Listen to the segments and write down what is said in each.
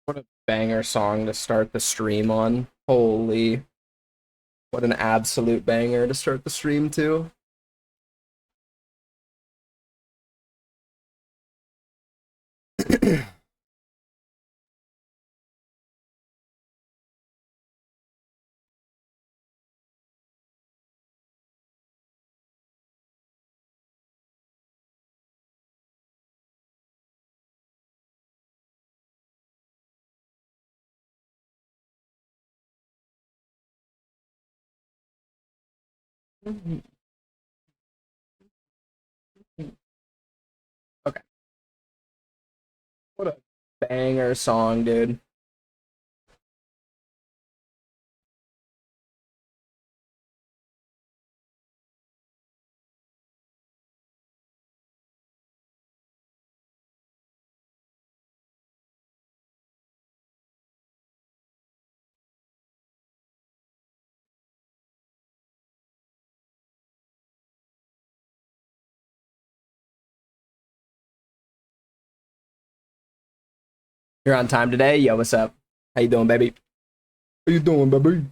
What a banger song to start the stream on. Holy, what an absolute banger to start the stream to. Okay, what a banger song, dude. You're on time today? Yo, what's up? How you doing, baby? How you doing, baby?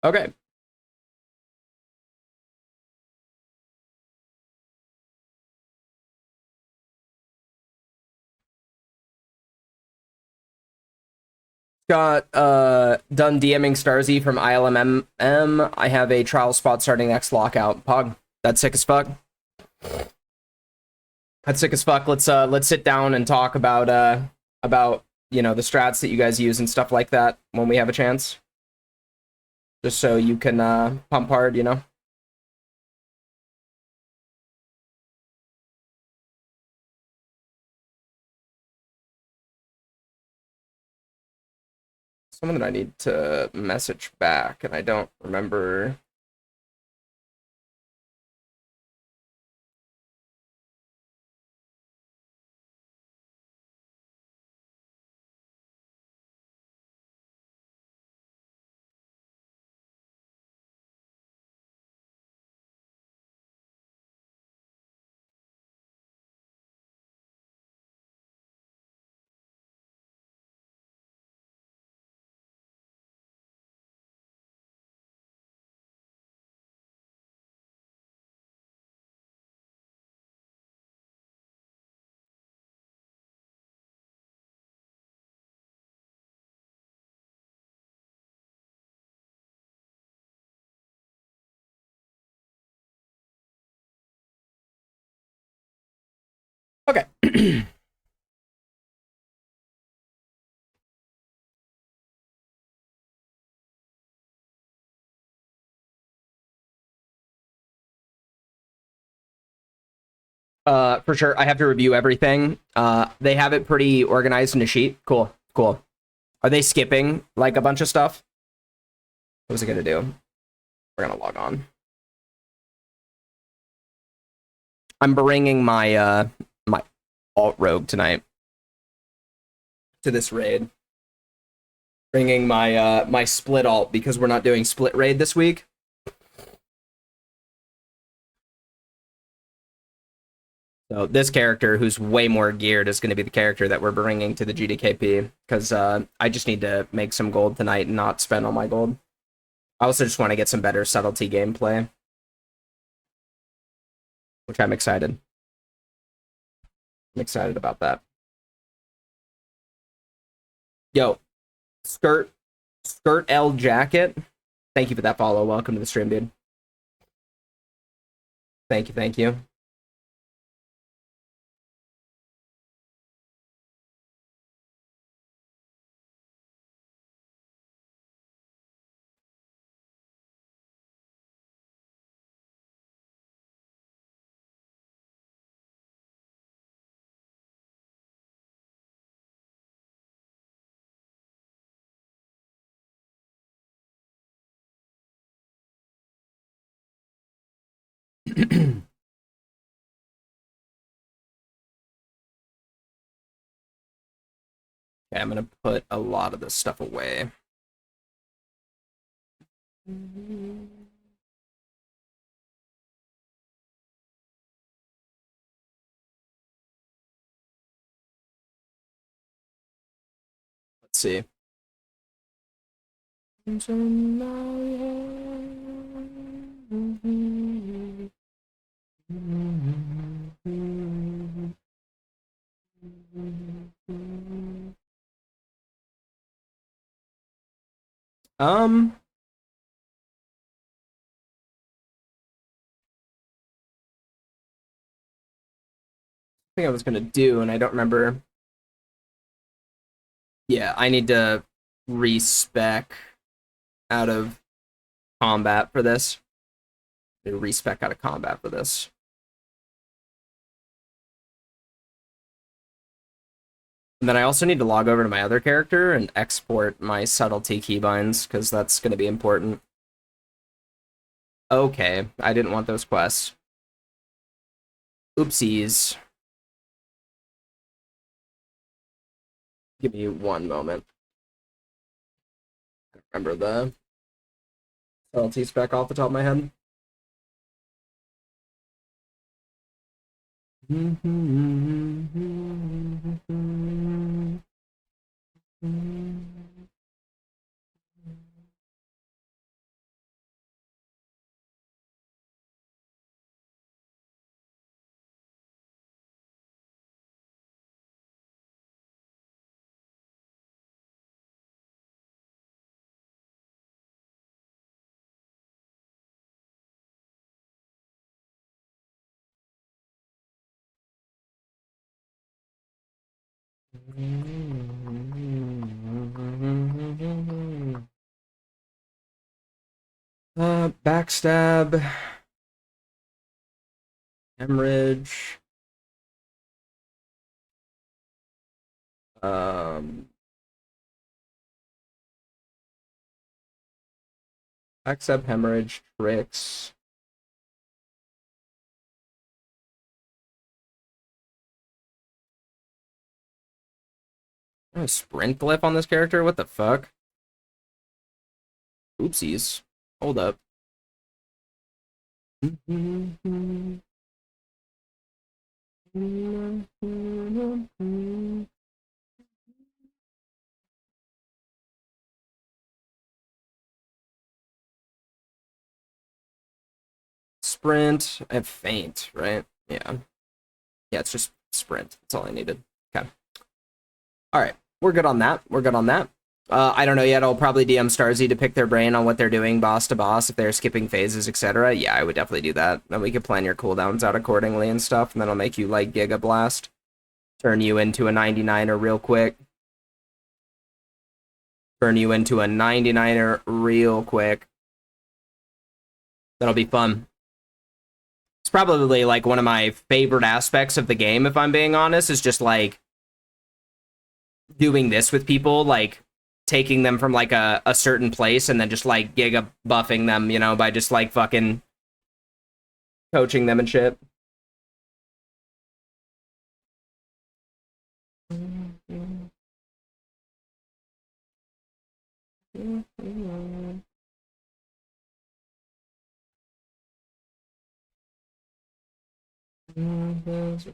Okay. Got done DMing Starzy from ILMM. I have a trial spot starting next lockout. Pog. That's sick as fuck. That's sick as fuck. Let's sit down and talk about you know the strats that you guys use and stuff like that when we have a chance. Just so you can pump hard, you know. Someone that I need to message back, and I don't remember. Okay. For sure. I have to review everything. They have it pretty organized in a sheet. Cool. Cool. Are they skipping like a bunch of stuff? What was it gonna do? We're gonna log on. I'm bringing my my alt rogue tonight to this raid. Bringing my my split alt because we're not doing split raid this week. So this character, who's way more geared, is going to be the character that we're bringing to the GDKP, because I just need to make some gold tonight and not spend all my gold. I also just want to get some better subtlety gameplay, which I'm excited. I'm excited about that. Yo, Sqwurrelly jacket. Thank you for that follow. Welcome to the stream, dude. Thank you, thank you. Okay, I'm gonna put a lot of this stuff away. Let's see. Um, I think I was gonna do, and I don't remember. Yeah, I need to respec out of combat for this. Respec out of combat for this. And then I also need to log over to my other character and export my subtlety keybinds, because that's going to be important. Okay, I didn't want those quests. Oopsies. Give me one moment. I remember the subtlety spec off the top of my head. Backstab, hemorrhage, um, backstab, hemorrhage, tricks. A sprint glyph on this character? What the fuck? Oopsies. Hold up. Sprint and faint, right? Yeah. Yeah, it's just sprint. That's all I needed. Okay. All right. We're good on that. We're good on that. I don't know yet. I'll probably DM Starzy to pick their brain on what they're doing boss to boss, if they're skipping phases, etc. Yeah, I would definitely do that. Then we could plan your cooldowns out accordingly and stuff, and then I'll make you like Giga Blast. Turn you into a 99er real quick. Turn you into a 99er real quick. That'll be fun. It's probably like one of my favorite aspects of the game, if I'm being honest, is just like doing this with people, like taking them from like a certain place and then just like giga buffing them, you know, by just like fucking coaching them and shit.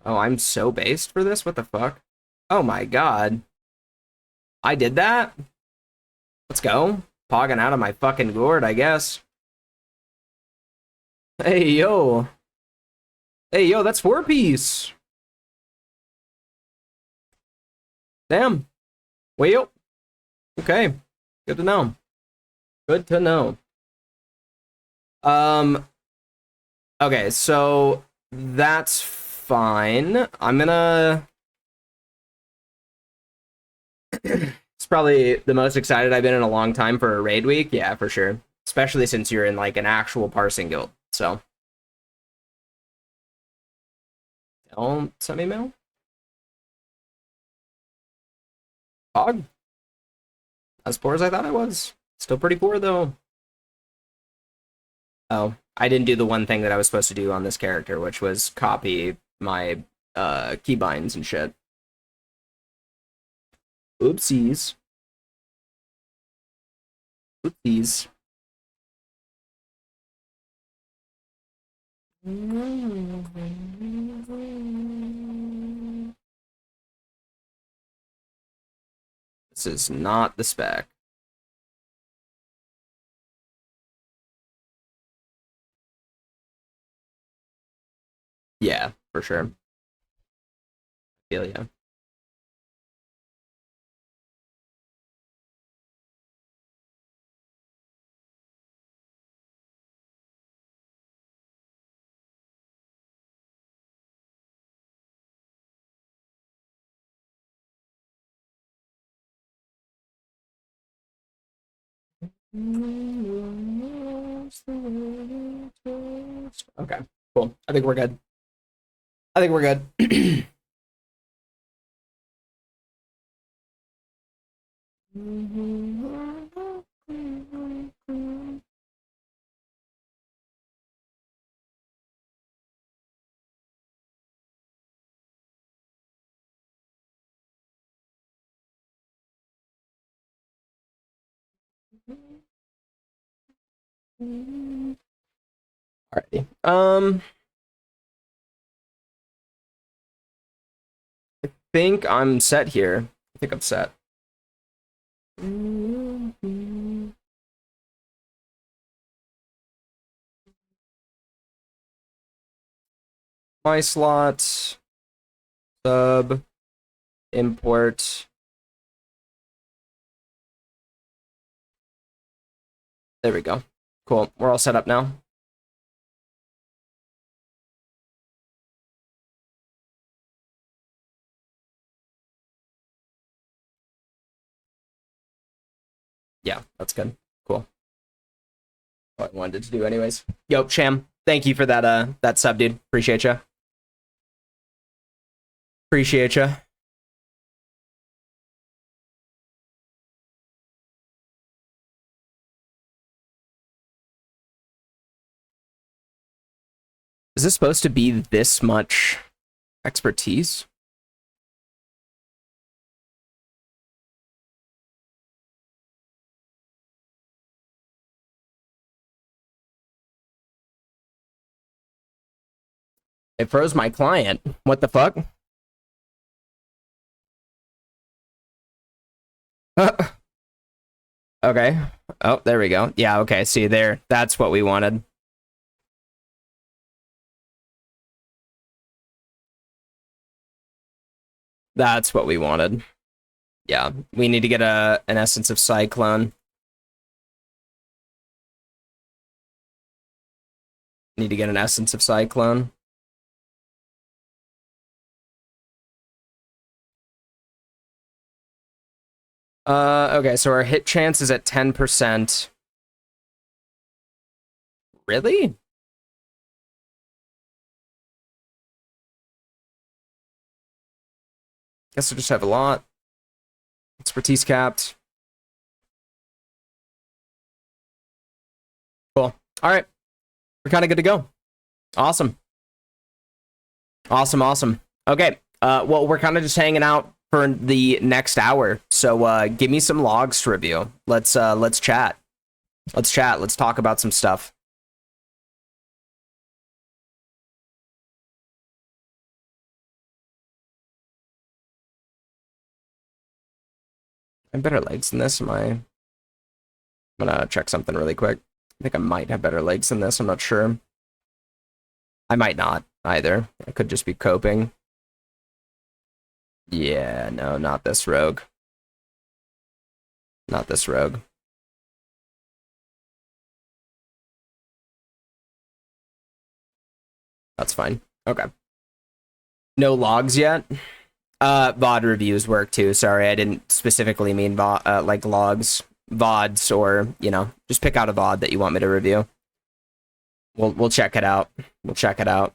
Oh, I'm so based for this? What the fuck? Oh my god. I did that? Let's go. Pogging out of my fucking gourd, I guess. Hey, yo. Hey, yo, that's 4-piece. Damn. Well, okay. Good to know. Good to know. Um, Okay, so that's fine. I'm gonna. It's probably the most excited I've been in a long time for a raid week. Yeah, for sure. Especially since you're in like an actual parsing guild. So don't send me mail. Hog. As poor as I thought I was. Still pretty poor though. Oh, I didn't do the one thing that I was supposed to do on this character, which was copy my keybinds and shit. Oopsies. Oopsies. This is not the spec. Yeah, for sure. Feel ya. Okay, cool. I think we're good. I think we're good. Alrighty. Think I'm set here. I think I'm set. My slot, sub, import. There we go. Cool. We're all set up now. Yeah, that's good. Cool. What I wanted to do anyways. Yo, Sham, thank you for that sub, dude. Appreciate you. Appreciate you. Is this supposed to be this much expertise? It froze my client. What the fuck? Okay. Oh, there we go. Yeah, okay. See there. That's what we wanted. That's what we wanted. Yeah, we need to get an essence of Cyclone. Need to get an essence of Cyclone. Okay, so our hit chance is at 10%. Really? Guess we'll just have a lot. Expertise capped. Cool. All right. We're kind of good to go. Awesome. Awesome. Okay. Well, we're kind of just hanging out for the next hour. So give me some logs to review. Let's chat. Let's chat. Let's talk about some stuff. I have better legs than this. I'm gonna check something really quick. I think I might have better legs than this. I'm not sure. I might not either. I could just be coping. Yeah, no, not this rogue. Not this rogue. That's fine. Okay. No logs yet? VOD reviews work too. Sorry, I didn't specifically mean like logs, VODs, or, you know, just pick out a VOD that you want me to review. We'll check it out. We'll check it out.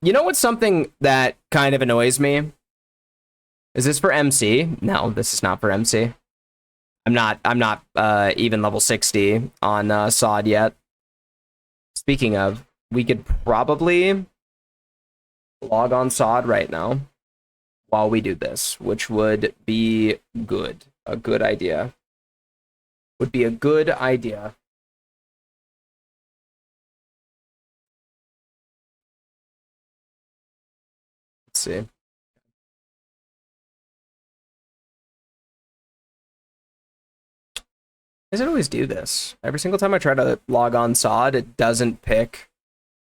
You know what's something that kind of annoys me? Is this for MC? No, this is not for MC. I'm not even level 60 on SOD yet. Speaking of, we could probably log on SOD right now while we do this, which would be good. A good idea. Would be a good idea. Let's see. Does it always do this? Every single time I try to log on SOD, it doesn't pick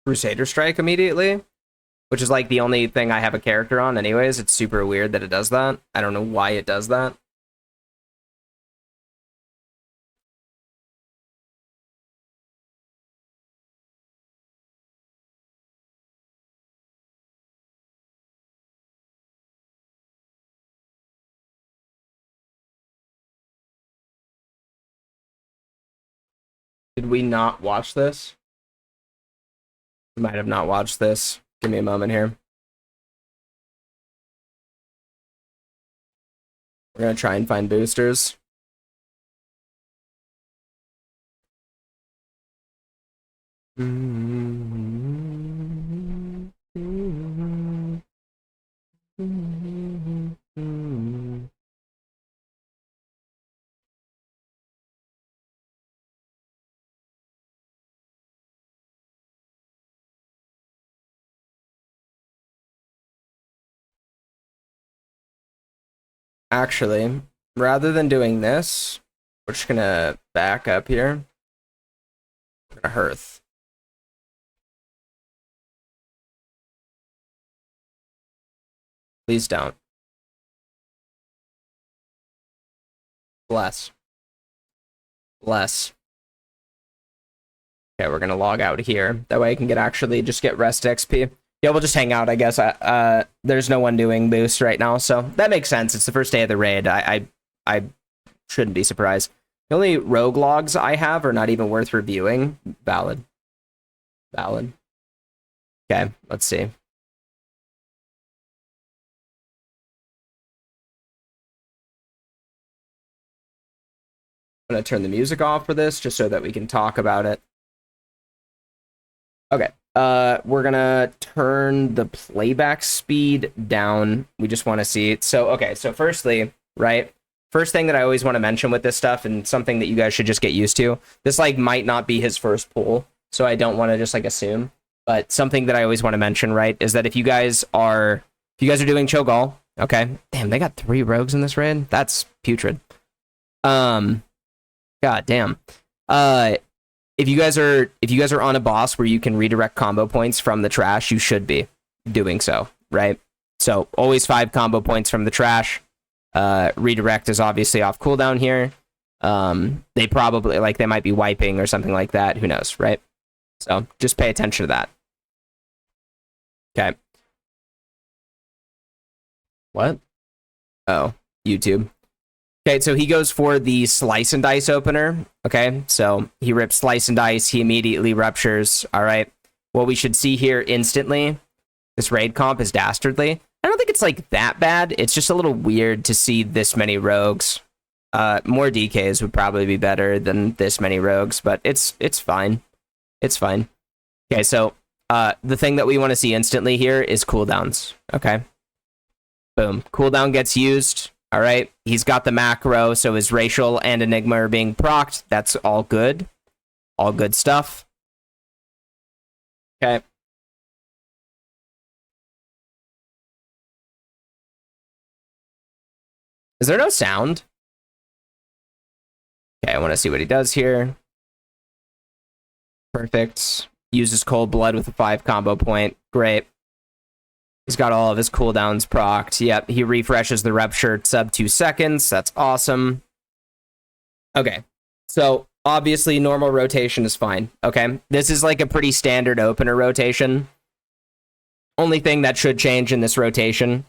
Crusader Strike immediately, which is like the only thing I have a character on anyways. It's super weird that it does that. I don't know why it does that. Did we not watch this? We might have not watched this. Give me a moment here. We're gonna try and find boosters. Actually, rather than doing this, we're just gonna back up here. We're gonna hearth. Please don't. Bless. Bless. Okay, we're gonna log out here. That way I can actually just get rest XP. Yeah, we'll just hang out, I guess. There's no one doing boost right now, so that makes sense. It's the first day of the raid. I shouldn't be surprised. The only rogue logs I have are not even worth reviewing. Valid. Valid. Okay, let's see. I'm gonna turn the music off for this just so that we can talk about it. Okay. We're gonna turn the playback speed down. We just want to see it. So, okay, so firstly, right? First thing that I always want to mention with this stuff, and something that you guys should just get used to, this like might not be his first pull, so I don't want to just like assume. But something that I always want to mention, right, is that if you guys are doing Cho'Gall, okay, damn, they got 3 rogues in this raid. That's putrid. God damn. If you guys are on a boss where you can redirect combo points from the trash, you should be doing so, right? So always 5 combo points from the trash. Redirect is obviously off cooldown here. They probably they might be wiping or something like that. Who knows, right? So just pay attention to that. Okay. What? Oh, YouTube. Okay, so he goes for the Slice and Dice opener. Okay, so he rips Slice and Dice. He immediately ruptures. All right. What we should see here instantly, this raid comp is Dastardly. I don't think it's like that bad. It's just a little weird to see this many rogues. More DKs would probably be better than this many rogues, but it's fine. It's fine. Okay, so the thing that we want to see instantly here is cooldowns. Okay. Boom. Cooldown gets used. All right, he's got the macro, so his Racial and Enigma are being procced. That's all good. All good stuff. Okay. Is there no sound? Okay, I want to see what he does here. Perfect. Uses Cold Blood with a 5 combo point. Great. He's got all of his cooldowns procced. Yep, he refreshes the rupture sub 2 seconds. That's awesome. Okay, so obviously normal rotation is fine. Okay, this is like a pretty standard opener rotation. Only thing that should change in this rotation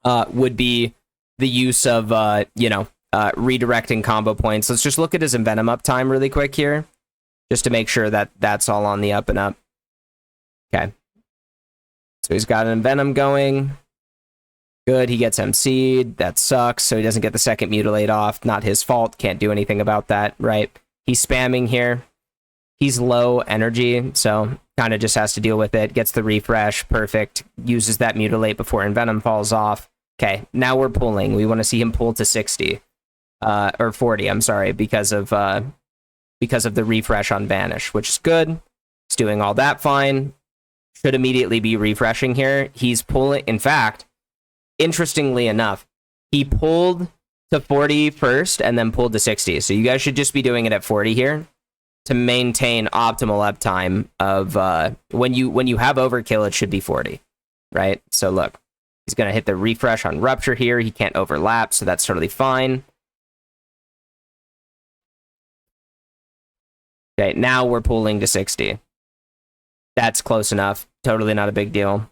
would be the use of, redirecting combo points. Let's just look at his Envenom uptime really quick here, just to make sure that that's all on the up and up. Okay. So he's got an Envenom going. Good, he gets MC'd. That sucks, so he doesn't get the second Mutilate off. Not his fault, can't do anything about that, right? He's spamming here. He's low energy, so kind of just has to deal with it. Gets the refresh, perfect. Uses that Mutilate before Envenom falls off. Okay, now we're pulling. We want to see him pull to 60. Or 40, I'm sorry, because of the refresh on Vanish, which is good. He's doing all that fine. Should immediately be refreshing here. He's pulling, in fact, interestingly enough, he pulled to 40 first and then pulled to 60. So you guys should just be doing it at 40 here to maintain optimal uptime of when you have overkill, it should be 40, right? So look, he's going to hit the refresh on Rupture here. He can't overlap, so that's totally fine. Okay, now we're pulling to 60. That's close enough. Totally not a big deal.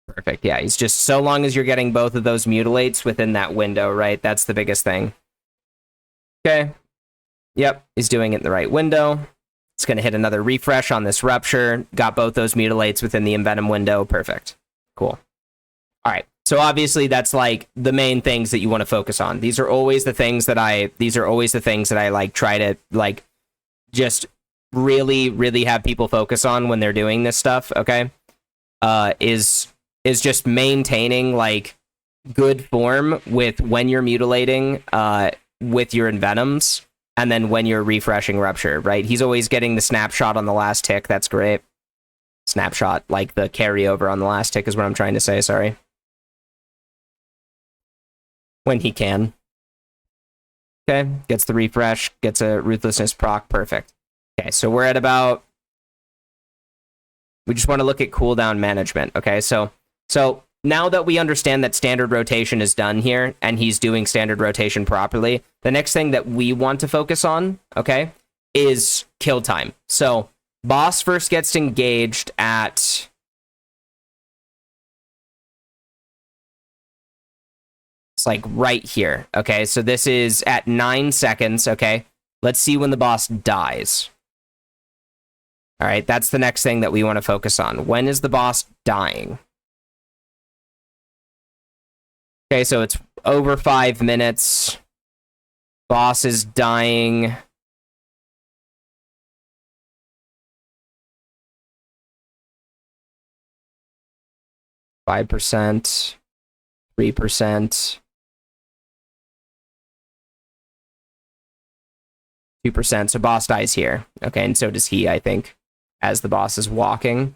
Perfect. Yeah, he's just, so long as you're getting both of those mutilates within that window, right? That's the biggest thing. Okay. Yep, he's doing it in the right window. It's going to hit another refresh on this Rupture. Got both those mutilates within the Envenom window. Perfect. Cool. All right. So obviously that's like the main things that you want to focus on. These are always the things that I like try to like just really have people focus on when they're doing this stuff, okay? Is just maintaining like good form with when you're mutilating with your Envenoms and then when you're refreshing Rupture, right? He's always getting the snapshot on the last tick. That's great. Snapshot, like the carryover on the last tick is what I'm trying to say, sorry. When he can. Okay, gets the refresh, gets a Ruthlessness proc, perfect. Okay, so we're at about... We just want to look at cooldown management, okay? So now that we understand that standard rotation is done here, and he's doing standard rotation properly, the next thing that we want to focus on, okay, is kill time. So, boss first gets engaged at... It's like right here, okay? So this is at 9 seconds, okay? Let's see when the boss dies. All right, that's the next thing that we want to focus on. When is the boss dying? Okay, so it's over 5 minutes. Boss is dying. %, 3%, 2%. So boss dies here. Okay, and so does he, I think, as the boss is walking.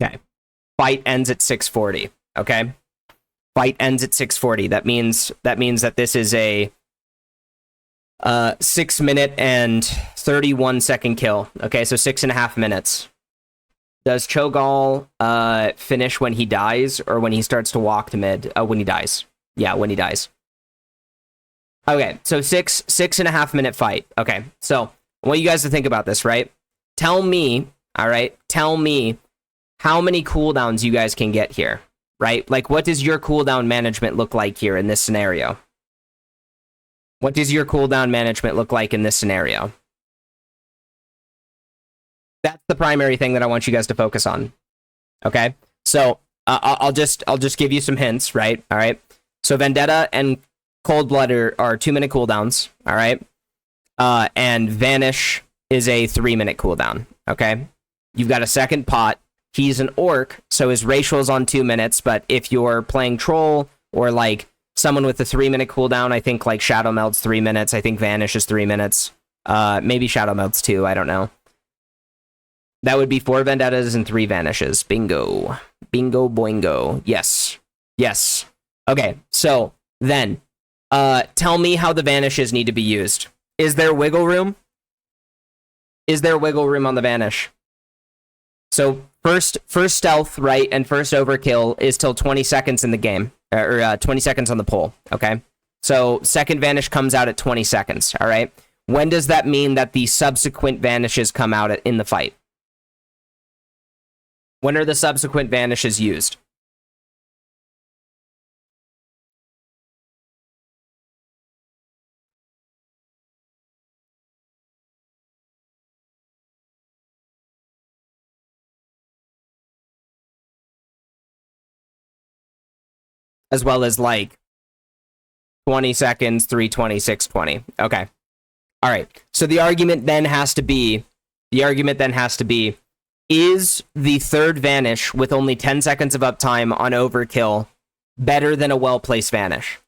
Okay. Fight ends at 6:40. Okay. Fight ends at 6:40. That means that this is a 6 minute and 31 second kill. Okay, so 6.5 minutes. Does Cho'Gall finish when he dies or when he starts to walk to mid? When he dies. Yeah, when he dies. Okay, so 6.5 minute fight. Okay, so I want you guys to think about this, right? Tell me, all right? Tell me how many cooldowns you guys can get here, right? Like, what does your cooldown management look like here in this scenario? What does your cooldown management look like in this scenario? That's the primary thing that I want you guys to focus on. Okay? So, I'll just give you some hints, right? All right? So, Vendetta and Cold Blood are 2-minute cooldowns, all right? And Vanish is a 3-minute cooldown, okay? You've got a second pot. He's an orc, so his racial is on 2 minutes, but if you're playing Troll or, like, someone with a 3-minute cooldown, I think, like, Shadow Melt's 3 minutes. I think Vanish is 3 minutes. Maybe Shadow Melt's 2, I don't know. That would be 4 Vendettas and 3 Vanishes. Bingo. Bingo boingo. Yes. Yes. Okay, so Then, tell me how the vanishes need to be used. Is there wiggle room? Is there wiggle room on the vanish? So first stealth, right, and first overkill is till 20 seconds in the game, or 20 seconds on the poll, okay? So second vanish comes out at 20 seconds, all right? When does that mean that the subsequent vanishes come out in the fight? When are the subsequent vanishes used? As well as like 20 seconds, 320, 620. Okay. All right. So the argument then has to be, is the third vanish with only 10 seconds of uptime on overkill better than a well-placed vanish?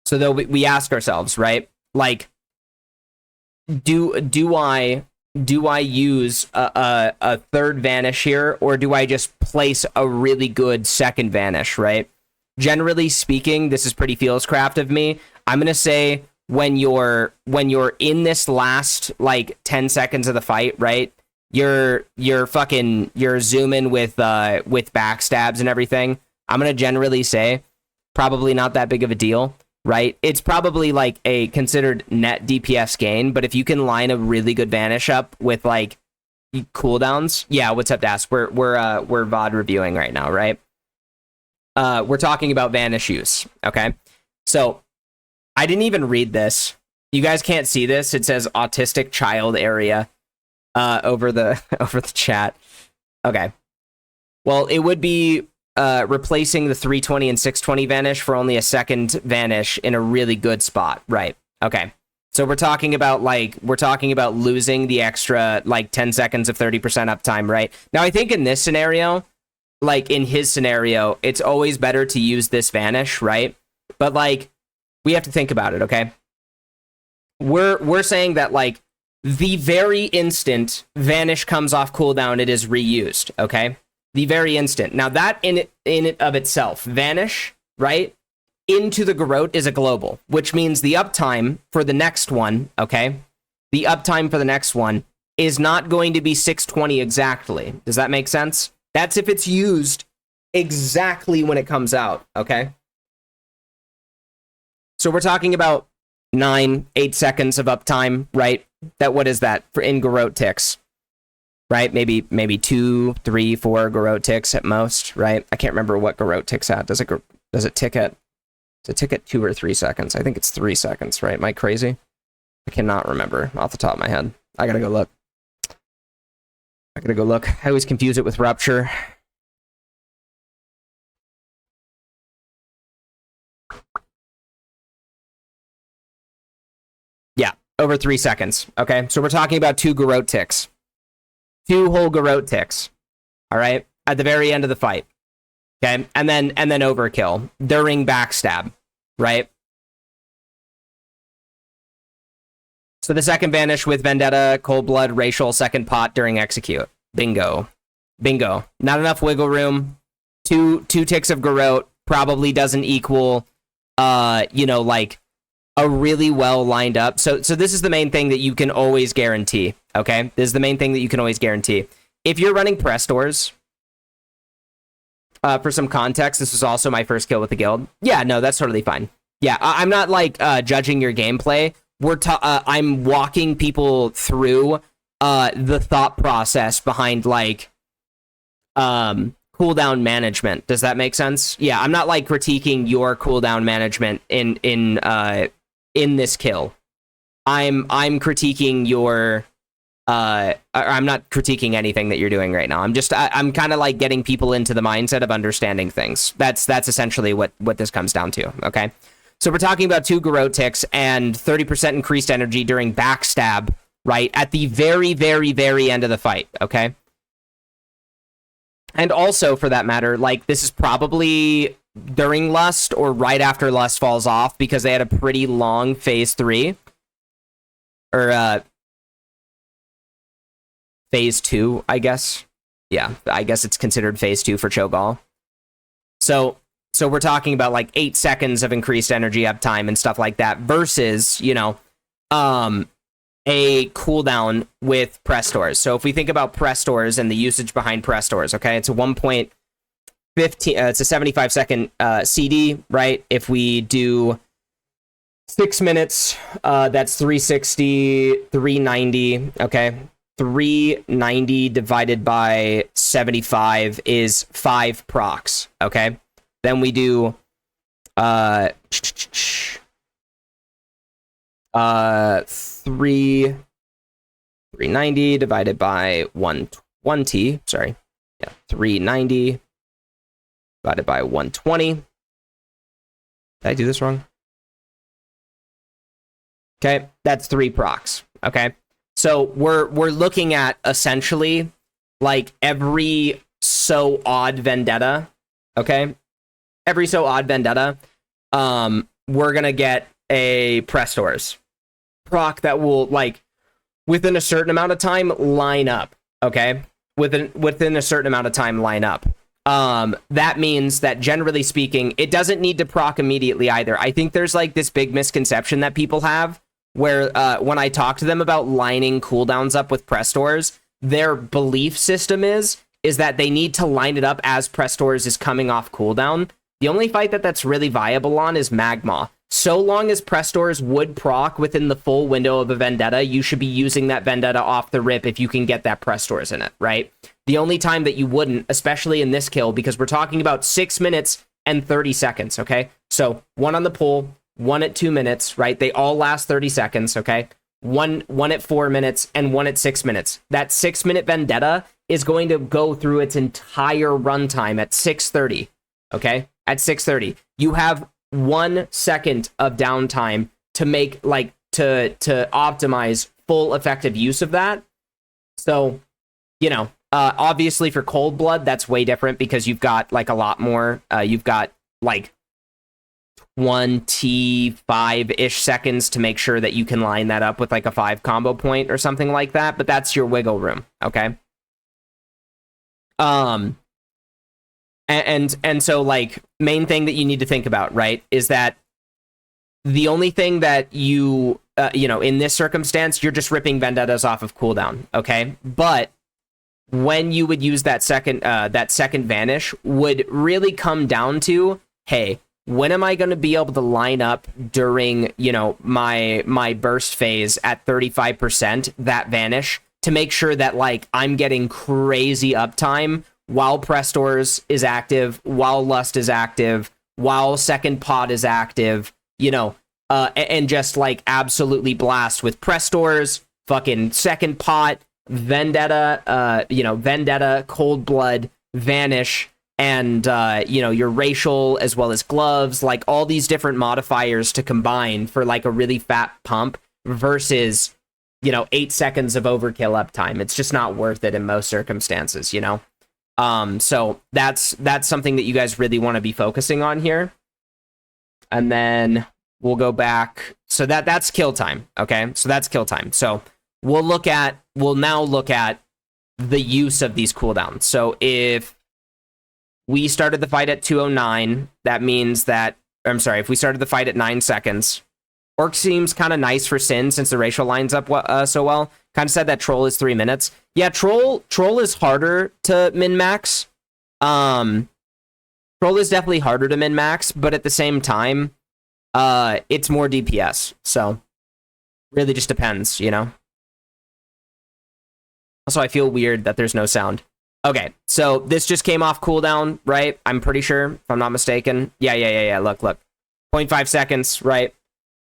So though we ask ourselves, right? Like, do I use a third vanish here, or do I just place a really good second vanish, right? Generally speaking, this is pretty feelscraft of me. I'm gonna say when you're in this last like 10 seconds of the fight, right? You're zooming with backstabs and everything. I'm gonna generally say probably not that big of a deal. Right, it's probably like a considered net DPS gain, but if you can line a really good vanish up with like cooldowns, yeah. What's up, Das? We're VOD reviewing right now, right? We're talking about vanish use. Okay, so I didn't even read this. You guys can't see this. It says autistic child area over the chat. Okay, well, it would be replacing the 320 and 620 vanish for only a second vanish in a really good spot. Right. Okay. So we're talking about losing the extra like 10 seconds of 30% uptime, right? Now I think in this scenario, like in his scenario, it's always better to use this vanish, right? But like we have to think about it, okay? We're saying that like the very instant vanish comes off cooldown, it is reused, okay? The very instant. Now that in it of itself, vanish, right, into the garrote is a global, which means the uptime for the next one, okay, the uptime for the next one is not going to be 620 exactly. Does that make sense? That's if it's used exactly when it comes out, okay? So we're talking about 9-8 seconds of uptime, right? What is that for in garrote ticks? Right, maybe 2, 3, 4 garrote ticks at most, right? I can't remember what garrote ticks at. Does it tick at 2 or 3 seconds? I think it's 3 seconds, right? Am I crazy? I cannot remember off the top of my head. I gotta go look. I always confuse it with rupture. Yeah, over 3 seconds. Okay, so we're talking about 2 garrote ticks. 2 whole garrote ticks, all right, at the very end of the fight, okay, and then overkill during backstab, right? So the second vanish with vendetta, cold blood, racial, second pot during execute, bingo. Not enough wiggle room. Two ticks of garrote probably doesn't equal, like a really well lined up. So this is the main thing that you can always guarantee. Okay, this is the main thing that you can always guarantee. If you're running press doors, for some context, this was also my first kill with the guild. Yeah, no, that's totally fine. Yeah, I'm not like judging your gameplay. I'm walking people through the thought process behind like cooldown management. Does that make sense? Yeah, I'm not like critiquing your cooldown management in this kill. I'm critiquing your I'm not critiquing anything that you're doing right now. I'm kind of like getting people into the mindset of understanding things. That's essentially what this comes down to. Okay, so we're talking about 2 garrote ticks and 30% increased energy during backstab, right at the very, very, very end of the fight. Okay, and also for that matter, like this is probably during Lust or right after Lust falls off because they had a pretty long phase 3 or phase 2, I guess. Yeah, I guess it's considered phase 2 for Cho'Gall. So we're talking about like 8 seconds of increased energy uptime and stuff like that versus, you know, a cooldown with press stores. So if we think about press stores and the usage behind press stores, okay, it's a 1.15, it's a 75 second CD, right? If we do 6 minutes, that's 360, 390, okay? 390 divided by 75 is 5 procs, okay? Then we do 390 divided by 120, sorry. Yeah, 390 divided by 120. Did I do this wrong? Okay, that's 3 procs, okay? So we're looking at essentially like every so odd vendetta, okay? Every so odd vendetta, we're gonna get a press stores proc that will, like, within a certain amount of time line up, okay? Within a certain amount of time line up. That means that generally speaking, it doesn't need to proc immediately either. I think there's like this big misconception that people have where when I talk to them about lining cooldowns up with press stores, their belief system is that they need to line it up as press stores is coming off cooldown. The only fight that's really viable on is Magma. So long as press stores would proc within the full window of a vendetta, you should be using that vendetta off the rip if you can get that press stores in it, right? The only time that you wouldn't, especially in this kill, because we're talking about 6 minutes and 30 seconds, okay? So one on the pull, one at 2 minutes, right? They all last 30 seconds, okay? One at 4 minutes and one at 6 minutes. That 6 minute vendetta is going to go through its entire runtime at 6:30, okay? At 6:30. You have 1 second of downtime to make, like, to optimize full effective use of that. So, you know, obviously for Cold Blood, that's way different because you've got like a lot more. You've got like 25-ish seconds to make sure that you can line that up with like a 5 combo point or something like that. But that's your wiggle room, okay? And so, like, main thing that you need to think about, right, is that the only thing that you, you know, in this circumstance, you're just ripping vendettas off of cooldown, okay? But when you would use that second vanish would really come down to, hey, when am I going to be able to line up during, you know, my burst phase at 35%, that vanish, to make sure that, like, I'm getting crazy uptime while Press Stores is active, while Lust is active, while Second Pot is active, you know, and just, like, absolutely blast with Press Stores, fucking Second Pot, Vendetta, you know, Vendetta, Cold Blood, Vanish, and, you know, your Racial, as well as Gloves, like, all these different modifiers to combine for, like, a really fat pump versus, you know, 8 seconds of overkill uptime. It's just not worth it in most circumstances, you know? So that's something that you guys really want to be focusing on here. And then we'll go back. So that's kill time. Okay. So that's kill time. So we'll now look at the use of these cooldowns. So if we started the fight at 2:09, that means that, I'm sorry, if we started the fight at 9 seconds, Orc seems kind of nice for Sin since the Racial lines up so well. Kind of said that Troll is 3 minutes. Yeah, Troll is harder to min-max. Troll is definitely harder to min-max, but at the same time, it's more DPS. So, really just depends, you know? Also, I feel weird that there's no sound. Okay, so this just came off cooldown, right? I'm pretty sure, if I'm not mistaken. Yeah, look. 0.5 seconds, right?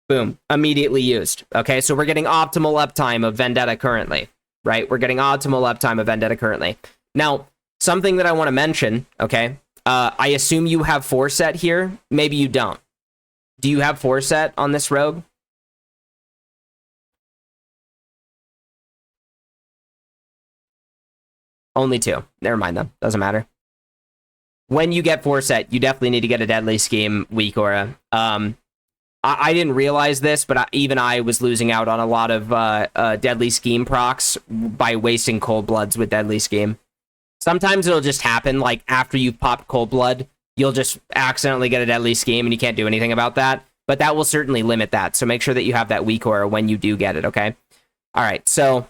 Boom, immediately used. Okay, so we're getting optimal uptime of Vendetta currently, right? We're getting optimal uptime of Vendetta currently. Now, something that I want to mention, okay? I assume you have Forset here. Maybe you don't. Do you have Forset on this rogue? Only 2. Never mind, though. Doesn't matter. When you get Forset, you definitely need to get a Deadly Scheme weak aura. I didn't realize this, but even I was losing out on a lot of Deadly Scheme procs by wasting Cold Bloods with Deadly Scheme. Sometimes it'll just happen, like, after you've popped Cold Blood, you'll just accidentally get a deadly scheme and you can't do anything about that. But that will certainly limit that. So make sure that you have that weak aura when you do get it, okay? All right, so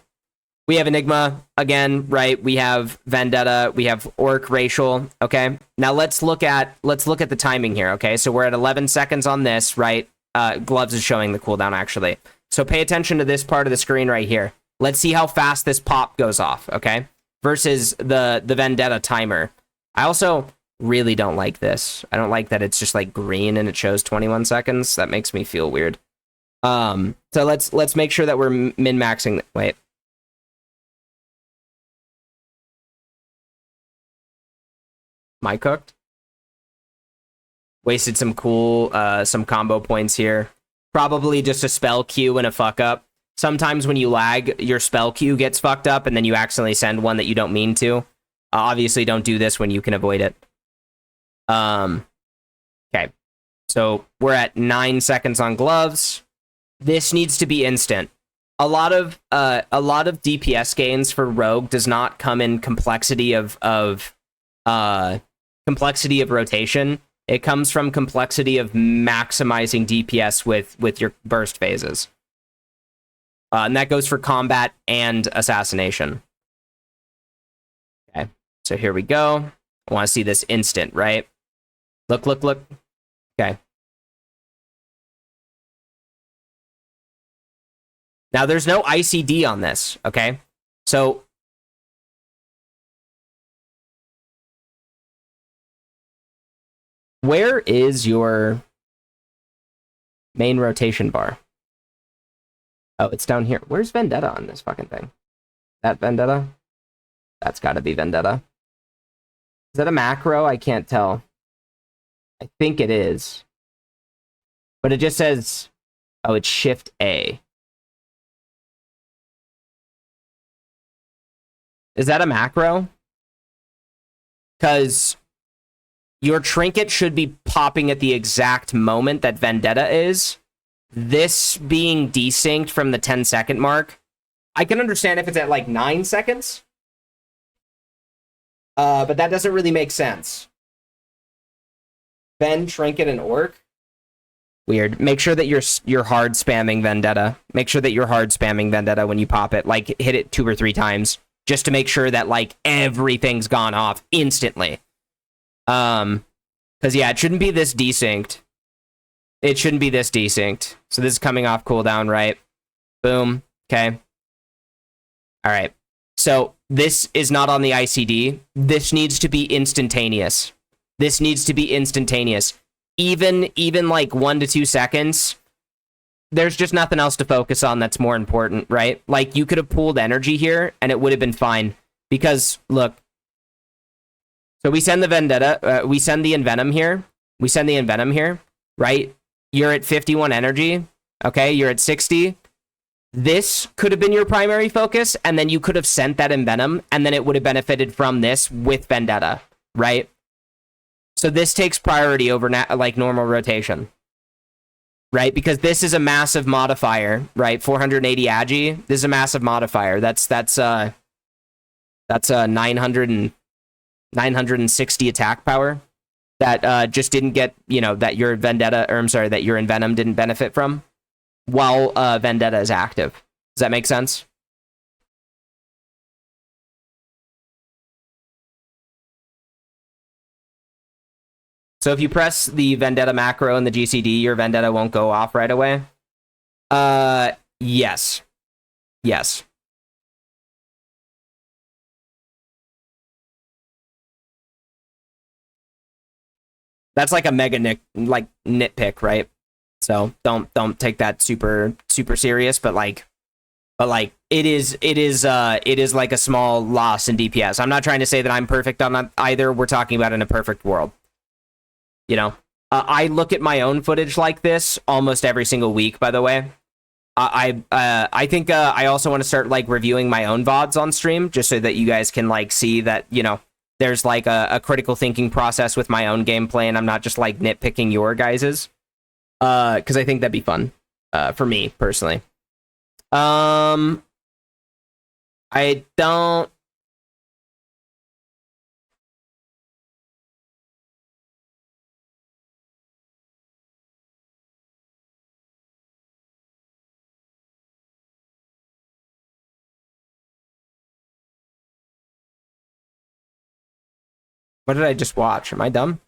we have Enigma again, right? We have Vendetta, we have Orc Racial, okay? Now let's look at the timing here, okay? So we're at 11 seconds on this, right? Gloves is showing the cooldown actually. So pay attention to this part of the screen right here. Let's see how fast this pop goes off, okay? Versus the Vendetta timer. I also really don't like this. I don't like that it's just like green and it shows 21 seconds. That makes me feel weird. So let's make sure that we're min-maxing. Wait. Am I cooked? Wasted some cool, some combo points here. Probably just a spell queue and a fuck up. Sometimes when you lag, your spell queue gets fucked up and then you accidentally send one that you don't mean to. Obviously, don't do this when you can avoid it. Okay. So we're at 9 seconds on gloves. This needs to be instant. A lot of DPS gains for Rogue does not come in complexity of rotation. It comes from complexity of maximizing DPS with your burst phases. And that goes for combat and assassination. Okay, so here we go. I want to see this instant, right? Look. Okay. Now, there's no ICD on this, okay? So where is your main rotation bar? Oh, it's down here. Where's Vendetta on this fucking thing? That Vendetta? That's got to be Vendetta. Is that a macro? I can't tell. I think it is. But it just says... Oh, it's Shift A. Is that a macro? Because your trinket should be popping at the exact moment that Vendetta is. This being desynced from the 10-second mark. I can understand if it's at like 9 seconds. But that doesn't really make sense. Ven, trinket, and orc. Weird. Make sure that you're hard spamming Vendetta. Make sure that you're hard spamming Vendetta when you pop it. Like, hit it 2 or 3 times. Just to make sure that, like, everything's gone off instantly. Because, yeah, it shouldn't be this desynced. It shouldn't be this desynced. So this is coming off cooldown, right? Boom. Okay. All right. So this is not on the ICD. This needs to be instantaneous. This needs to be instantaneous. Even like 1 to 2 seconds. There's just nothing else to focus on that's more important, right? Like, you could have pooled energy here, and it would have been fine. Because, look. So we send the Vendetta, we send the Envenom here. We send the Envenom here, right? You're at 51 energy, okay? You're at 60. This could have been your primary focus, and then you could have sent that Envenom, and then it would have benefited from this with Vendetta, right? So this takes priority over, like, normal rotation. Right, because this is a massive modifier, right? 480 agi. This is a massive modifier. That's 960 attack power that just didn't get, you know, that your Vendetta, or I'm sorry, that your Envenom didn't benefit from while Vendetta is active. Does that make sense? So if you press the Vendetta macro in the GCD, your Vendetta won't go off right away. Yes. Yes. That's like a mega nitpick, right? So don't take that super serious, but like it is like a small loss in DPS. I'm not trying to say that I'm perfect on that either. We're talking about in a perfect world. You know, I look at my own footage like this almost every single week, by the way. I think I also want to start, like, reviewing my own VODs on stream, just so that you guys can, like, see that, you know, there's, like, a critical thinking process with my own gameplay, and I'm not just, like, nitpicking your guys's. Because I think that'd be fun, for me, personally. I don't... What did I just watch? Am I dumb?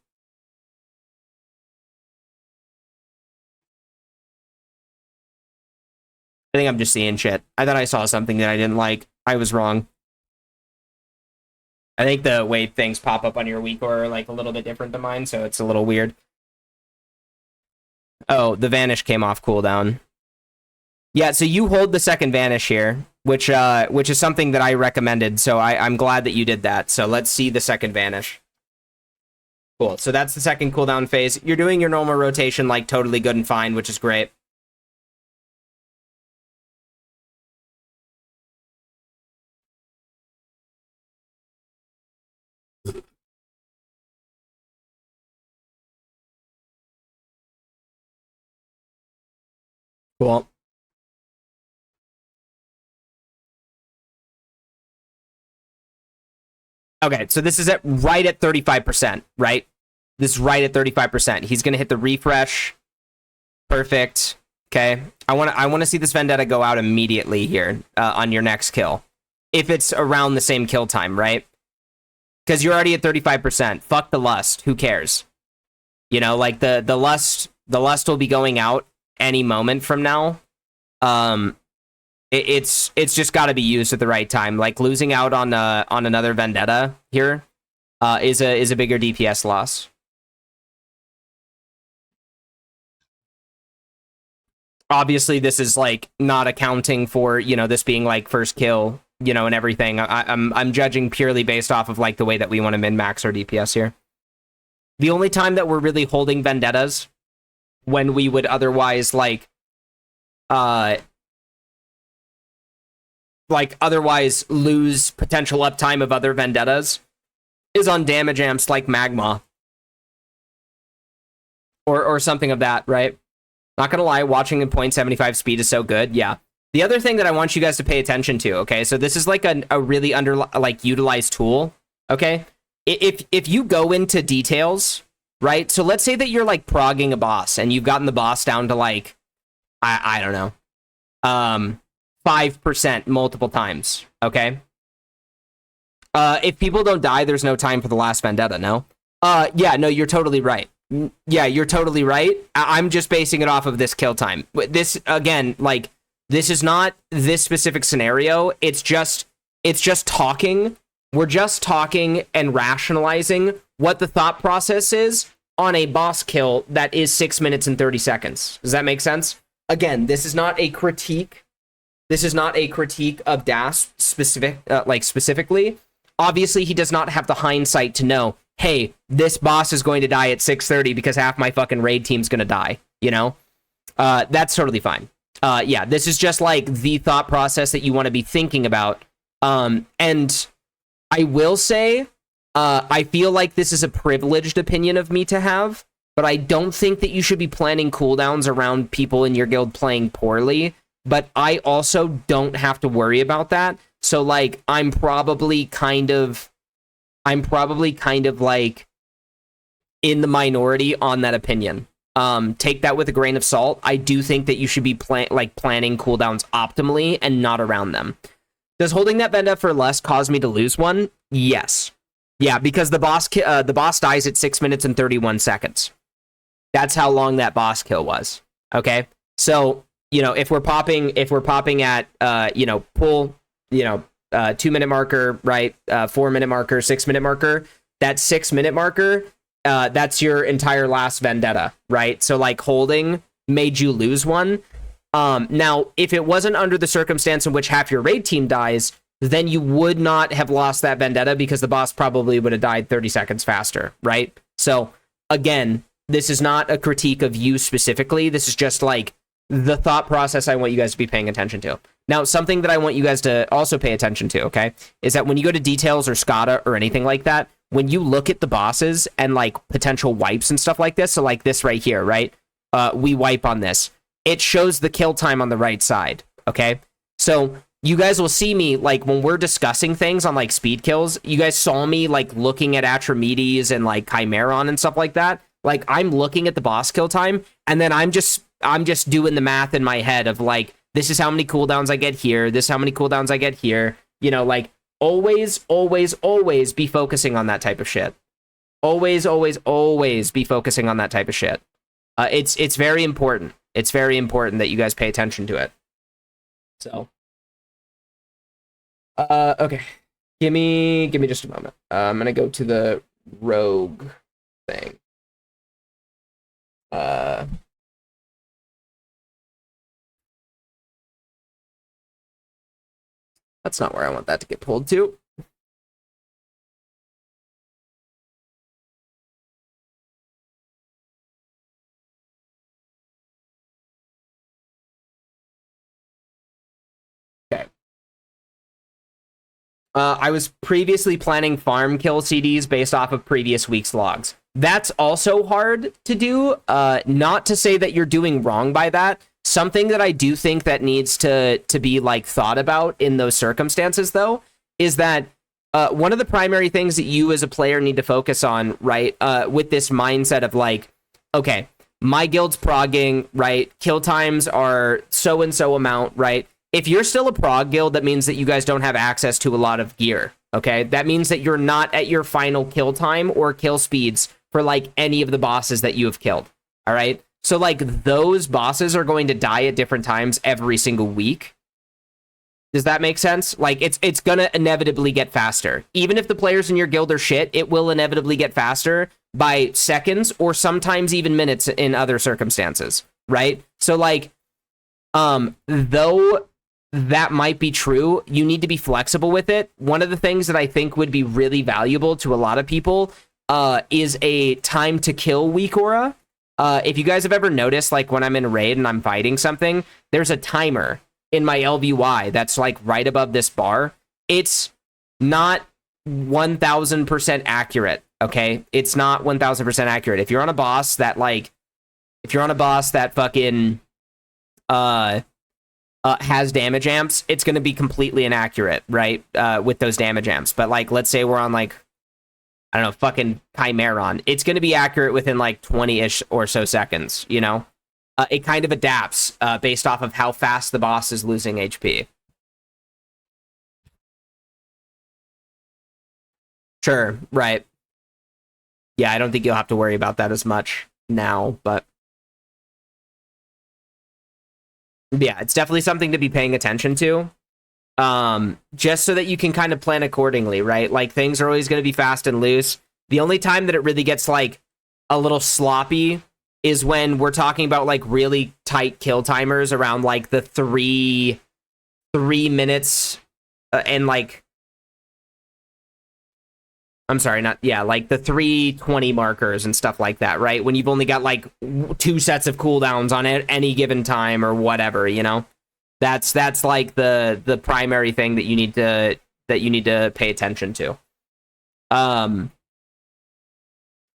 I think I'm just seeing shit. I thought I saw something that I didn't like. I was wrong. I think the way things pop up on your week are like a little bit different than mine, so it's a little weird. Oh, the vanish came off cooldown. Yeah, so you hold the second vanish here, which is something that I recommended, so I'm glad that you did that. So let's see the second vanish. Cool, so that's the second cooldown phase. You're doing your normal rotation, like, totally good and fine, which is great. Cool. Okay, so this is right at 35%, right? This is right at 35%. He's going to hit the refresh. Perfect. Okay. I want to see this Vendetta go out immediately here on your next kill. If it's around the same kill time, right? Because you're already at 35%. Fuck the lust. Who cares? You know, like the lust will be going out any moment from now. It's just got to be used at the right time. Like losing out on another Vendetta here is a bigger DPS loss. Obviously, this is like not accounting for, you know, this being like first kill, you know, and everything. I'm judging purely based off of like the way that we want to min max our DPS here. The only time that we're really holding Vendettas when we would otherwise otherwise lose potential uptime of other Vendettas is on damage amps like Magma or something of that, right? Not gonna lie, watching in 0.75 speed is so good. Yeah. The other thing that I want you guys to pay attention to, okay? So this is like a really utilized tool, okay? If you go into details, right? So let's say that you're like progging a boss and you've gotten the boss down to like, I don't know, 5% multiple times, okay? If people don't die, there's no time for the last Vendetta, no? Yeah, no, you're totally right. Yeah, you're totally right. I'm just basing it off of this kill time. This, again, like, this is not this specific scenario. It's just talking. We're just talking and rationalizing what the thought process is on a boss kill that is 6 minutes and 30 seconds. Does that make sense? Again, this is not a critique. This is not a critique of Das specifically. Obviously, he does not have the hindsight to know, hey, this boss is going to die at 6:30 because half my fucking raid team's going to die, you know? That's totally fine. Yeah, this is just like the thought process that you want to be thinking about. And I will say, I feel like this is a privileged opinion of me to have, but I don't think that you should be planning cooldowns around people in your guild playing poorly. But I also don't have to worry about that. So, like, I'm probably kind of like in the minority on that opinion. Take that with a grain of salt. I do think that you should be planning cooldowns optimally and not around them. Does holding that Vendetta for less cause me to lose one? Yes. Yeah, because the boss dies at 6 minutes and 31 seconds. That's how long that boss kill was. Okay? So, you know, if we're popping at, you know, pull, you know, 2 minute marker, right? 4 minute marker, 6 minute marker, that 6 minute marker, that's your entire last Vendetta, right? So like holding made you lose one. Now, if it wasn't under the circumstance in which half your raid team dies, then you would not have lost that Vendetta because the boss probably would have died 30 seconds faster, right? So again, this is not a critique of you specifically. This is just like the thought process I want you guys to be paying attention to. Now, something that I want you guys to also pay attention to, okay, is that when you go to details or SCADA or anything like that, when you look at the bosses and like potential wipes and stuff like this, so like this right here, right? We wipe on this. It shows the kill time on the right side, okay? So you guys will see me, like, when we're discussing things on, like, speed kills, you guys saw me, like, looking at Atramedes and, like, Chimeron and stuff like that. Like, I'm looking at the boss kill time, and then I'm just doing the math in my head of, like, this is how many cooldowns I get here, this is how many cooldowns I get here. You know, like, always, always, always be focusing on that type of shit. Always, always, always be focusing on that type of shit. It's very important. It's very important that you guys pay attention to it. So, okay. Give me just a moment. I'm gonna go to the rogue thing. That's not where I want that to get pulled to. Okay. I was previously planning farm kill CDs based off of previous week's logs. That's also hard to do. Not to say that you're doing wrong by that. Something that I do think that needs to be like thought about in those circumstances, though, is that one of the primary things that you as a player need to focus on, right, with this mindset of like, okay, my guild's progging, right, kill times are so and so amount, right? If you're still a prog guild, that means that you guys don't have access to a lot of gear, okay? That means that you're not at your final kill time or kill speeds for like any of the bosses that you have killed, all right? So like those bosses are going to die at different times every single week. Does that make sense? Like it's gonna inevitably get faster. Even if the players in your guild are shit, it will inevitably get faster by seconds or sometimes even minutes in other circumstances, right? So like, though that might be true, you need to be flexible with it. One of the things that I think would be really valuable to a lot of people is a time to kill weak aura. If you guys have ever noticed, like when I'm in a raid and I'm fighting something, there's a timer in my LVY that's like right above this bar. It's not 1000% accurate, okay? It's not 1000% accurate. If you're on a boss that fucking has damage amps, it's going to be completely inaccurate, right? With those damage amps. But like, let's say we're on like, I don't know, fucking Chimeron. It's going to be accurate within like 20-ish or so seconds, you know? It kind of adapts based off of how fast the boss is losing HP. Sure, right. Yeah, I don't think you'll have to worry about that as much now, but yeah, it's definitely something to be paying attention to. Just so that you can kind of plan accordingly, right? Like things are always going to be fast and loose. The only time that it really gets like a little sloppy is when we're talking about like really tight kill timers around like the three minutes and like, I'm sorry, not, yeah, like the 3:20 markers and stuff like that, right? When you've only got like 2 sets of cooldowns on it any given time or whatever, you know? That's like the primary thing that you need to pay attention to.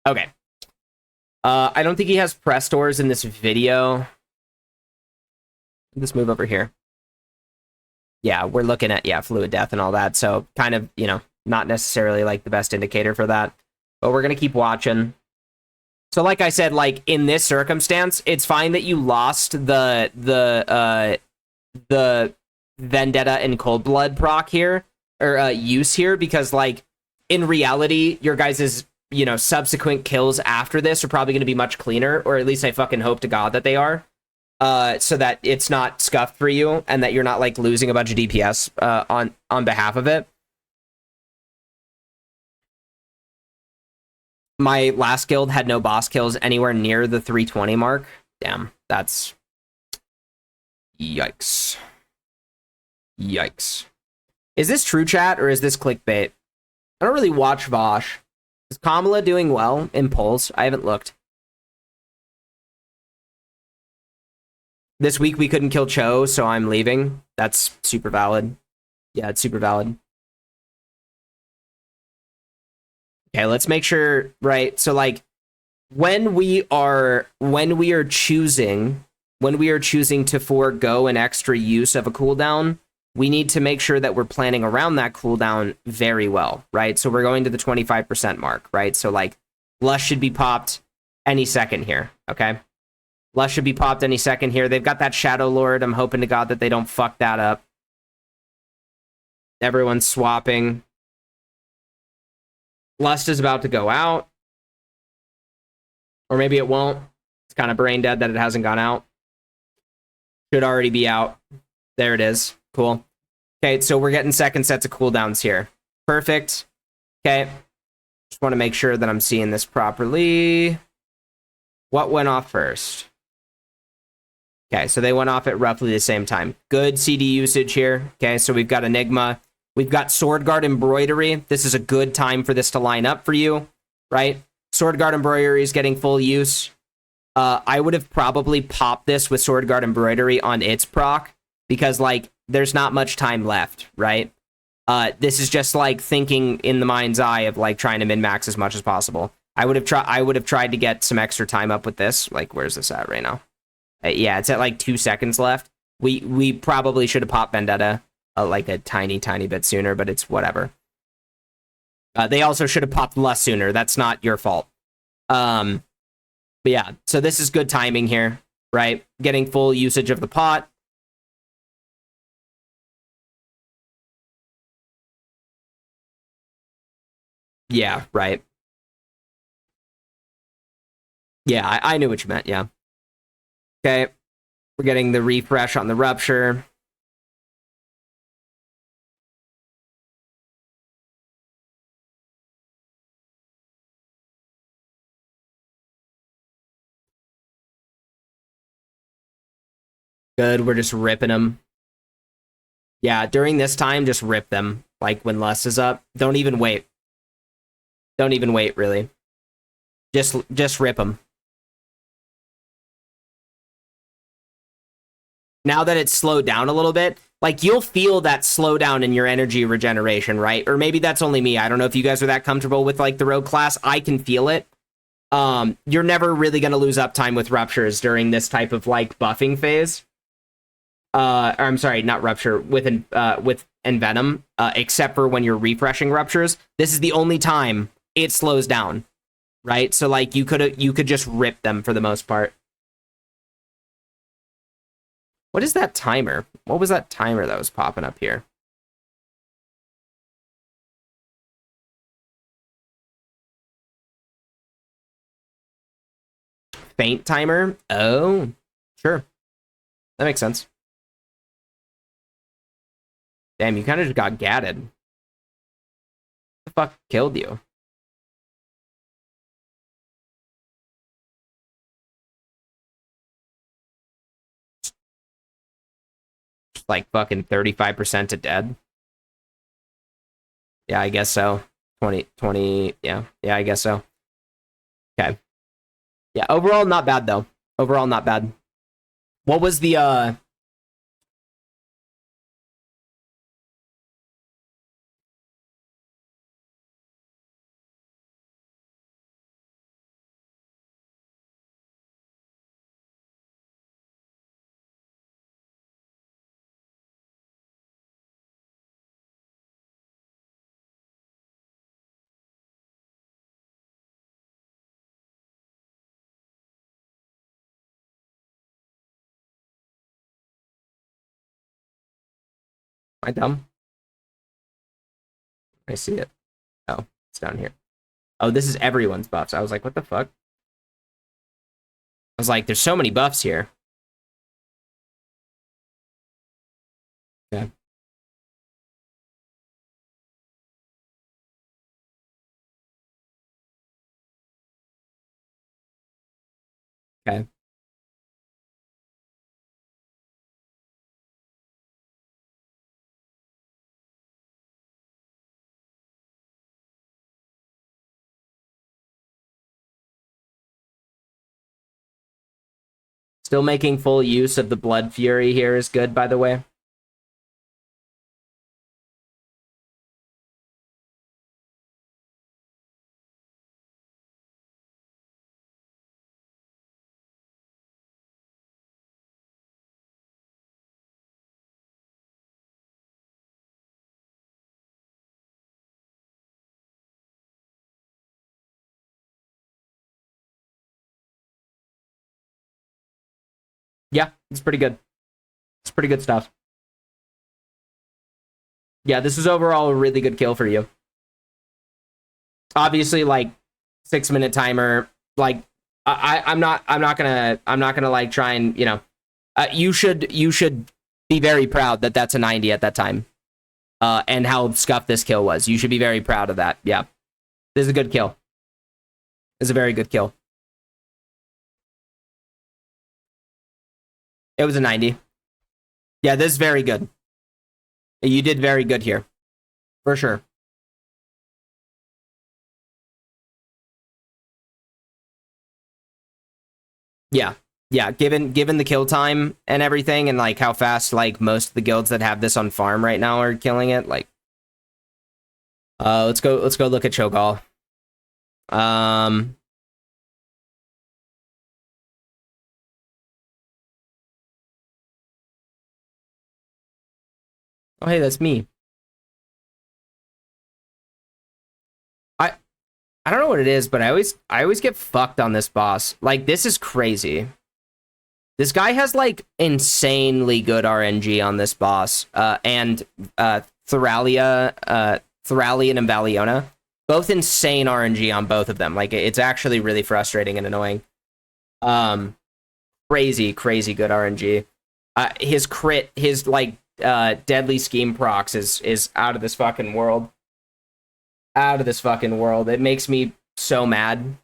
Okay. I don't think he has press doors in this video. Let's move over here. Yeah, we're looking at, yeah, fluid death and all that. So kind of, you know, not necessarily like the best indicator for that, but we're going to keep watching. So like I said, like in this circumstance, it's fine that you lost the Vendetta and Cold Blood proc here, or use here, because like in reality, your guys' you know, subsequent kills after this are probably going to be much cleaner, or at least I fucking hope to God that they are, so that it's not scuffed for you and that you're not like losing a bunch of DPS on behalf of it. My last guild had no boss kills anywhere near the 320 mark. Damn, that's yikes. Yikes. Is this true chat or is this clickbait? I don't really watch Vosh. Is Kamala doing well in polls? I haven't looked. This week we couldn't kill Cho, so I'm leaving. That's super valid. Yeah, it's super valid. Okay, let's make sure, right? So like when we are choosing to forego an extra use of a cooldown, we need to make sure that we're planning around that cooldown very well, right? So we're going to the 25% mark, right? So like Lush should be popped any second here, okay? Lush should be popped any second here. They've got that Shadow Lord. I'm hoping to God that they don't fuck that up. Everyone's swapping. Lust is about to go out. Or maybe it won't. It's kind of brain dead that it hasn't gone out. Should already be out. There it is. Cool. Okay, so we're getting second sets of cooldowns here. Perfect. Okay. Just want to make sure that I'm seeing this properly. What went off first? Okay, so they went off at roughly the same time. Good CD usage here. Okay, so we've got Enigma. We've got Sword Guard Embroidery. This is a good time for this to line up for you, right? Sword Guard Embroidery is getting full use. I would have probably popped this with Sword Guard Embroidery on its proc because, like, there's not much time left, right? This is just, like, thinking in the mind's eye of, like, trying to min-max as much as possible. I would have tried to get some extra time up with this. Like, where's this at right now? Yeah, it's at, like, 2 seconds left. We probably should have popped Vendetta, like, a tiny bit sooner, but it's whatever. They also should have popped less sooner. That's not your fault. But yeah, so this is good timing here, right? Getting full usage of the pot. Yeah, right. Yeah, I knew what you meant, yeah. Okay, we're getting the refresh on the Rupture. Good, we're just ripping them. Yeah, during this time, just rip them. Like, when Lust is up. Don't even wait. Don't even wait, really. Just rip them. Now that it's slowed down a little bit, like, you'll feel that slowdown in your energy regeneration, right? Or maybe that's only me. I don't know if you guys are that comfortable with, like, the rogue class. I can feel it. You're never really going to lose uptime with Ruptures during this type of, like, buffing phase. Or I'm sorry, not Rupture, with Envenom, except for when you're refreshing Ruptures. This is the only time it slows down, right? So, like, you could just rip them for the most part. What is that timer? What was that timer that was popping up here? Faint timer? Oh, sure. That makes sense. Damn, you kind of just got gatted. What the fuck killed you? Just like fucking 35% to dead? Yeah, I guess so. 20, yeah. Yeah, I guess so. Okay. Yeah, overall, not bad, though. Overall, not bad. What was the, Am I dumb? I see it. Oh, it's down here. Oh, this is everyone's buffs. I was like, what the fuck? I was like, there's so many buffs here. Okay. Okay. Still making full use of the Blood Fury here is good, by the way. Yeah, it's pretty good. It's pretty good stuff. Yeah, this is overall a really good kill for you. Obviously, like, 6-minute timer, like, I'm not gonna like try and, you know, you should be very proud that that's a 90 at that time. And how scuffed this kill was. You should be very proud of that. Yeah. This is a good kill. This is a very good kill. It was a 90. Yeah, this is very good. You did very good here. For sure. Yeah. Yeah, given the kill time and everything, and like how fast like most of the guilds that have this on farm right now are killing it, like let's go look at Cho'Gall. Oh hey, that's me. I don't know what it is, but I always get fucked on this boss. Like, this is crazy. This guy has like insanely good RNG on this boss. And Sqwurrelly and Valiona. Both insane RNG on both of them. Like, it's actually really frustrating and annoying. Crazy good RNG. His crit, his like deadly scheme procs is out of this fucking world. Out of this fucking world. It makes me so mad.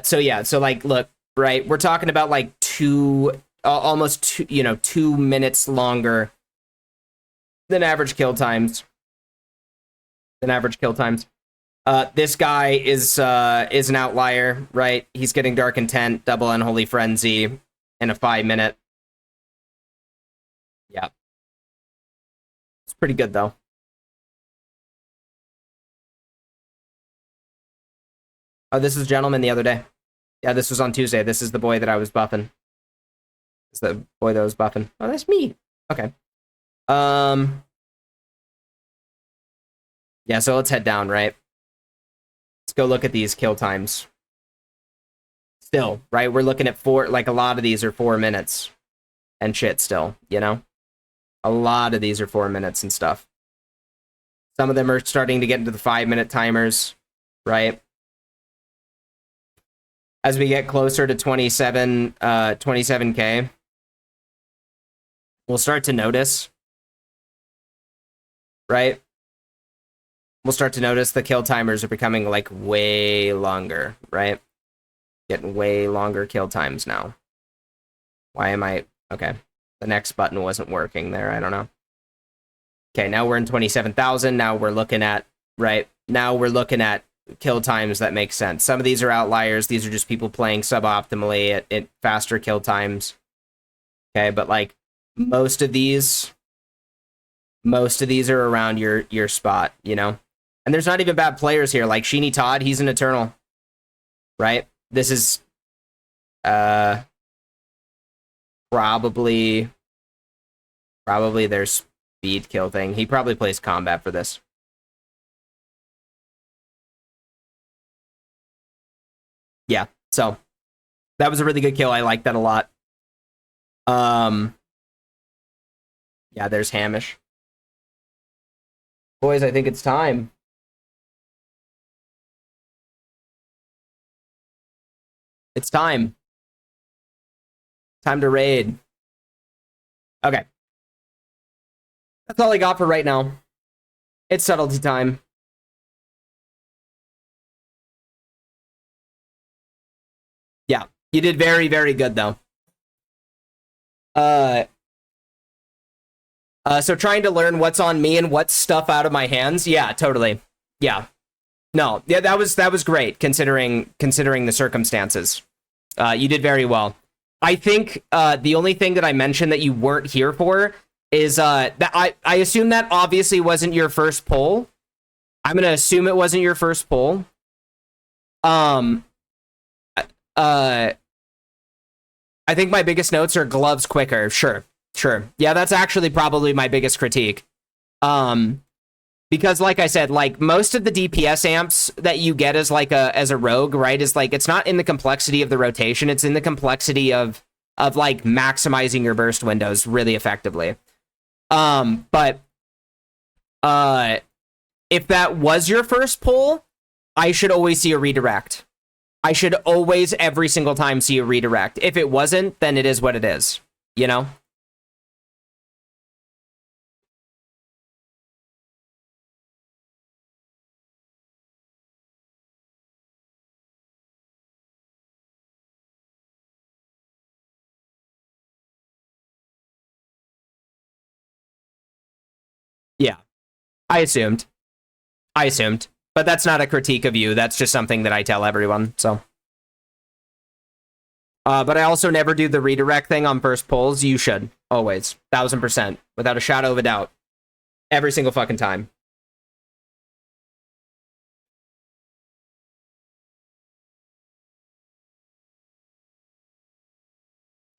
So yeah, so like, look, right, we're talking about like almost 2 minutes longer than average kill times. This guy is an outlier, right? He's getting Dark Intent, double Unholy Frenzy in a 5 minute. Yeah. It's pretty good though. Oh, this is Gentleman the other day. Yeah, this was on Tuesday. This is the boy that I was buffing. It's the boy that was buffing. Oh, that's me. Okay. Yeah, so let's head down, right? Let's go look at these kill times. Still, right? We're looking at like a lot of these are 4 minutes and shit still, you know? A lot of these are 4 minutes and stuff. Some of them are starting to get into the 5 minute timers, right? As we get closer to 27K, we'll start to notice, right? We'll start to notice the kill timers are becoming like way longer, right? Getting way longer kill times now. Why am I... Okay. The next button wasn't working there. I don't know. Okay, now we're in 27,000. Now we're looking at, right? Now we're looking at kill times that make sense. Some of these are outliers. These are just people playing suboptimally at faster kill times. Okay, but like most of these are around your spot, you know? And there's not even bad players here. Like Sheeny Todd, he's an Eternal. Right? This is probably their speed kill thing. He probably plays combat for this. Yeah, so that was a really good kill. I like that a lot. Yeah, there's Hamish. Boys, I think it's time. It's time. Time to raid. Okay. That's all I got for right now. It's subtlety time. Yeah, you did very, very good, though. So trying to learn what's on me and what's stuff out of my hands. Yeah, totally. Yeah. No, yeah, that was great, considering the circumstances. You did very well. I think the only thing that I mentioned that you weren't here for is that I assume that obviously wasn't your first poll. I'm gonna assume it wasn't your first poll. I think my biggest notes are gloves quicker. Sure. Yeah, that's actually probably my biggest critique. Because like I said, like most of the DPS amps that you get as like as a rogue, right, is like it's not in the complexity of the rotation, it's in the complexity of like maximizing your burst windows really effectively. But if that was your first pull, I should always see a redirect. I should always, every single time, see a redirect. If it wasn't, then it is what it is. You know? Yeah, I assumed. I assumed. But that's not a critique of you. That's just something that I tell everyone, so. But I also never do the redirect thing on first pulls. You should. Always. 1000%. Without a shadow of a doubt. Every single fucking time.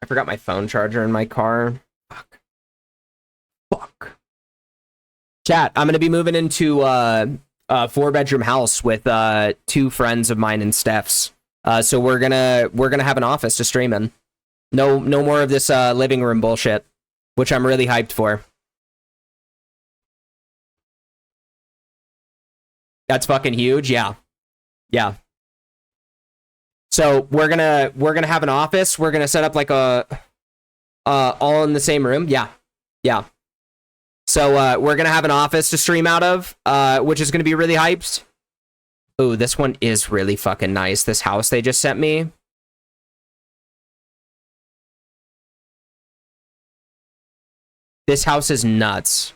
I forgot my phone charger in my car. Fuck. Fuck. Chat, I'm going to be moving into a 4-bedroom house with 2 friends of mine and Steph's. So we're gonna have an office to stream in. No more of this living room bullshit, which I'm really hyped for. That's fucking huge. Yeah. Yeah. So we're gonna have an office. We're gonna set up like a all in the same room. Yeah. Yeah. So we're gonna have an office to stream out of, which is gonna be really hyped. Ooh, this one is really fucking nice. This house they just sent me. This house is nuts.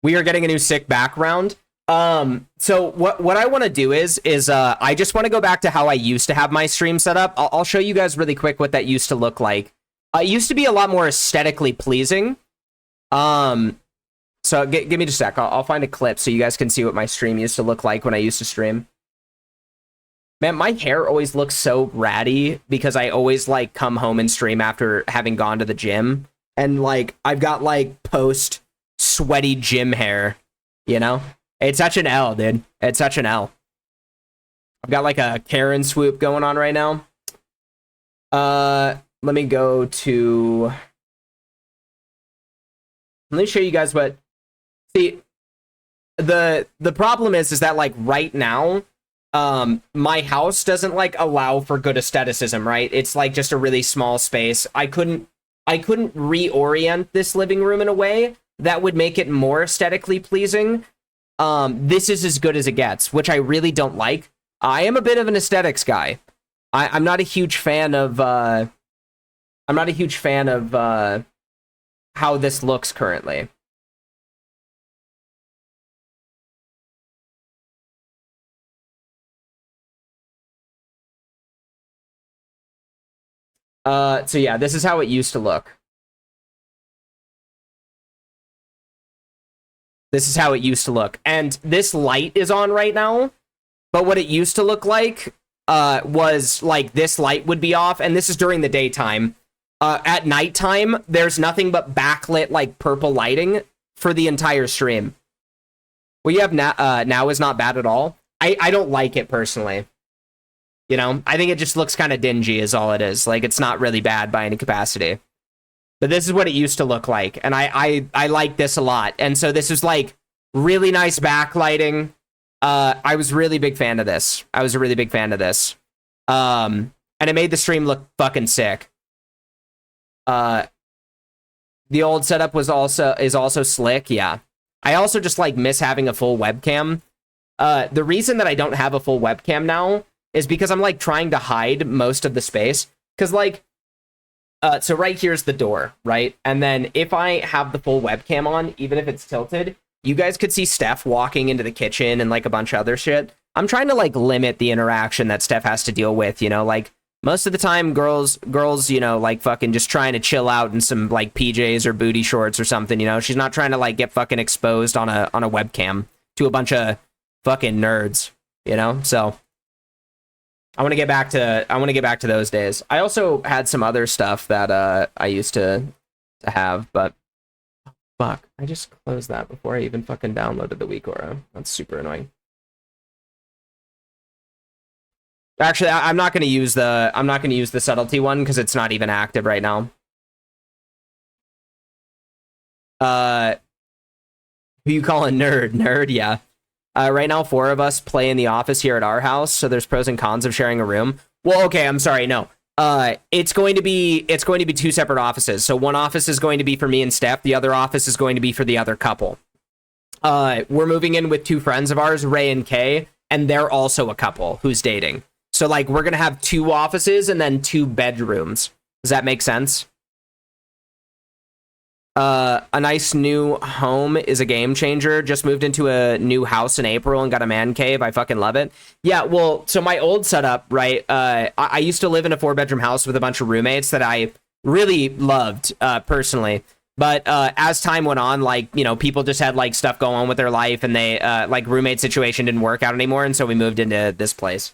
We are getting a new sick background. So what I want to do is I just want to go back to how I used to have my stream set up. I'll show you guys really quick what that used to look like. It used to be a lot more aesthetically pleasing. So give me just a sec. I'll find a clip so you guys can see what my stream used to look like when I used to stream. Man, my hair always looks so ratty because I always like come home and stream after having gone to the gym, and like I've got like post sweaty gym hair, you know? It's such an L, dude. It's such an L. I've got like a Karen swoop going on right now. Let me go to... Let me show you guys what... See, the problem is that like right now, my house doesn't like allow for good aestheticism, right? It's like just a really small space. I couldn't reorient this living room in a way that would make it more aesthetically pleasing. This is as good as it gets, which I really don't like. I am a bit of an aesthetics guy. I'm not a huge fan of how this looks currently. So yeah, this is how it used to look. This is how it used to look. And this light is on right now, but what it used to look like was like this light would be off, and this is during the daytime. At nighttime, there's nothing but backlit like purple lighting for the entire stream. What you have now is not bad at all. I don't like it personally. You know, I think it just looks kind of dingy is all it is. Like, it's not really bad by any capacity. But this is what it used to look like, and I like this a lot. And so this is like really nice backlighting. I was really big fan of this. I was a really big fan of this. And it made the stream look fucking sick. The old setup is also slick, yeah. I also just like miss having a full webcam. The reason that I don't have a full webcam now is because I'm like trying to hide most of the space. Because like, so right here's the door, right? And then if I have the full webcam on, even if it's tilted, you guys could see Steph walking into the kitchen and like a bunch of other shit. I'm trying to like limit the interaction that Steph has to deal with, you know, like most of the time girls, you know, like fucking just trying to chill out in some like PJs or booty shorts or something, you know. She's not trying to like get fucking exposed on a webcam to a bunch of fucking nerds, you know? So I want to get back to those days. I also had some other stuff that I used to have, but fuck, I just closed that before I even fucking downloaded the week aura. That's super annoying. Actually, I'm not gonna use the subtlety one because it's not even active right now. Who you call a nerd? Nerd, yeah. Right now, 4 of us play in the office here at our house, so there's pros and cons of sharing a room. Well, okay, I'm sorry, no. It's going to be 2 separate offices. So one office is going to be for me and Steph. The other office is going to be for the other couple. We're moving in with 2 friends of ours, Ray and Kay, and they're also a couple who's dating. So like we're gonna have 2 offices and then 2 bedrooms. Does that make sense? A nice new home is a game changer. Just moved into a new house in April and got a man cave. I fucking love it. Yeah, well, so my old setup, right? I used to live in a 4-bedroom house with a bunch of roommates that I really loved, personally. But as time went on, like, you know, people just had like stuff going on with their life, and they like roommate situation didn't work out anymore, and so we moved into this place.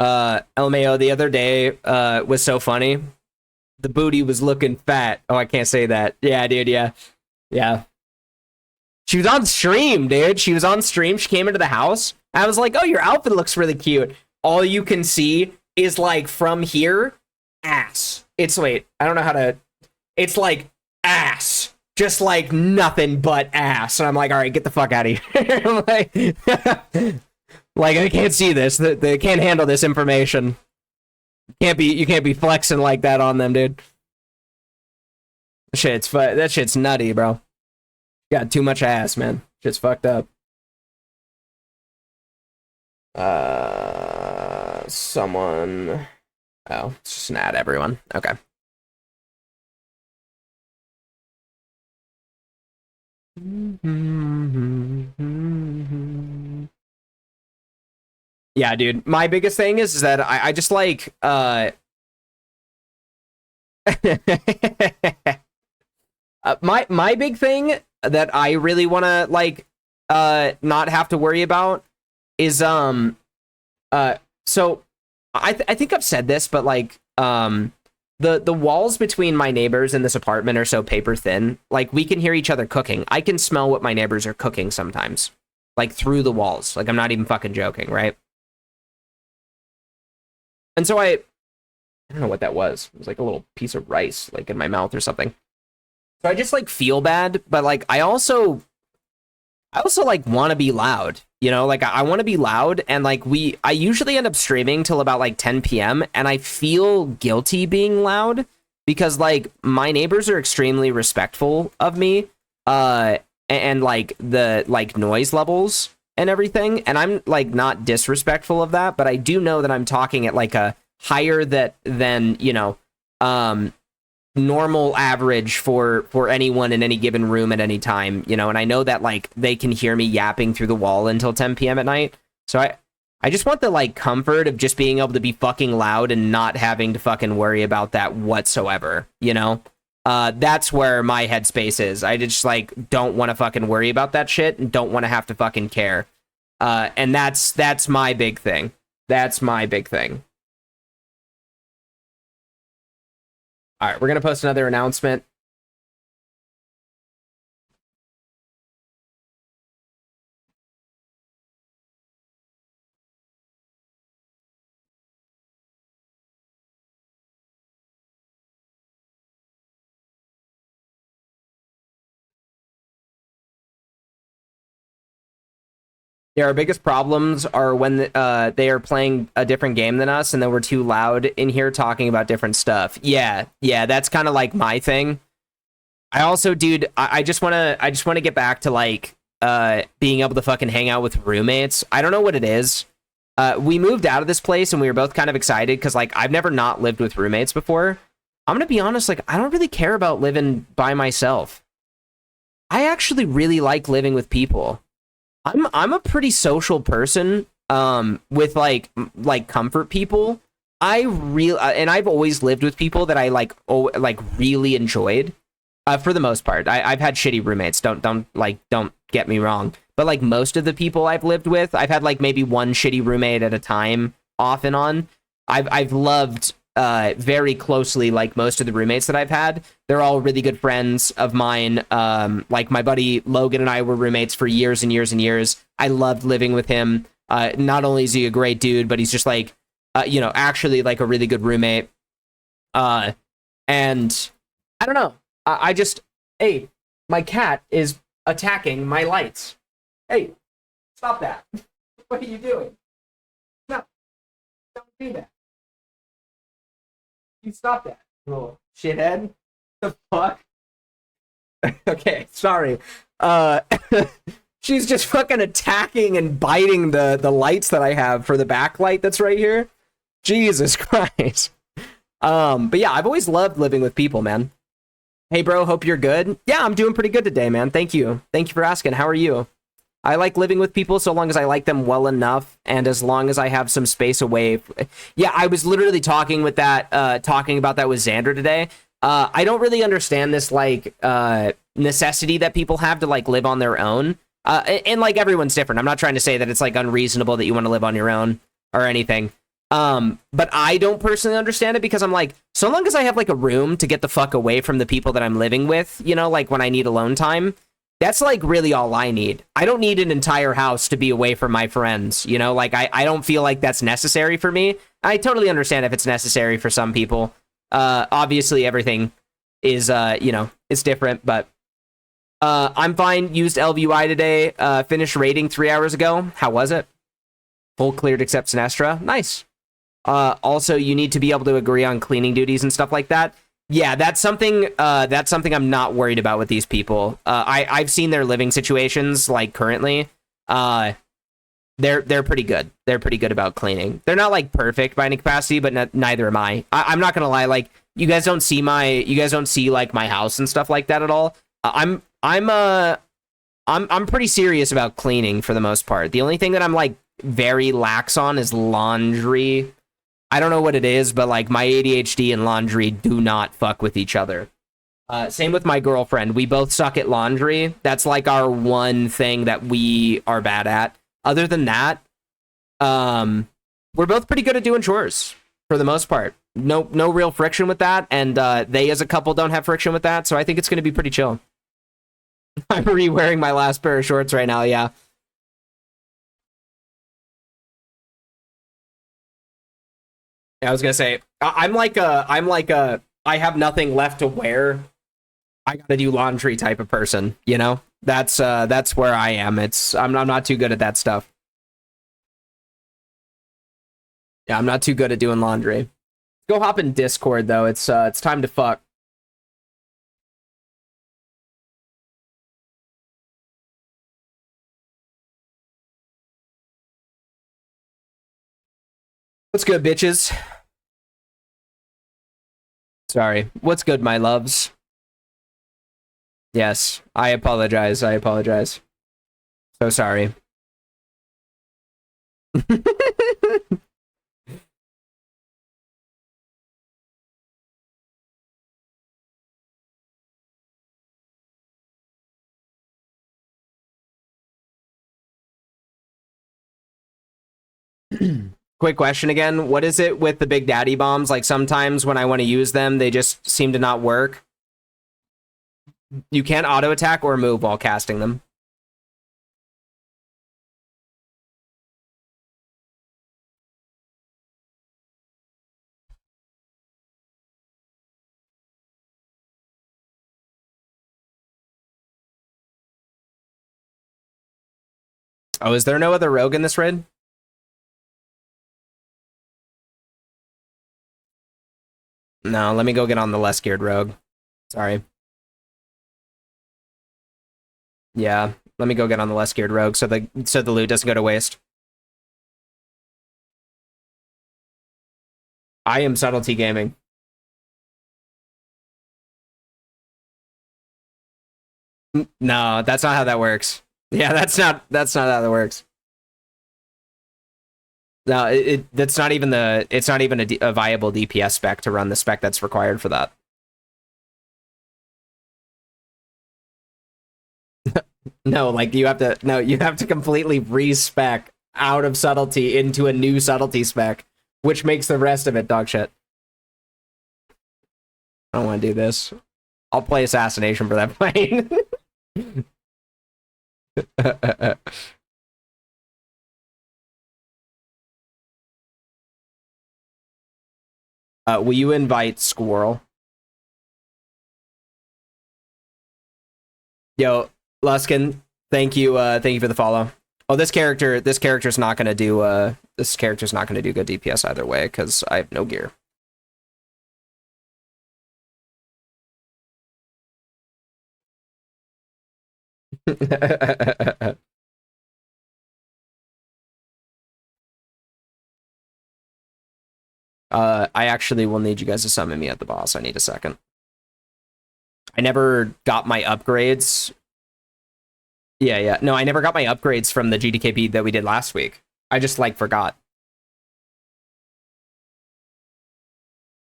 LMAO, the other day was so funny. The booty was looking fat. Oh, I can't say that. Yeah, dude, yeah. Yeah. She was on stream, dude. She was on stream. She came into the house. I was like, oh, your outfit looks really cute. All you can see is like from here, ass. Wait, I don't know how to. It's like ass. Just like nothing but ass. And I'm like, all right, get the fuck out of here. I'm like, like, I can't see this. They can't handle this information. You can't be flexing like that on them, dude. That shit's nutty, bro. Got too much ass, man. Shit's fucked up. Someone. Oh, it's just an ad, everyone. Okay. Yeah, dude. My biggest thing is that I just like my big thing that I really want to like not have to worry about is so I think I've said this, but like the walls between my neighbors in this apartment are so paper thin. Like we can hear each other cooking. I can smell what my neighbors are cooking sometimes, like through the walls. Like I'm not even fucking joking, right? And so I don't know what that was. It was like a little piece of rice like in my mouth or something. So I just like feel bad, but like I also like want to be loud, you know, like I want to be loud, and like I usually end up streaming till about like 10 p.m. and I feel guilty being loud because like my neighbors are extremely respectful of me, and like the like noise levels and everything, and I'm like not disrespectful of that, but I do know that I'm talking at like a higher than you know, normal average for anyone in any given room at any time, you know, and I know that like they can hear me yapping through the wall until 10 p.m. at night. So I just want the like comfort of just being able to be fucking loud and not having to fucking worry about that whatsoever, you know? That's where my headspace is. I just like don't want to fucking worry about that shit and don't want to have to fucking care. And that's my big thing. That's my big thing. All right, we're going to post another announcement. Yeah, our biggest problems are when they are playing a different game than us, and then we're too loud in here talking about different stuff. Yeah, that's kind of like my thing. I also, dude, I just wanna get back to like being able to fucking hang out with roommates. I don't know what it is. We moved out of this place, and we were both kind of excited because like I've never not lived with roommates before. I'm gonna be honest, like I don't really care about living by myself. I actually really like living with people. I'm a pretty social person with like comfort people. And I've always lived with people that I like really enjoyed for the most part. I've had shitty roommates, don't get me wrong, but like most of the people I've lived with, I've had like maybe one shitty roommate at a time off and on, I've loved very closely, like most of the roommates that I've had. They're all really good friends of mine. Like my buddy Logan and I were roommates for years and years and years. I loved living with him. Not only is he a great dude, but he's just like, actually like a really good roommate. And I don't know. I just, hey, my cat is attacking my lights. Hey, stop that. What are you doing? No, don't do that. You stop that, little shithead. The fuck? Okay, sorry. She's just fucking attacking and biting the lights that I have for the backlight that's right here. Jesus Christ. But yeah, I've always loved living with people, man. Hey, bro, hope you're good. Yeah, I'm doing pretty good today, man. Thank you. Thank you for asking. How are you? I like living with people so long as I like them well enough, and as long as I have some space away. Yeah, I was literally talking about that with Xander today. I don't really understand this like necessity that people have to like live on their own. And like everyone's different. I'm not trying to say that it's like unreasonable that you want to live on your own or anything. But I don't personally understand it because I'm like, so long as I have like a room to get the fuck away from the people that I'm living with, like when I need alone time, that's like really all I need. I don't need an entire house to be away from my friends, like I don't feel like that's necessary for me. I totally understand if it's necessary for some people. Obviously everything is, it's different, but, I'm fine. Used LVUI today, finished raiding 3 hours ago. How was it? Full cleared except Sinestra. Nice. Also, you need to be able to agree on cleaning duties and stuff like that. Yeah, that's something I'm not worried about with these people. I've seen their living situations, like, currently. They're pretty good. They're pretty good about cleaning. They're not, like, perfect by any capacity, but neither am I. I'm not gonna lie, like, you guys don't see, like, my house and stuff like that at all. I'm pretty serious about cleaning for the most part. The only thing that I'm, like, very lax on is laundry. I don't know what it is, but like my ADHD and laundry do not fuck with each other. Same with my girlfriend. We both suck at laundry. That's like our one thing that we are bad at. Other than that, we're both pretty good at doing chores for the most part. No real friction with that, and they as a couple don't have friction with that, so I think it's going to be pretty chill. I'm re-wearing my last pair of shorts right now, yeah. I was gonna say, I have nothing left to wear. I gotta do laundry type of person, That's where I am. I'm not too good at that stuff. Yeah, I'm not too good at doing laundry. Go hop in Discord though. It's time to fuck. What's good, bitches? Sorry. What's good, my loves? Yes, I apologize. So sorry. Quick question again. What is it with the Big Daddy bombs? Like sometimes when I want to use them, they just seem to not work. You can't auto attack or move while casting them. Oh, is there no other rogue in this raid? No, let me go get on the less geared rogue. Sorry. Yeah, let me go get on the less geared rogue so the loot doesn't go to waste. I am subtlety gaming. No, that's not how that works. Yeah, that's not how that works. No, it's not even a viable DPS spec to run the spec that's required for that. No, like you have to completely respec out of subtlety into a new subtlety spec. which makes the rest of it dog shit. I don't want to do this. I'll play assassination for that plane. Will you invite Sqwurrel? Yo, Luskin, thank you for the follow. Oh, this character's not gonna do good DPS either way, because I have no gear. I actually will need you guys to summon me at the boss. I need a second. I never got my upgrades. Yeah. No, I never got my upgrades from the GDKP that we did last week. I just, like, forgot.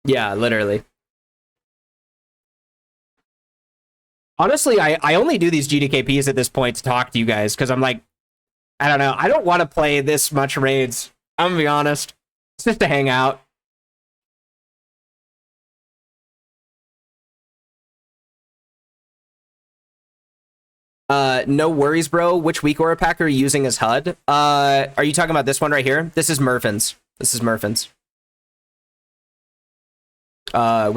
Yeah, literally. Honestly, I only do these GDKPs at this point to talk to you guys, because I'm like, I don't know. I don't want to play this much raids. I'm gonna be honest. It's just to hang out. No worries, bro. Which weak aura pack are you using as HUD? Are you talking about this one right here? This is Murphin's. With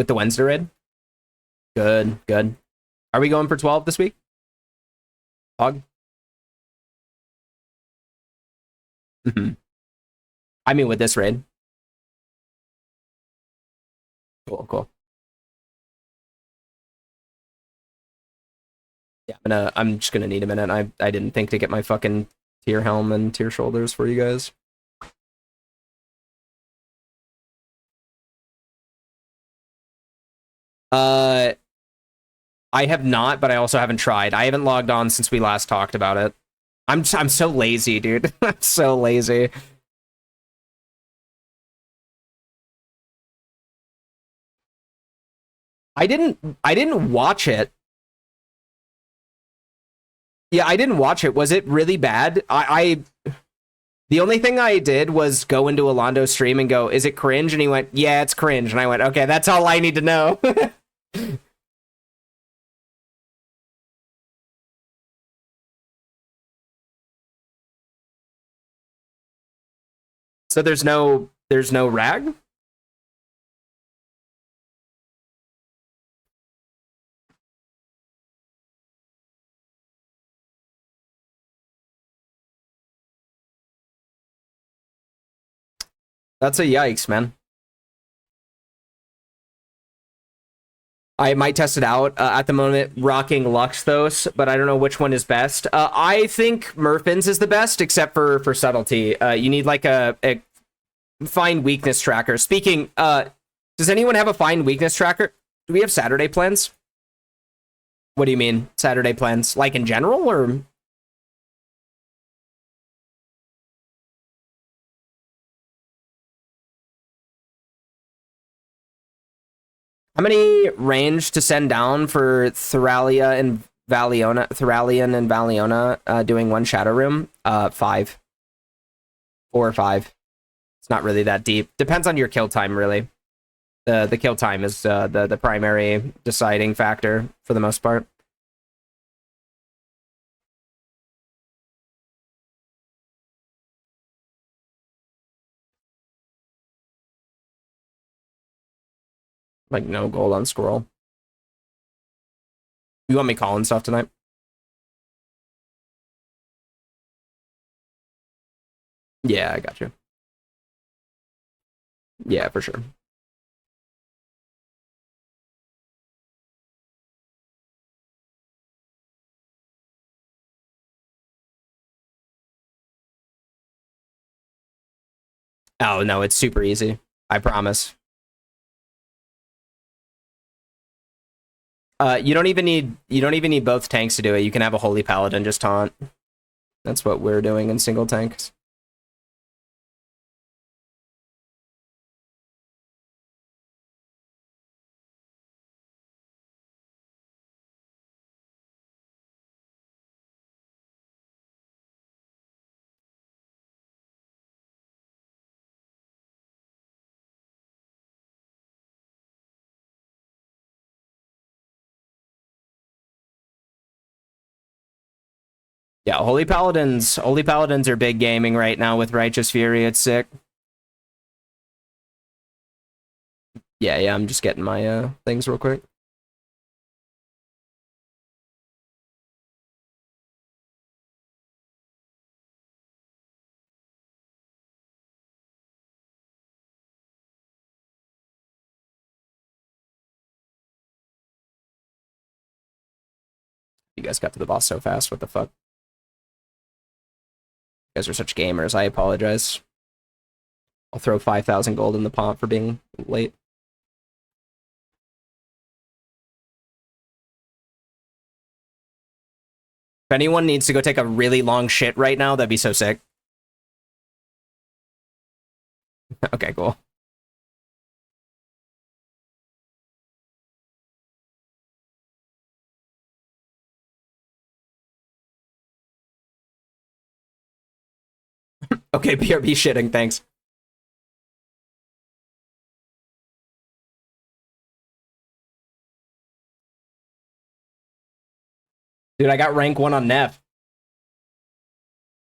the Wednesday raid. Good. Are we going for 12 this week? Hog? I mean, with this raid. Cool. Yeah, I'm just gonna need a minute. I didn't think to get my fucking tier helm and tier shoulders for you guys. I have not, but I also haven't tried. I haven't logged on since we last talked about it. I'm so lazy, dude. I'm so lazy. I didn't watch it. Yeah, I didn't watch it. Was it really bad? The only thing I did was go into Alondo's stream and go, "Is it cringe?" And he went, "Yeah, it's cringe." And I went, "Okay, that's all I need to know." So there's no rag? That's a yikes, man. I might test it out at the moment, rocking Luxthos, but I don't know which one is best. I think Murphin's is the best, except for subtlety. You need like a fine weakness tracker. Speaking, does anyone have a fine weakness tracker? Do we have Saturday plans? What do you mean, Saturday plans? Like in general, or? How many range to send down for Theralia and Valiona, Theralion and Valiona doing one Shadow Room? 5. 4 or 5. It's not really that deep. Depends on your kill time, really. The kill time is the primary deciding factor for the most part. Like, no gold on Sqwurrel. You want me calling stuff tonight? Yeah, I got you. Yeah, for sure. Oh, no, it's super easy. I promise. You don't even need both tanks to do it. You can have a Holy Paladin just taunt. That's what we're doing in single tanks. Yeah, Holy Paladins are big gaming right now with Righteous Fury. It's sick. Yeah, I'm just getting my things real quick. You guys got to the boss so fast. What the fuck? You guys are such gamers. I apologize. I'll throw 5,000 gold in the pot for being late. If anyone needs to go take a really long shit right now, that'd be so sick. Okay, cool. Okay, BRB shitting, thanks. Dude, I got rank 1 on Neff.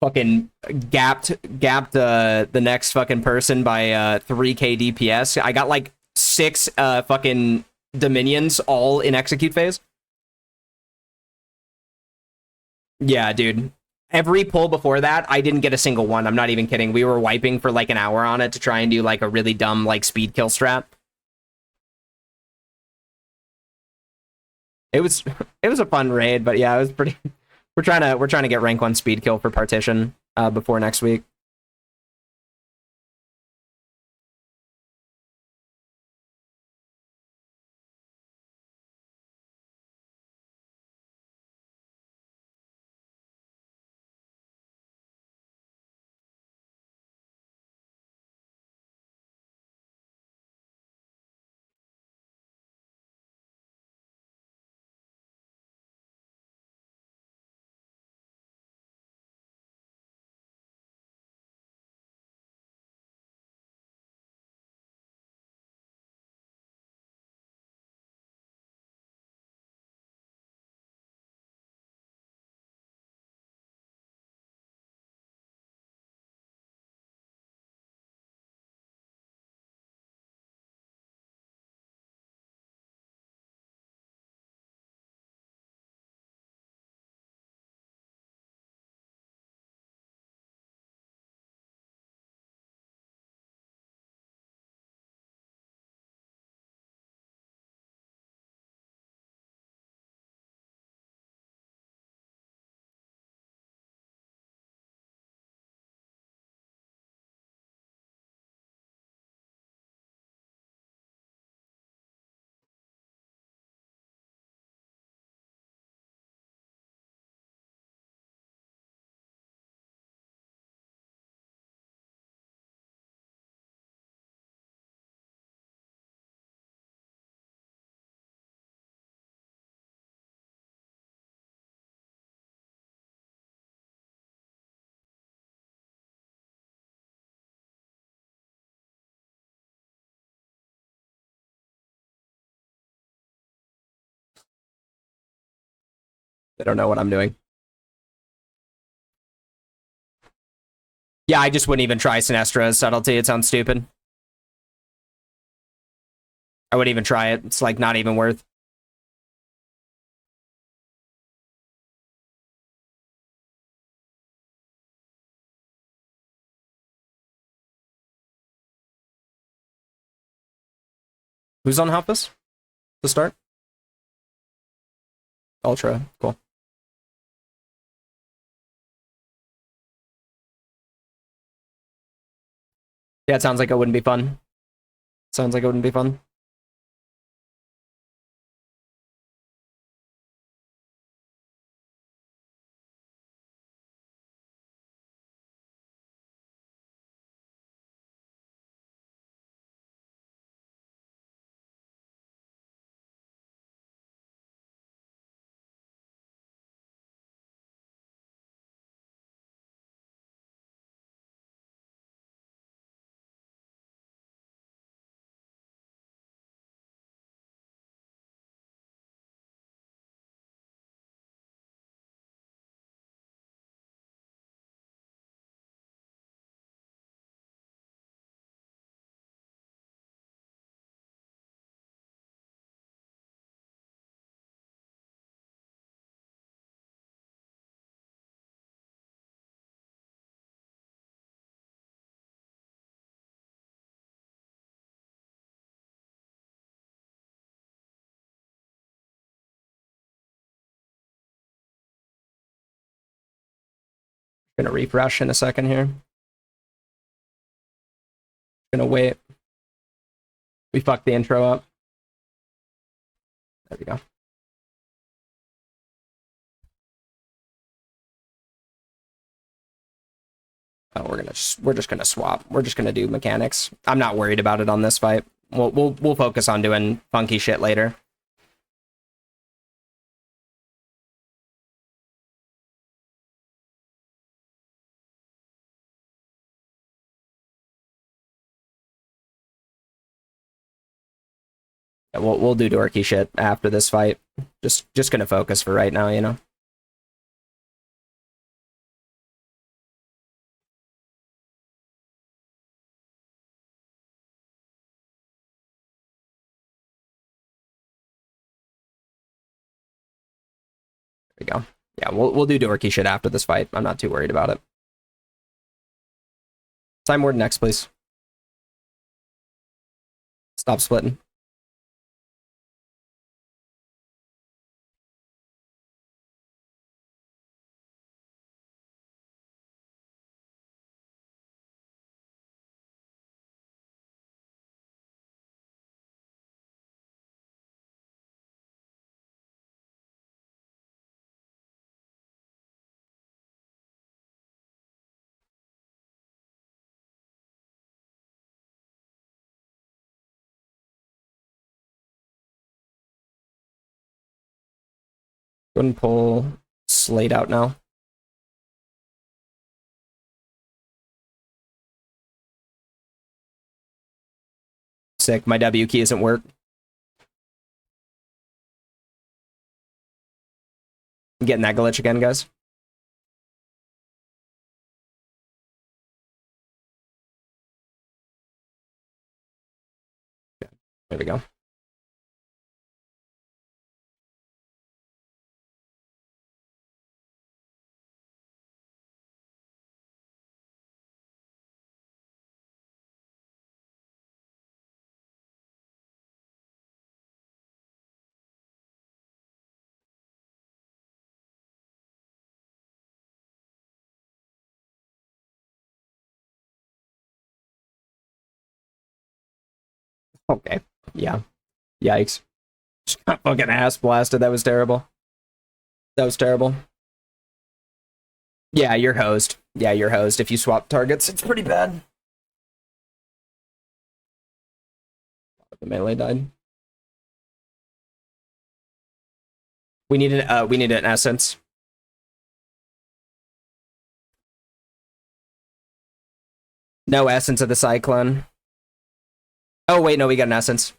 Fucking gapped the next fucking person by 3k DPS. I got like 6 fucking dominions all in execute phase. Yeah, dude. Every pull before that, I didn't get a single one. I'm not even kidding. We were wiping for like an hour on it to try and do like a really dumb like speed kill strat. It was it was a fun raid, but yeah, it was pretty. We're trying to get rank 1 speed kill for partition before next week. They don't know what I'm doing. Yeah, I just wouldn't even try Sinestra's subtlety. It sounds stupid. I wouldn't even try it. It's like not even worth. Who's on Hoppus to start? Ultra, cool. Yeah, it sounds like it wouldn't be fun. Sounds like it wouldn't be fun. Gonna refresh in a second here. Gonna wait. We fucked the intro up. There we go. Oh, we're just gonna swap. We're just gonna do mechanics. I'm not worried about it on this fight. We'll focus on doing funky shit later. Yeah, we'll do dorky shit after this fight. Just gonna focus for right now, you know. There we go. Yeah, we'll do dorky shit after this fight. I'm not too worried about it. Time word next, please. Stop splitting. Go ahead and pull Slate out now. Sick. My W key isn't work. I'm getting that glitch again, guys. There we go. Okay. Yeah. Yikes. Just got fucking ass blasted. That was terrible. That was terrible. Yeah, you're hosed. Yeah, you're hosed. If you swap targets, it's pretty bad. The melee died. We need an essence. No essence of the cyclone. Oh wait, no, we got an essence.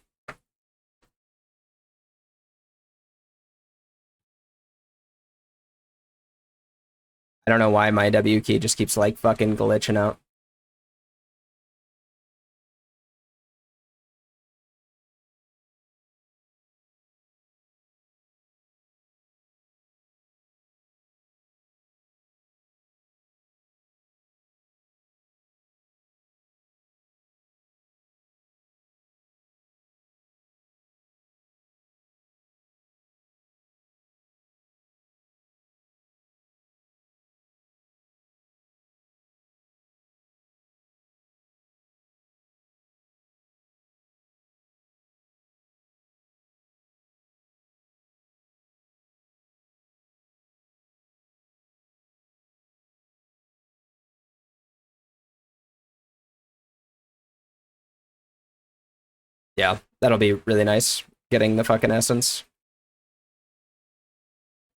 I don't know why my W key just keeps like fucking glitching out. Yeah, that'll be really nice. Getting the fucking essence.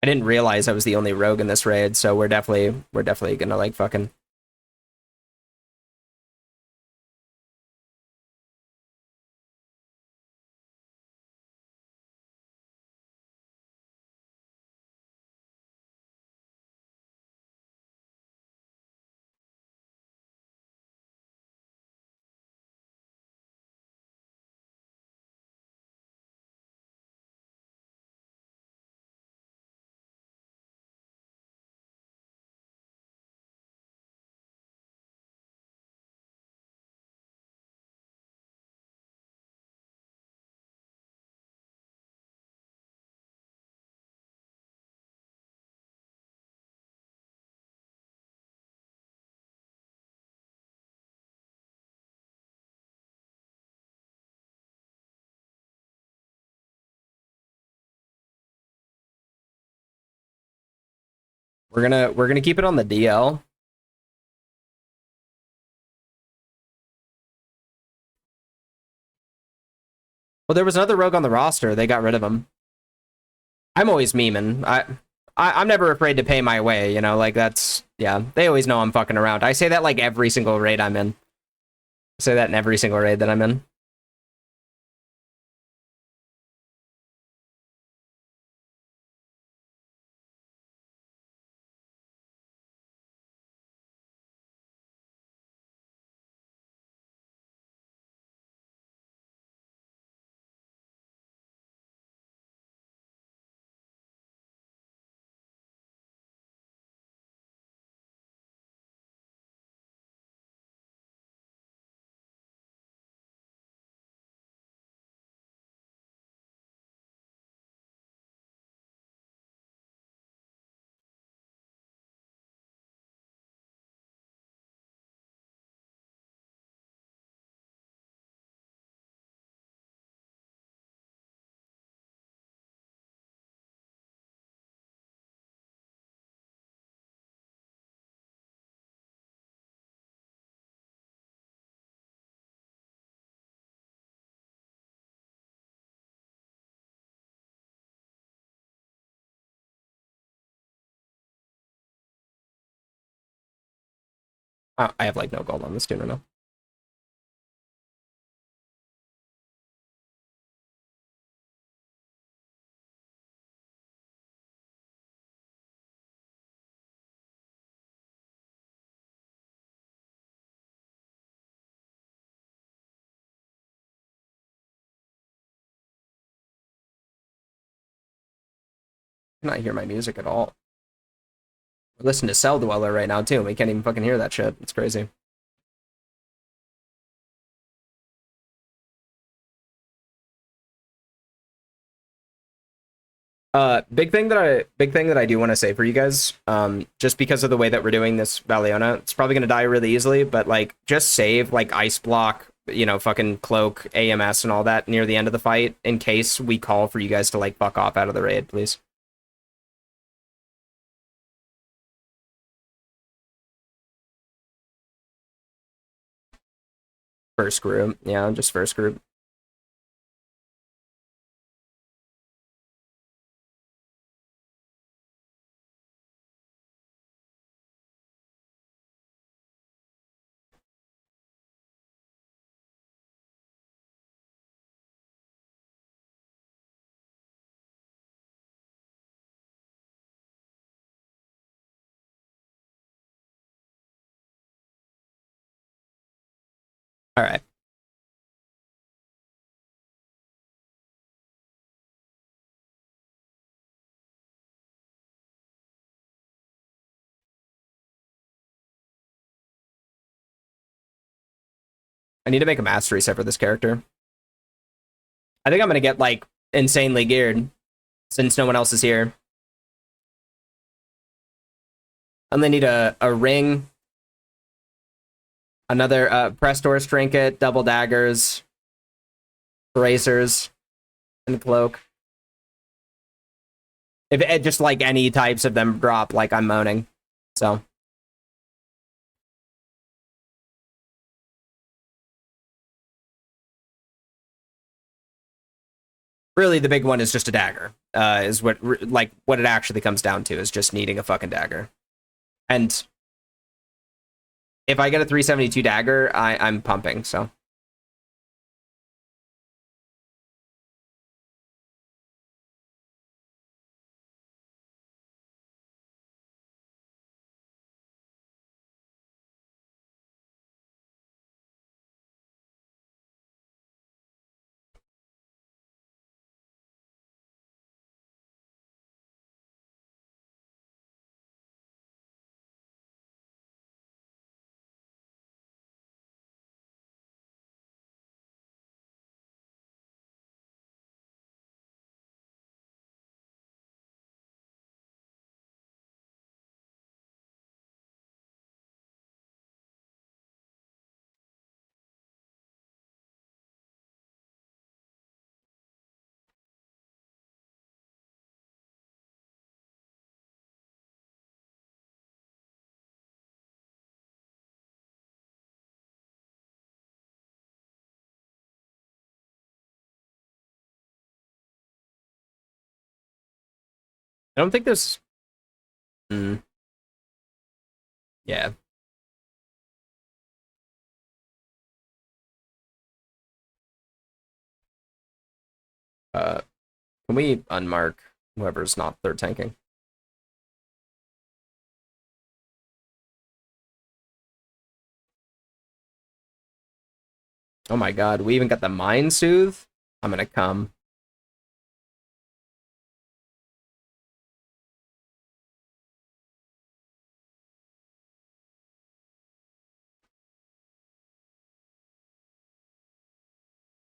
I didn't realize I was the only rogue in this raid, so we're definitely gonna like fucking We're gonna keep it on the DL. Well, there was another rogue on the roster. They got rid of him. I'm always memeing. I'm never afraid to pay my way, you know, like that's, yeah, they always know I'm fucking around. I say that like every single raid I'm in. I say that in every single raid that I'm in. I have like no gold on this dude right now. I cannot hear my music at all. We're listening to Cell Dweller right now too. We can't even fucking hear that shit. It's crazy. Big thing that I do want to say for you guys, just because of the way that we're doing this Valiona, it's probably gonna die really easily, but like just save like ice block, you know, fucking cloak, AMS and all that near the end of the fight in case we call for you guys to like fuck off out of the raid, please. First group. Yeah, just first group. All right. I need to make a mastery set for this character. I think I'm gonna get like insanely geared since no one else is here. I'm gonna need a ring, another press doors trinket, double daggers, bracers, and a cloak. If it, just like any types of them drop, like I'm moaning. So really, the big one is just a dagger. Is what like what it actually comes down to is just needing a fucking dagger. And if I get a 372 dagger, I'm pumping. So I don't think there's... Yeah. Can we unmark whoever's not third tanking? Oh my god, we even got the Mind Soothe? I'm gonna come.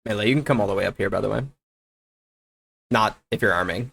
Melee, you can come all the way up here, by the way. Not if you're arming.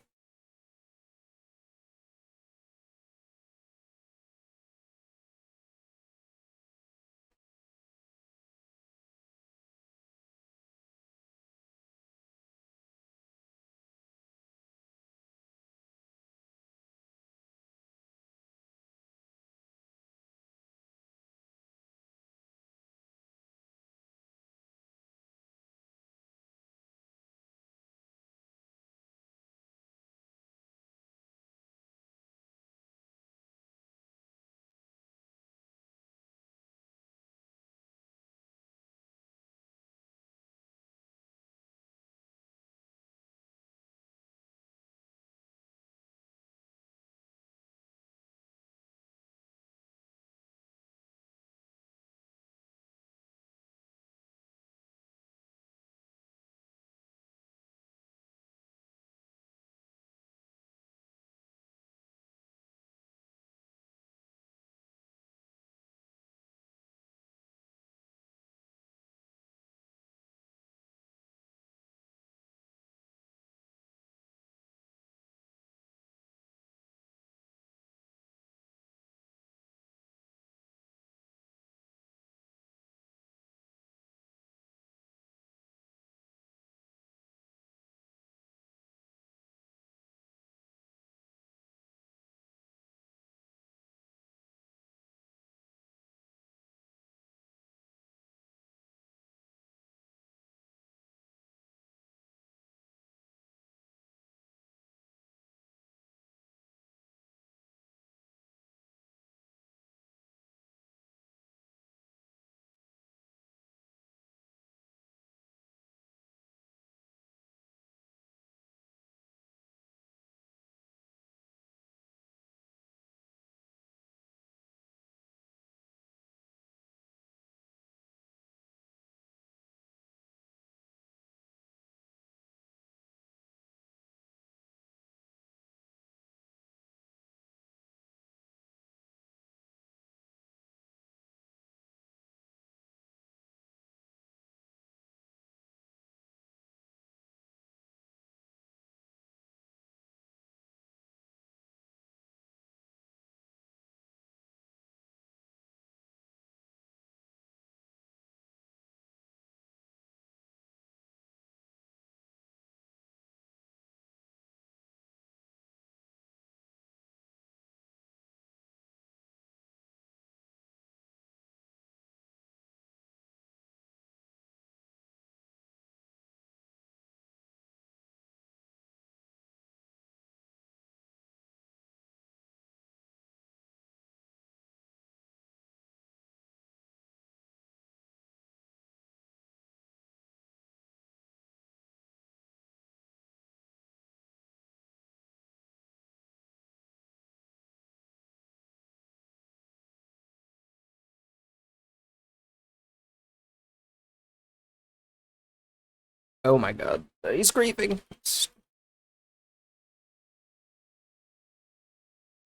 Oh my god. He's griefing.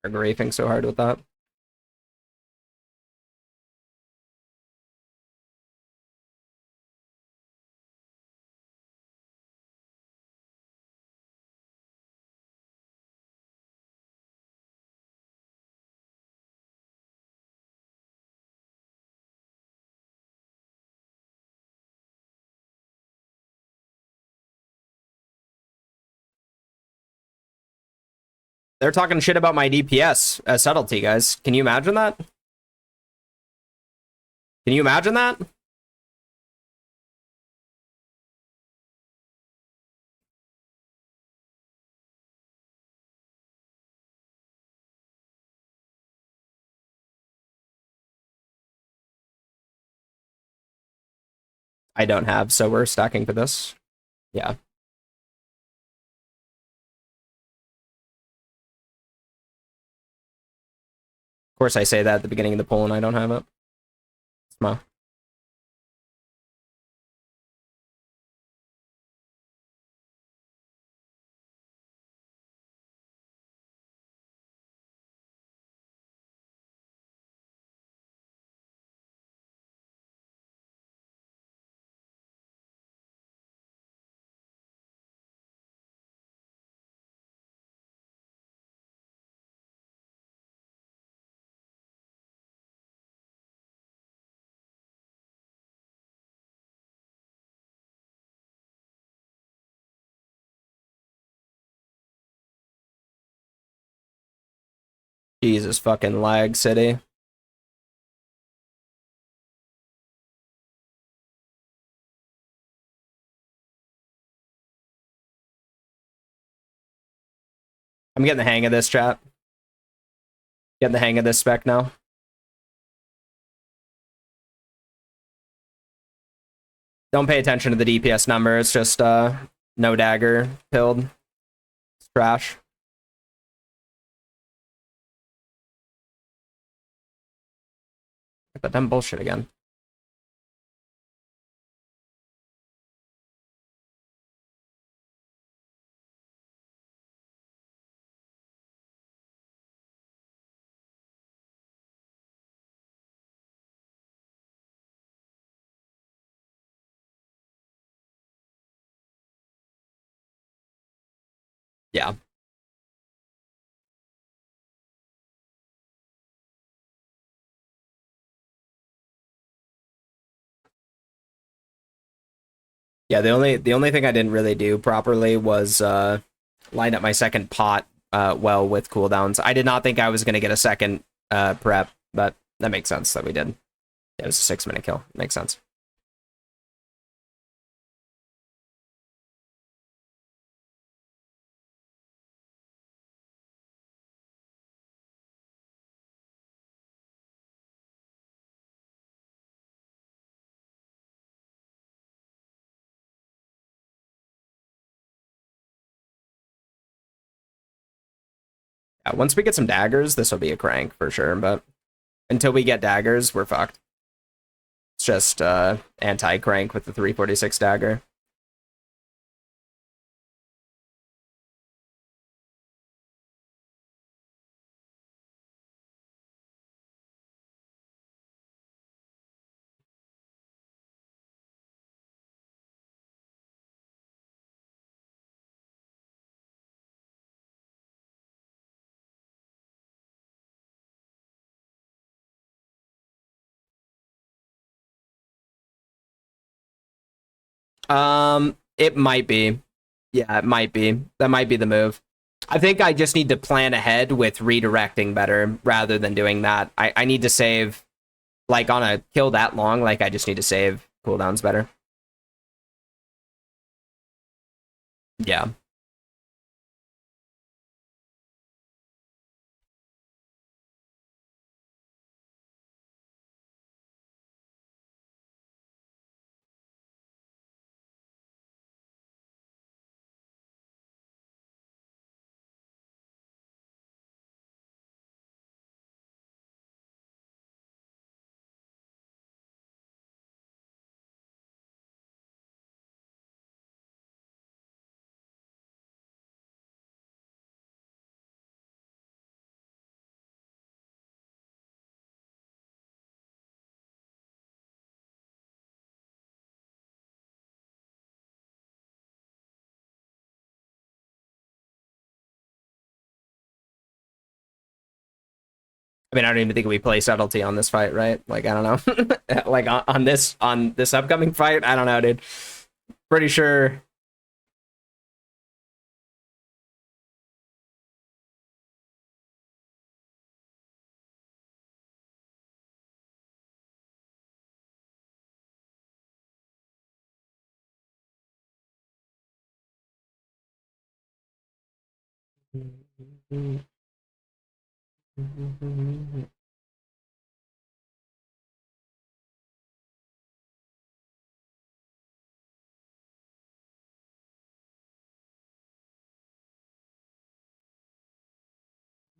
They're griefing so hard with that. They're talking shit about my DPS as subtlety, guys. Can you imagine that? Can you imagine that? I don't have, so we're stacking for this. Yeah. Of course, I say that at the beginning of the poll and I don't have it. Smo. Jesus fucking lag city. I'm getting the hang of this, chat. Getting the hang of this spec now. Don't pay attention to the DPS number. It's just no dagger pilled. It's trash. Get that dumb bullshit again. Yeah. Yeah, the only thing I didn't really do properly was line up my second pot well with cooldowns. I did not think I was gonna get a second prep, but that makes sense that we did. It was a 6-minute kill. Makes sense. Yeah, once we get some daggers, this will be a crank for sure, but until we get daggers, we're fucked. It's just anti-crank with the 346 dagger. It might be. Yeah, it might be. That might be the move. I think I just need to plan ahead with redirecting better rather than doing that. I need to save, like, on a kill that long, like, I just need to save cooldowns better. Yeah. I mean, I don't even think we play subtlety on this fight, right? Like, I don't know. Like, on this upcoming fight, I don't know, dude. Pretty sure.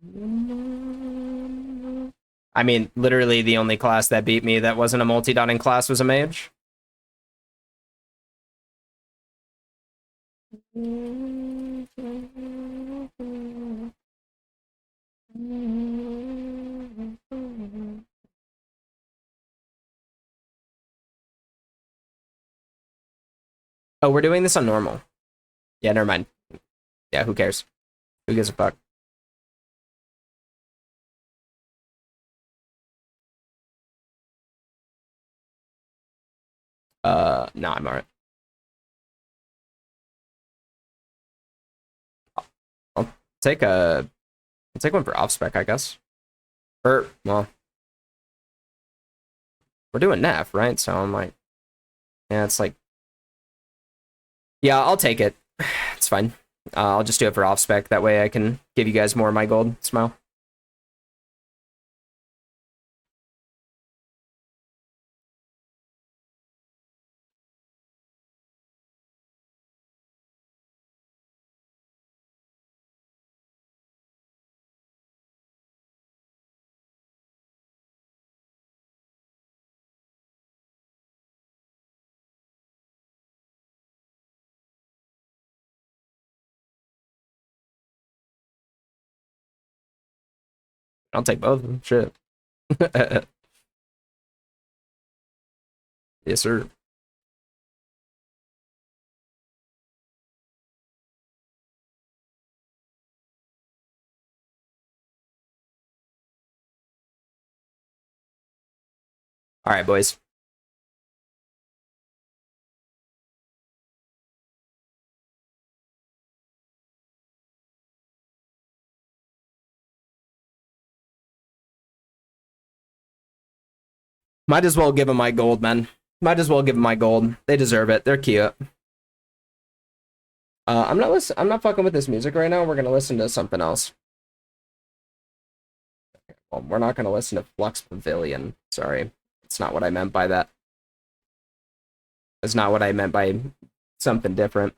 I mean, literally the only class that beat me that wasn't a multi-dotting class was a mage. Oh, we're doing this on normal. Yeah, never mind. Yeah, who cares? Who gives a fuck? No, I'm alright. I'll take a I'll take one for off spec, I guess. Or well, we're doing NAF, right? So I'm like, yeah, it's like, yeah, I'll take it. It's fine. I'll just do it for off spec. That way I can give you guys more of my gold. Smile. I'll take both of them. Shit. Yes, sir. All right, boys. Might as well give them my gold, man. Might as well give them my gold. They deserve it. They're cute. I'm not fucking with this music right now. We're gonna listen to something else. Well, we're not gonna listen to Flux Pavilion. Sorry, it's not what I meant by that. It's not what I meant by something different.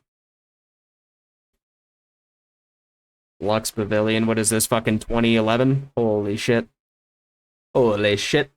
Lux Pavilion. What is this? Fucking 2011? Holy shit. Holy shit.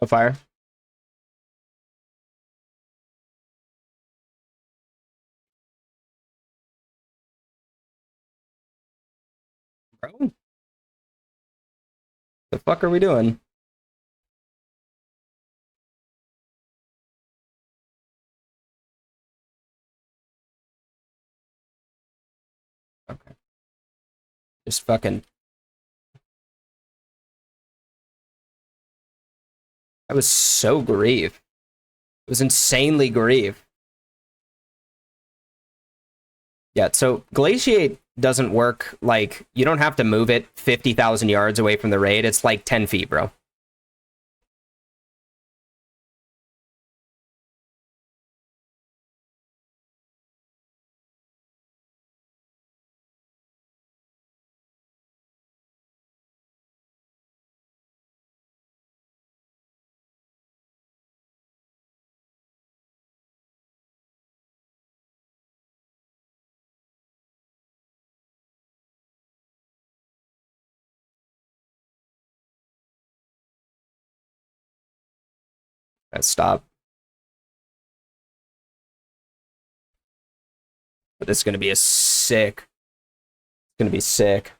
A fire. Bro, the fuck are we doing? Okay. Just fucking. I was so grieve. It was insanely grieve. Yeah, so Glaciate doesn't work like you don't have to move it 50,000 yards away from the raid. It's like 10 feet, bro. Let's stop. But this is going to be a sick. It's going to be sick.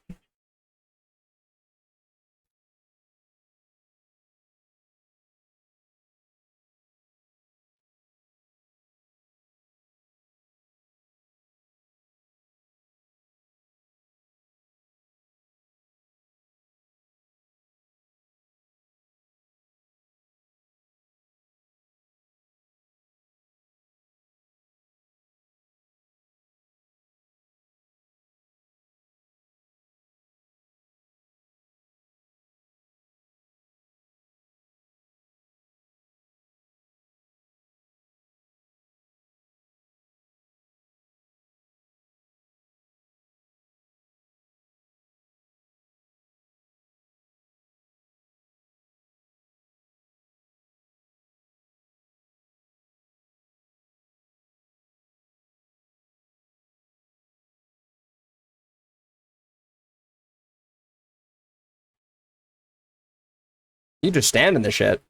You just stand in the shit.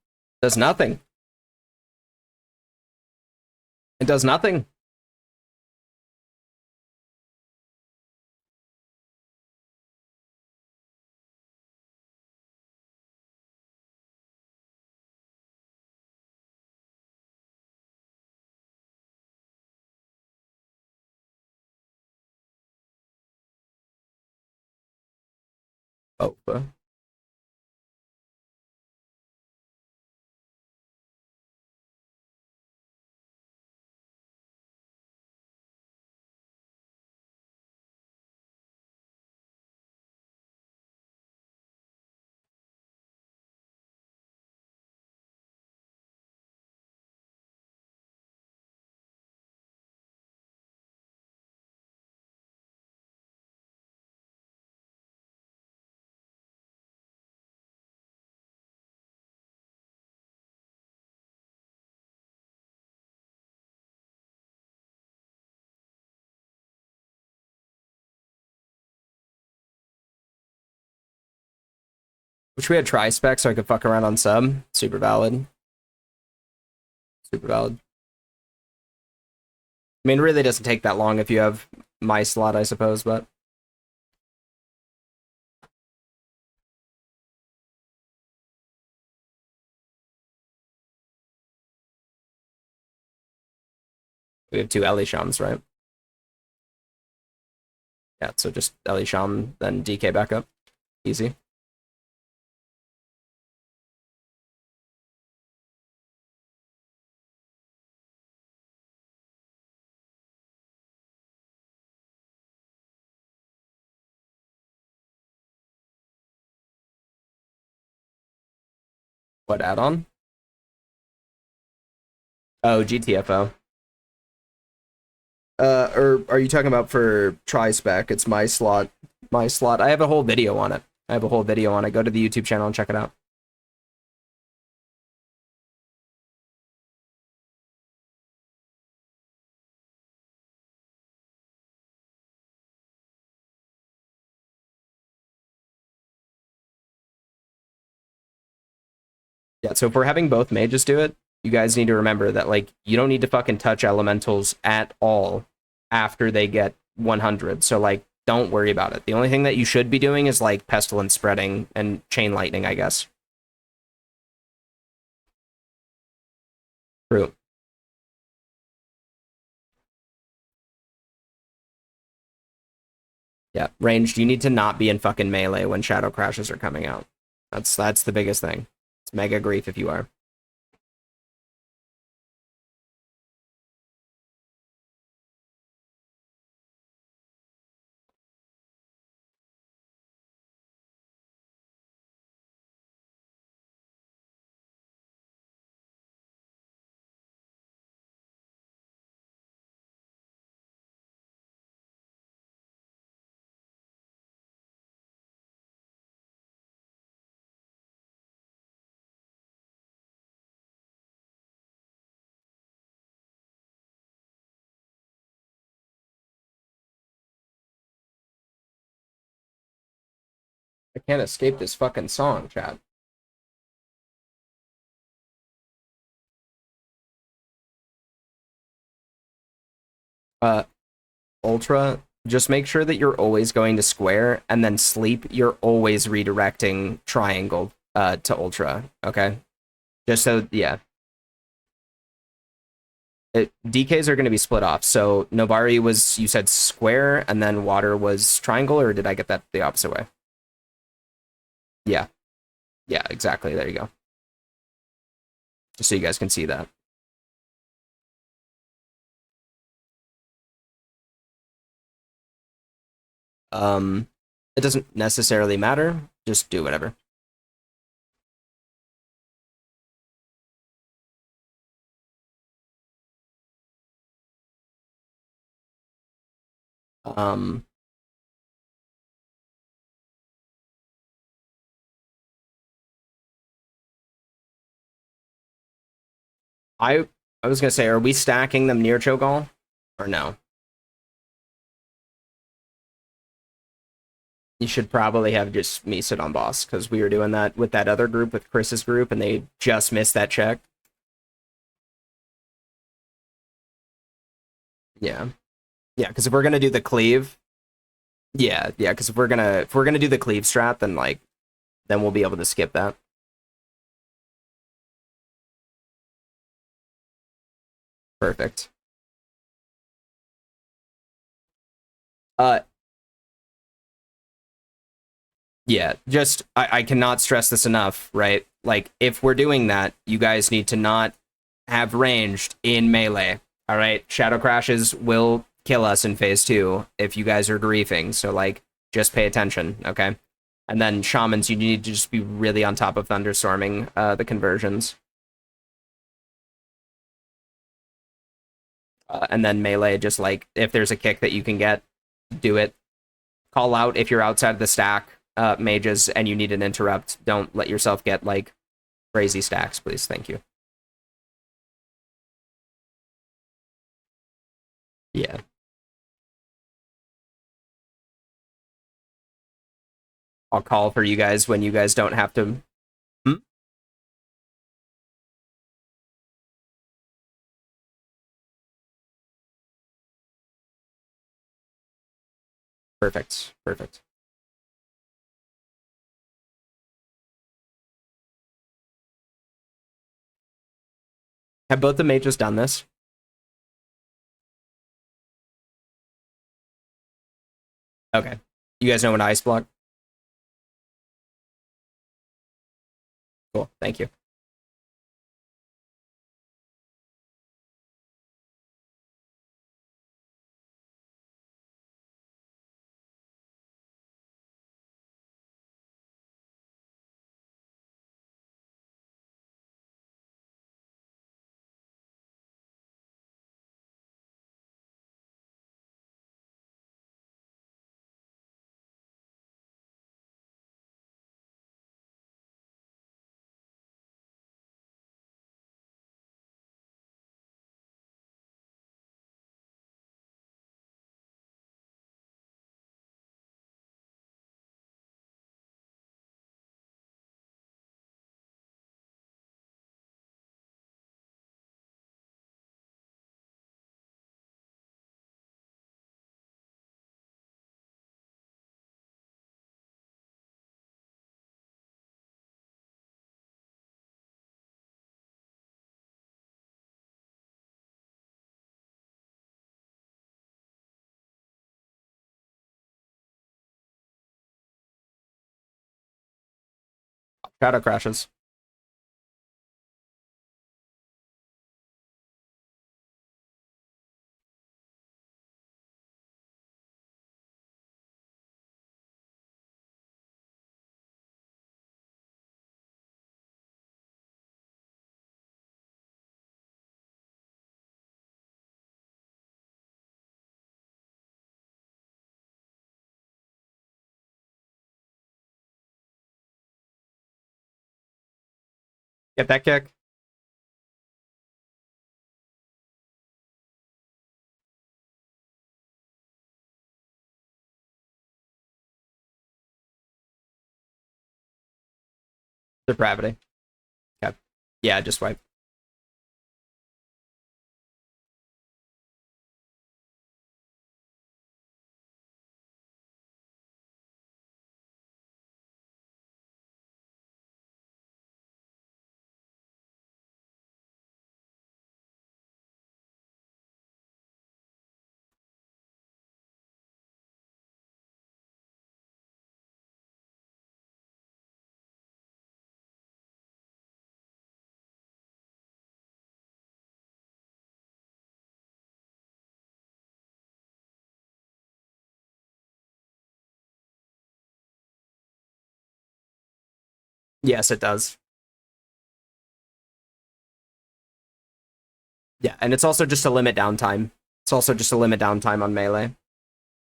Does nothing. It does nothing. Oh, Which we had tri-spec so I could fuck around on sub. Super valid. Super valid. I mean, it really doesn't take that long if you have my slot, I suppose, but... We have 2 Ellie Shams, right? Yeah, so just Ellie Sham, then DK back up. Easy. What add-on? Oh, GTFO. Or are you talking about for tri-spec? It's my slot. My slot. I have a whole video on it. I have a whole video on it. Go to the YouTube channel and check it out. Yeah, so if we're having both mages do it, you guys need to remember that, like, you don't need to fucking touch elementals at all after they get 100. So, like, don't worry about it. The only thing that you should be doing is, like, pestilence spreading and chain lightning, I guess. True. Yeah, ranged, you need to not be in fucking melee when shadow crashes are coming out. That's the biggest thing. It's mega grief if you are. I can't escape this fucking song, chat. Uh, Ultra, just make sure that you're always going to square, and then sleep, you're always redirecting triangle to Ultra, okay? Just so, yeah. DKs are going to be split off. So Nobari was, you said square, and then water was triangle, or did I get that the opposite way? Yeah. Yeah, exactly. There you go. Just so you guys can see that. It doesn't necessarily matter. Just do whatever. Um, I I was gonna say, are we stacking them near Cho'Gall, or no? You should probably have just me sit on boss, because we were doing that with that other group, with Chris's group, and they just missed that check. Yeah. Yeah, because if we're gonna do the cleave, yeah, because if we're gonna do the cleave strat, then like then we'll be able to skip that. Perfect. Uh yeah, just I cannot stress this enough, right? Like if we're doing that, you guys need to not have ranged in melee. All right. Shadow crashes will kill us in phase 2 if you guys are griefing. So like just pay attention, okay? And then shamans, you need to just be really on top of thunderstorming the conversions. And then melee, just like if there's a kick that you can get, do it. Call out if you're outside the stack, mages, and you need an interrupt. Don't let yourself get like crazy stacks, please. Thank you. Yeah. I'll call for you guys when you guys don't have to. Hmm? Perfect. Perfect. Have both the mages done this? Okay. You guys know an ice block? Cool. Thank you. Shadow crashes. Get that kick. Depravity. Okay. Yeah, just wipe. Yes, it does. Yeah, and it's also just a limit downtime. It's also just a limit downtime on melee.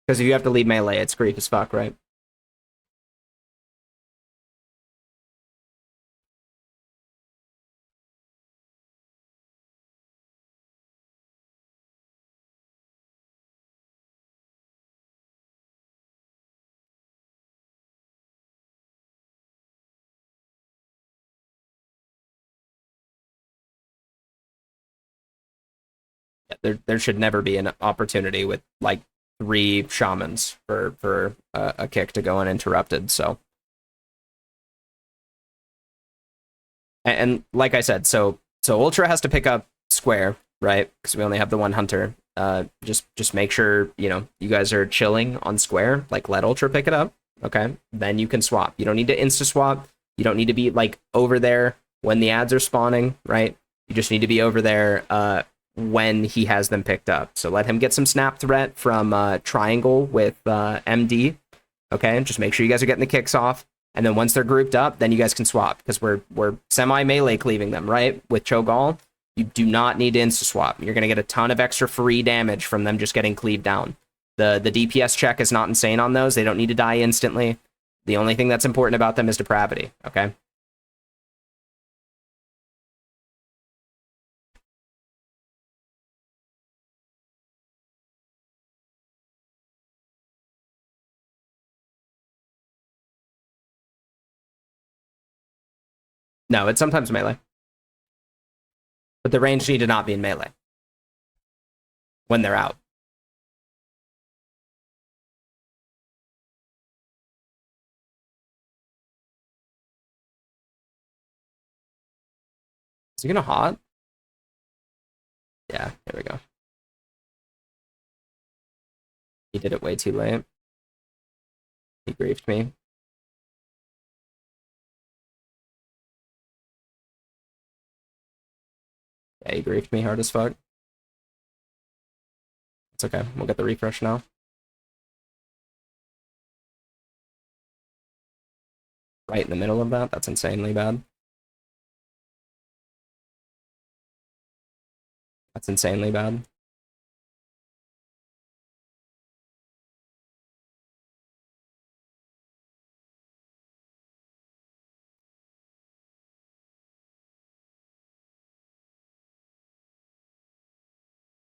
Because if you have to leave melee, it's grief as fuck, right? There should never be an opportunity with like 3 shamans for a kick to go uninterrupted. So, and like I said, so Ultra has to pick up Square, right? Because we only have the one hunter. Just make sure you guys are chilling on Square. Like let Ultra pick it up. Okay, then you can swap. You don't need to insta swap. You don't need to be like over there when the ads are spawning, right? You just need to be over there when he has them picked up. So let him get some snap threat from Triangle with MD. Okay, just make sure you guys are getting the kicks off. And then once they're grouped up, then you guys can swap because we're semi melee cleaving them, right? With Cho'Gall, you do not need to insta swap. You're gonna get a ton of extra free damage from them just getting cleaved down. The DPS check is not insane on those. They don't need to die instantly. The only thing that's important about them is depravity. Okay. No, it's sometimes melee, but the range need to not be in melee when they're out. Is he gonna hot? Yeah, there we go. He did it way too late. He griefed me. Yeah, he griefed me hard as fuck. It's okay. We'll get the refresh now. Right in the middle of that. That's insanely bad. That's insanely bad.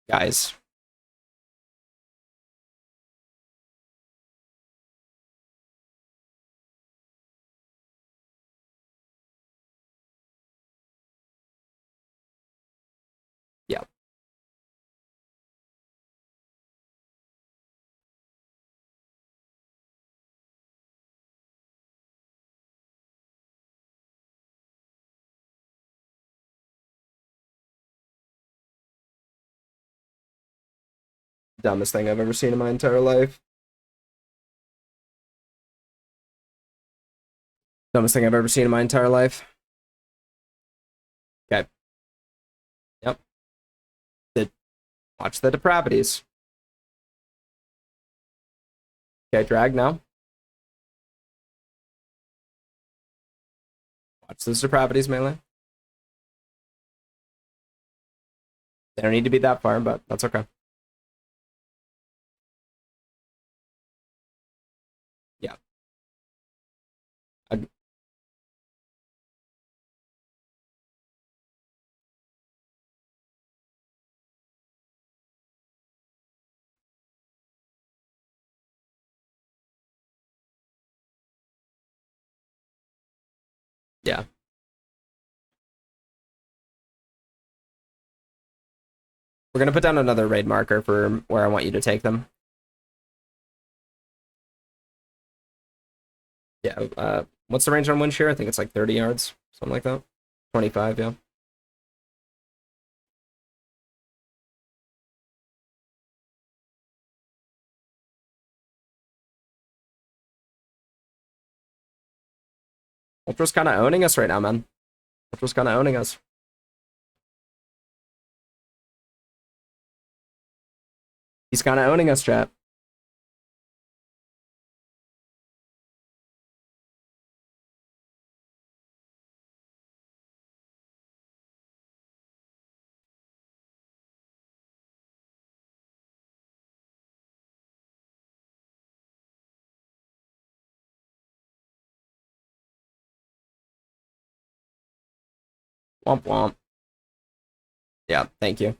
Guys. Yeah. Dumbest thing I've ever seen in my entire life. Dumbest thing I've ever seen in my entire life. Okay. Yep. Watch the depravities. Okay, drag now. Watch those depravities melee. They don't need to be that far, but that's okay. Yeah. Yeah. We're gonna put down another raid marker for where I want you to take them. Yeah. What's the range on wind shear? I think it's like 30 yards, something like that. 25, yeah. Ultra's kind of owning us right now, man. Ultra's kind of owning us. He's kind of owning us, chat. Womp womp. Yeah, thank you.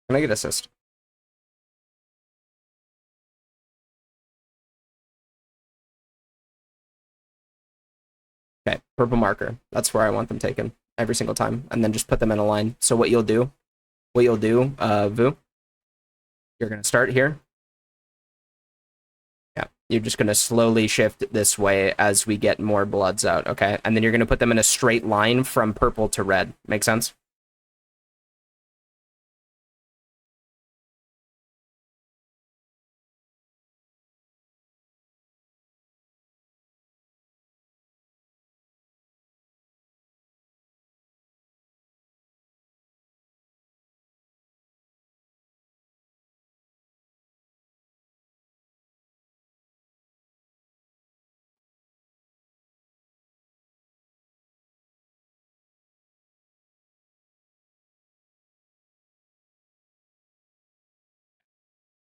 Can I get assist? Okay, purple marker. That's where I want them taken every single time, and then just put them in a line. So what you'll do, Vu, you're gonna start here. Yeah, you're just gonna slowly shift this way as we get more bloods out, okay? And then you're gonna put them in a straight line from purple to red. Make sense?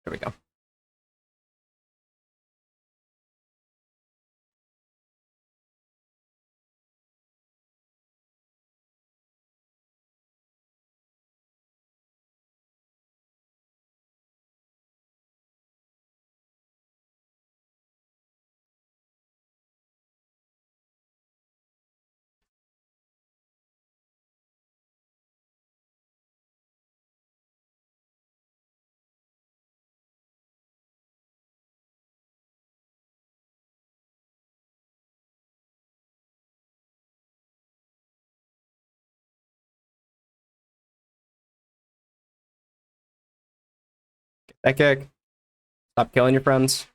There we go. Get that kick. Stop killing your friends.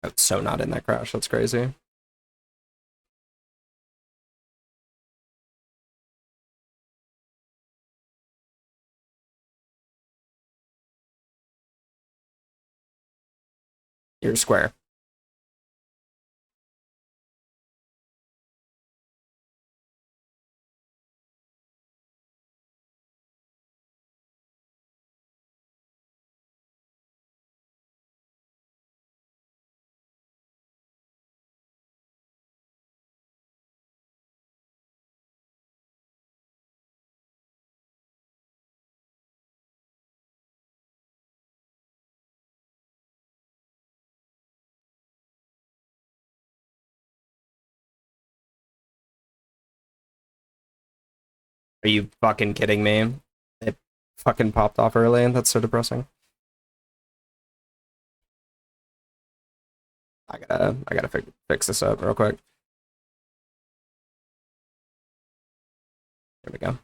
That's so not in that crash. That's crazy. You're square. Are you fucking kidding me? It fucking popped off early. That's so depressing. I gotta fix this up real quick. There we go.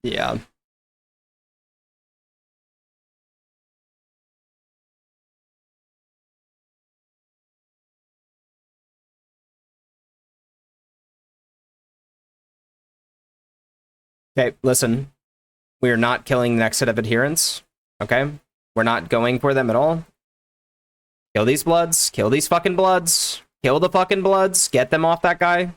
Yeah. Okay, listen. We are not killing the next set of adherents. Okay? We're not going for them at all. Kill these bloods. Kill these fucking bloods. Kill the fucking bloods. Get them off that guy.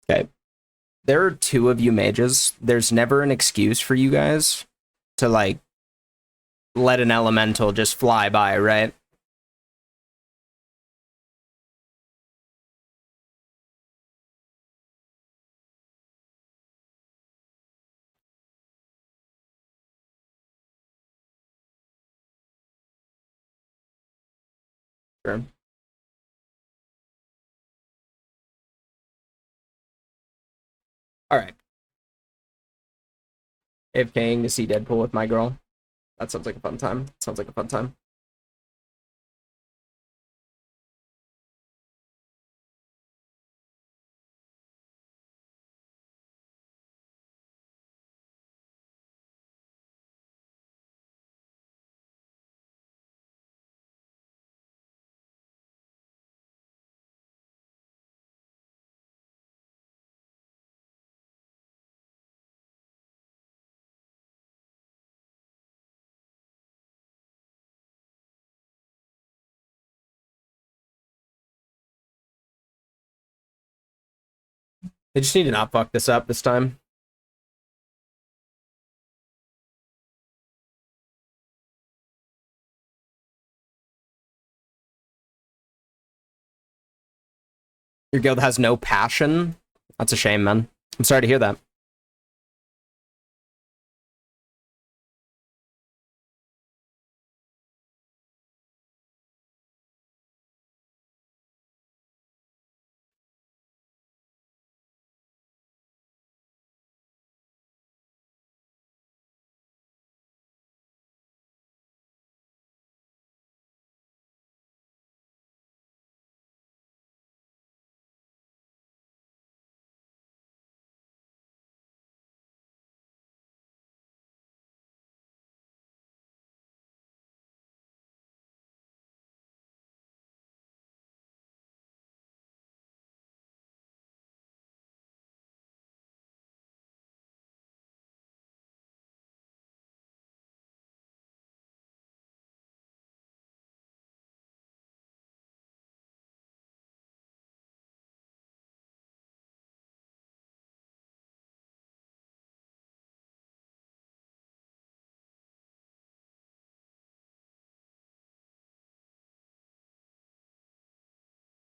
Okay. There are two of you mages. There's never an excuse for you guys to, like, let an elemental just fly by, right? Sure. All right. AFKing to see Deadpool with my girl. That sounds like a fun time. Sounds like a fun time. They just need to not fuck this up this time. Your guild has no passion? That's a shame, man. I'm sorry to hear that.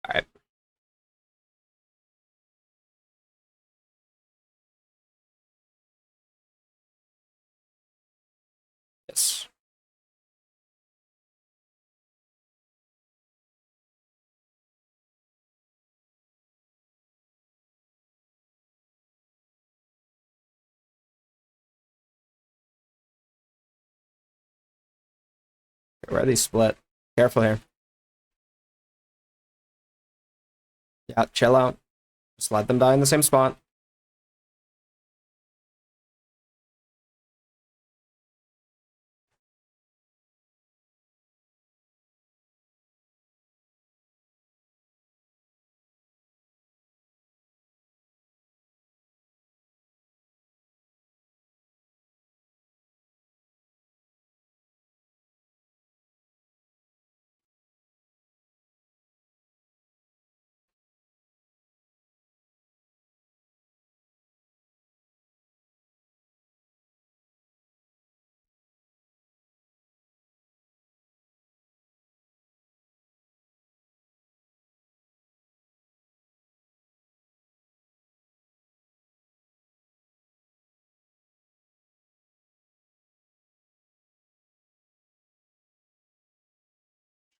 All right. Yes. Where are these split? Careful here. Yeah, chill out. Just let them die in the same spot.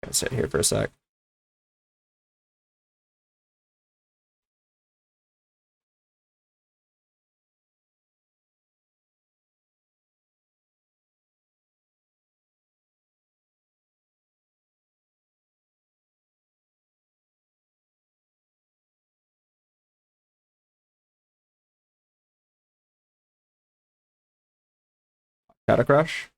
I'll sit here for a sec. Got a crush?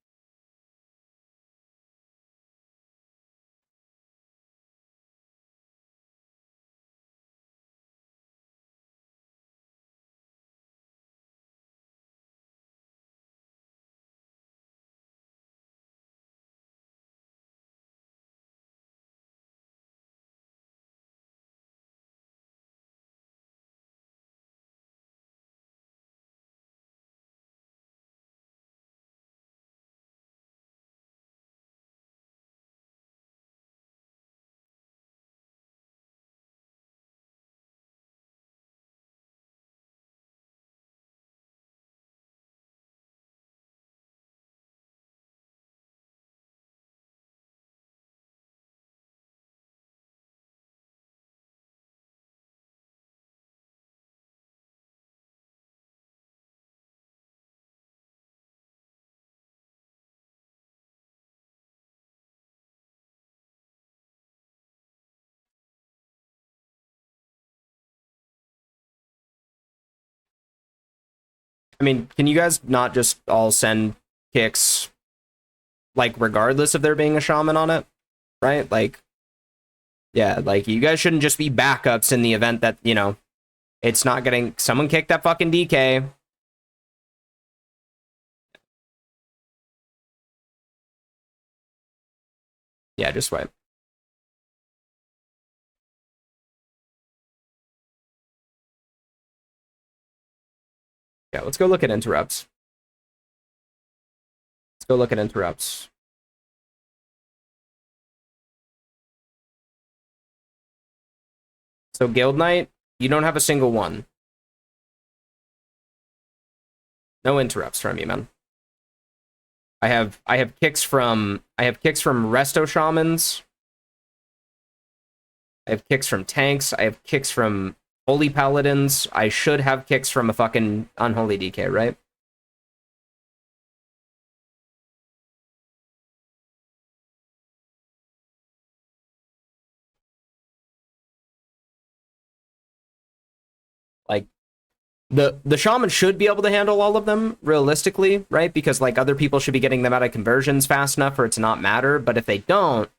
I mean, can you guys not just all send kicks, like, regardless of there being a shaman on it? Right? Like, yeah, like, you guys shouldn't just be backups in the event that, you know, it's not getting... Someone kicked that fucking DK. Yeah, just swipe. Yeah, let's go look at interrupts. Let's go look at interrupts. So Guild Knight, you don't have a single one. No interrupts from you, man. I have kicks from Resto Shamans. I have kicks from tanks. I have kicks from Holy Paladins. I should have kicks from a fucking Unholy DK, right? Like, the shaman should be able to handle all of them realistically, right? Because like other people should be getting them out of conversions fast enough for it to not matter. But if they don't,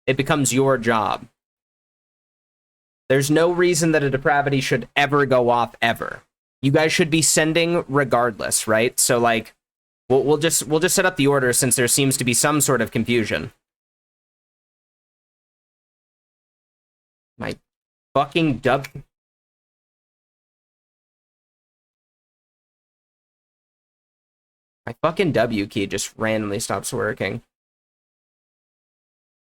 it becomes your job. There's no reason that a depravity should ever go off ever. You guys should be sending regardless, right? So like, we'll just set up the order since there seems to be some sort of confusion. My fucking dub. My fucking W key just randomly stops working.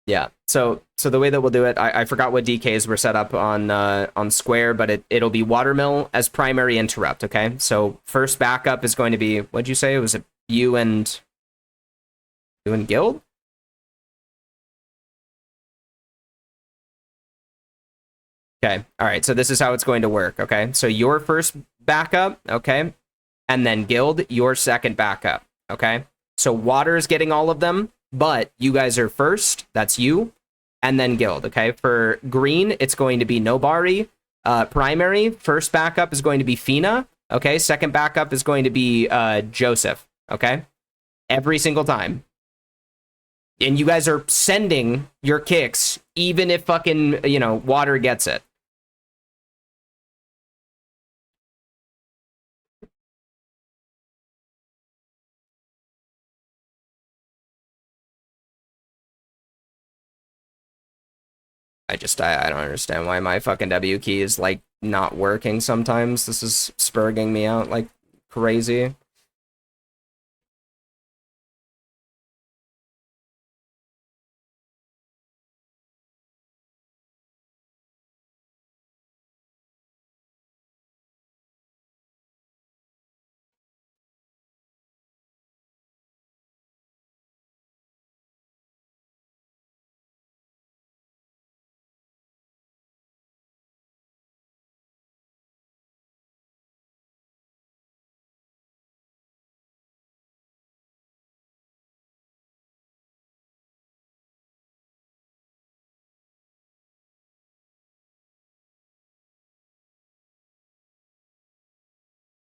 Yeah. So the way that we'll do it, I forgot what DKs were set up on Square, but it'll be Watermill as primary interrupt. Okay. So first backup is going to be, what'd you say? It was you and Guild. Okay. All right. So this is how it's going to work. Okay. So your first backup. Okay. And then Guild, your second backup. Okay. So Water is getting all of them, but you guys are first. That's you. And then Guild. Okay. For green, it's going to be Nobari. Primary, first backup is going to be Fina. Okay. Second backup is going to be Joseph. Okay. Every single time. And you guys are sending your kicks, even if fucking, you know, Water gets it. I don't understand why my fucking W key is like not working sometimes. This is spurging me out like crazy.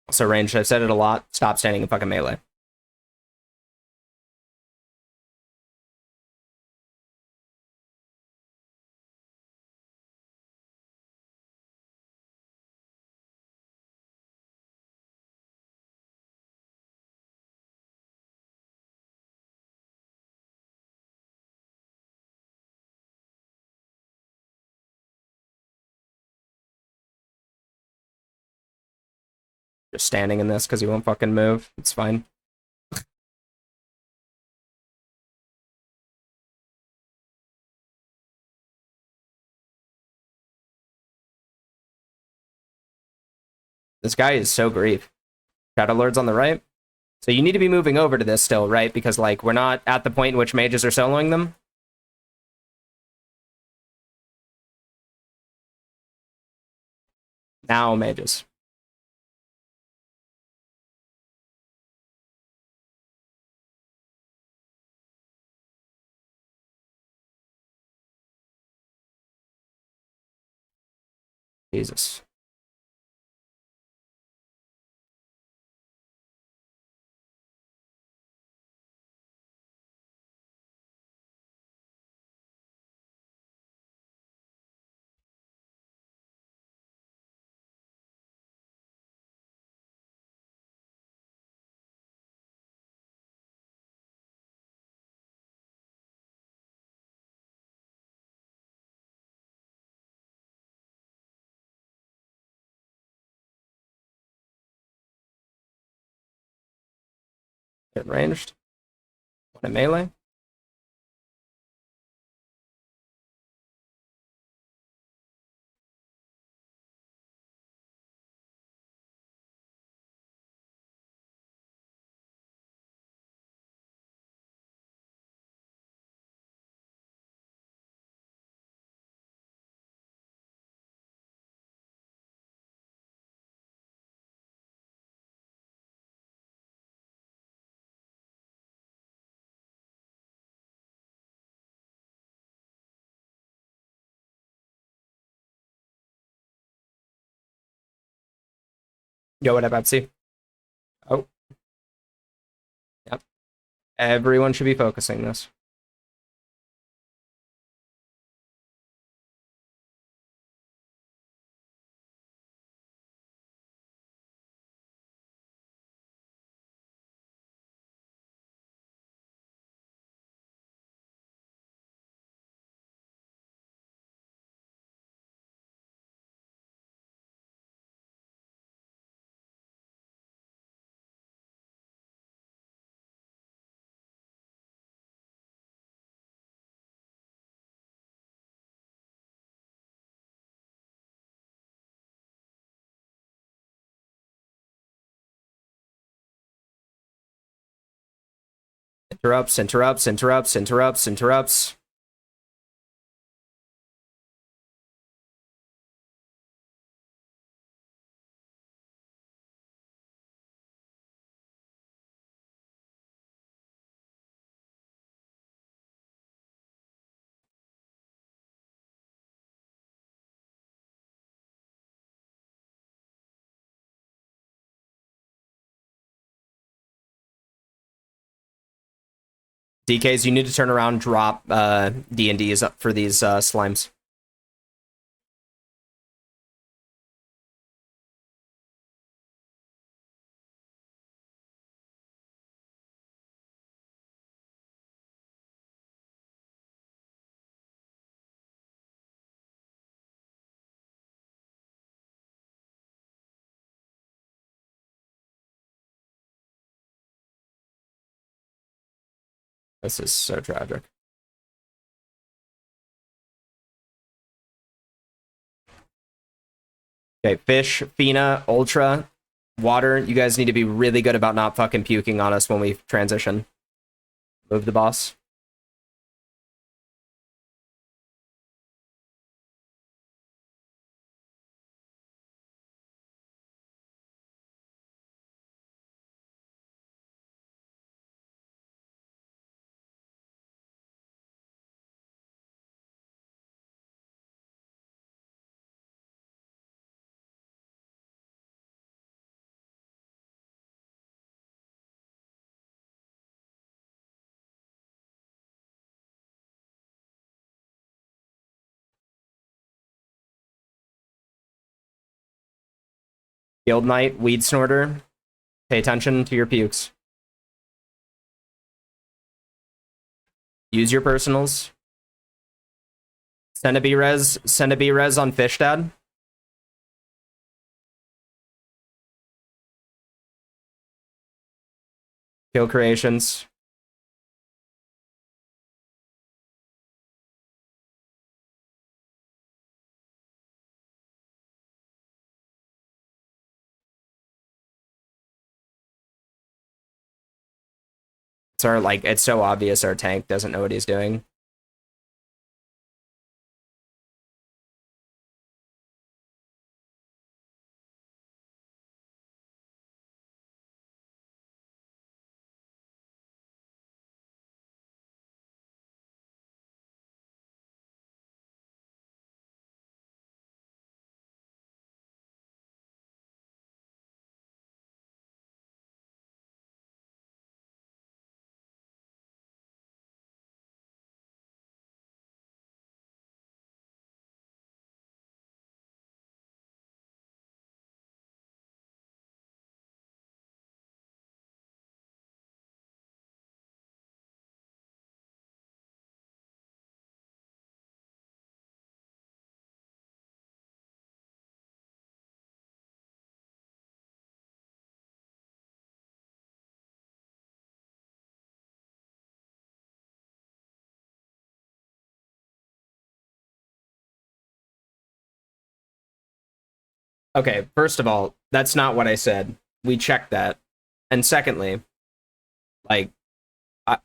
Also ranged, I've said it a lot. Stop standing in fucking melee. Just standing in this because he won't fucking move. It's fine. This guy is so grief. Shadow Lord's on the right. So you need to be moving over to this still, right? Because, like, we're not at the point in which mages are soloing them. Now mages. Jesus. Get ranged. One in melee. Yo, what up, Etsy? Oh, yep. Everyone should be focusing this. Interrupts, interrupts, interrupts, interrupts, interrupts. DKs, you need to turn around, drop D&Ds up for these slimes. This is so tragic. Okay, Fish, Fina, Ultra, Water. You guys need to be really good about not fucking puking on us when we transition. Move the boss. Guild Knight, Weed Snorter. Pay attention to your pukes. Use your personals. Send a B-res on Fish Dad. Kill creations. It's our, like, it's so obvious our tank doesn't know what he's doing. Okay, first of all, that's not what I said. We checked that. And secondly, like,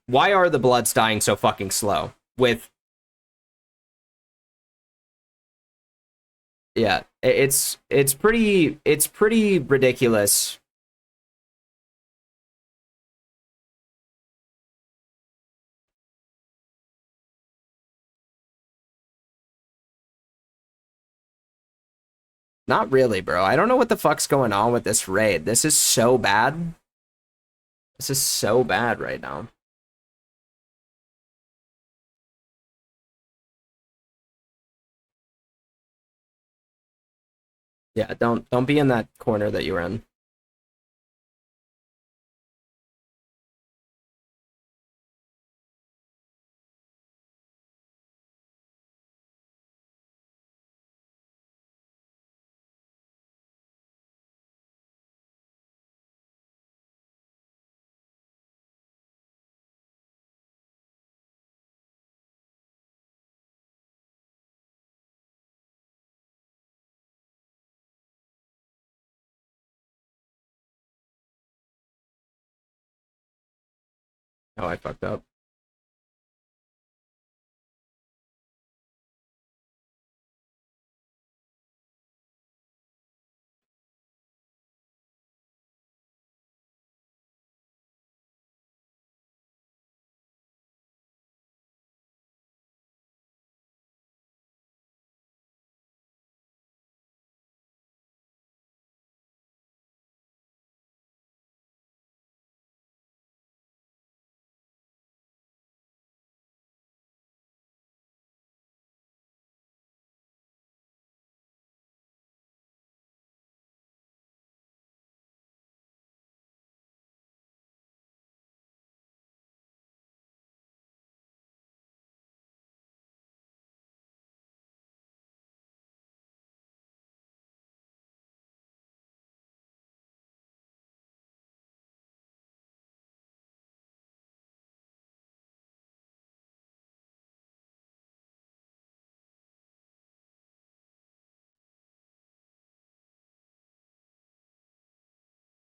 why are the Bloods dying so fucking slow? With, yeah, it's pretty ridiculous. Not really, bro. I don't know what the fuck's going on with this raid. This is so bad. This is so bad right now. Yeah, don't be in that corner that you were in. Oh, I fucked up.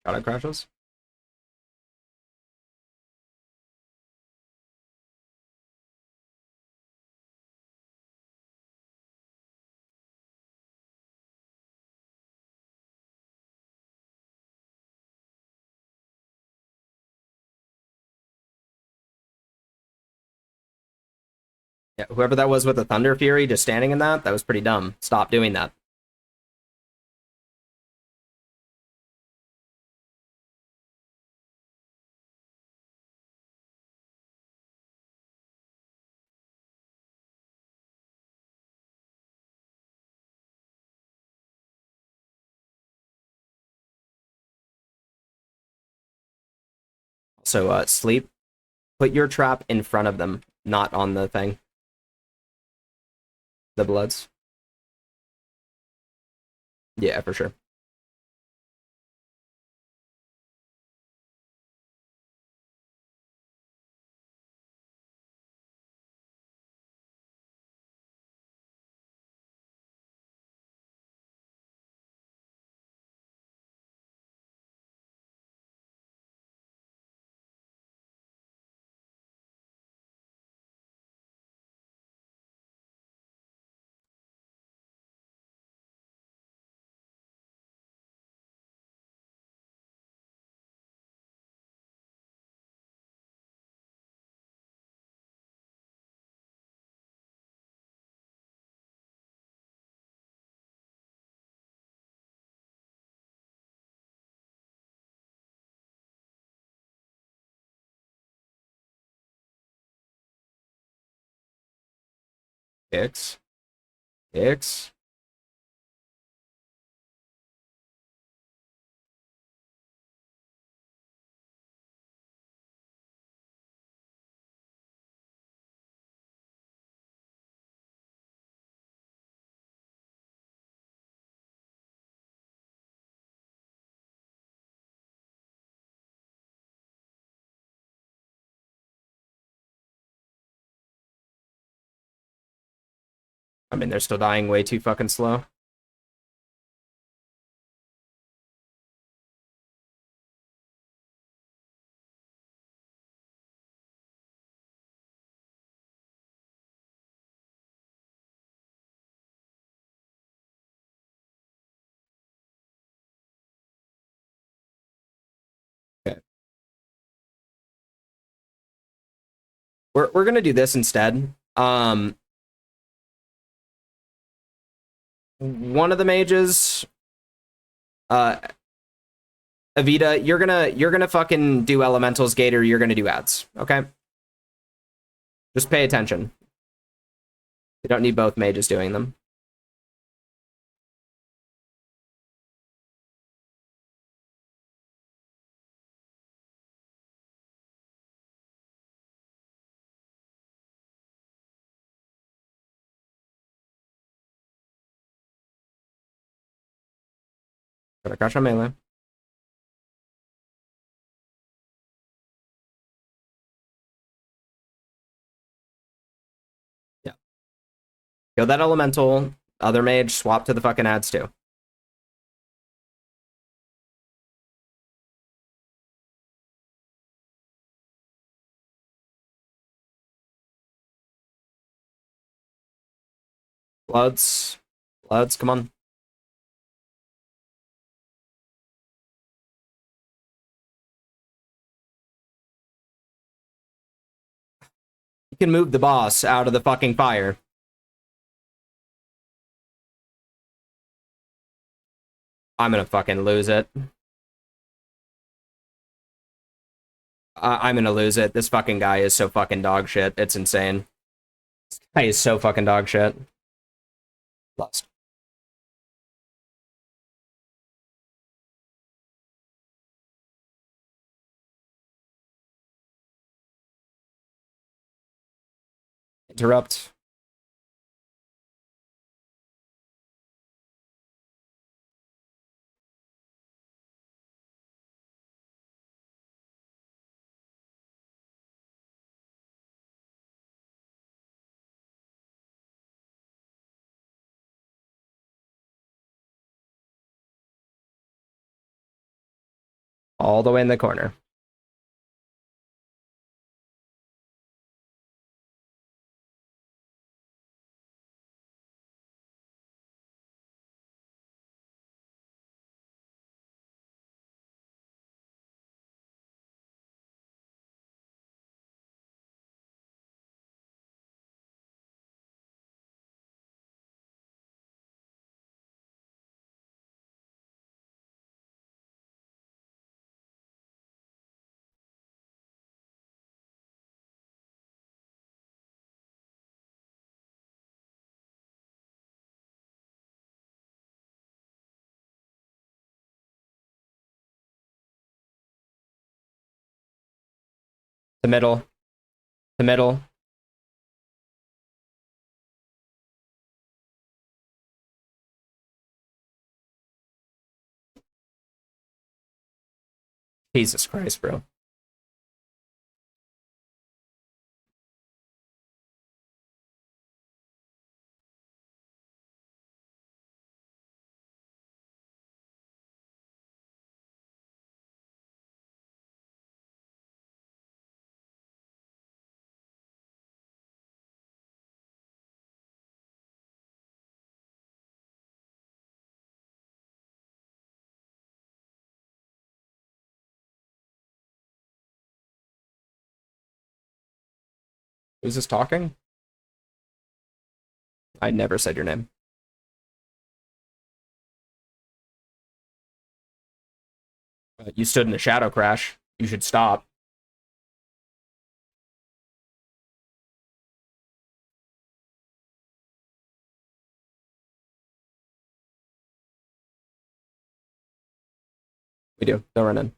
Auto crashes. Yeah, whoever that was with the Thunder Fury just standing in that was pretty dumb. Stop doing that. Also, sleep. Put your trap in front of them, not on the thing. The bloods. Yeah, for sure. X. X. I mean, they're still dying way too fucking slow. Okay. We're gonna do this instead. One of the mages, uh, Evita, you're gonna fucking do elementals, Gator. You're gonna do ads. Okay. Just pay attention. You don't need both mages doing them. Gotta crush on melee. Yeah. Kill that elemental. Other mage, swap to the fucking ads too. Bloods. Bloods, come on. You can move the boss out of the fucking fire. I'm gonna fucking lose it. I'm gonna lose it. This fucking guy is so fucking dog shit. It's insane. This guy is so fucking dog shit. Lost. Interrupt. All the way in the corner. The middle. The middle. Jesus Christ, bro. Who's this talking? I never said your name. You stood in a shadow crash. You should stop. We do. Don't run in.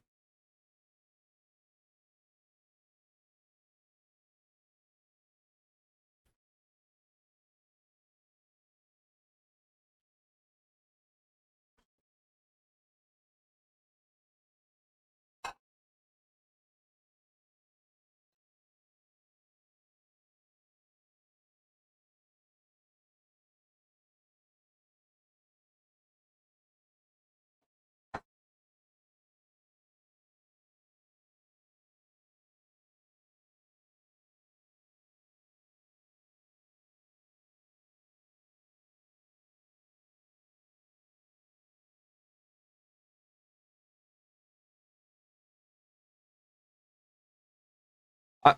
I,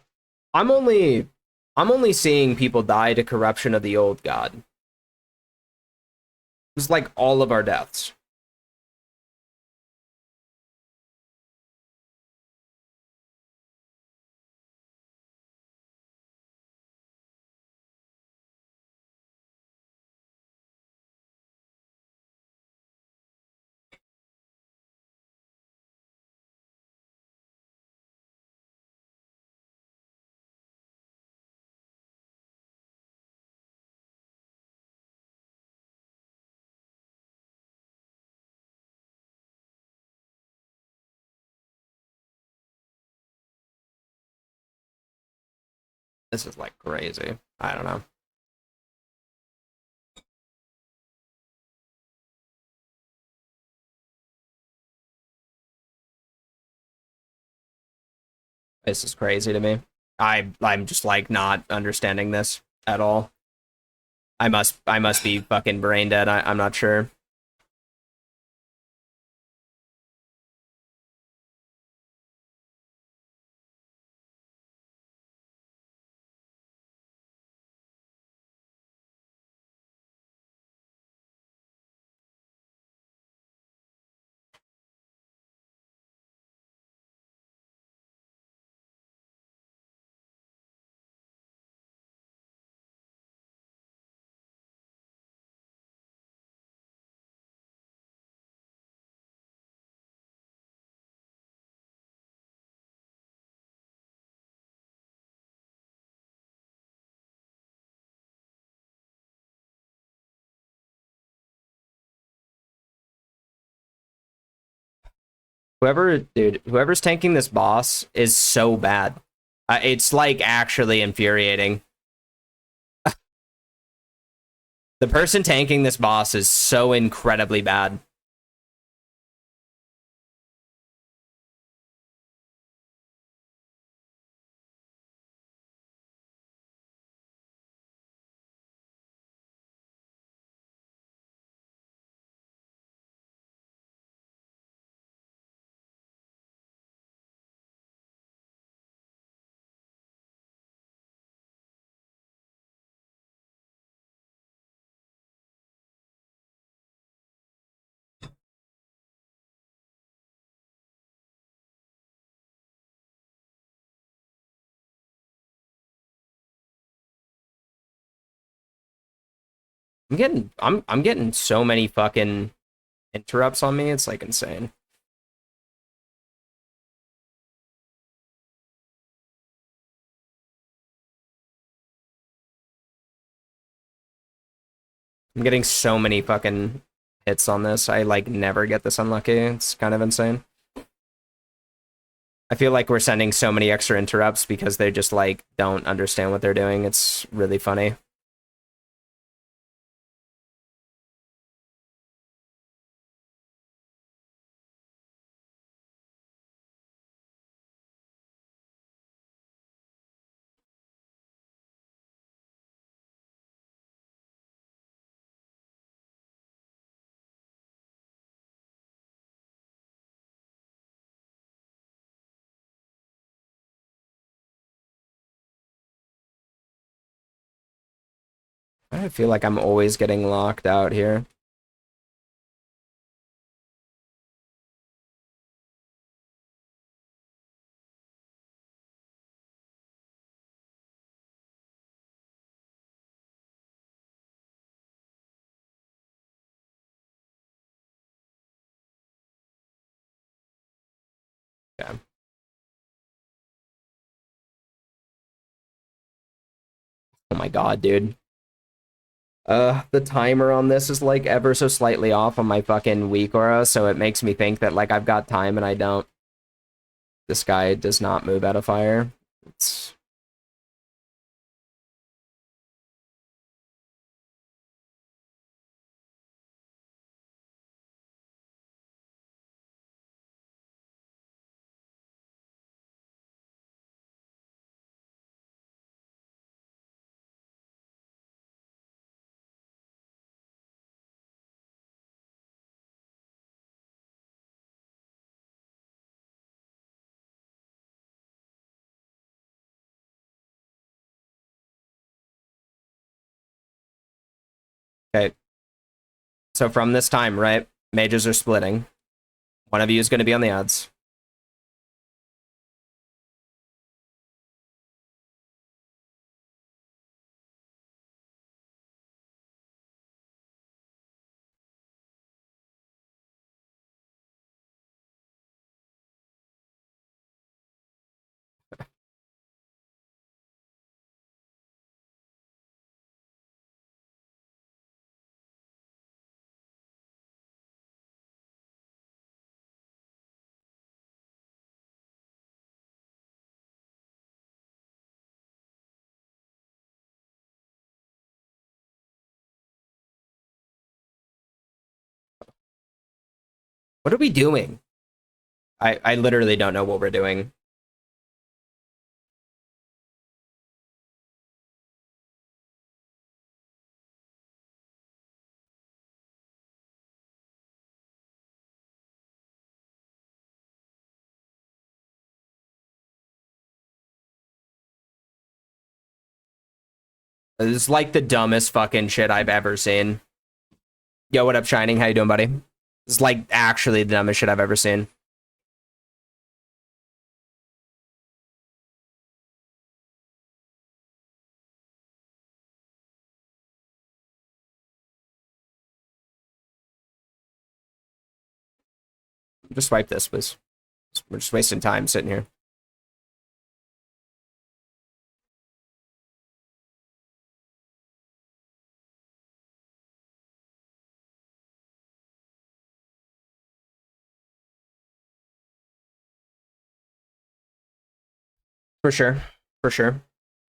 I'm only I'm only seeing people die to corruption of the old god. It's like all of our deaths. This is like crazy. I don't know. This is crazy to me. I'm just like not understanding this at all. I must be fucking brain dead. I'm not sure. Whoever's tanking this boss is so bad. It's like actually infuriating. The person tanking this boss is so incredibly bad. I'm getting so many fucking interrupts on me. It's like insane. I'm getting so many fucking hits on this. I like never get this unlucky. It's kind of insane. I feel like we're sending so many extra interrupts because they just like don't understand what they're doing. It's really funny. I feel like I'm always getting locked out here. Yeah. Oh my god, dude. The timer on this is like ever so slightly off on my fucking weak aura, so it makes me think that like I've got time and I don't. This guy does not move out of fire. It's okay. So from this time, right? Mages are splitting. One of you is going to be on the odds. What are we doing? I literally don't know what we're doing. It's like the dumbest fucking shit I've ever seen. Yo, what up, Shining? How you doing, buddy? It's like actually the dumbest shit I've ever seen. Just swipe this, please. We're just wasting time sitting here. For sure. For sure.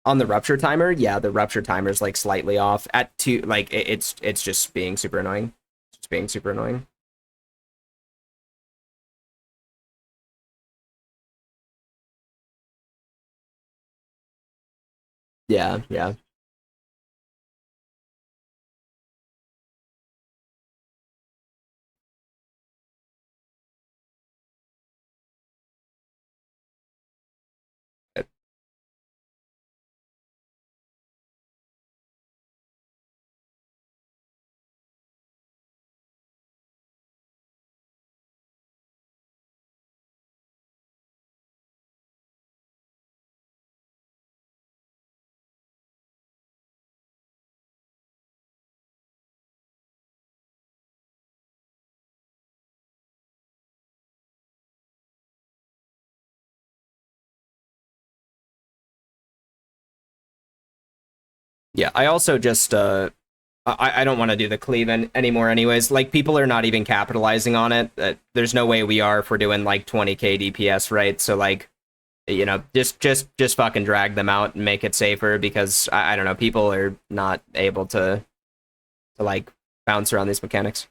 On the rupture timer, yeah, the rupture timer is like slightly off at two. Like it's just being super annoying. It's just being super annoying. Yeah, yeah. Yeah, I also just I don't want to do the cleave anymore anyways. Like, people are not even capitalizing on it. There's no way we are if we're doing, like, 20k DPS, right? So, like, you know, just fucking drag them out and make it safer, because, I don't know, people are not able to, like, bounce around these mechanics.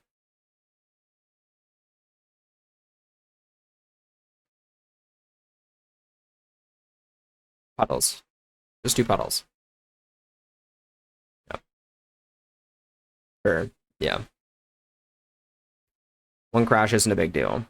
Puddles. Just do puddles. Yep. Sure. Yeah. One crash isn't a big deal.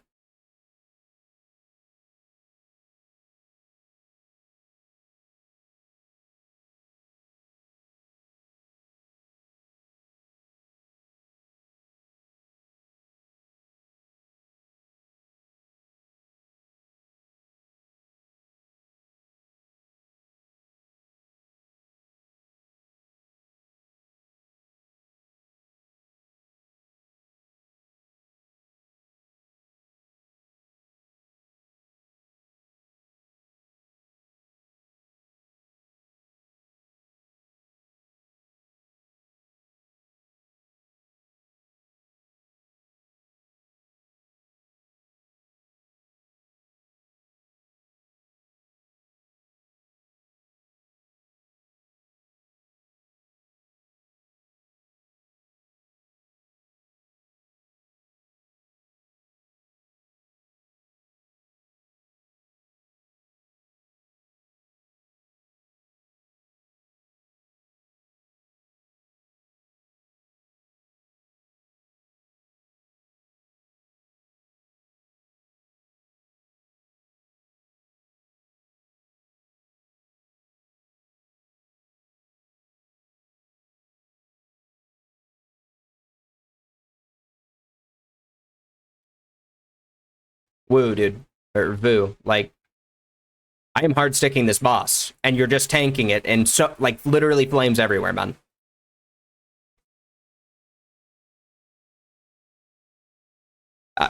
Woo, dude. Or Vu. Like, I am hard sticking this boss, and you're just tanking it, and so, like, literally flames everywhere, man.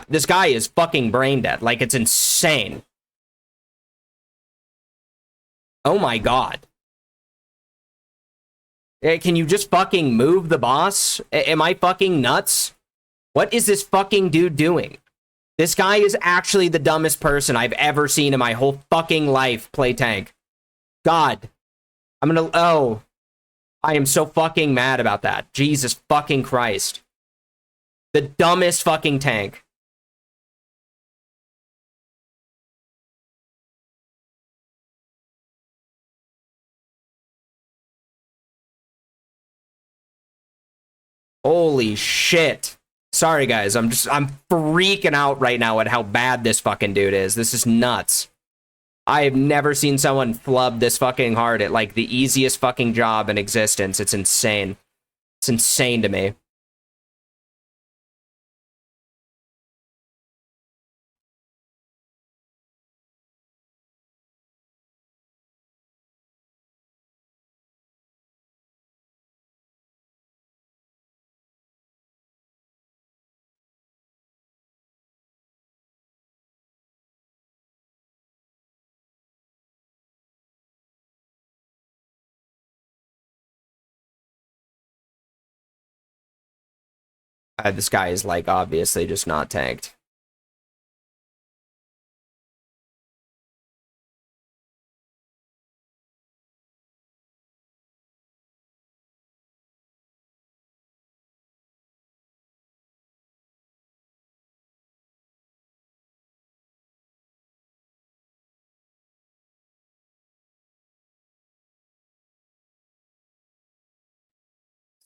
This guy is fucking brain dead. Like, it's insane. Oh my god. Can you just fucking move the boss? Am I fucking nuts? What is this fucking dude doing? This guy is actually the dumbest person I've ever seen in my whole fucking life play tank. God. I'm gonna... Oh. I am so fucking mad about that. Jesus fucking Christ. The dumbest fucking tank. Holy shit. Sorry, guys. I'm freaking out right now at how bad this fucking dude is. This is nuts. I have never seen someone flub this fucking hard at, like, the easiest fucking job in existence. It's insane. It's insane to me. This guy is, like, obviously just not tanked.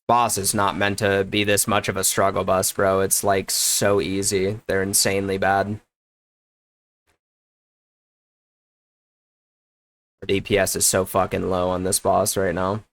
Boss is not meant to be this much of a struggle bus, bro. It's, like, so easy. They're insanely bad. Our DPS is so fucking low on this boss right now.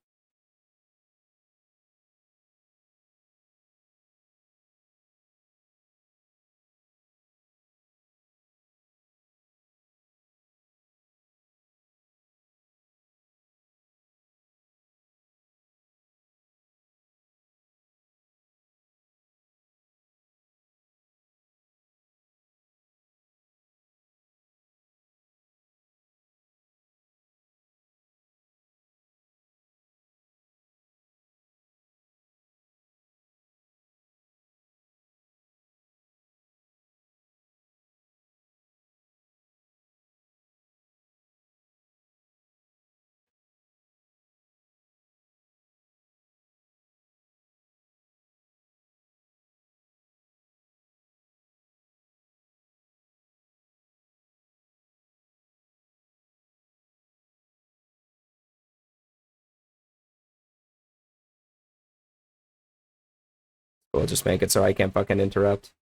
We'll just make it so I can't fucking interrupt.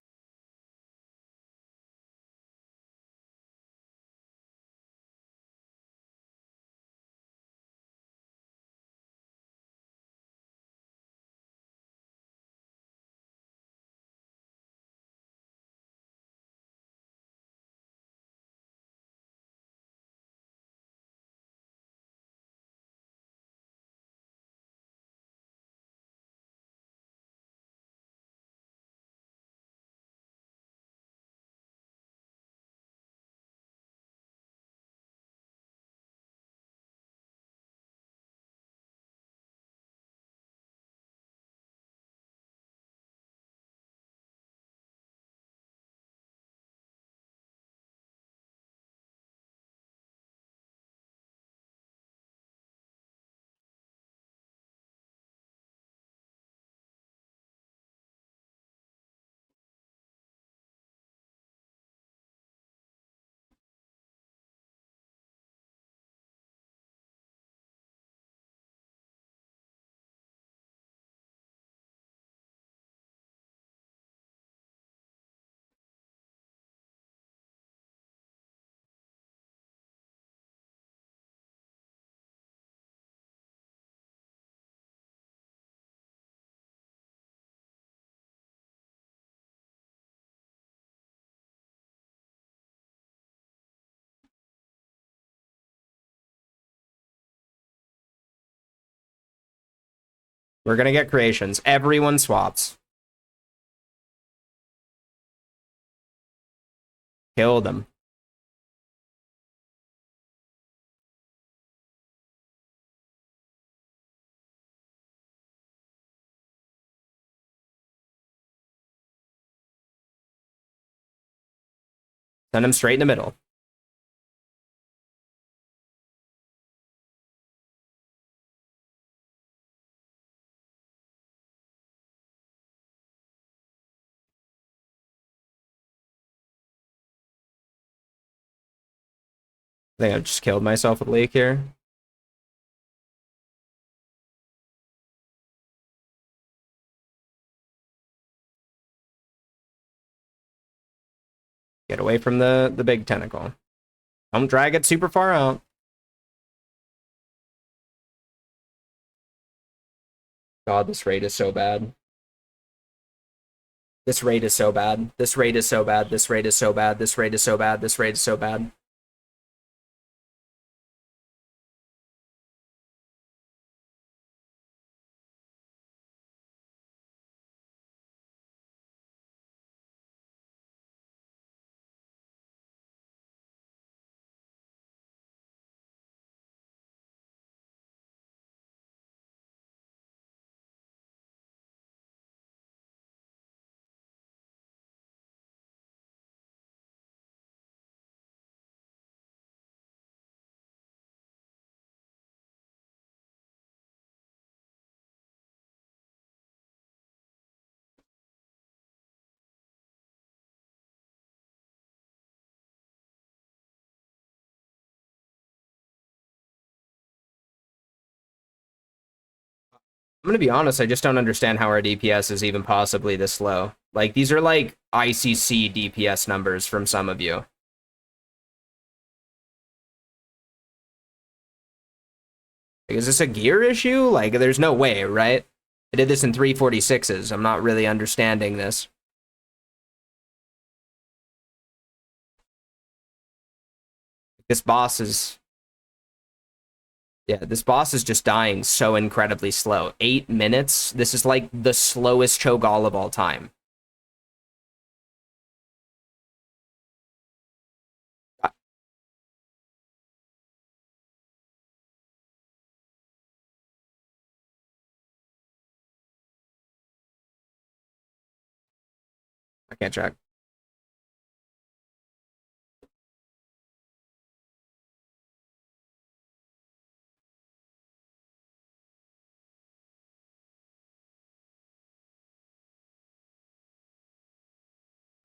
We're gonna get creations. Everyone swaps. Kill them. Send them straight in the middle. I think I've just killed myself with Leak here. Get away from the big tentacle. Don't drag it super far out. God, this raid is so bad. This raid is so bad. This raid is so bad. This raid is so bad. This raid is so bad. This raid is so bad. I'm gonna be honest, I just don't understand how our DPS is even possibly this low. Like, these are like ICC DPS numbers from some of you. Like, is this a gear issue? Like, there's no way, right? I did this in 346s. I'm not really understanding this. This boss is... Yeah, this boss is just dying so incredibly slow. 8 minutes? This is like the slowest Cho'Gall of all time. I can't track.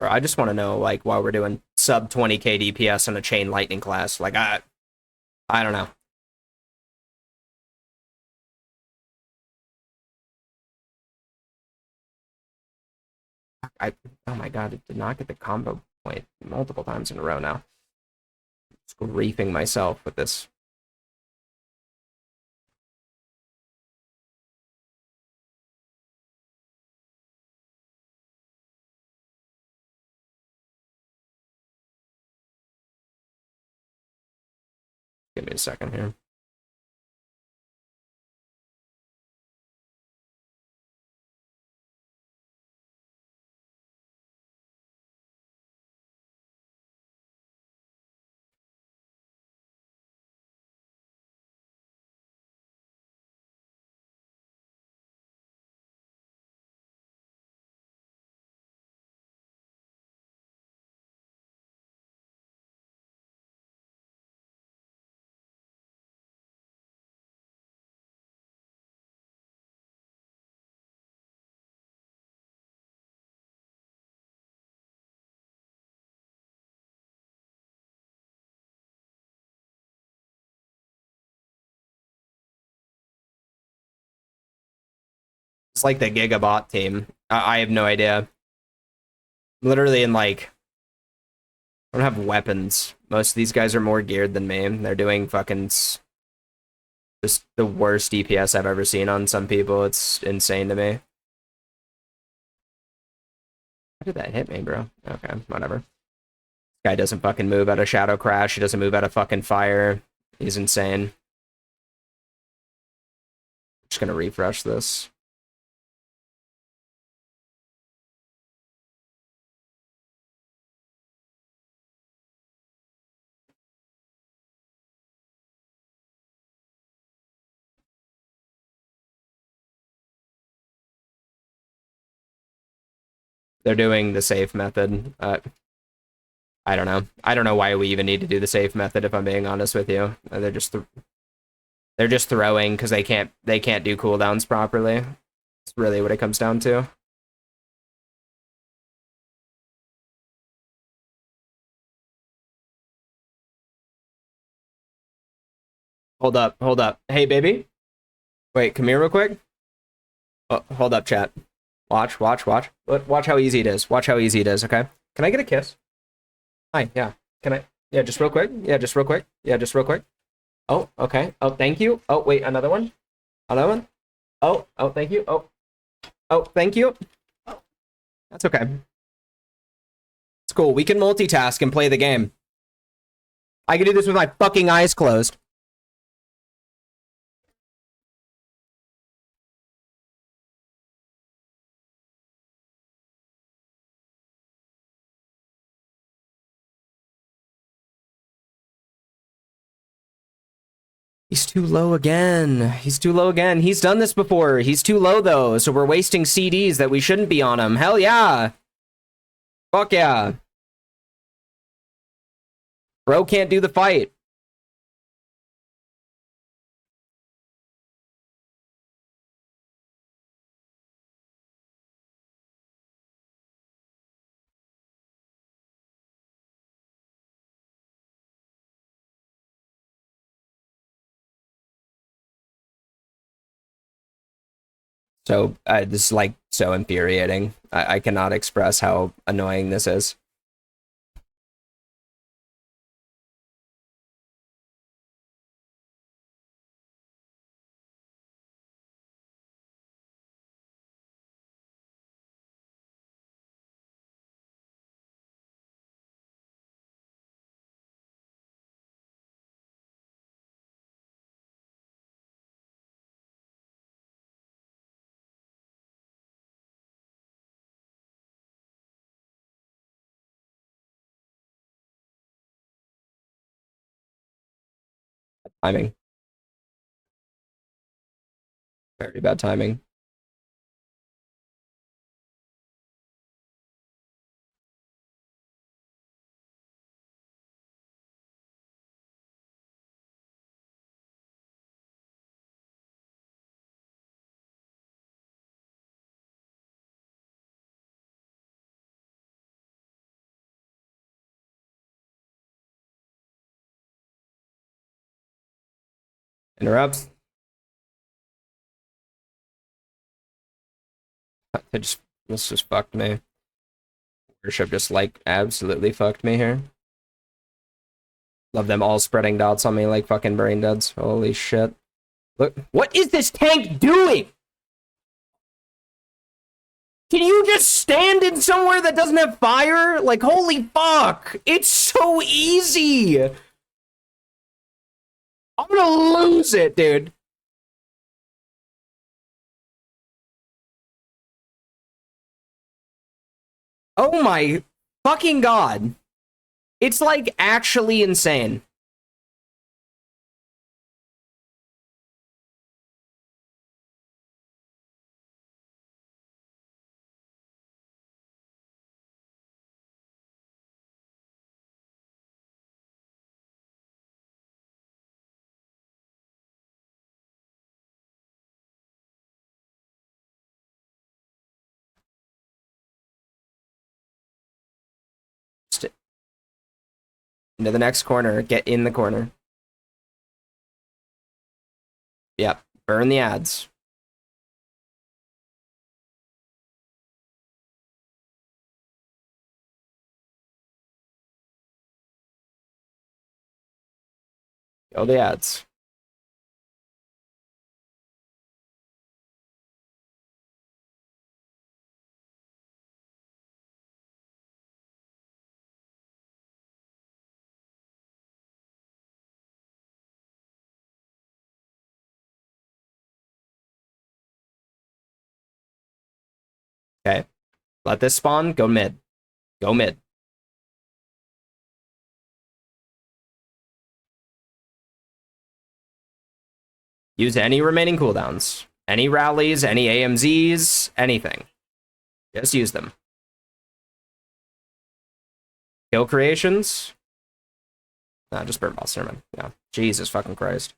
Or I just want to know, like, why we're doing sub 20k DPS on a chain lightning class. Like, I don't know. Oh my god, it did not get the combo point multiple times in a row now. Just griefing myself with this. Give me a second here. It's like the Gigabot team. I have no idea. Literally in like, I don't have weapons. Most of these guys are more geared than me. They're doing fucking just the worst DPS I've ever seen on some people. It's insane to me. How did that hit me, bro? Okay, whatever. This guy doesn't fucking move out of Shadow Crash. He doesn't move out of fucking fire. He's insane. Just gonna refresh this. They're doing the safe method. I don't know. I don't know why we even need to do the safe method, if I'm being honest with you. They're just throwing because they can't do cooldowns properly. It's really what it comes down to. Hold up, hold up. Hey, baby. Wait, come here real quick. Oh, hold up, chat. Watch, watch, watch. Watch how easy it is. Watch how easy it is, okay? Can I get a kiss? Hi, yeah. Can I? Yeah, just real quick. Yeah, just real quick. Yeah, just real quick. Oh, okay. Oh, thank you. Oh, wait, another one? Another one? Oh, thank you. Oh, thank you. Oh, that's okay. It's cool. We can multitask and play the game. I can do this with my fucking eyes closed. He's too low again. He's too low again. He's done this before. He's too low, though, so we're wasting CDs that we shouldn't be on him. Hell yeah. Fuck yeah. Bro can't do the fight. So, this is, like, so infuriating. I cannot express how annoying this is. Timing. Very bad timing. Interrupts. This just fucked me. Worship just like absolutely fucked me here. Love them all spreading dots on me like fucking brain deads. Holy shit. Look, what is this tank doing? Can you just stand in somewhere that doesn't have fire? Like, holy fuck. It's so easy. I'm gonna lose it, dude. Oh my fucking god. It's like actually insane. Into the next corner. Get in the corner. Yep. Burn the ads. Kill the ads. Okay. Let this spawn. Go mid. Go mid. Use any remaining cooldowns. Any rallies, any AMZs, anything. Just use them. Kill creations. Nah, just burn boss sermon. Yeah. Jesus fucking Christ.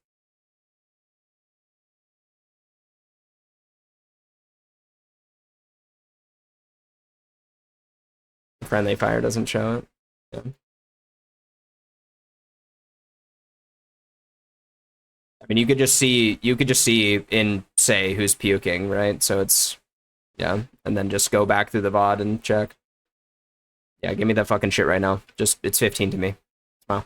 Friendly fire doesn't show it. Yeah. I mean, you could just see in say who's puking, right? So it's yeah, and then just go back through the VOD and check. Yeah, give me that fucking shit right now. Just it's 15 to me. Wow.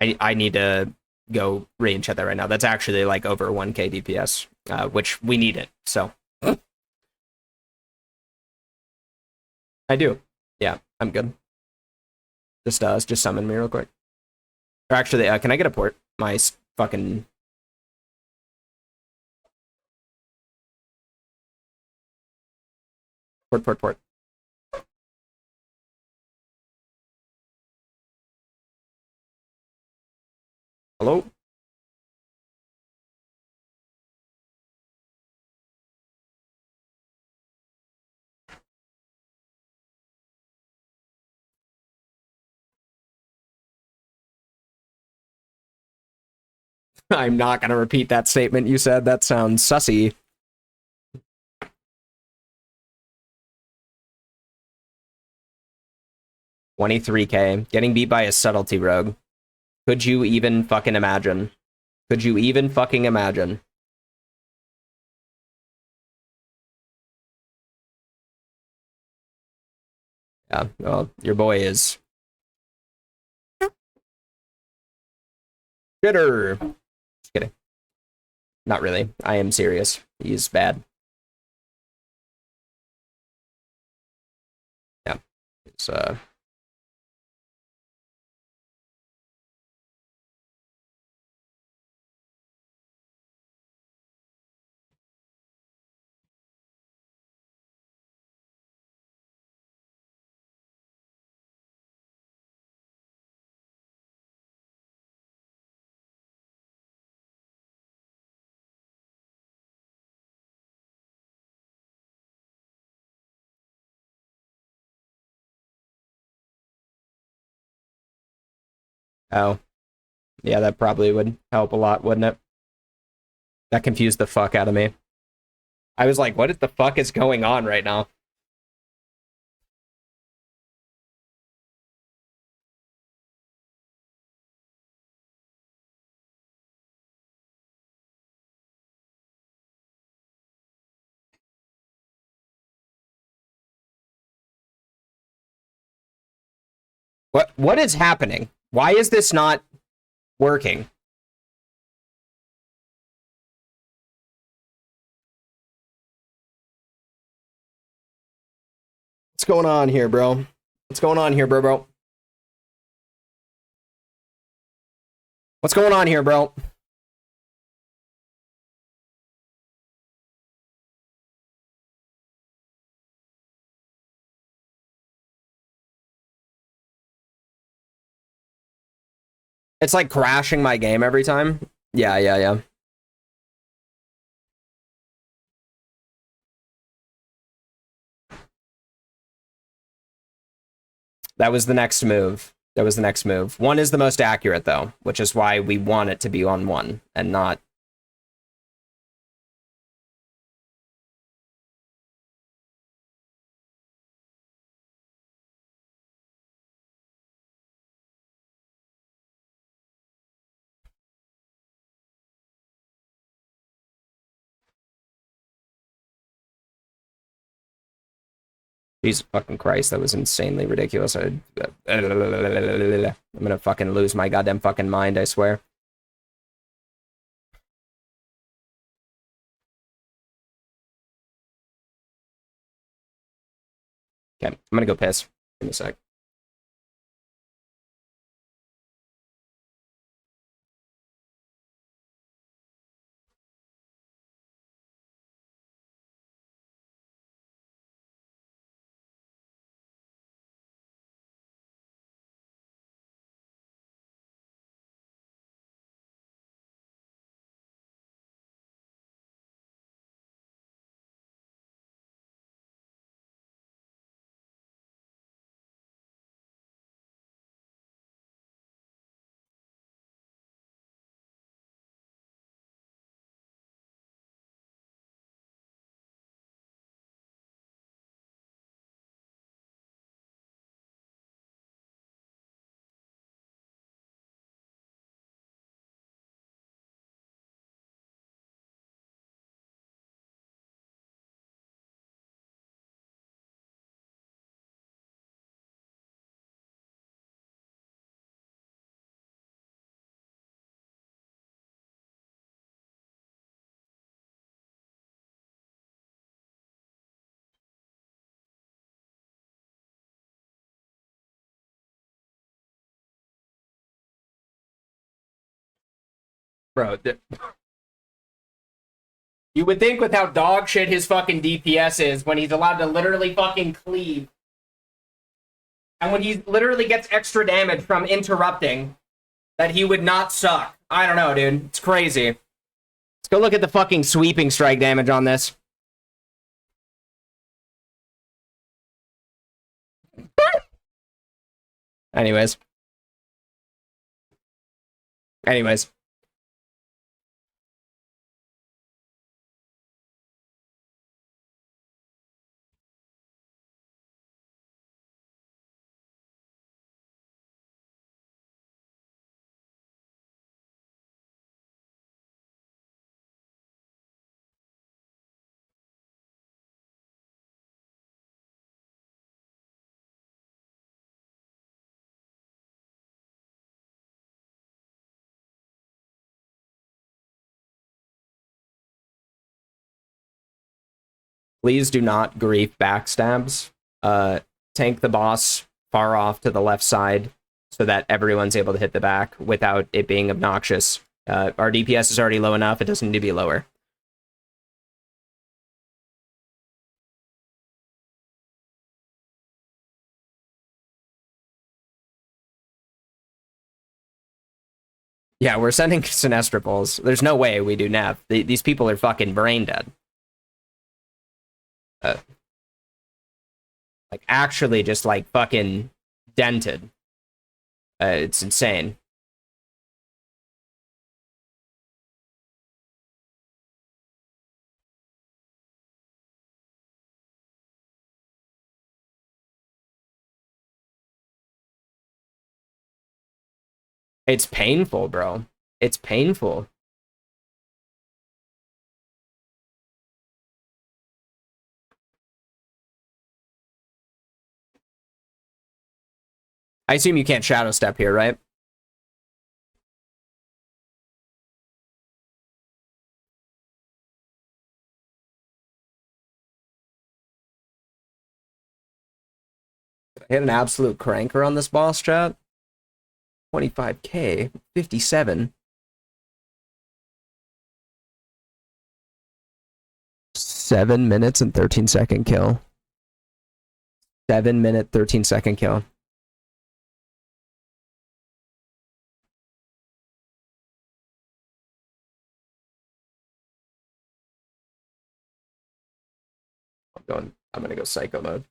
I need to go range at that right now. That's actually like over 1k DPS, which we need it. So I do. Yeah, I'm good. Just summon me real quick. Or actually, can I get a port? My fucking port. Hello? I'm not gonna repeat that statement you said. That sounds sussy. $23k. Getting beat by a subtlety rogue. Could you even fucking imagine? Could you even fucking imagine? Yeah, well, your boy is bitter. Just kidding. Not really. I am serious. He's bad. Yeah. It's oh. Yeah, that probably would help a lot, wouldn't it? That confused the fuck out of me. I was like, what the fuck is going on right now? What is happening? Why is this not working? What's going on here, bro? What's going on here, bro? What's going on here, bro? It's like crashing my game every time. Yeah. That was the next move. That was the next move. One is the most accurate, though, which is why we want it to be on one and not... Jesus fucking Christ, that was insanely ridiculous. I'm gonna fucking lose my goddamn fucking mind, I swear. Okay, I'm gonna go piss. Give me a sec. Bro, you would think with how dog shit his fucking DPS is when he's allowed to literally fucking cleave. And when he literally gets extra damage from interrupting, that he would not suck. I don't know, dude. It's crazy. Let's go look at the fucking sweeping strike damage on this. Anyways. Please do not grief backstabs. Tank the boss far off to the left side so that everyone's able to hit the back without it being obnoxious. Our DPS is already low enough. It doesn't need to be lower. Yeah, we're sending Sinestro pulls. There's no way we do Nev. These people are fucking brain dead. Like, actually just, like, fucking dented. It's insane. It's painful, bro. It's painful. I assume you can't shadow step here, right? I hit an absolute cranker on this boss, chat. 25k, 57. 7 minutes and 13-second kill. 7-minute, 13-second kill. I'm gonna go psycho mode.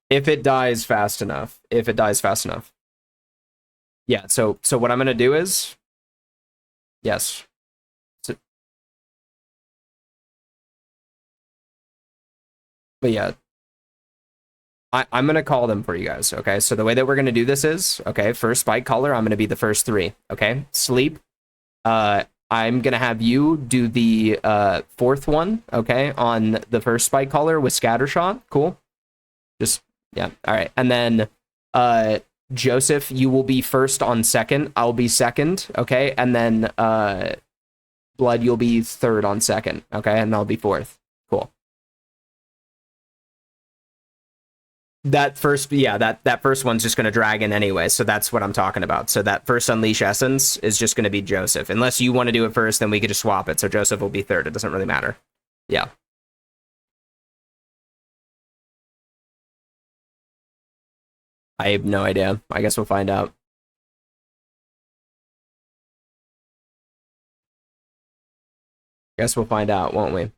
If it dies fast enough. If it dies fast enough. Yeah, so what I'm gonna do is, yes. So, but yeah, I'm gonna call them for you guys. Okay, so the way that we're gonna do this is, okay, first spike caller, I'm gonna be the first 3. Okay, sleep. I'm gonna have you do the 4th one. Okay, on the first spike caller with scattershot. Cool. Just yeah. All right, and then Joseph, you will be first on second. I'll be second. Okay, and then Blood, you'll be third on second. Okay, and I'll be fourth. Cool. That first, yeah, that first one's just going to drag in anyway, so that's what I'm talking about. So that first Unleash Essence is just going to be Joseph. Unless you want to do it first, then we could just swap it, so Joseph will be third. It doesn't really matter. Yeah. I have no idea. I guess we'll find out. Guess we'll find out, won't we?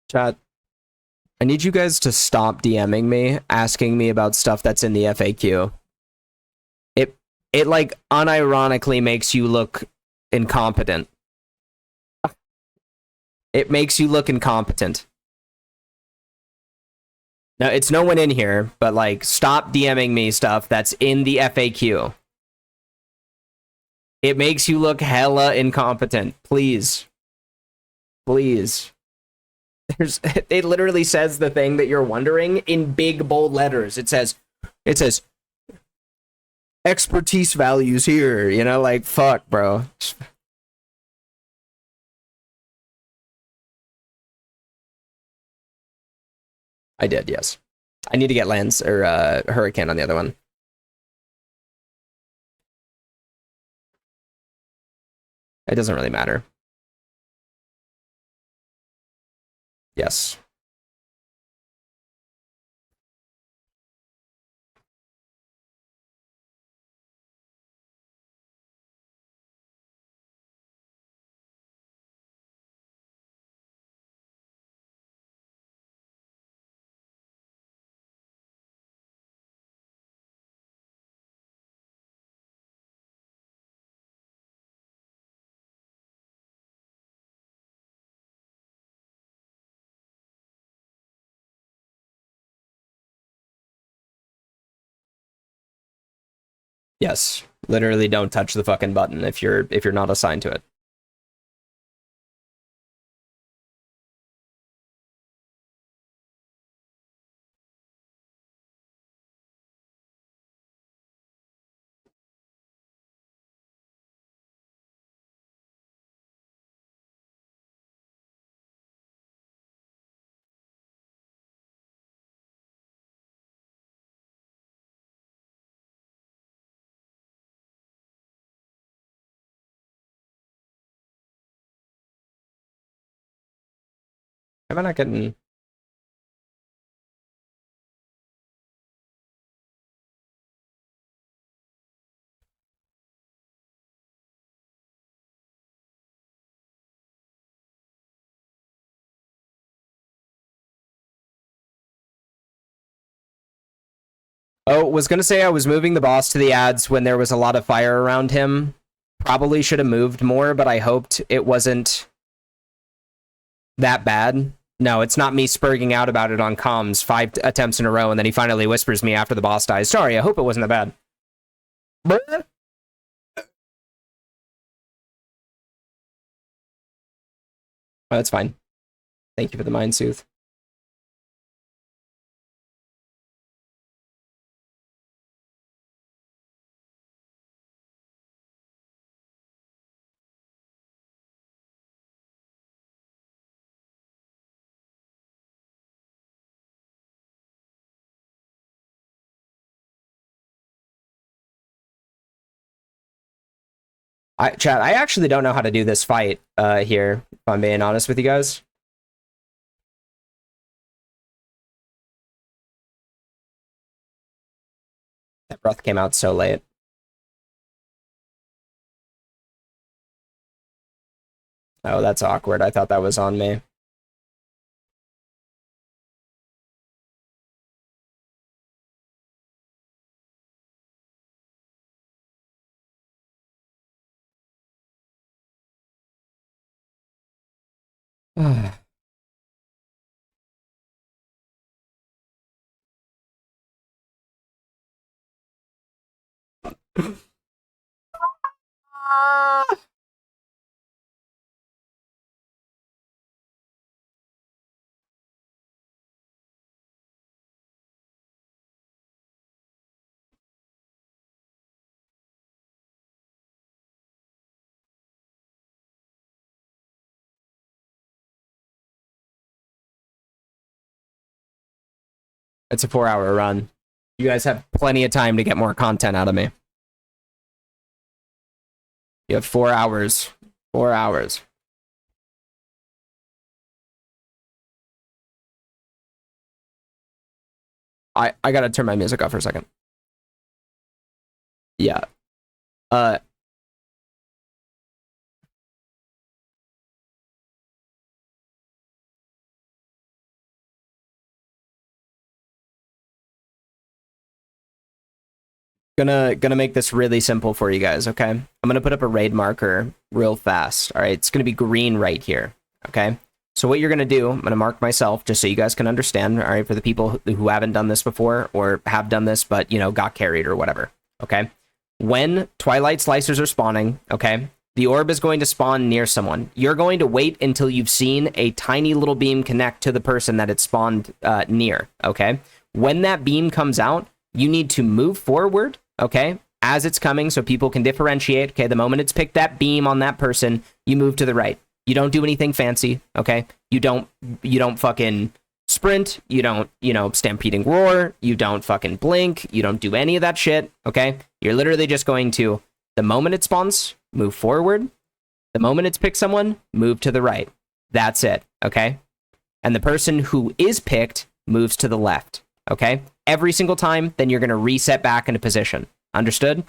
Chat, I need you guys to stop DMing me, asking me about stuff that's in the FAQ. It like unironically makes you look incompetent. It makes you look incompetent. Now, it's no one in here, but like, stop DMing me stuff that's in the FAQ. It makes you look hella incompetent. Please. Please. It literally says the thing that you're wondering in big bold letters. It says expertise values here, you know, like, fuck, bro. I did, yes. I need to get Lance or Hurricane on the other one. It doesn't really matter. Yes. Yes. Literally don't touch the fucking button if you're not assigned to it. Am I not getting... Oh, was gonna say I was moving the boss to the ads when there was a lot of fire around him. Probably should have moved more, but I hoped it wasn't that bad. No, it's not me spurging out about it on comms 5 attempts in a row, and then he finally whispers me after the boss dies. Sorry, I hope it wasn't that bad. Bruh. Oh, that's fine. Thank you for the mind soothe. Chat, I actually don't know how to do this fight here, if I'm being honest with you guys. That breath came out so late. Oh, that's awkward. I thought that was on me. It's a 4-hour run. You guys have plenty of time to get more content out of me. You have 4 hours. 4 hours. I gotta turn my music off for a second. Yeah. Uh, gonna make this really simple for you guys, okay? I'm gonna put up a raid marker real fast. All right, it's gonna be green right here, okay? So what you're gonna do, I'm gonna mark myself just so you guys can understand. All right, for the people who haven't done this before or have done this but got carried or whatever, okay? When Twilight Slicers are spawning, okay, the orb is going to spawn near someone. You're going to wait until you've seen a tiny little beam connect to the person that it spawned near, okay? When that beam comes out, you need to move forward, okay, as it's coming so people can differentiate. Okay, the moment it's picked that beam on that person, you move to the right. You don't do anything fancy, okay? You don't fucking sprint, you don't, stampeding roar, you don't fucking blink, you don't do any of that shit, okay? You're literally just going to, the moment it spawns, move forward. The moment it's picked someone, move to the right. That's it, okay? And the person who is picked moves to the left, okay? Every single time, then you're going to reset back into position. Understood?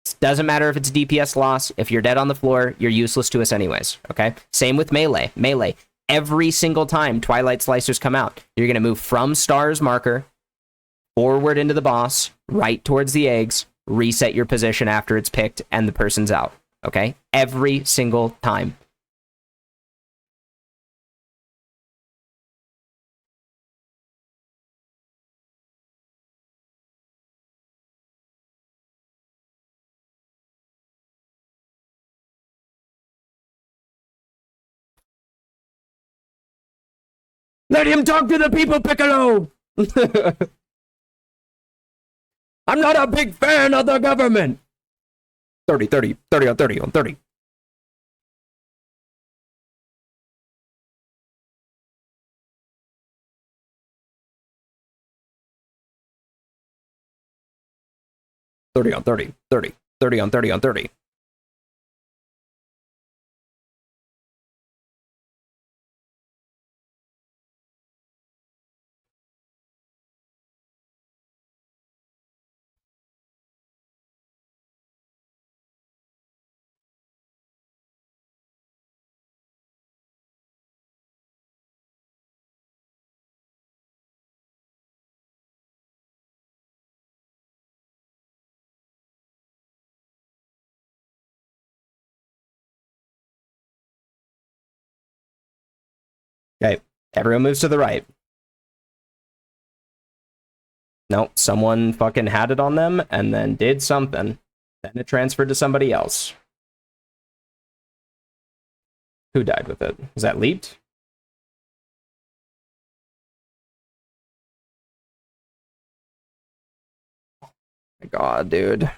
It doesn't matter if it's DPS loss. If you're dead on the floor, you're useless to us anyways, okay? Same with melee. Melee. Every single time Twilight Slicers come out, you're going to move from Star's marker, forward into the boss, right towards the eggs, reset your position after it's picked, and the person's out, okay? Every single time. Let him talk to the people, Piccolo! I'm not a big fan of the government! 30, 30, 30 on 30 on 30. Thirty on 30, 30, 30 on 30 on 30. Okay, everyone moves to the right. Nope, someone fucking had it on them and then did something. Then it transferred to somebody else. Who died with it? Was that leaked? My God, dude.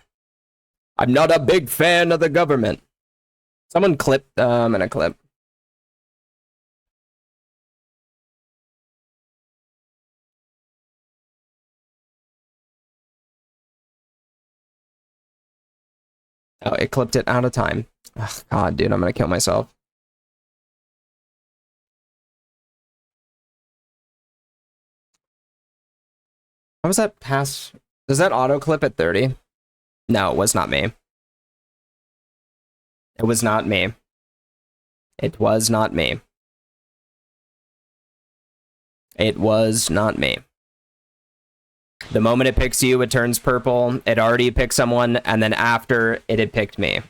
I'm not a big fan of the government. Someone clip. I'm gonna clip. Oh, it clipped it out of time. Ugh, God, dude, I'm gonna kill myself. How was that pass? Does that auto clip at 30? No, it was not me. It was not me. It was not me. It was not me. The moment it picks you, it turns purple. It already picked someone, and then after, it had picked me.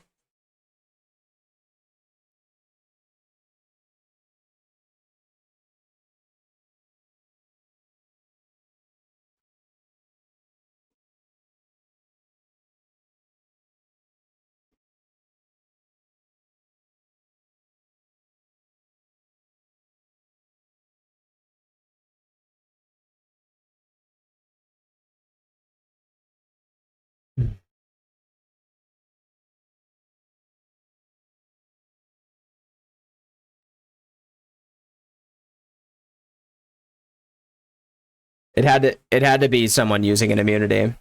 It had to be someone using an immunity.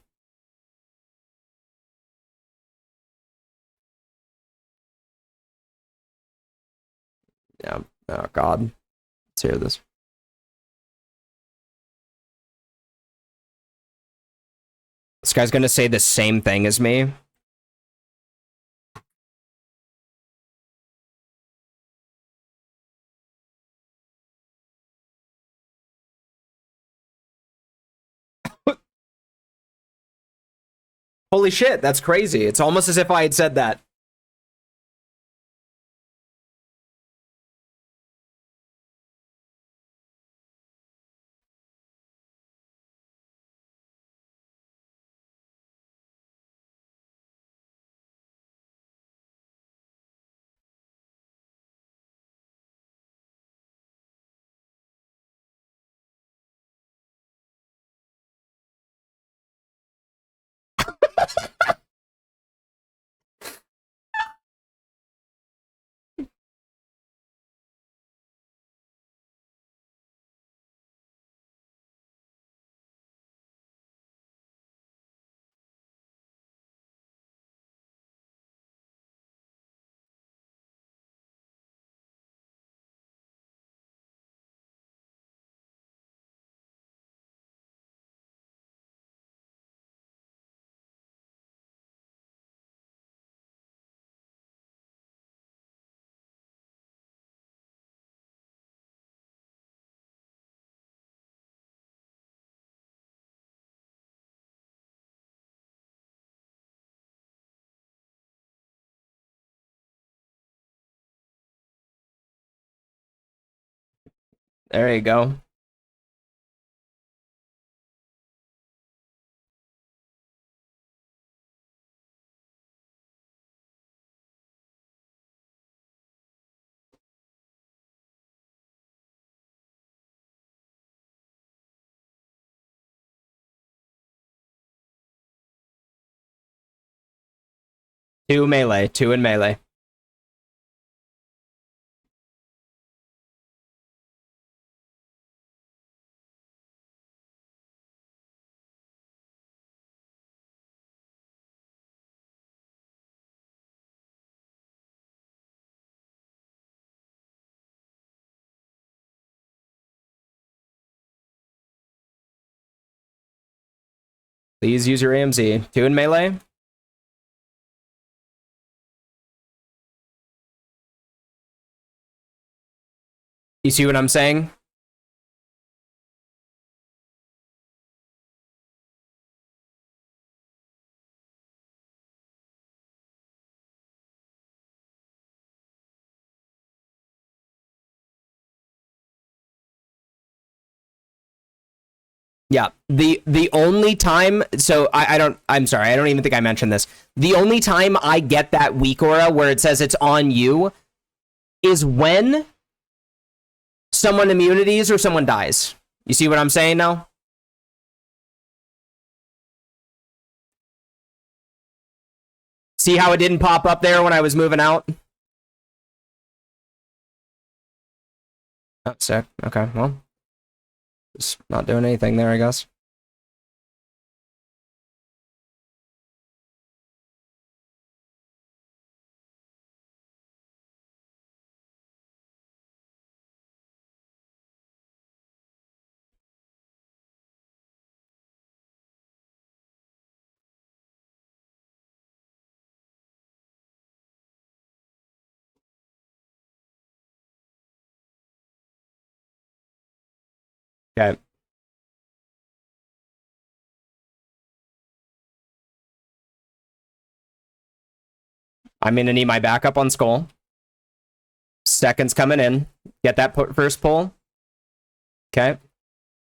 Yeah. Oh God. Let's hear this. This guy's gonna say the same thing as me. Holy shit, that's crazy. It's almost as if I had said that. There you go. Two melee, two in melee. Please use your AMZ. Two in melee. You see what I'm saying? Yeah, the only time, so I'm sorry, I don't even think I mentioned this. The only time I get that weak aura where it says it's on you is when someone immunities or someone dies. You see what I'm saying now? See how it didn't pop up there when I was moving out? Oh, sick. Okay, well, just not doing anything there, I guess. Okay. I'm gonna need my backup on Skull. Seconds coming in. Get that first pull. Okay.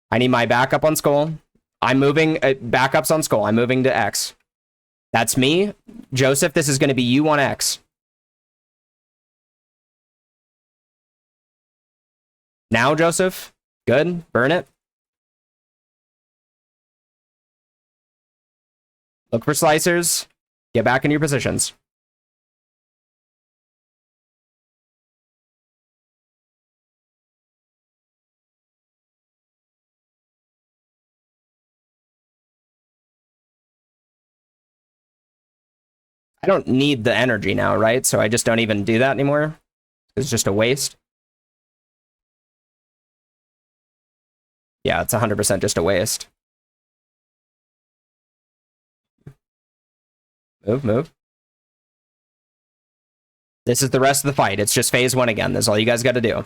I need my backup on Skull. I'm moving, backups on Skull. I'm moving to X. That's me. Joseph, this is going to be you on X. Now, Joseph. Good. Burn it. Look for slicers. Get back in your positions. I don't need the energy now, right? So I just don't even do that anymore. It's just a waste. Yeah, it's 100% just a waste. Move, move. This is the rest of the fight. It's just phase 1 again. That's all you guys got to do.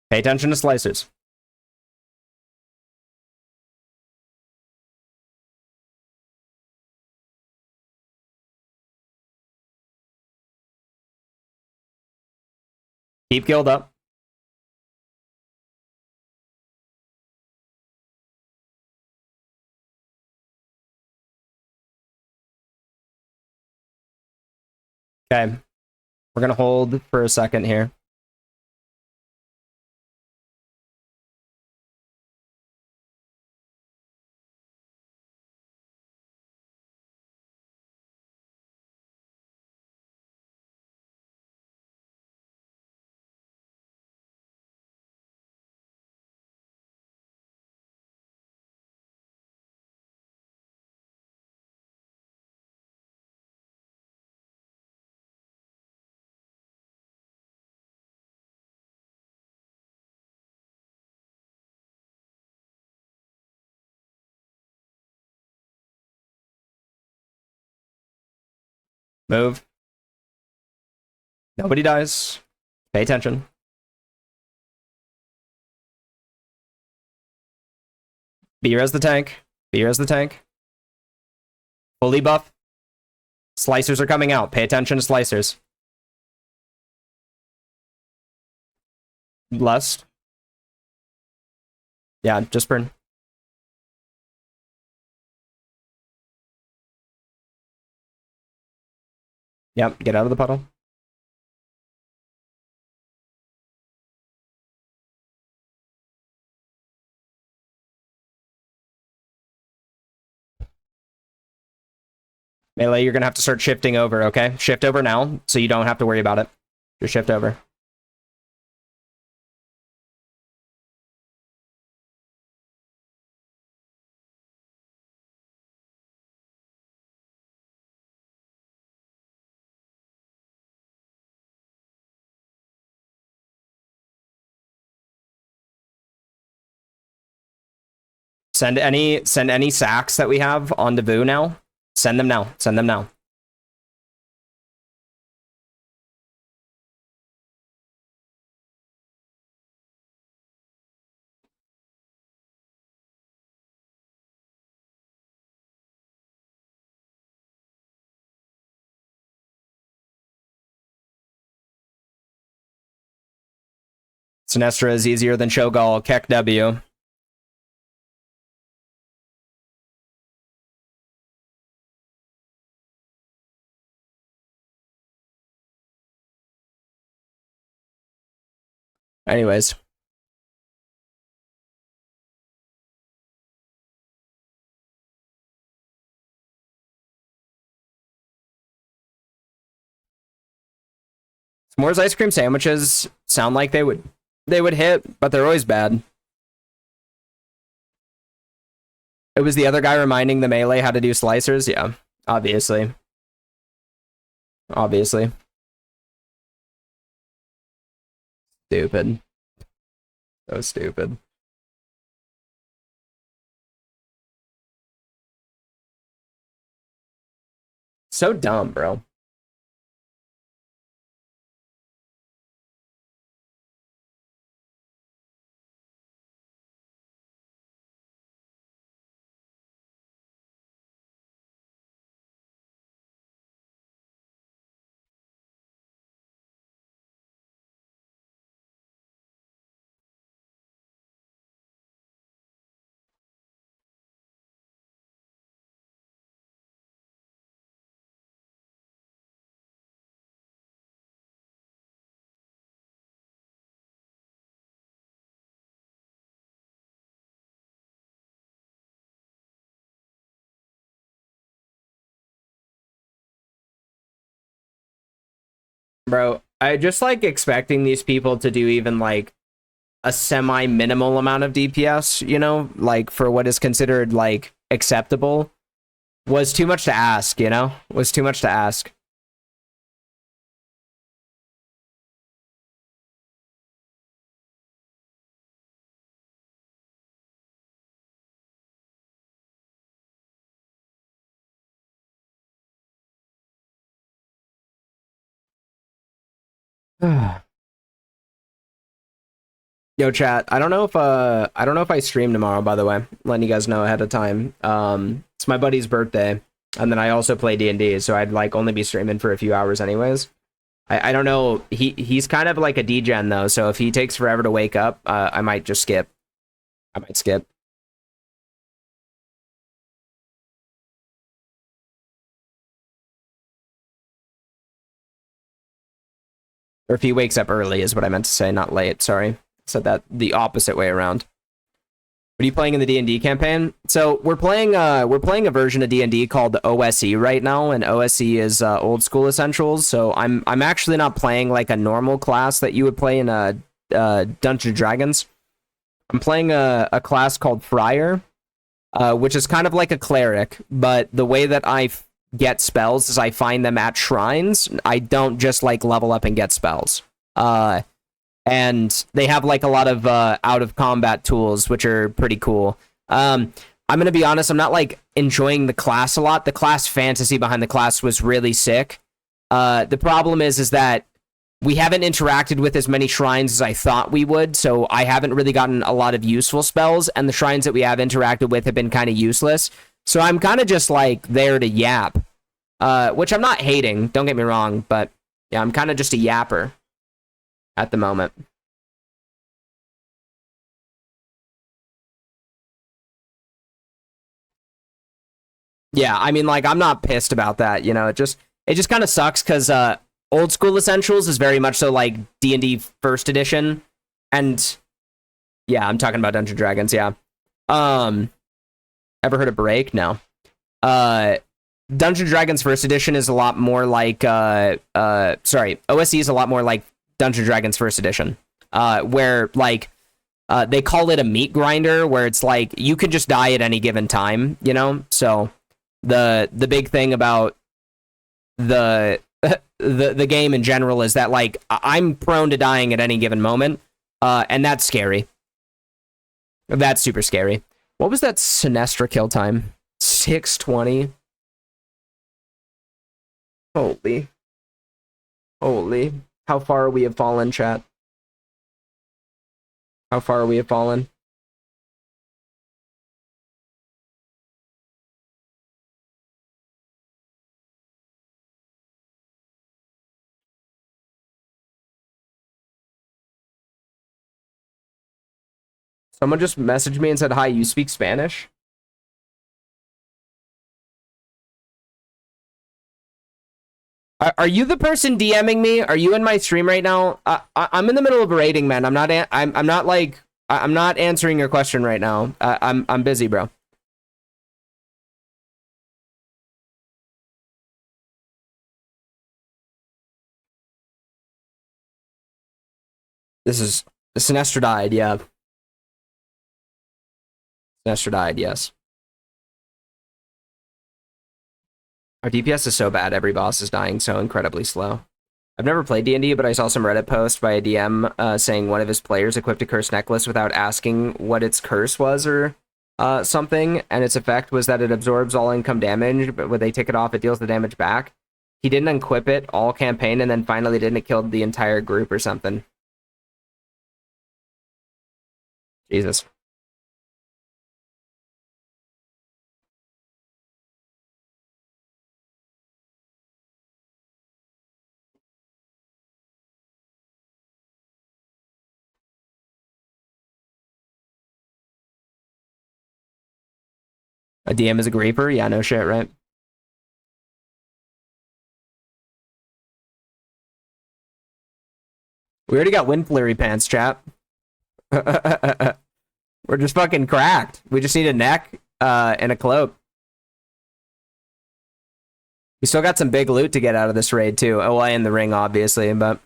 Pay attention to slicers. Keep guild up. Okay. We're going to hold for a second here. Move. Nobody dies. Pay attention. Beer as the tank. Beer as the tank. Fully buff. Slicers are coming out. Pay attention to slicers. Blessed. Yeah, just burn. Yep, get out of the puddle. Melee, you're going to have to start shifting over, okay? Shift over now, so you don't have to worry about it. Just shift over. Send any sacks that we have on Devu now. Send them now. Send them now. Sinestra is easier than Shogal. Keck W. Anyways. S'mores ice cream sandwiches sound like they would hit, but they're always bad. It was the other guy reminding the melee how to do slicers? Yeah, obviously. Obviously. Stupid. So stupid. So dumb, bro. Bro, I just like expecting these people to do even like a semi-minimal amount of DPS, you know, like for what is considered like acceptable, was too much to ask, you know? Was too much to ask. Yo, chat. I don't know if I stream tomorrow, by the way. Letting you guys know ahead of time. It's my buddy's birthday, and then I also play D&D, so I'd like only be streaming for a few hours anyways. I don't know. He's kind of like a degen though, so if he takes forever to wake up, I might just skip. I might skip. Or if he wakes up early is what I meant to say, not late. Sorry. Said that the opposite way around. What are you playing in the D&D campaign? So we're playing a version of D&D called OSE right now, and OSE is Old School Essentials. So I'm actually not playing like a normal class that you would play in a Dungeons and Dragons. I'm playing a class called Friar, which is kind of like a cleric, but the way that I get spells is I find them at shrines. I don't just like level up and get spells. And they have like a lot of out of combat tools, which are pretty cool. I'm gonna be honest, I'm not like enjoying the class a lot. The class fantasy behind the class was really sick. The problem is that we haven't interacted with as many shrines as I thought we would, so I haven't really gotten a lot of useful spells, and the shrines that we have interacted with have been kind of useless. So I'm kind of just like there to yap, which I'm not hating, don't get me wrong, but yeah, I'm kind of just a yapper at the moment. Yeah, I mean, like, I'm not pissed about that, you know, it just kind of sucks, because Old School Essentials is very much so, like, D&D First Edition, and, yeah, I'm talking about Dungeons & Dragons, yeah. Ever heard of Break? No. Dungeons & Dragons First Edition is a lot more like, sorry, OSE is a lot more like Dungeons & Dragons First Edition, where, like, they call it a meat grinder, where it's like, you can just die at any given time, you know? So, the big thing about the game in general is that, like, I'm prone to dying at any given moment, and that's scary. That's super scary. What was that Sinestra kill time? 620. Holy. Holy. How far we have fallen, chat. How far we have fallen. Someone just messaged me and said, hi, you speak Spanish? Are you the person DMing me? Are you in my stream right now? I'm in the middle of raiding, man. I'm not I'm not answering your question right now. I'm busy, bro. This is Sinestra died, yeah. Sinestra died, yes. Our DPS is so bad, every boss is dying so incredibly slow. I've never played D&D, but I saw some Reddit post by a DM saying one of his players equipped a curse necklace without asking what its curse was or something, and its effect was that it absorbs all income damage, but when they take it off, it deals the damage back. He didn't unequip it all campaign, and then finally didn't, it killed the entire group or something. Jesus. A DM is a grieper? Yeah, no shit, right? We already got wind flurry pants, chat. We're just fucking cracked. We just need a neck and a cloak. We still got some big loot to get out of this raid too. Oh, in the ring, obviously, but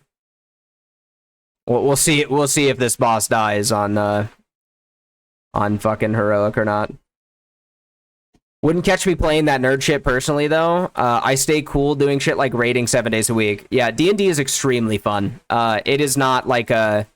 we'll see. We'll see if this boss dies on fucking heroic or not. Wouldn't catch me playing that nerd shit personally though. I stay cool doing shit like raiding 7 days a week. Yeah, D&D is extremely fun. It is not like a.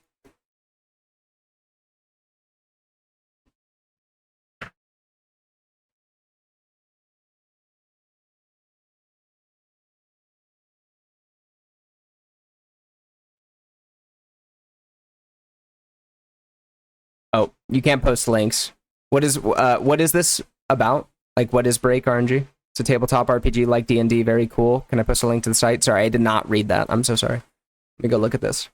Oh, you can't post links. What is this about? Like, what is Break RNG? It's a tabletop RPG like D&D. Very cool. Can I post a link to the site? Sorry, I did not read that. I'm so sorry. Let me go look at this.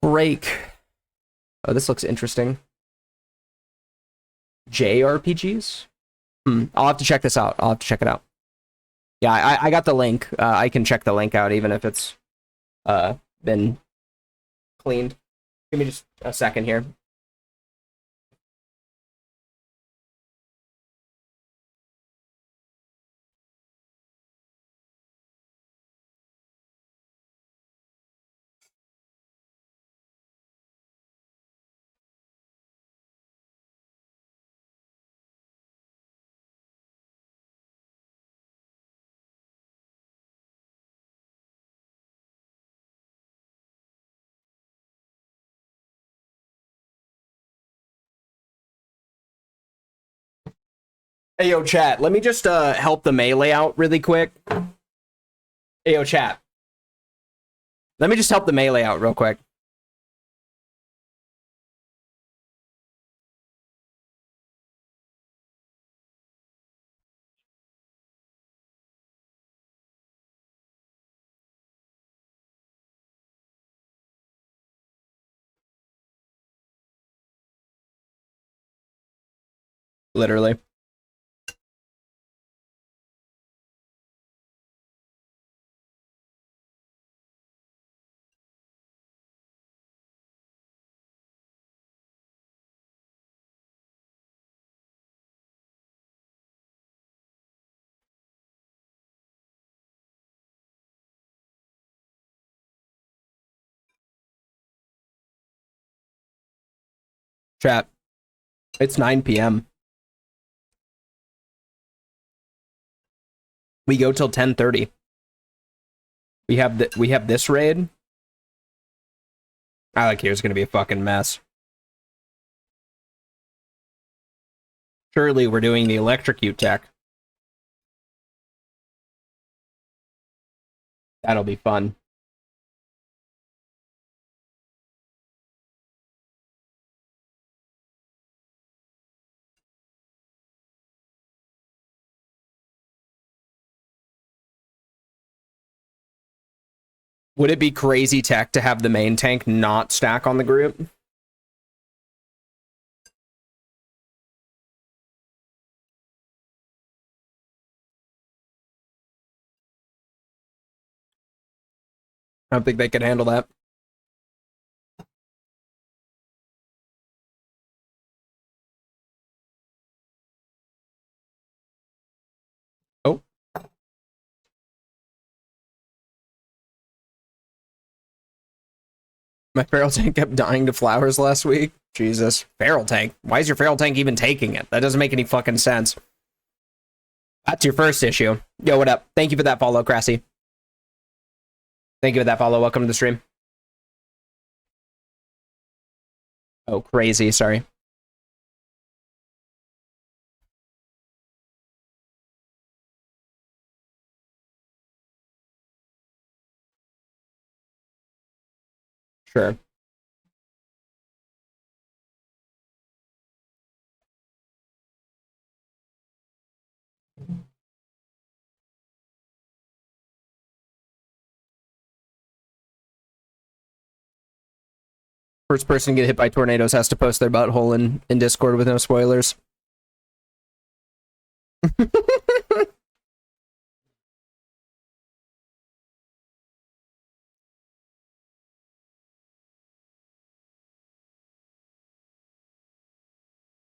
Break. Oh, this looks interesting. JRPGs? I'll have to check this out. I'll have to check it out. Yeah, I got the link. I can check the link out even if it's been cleaned. Give me just a second here. Hey, yo, chat. Let me just help the melee out really quick. Hey, yo, chat. Let me just help the melee out real quick. Literally. Chat. It's 9 p.m. We go till 10:30. We have this raid. I like here's gonna be a fucking mess. Surely we're doing the electrocute tech. That'll be fun. Would it be crazy tech to have the main tank not stack on the group? I don't think they could handle that. Oh. My feral tank kept dying to flowers last week. Jesus. Feral tank? Why is your feral tank even taking it? That doesn't make any fucking sense. That's your first issue. Yo, what up? Thank you for that follow, Crassy. Thank you for that follow. Welcome to the stream. Oh, crazy. Sorry. Sure. First person to get hit by tornadoes has to post their butthole in Discord with no spoilers.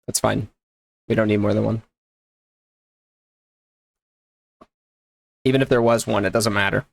That's fine. We don't need more than one. Even if there was one, it doesn't matter.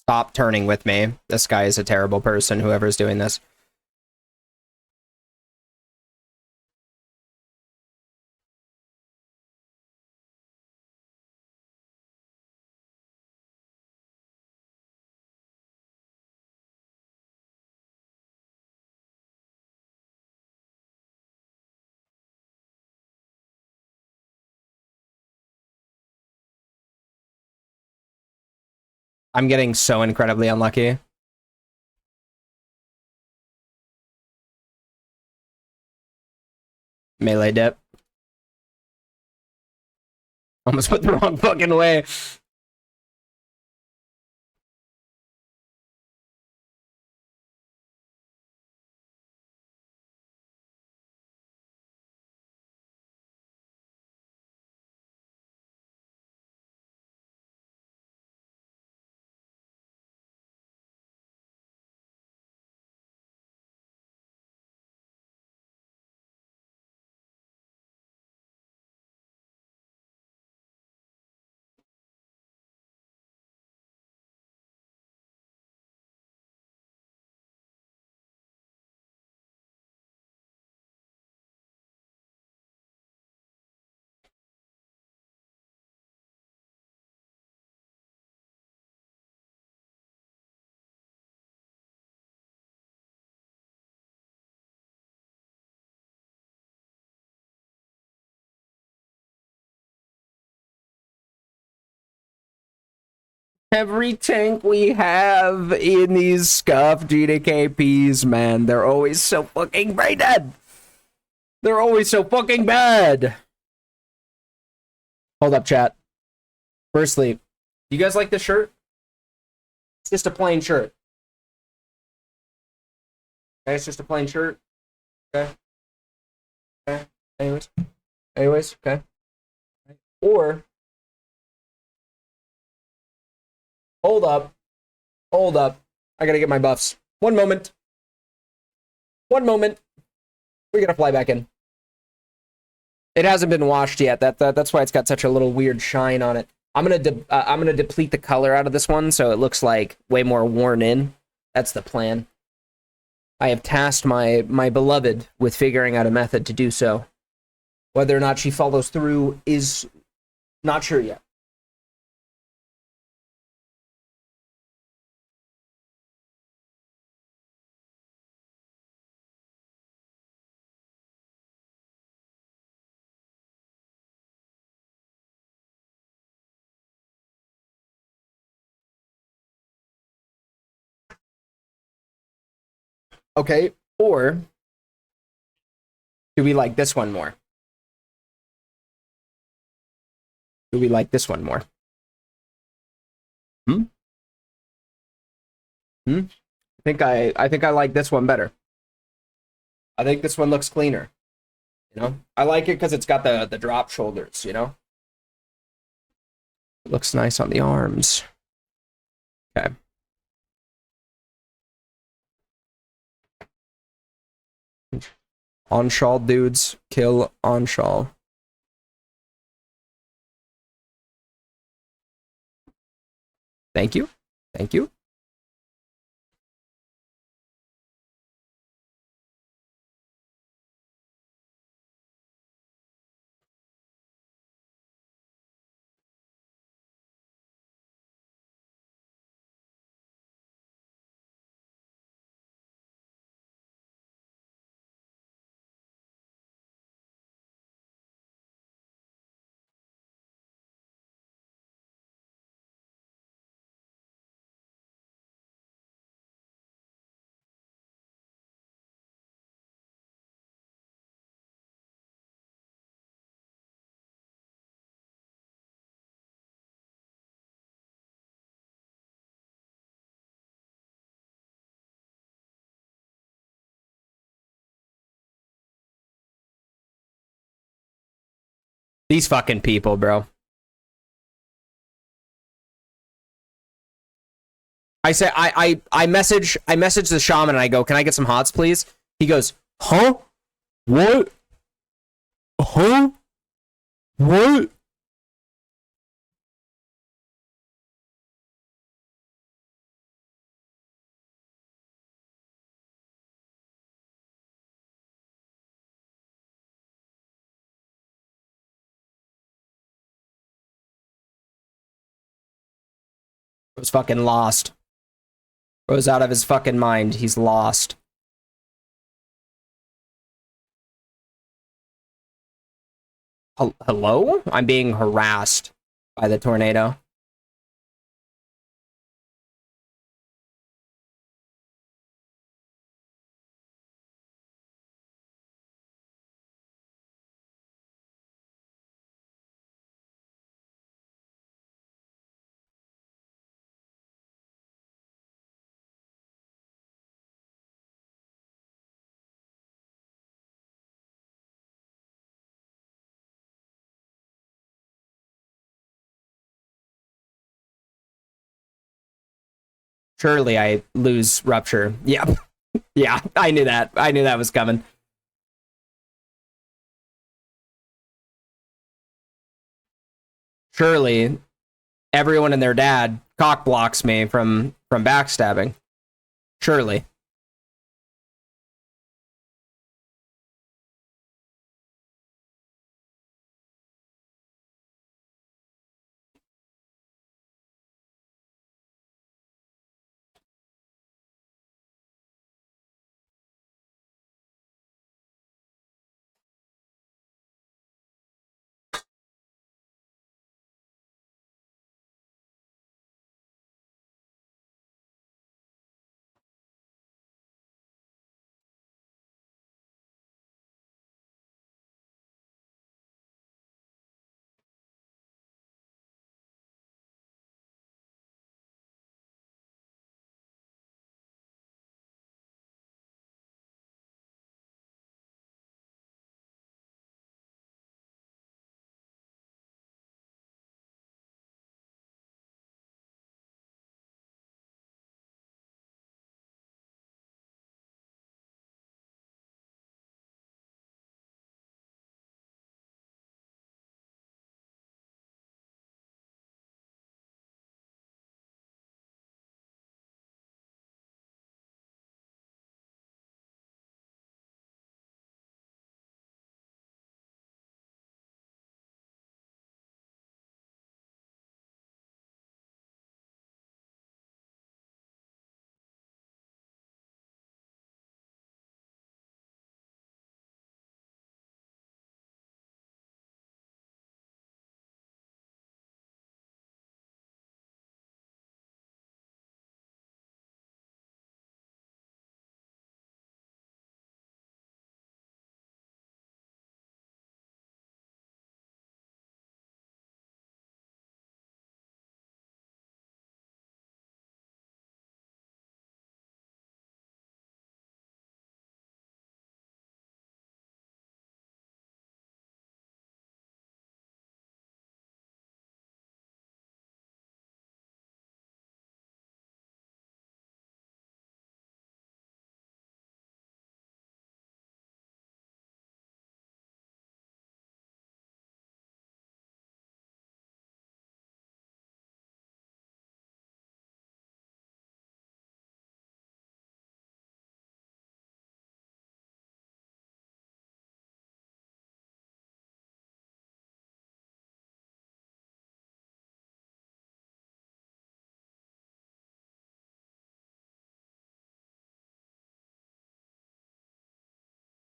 Stop turning with me. This guy is a terrible person, whoever's doing this. I'm getting so incredibly unlucky. Melee dip. Almost put the wrong fucking way. Every tank we have in these scuffed GDKPs, man, they're always so fucking brain-dead. They're always so fucking bad. Hold up, chat. Firstly, you guys like this shirt? It's just a plain shirt. Okay, it's just a plain shirt. Okay. Okay. Anyways. Anyways, okay. Or hold up, hold up. I gotta get my buffs. One moment. One moment. We're gonna fly back in. It hasn't been washed yet. That's why it's got such a little weird shine on it. I'm gonna deplete the color out of this one so it looks like way more worn in. That's the plan. I have tasked my beloved with figuring out a method to do so. Whether or not she follows through is not sure yet. Okay, or do we like this one more? Do we like this one more? Hmm? Hmm? I think I like this one better. I think this one looks cleaner. You know? I like it because it's got the drop shoulders, you know? It looks nice on the arms. Okay. On-shawl dudes, kill on-shawl. Thank you. Thank you. These fucking people, bro. I say I message the shaman and I go, "Can I get some hots, please?" He goes, "Huh? What? Huh? What?" Was fucking lost. Was out of his fucking mind. He's lost. Hello? I'm being harassed by the tornado. Surely I lose rupture. Yeah. Yeah, I knew that. I knew that was coming. Surely everyone and their dad cock blocks me from backstabbing. Surely.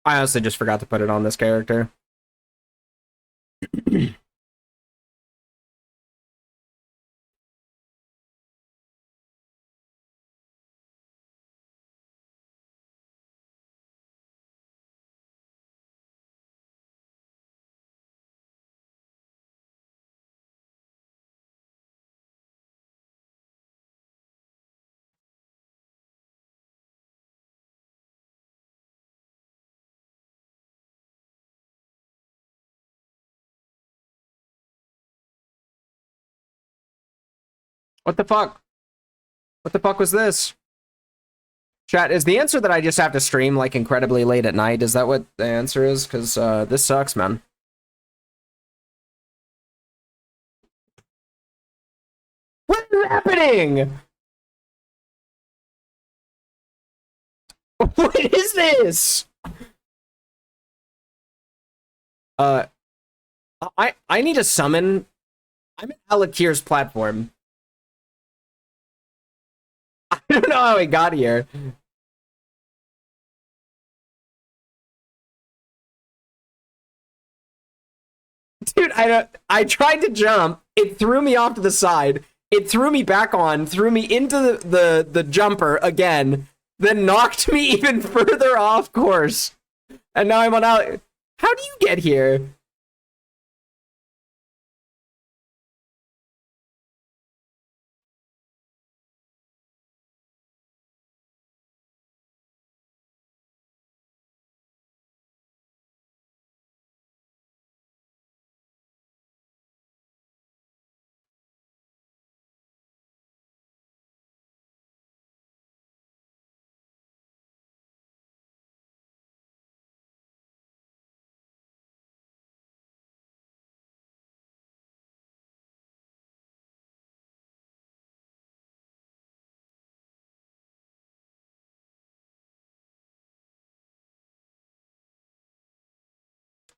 I honestly just forgot to put it on this character. What the fuck? What the fuck was this? Chat, is the answer that I just have to stream like incredibly late at night? Is that what the answer is? Because this sucks, man. What is happening? What is this? Uh, I need to summon. I'm at Alakir's platform. I don't know how he got here. Dude, I tried to jump. It threw me off to the side. It threw me back on, threw me into the jumper again, then knocked me even further off course. And now I'm on out. How do you get here?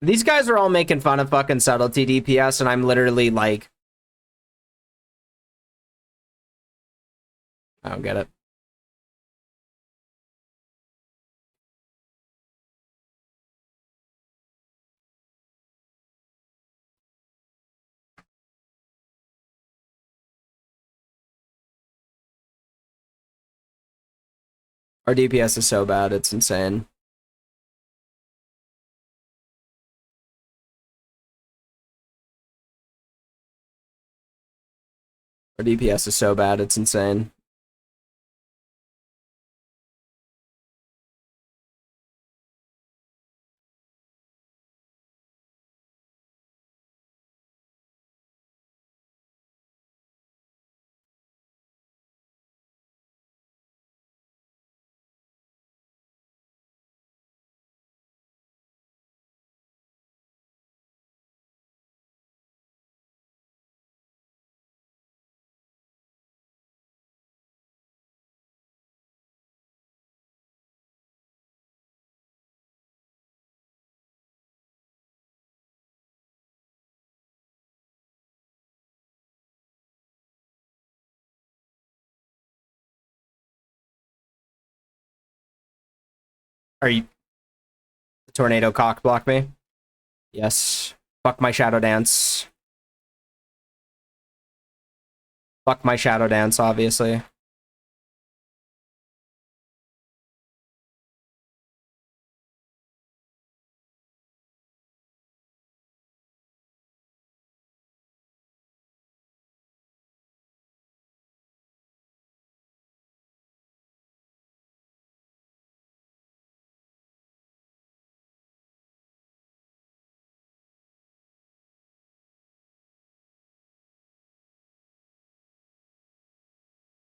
These guys are all making fun of fucking subtlety DPS, and I'm literally like, I don't get it. Our DPS is so bad, it's insane. Our DPS is so bad, it's insane. Are you... Tornado cock block me? Yes. Fuck my shadow dance. Fuck my shadow dance, obviously.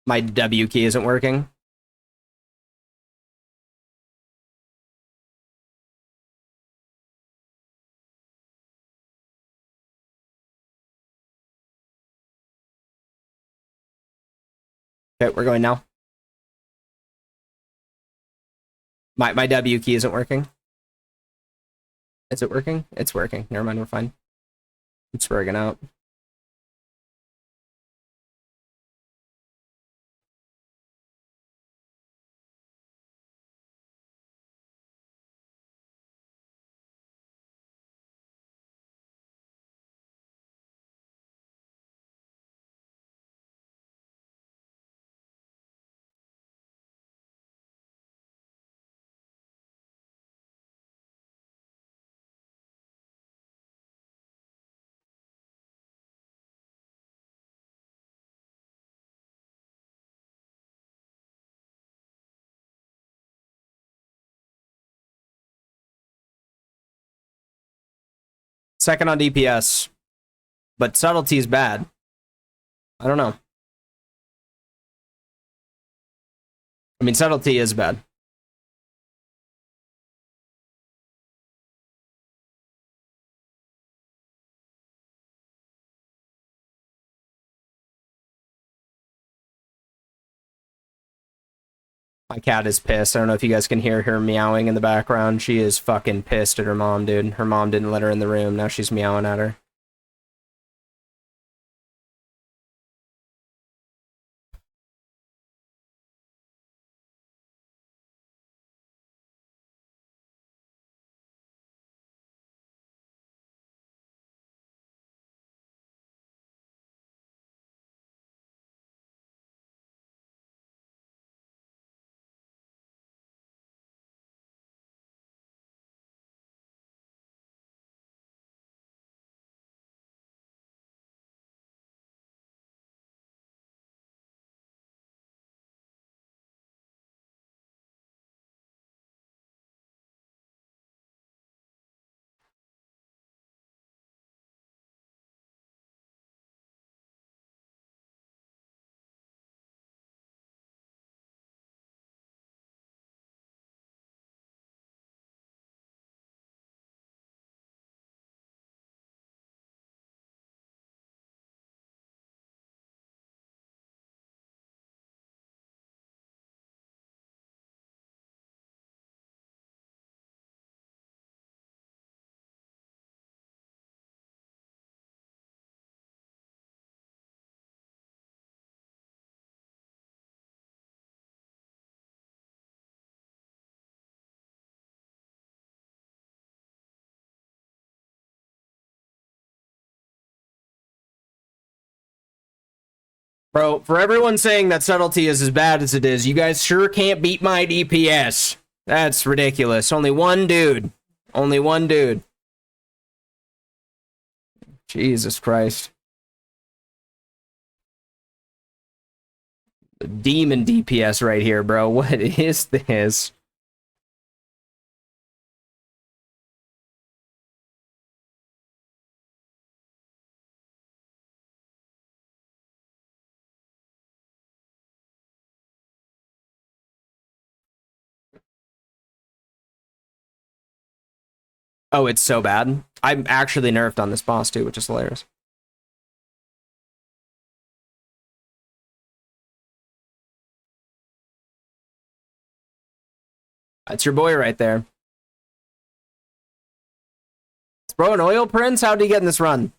My W key isn't working. Okay, we're going now. My W key isn't working. Is it working? It's working. Never mind, we're fine. It's working out. Second on DPS. But subtlety is bad. I don't know. I mean, subtlety is bad. My cat is pissed. I don't know if you guys can hear her meowing in the background. She is fucking pissed at her mom, dude. Her mom didn't let her in the room. Now she's meowing at her. Bro, for everyone saying that subtlety is as bad as it is, you guys sure can't beat my DPS. That's ridiculous. Only one dude. Only one dude. Jesus Christ. Demon DPS right here, bro. What is this? Oh, it's so bad. I'm actually nerfed on this boss too, which is hilarious. That's your boy right there. Is bro an oil prince? How'd he get in this run?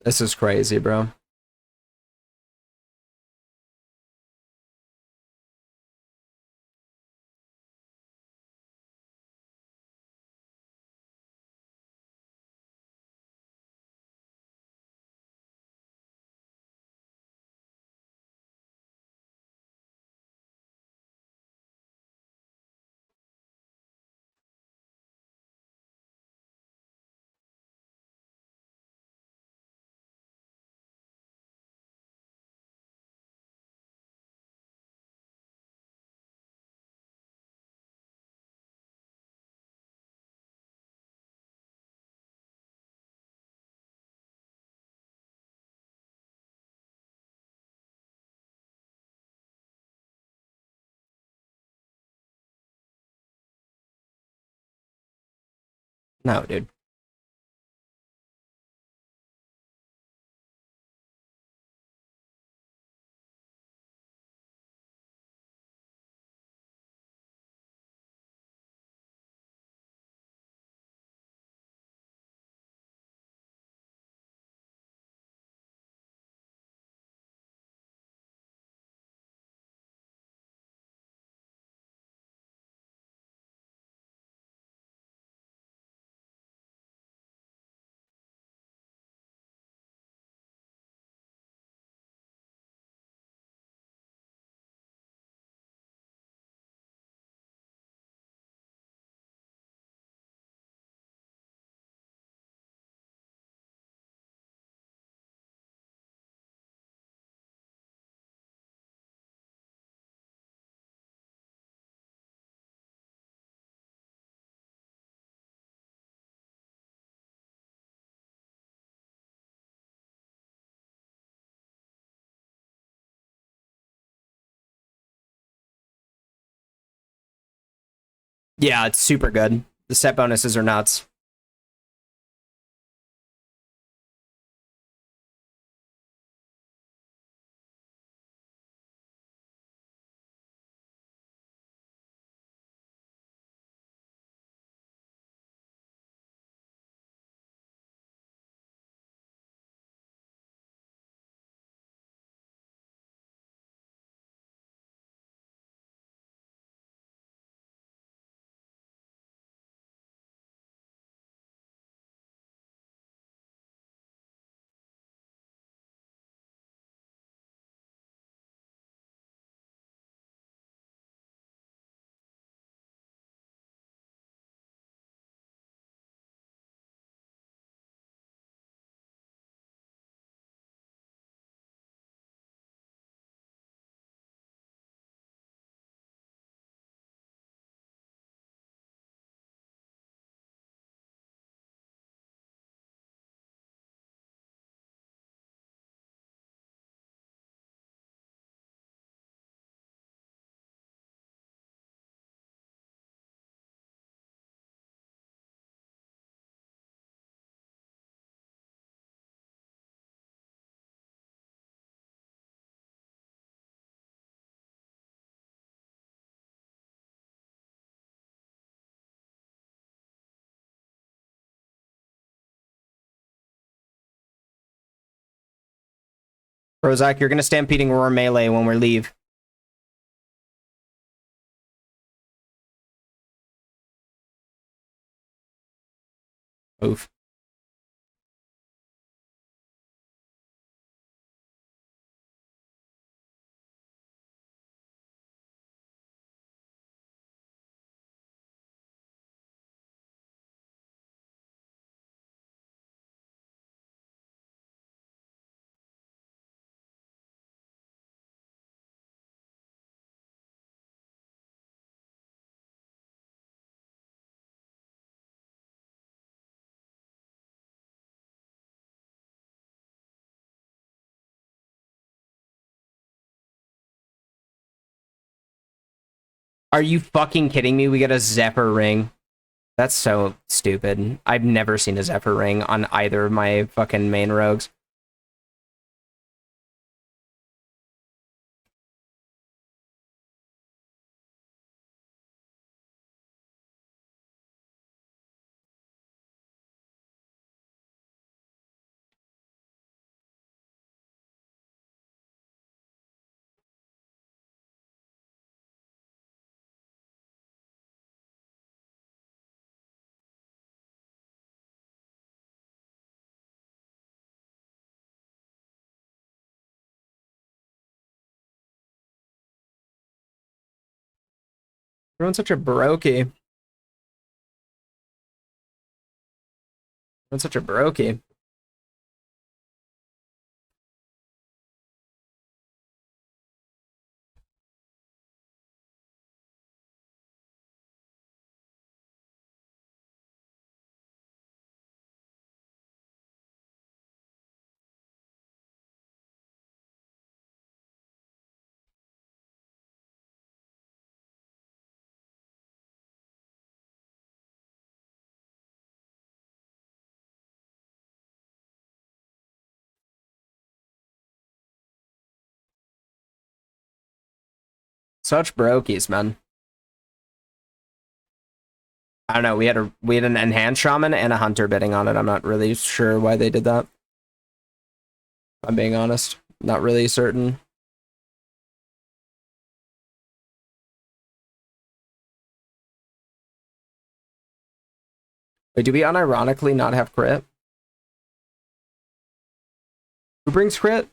This is crazy, bro. No, dude. Yeah, it's super good. The set bonuses are nuts. Prozac, you're gonna stampeding roar melee when we leave. Oof. Are you fucking kidding me? We get a Zephyr ring. That's so stupid. I've never seen a Zephyr ring on either of my fucking main rogues. Everyone's such a brokey. Everyone's such a brokey. Such brokies, man. I don't know. We had an enhanced shaman and a hunter bidding on it. I'm not really sure why they did that. I'm being honest. Not really certain. Wait, do we unironically not have crit? Who brings crit?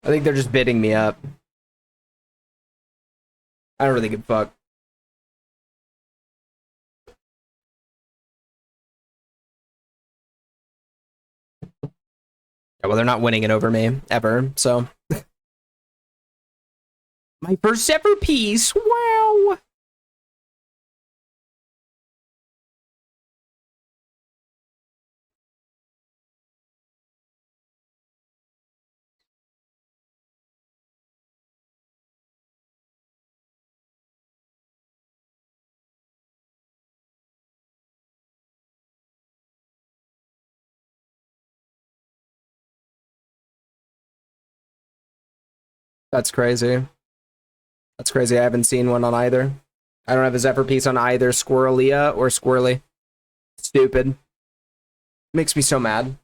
I think they're just bidding me up. I don't really give a fuck. Yeah, well, they're not winning it over me ever, so. My first ever piece. Wow. That's crazy. That's crazy. I haven't seen one on either. I don't have a Zephyr piece on either Sqwurrelly or Sqwurrely. Stupid. Makes me so mad.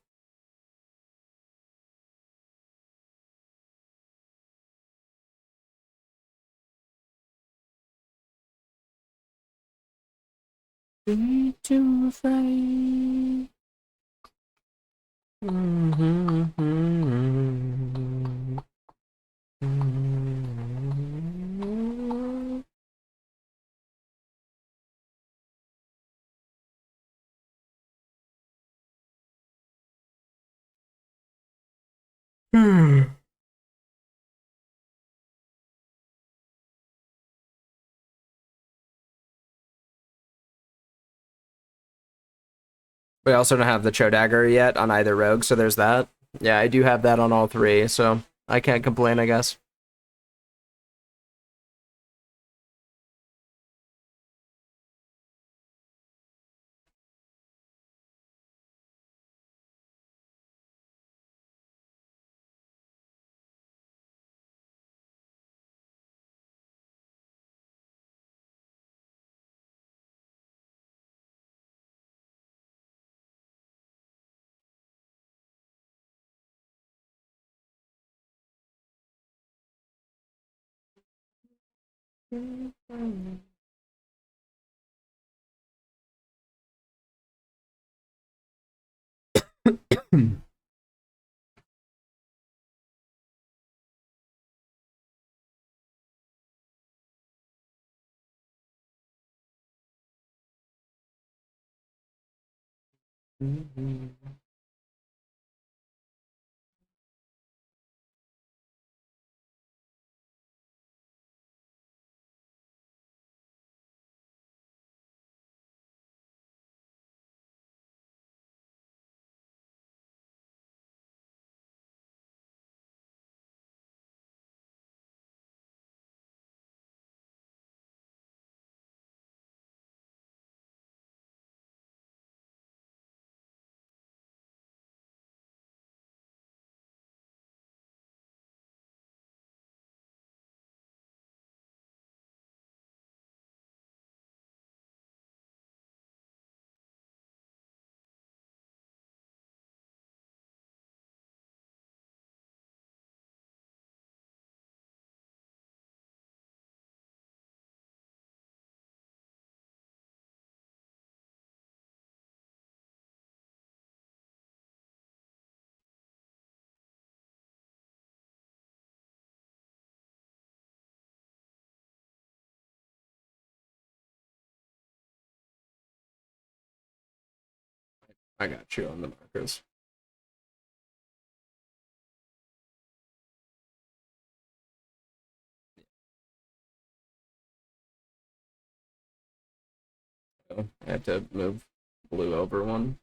Too afraid. We also don't have the Chodagger yet on either rogue, so there's that. Yeah, I do have that on all three, so I can't complain, I guess. I got you on the markers. So I have to move blue over one.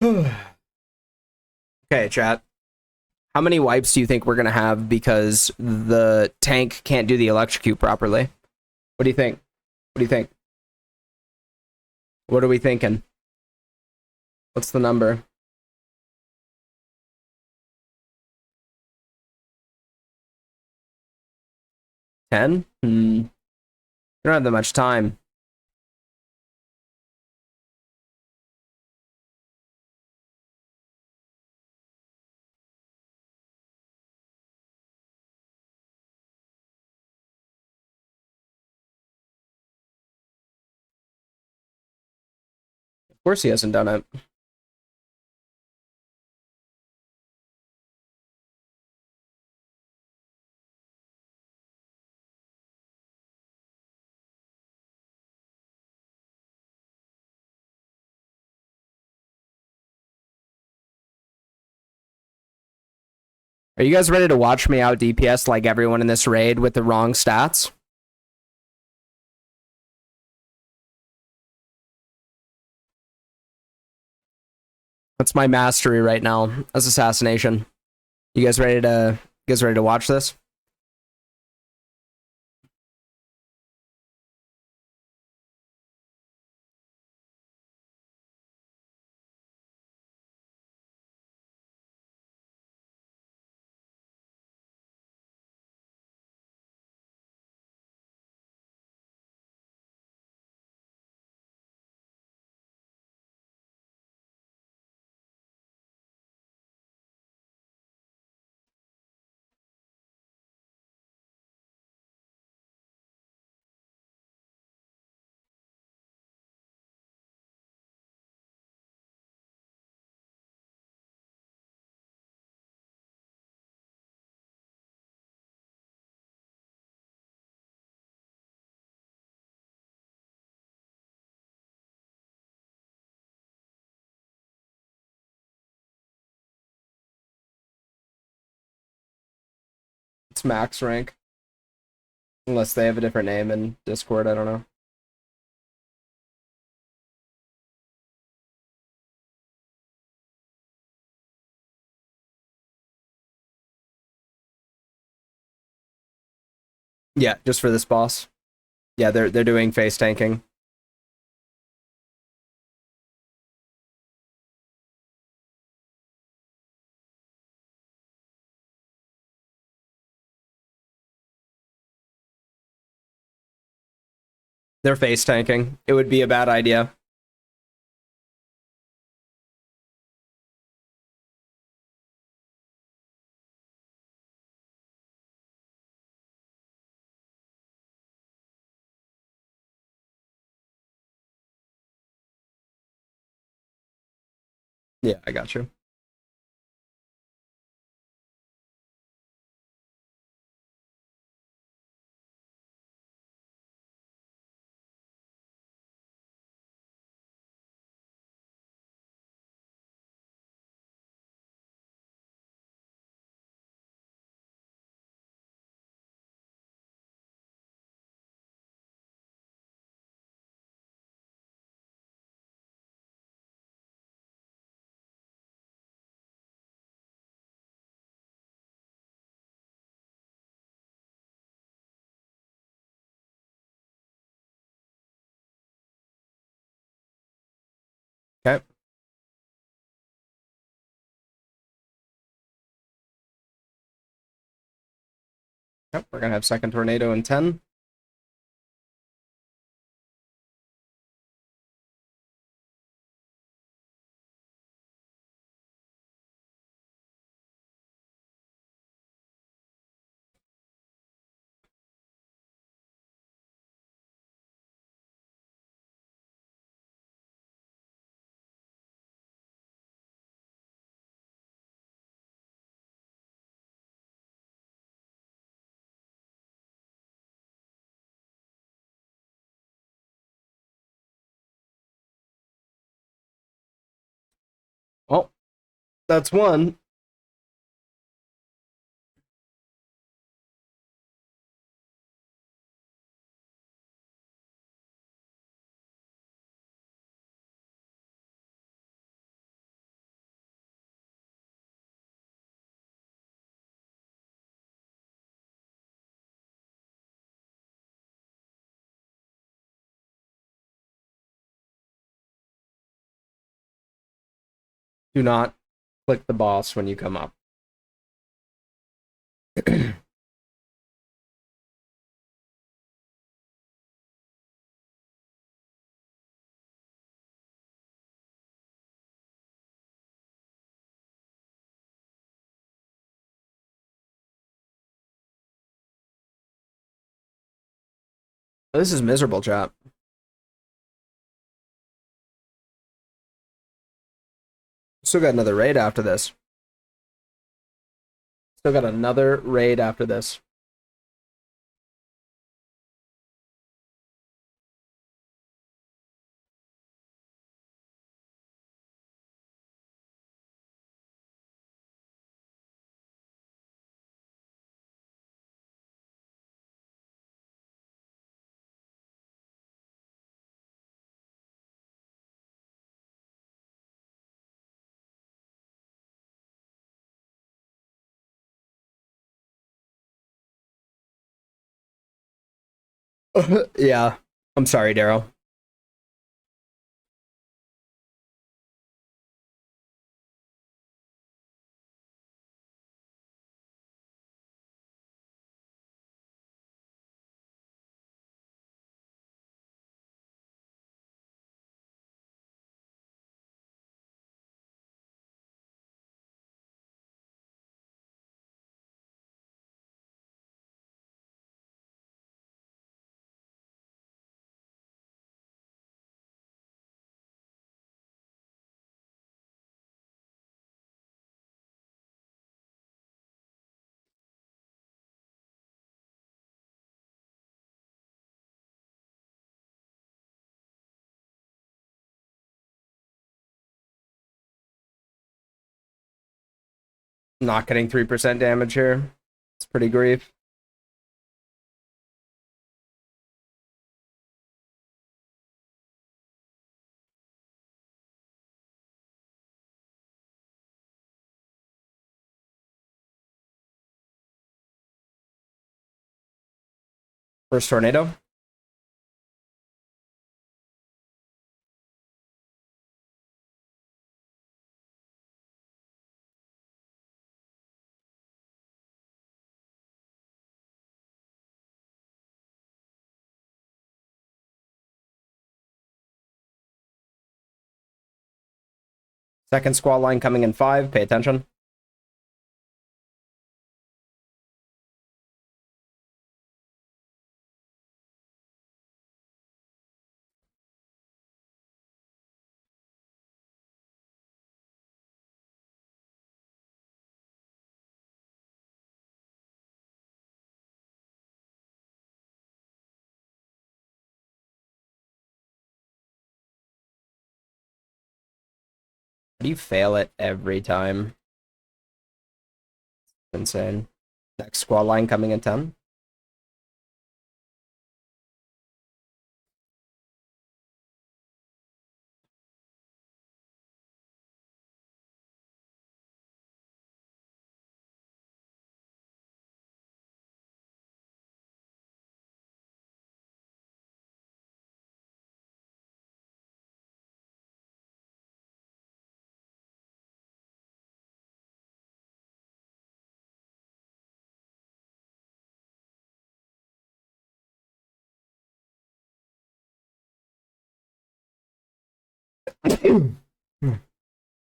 Okay, chat. How many wipes do you think we're gonna have because the tank can't do the electrocute properly? What do you think? What do you think? What are we thinking? What's the number? 10? We don't have that much time. Of course he hasn't done it. Are you guys ready to watch me out DPS like everyone in this raid with the wrong stats? That's my mastery right now as assassination. You guys ready to watch this? It's max rank. Unless they have a different name in Discord, I don't know. Yeah, just for this boss. Yeah, they're doing face tanking. They're face tanking. It would be a bad idea. Yeah, I got you. Okay. Yep, we're gonna have second tornado in 10. Well, that's one. Do not click the boss when you come up. This is miserable, chat. Still got another raid after this. Still got another raid after this. Yeah. I'm sorry, Daryl. Not getting 3% damage here. It's pretty grief. First tornado. Second squall line coming in 5. Pay attention. How do you fail it every time? Insane. Next squall line coming in 10.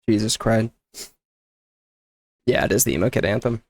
Jesus Christ. Yeah, it is the emo kid anthem.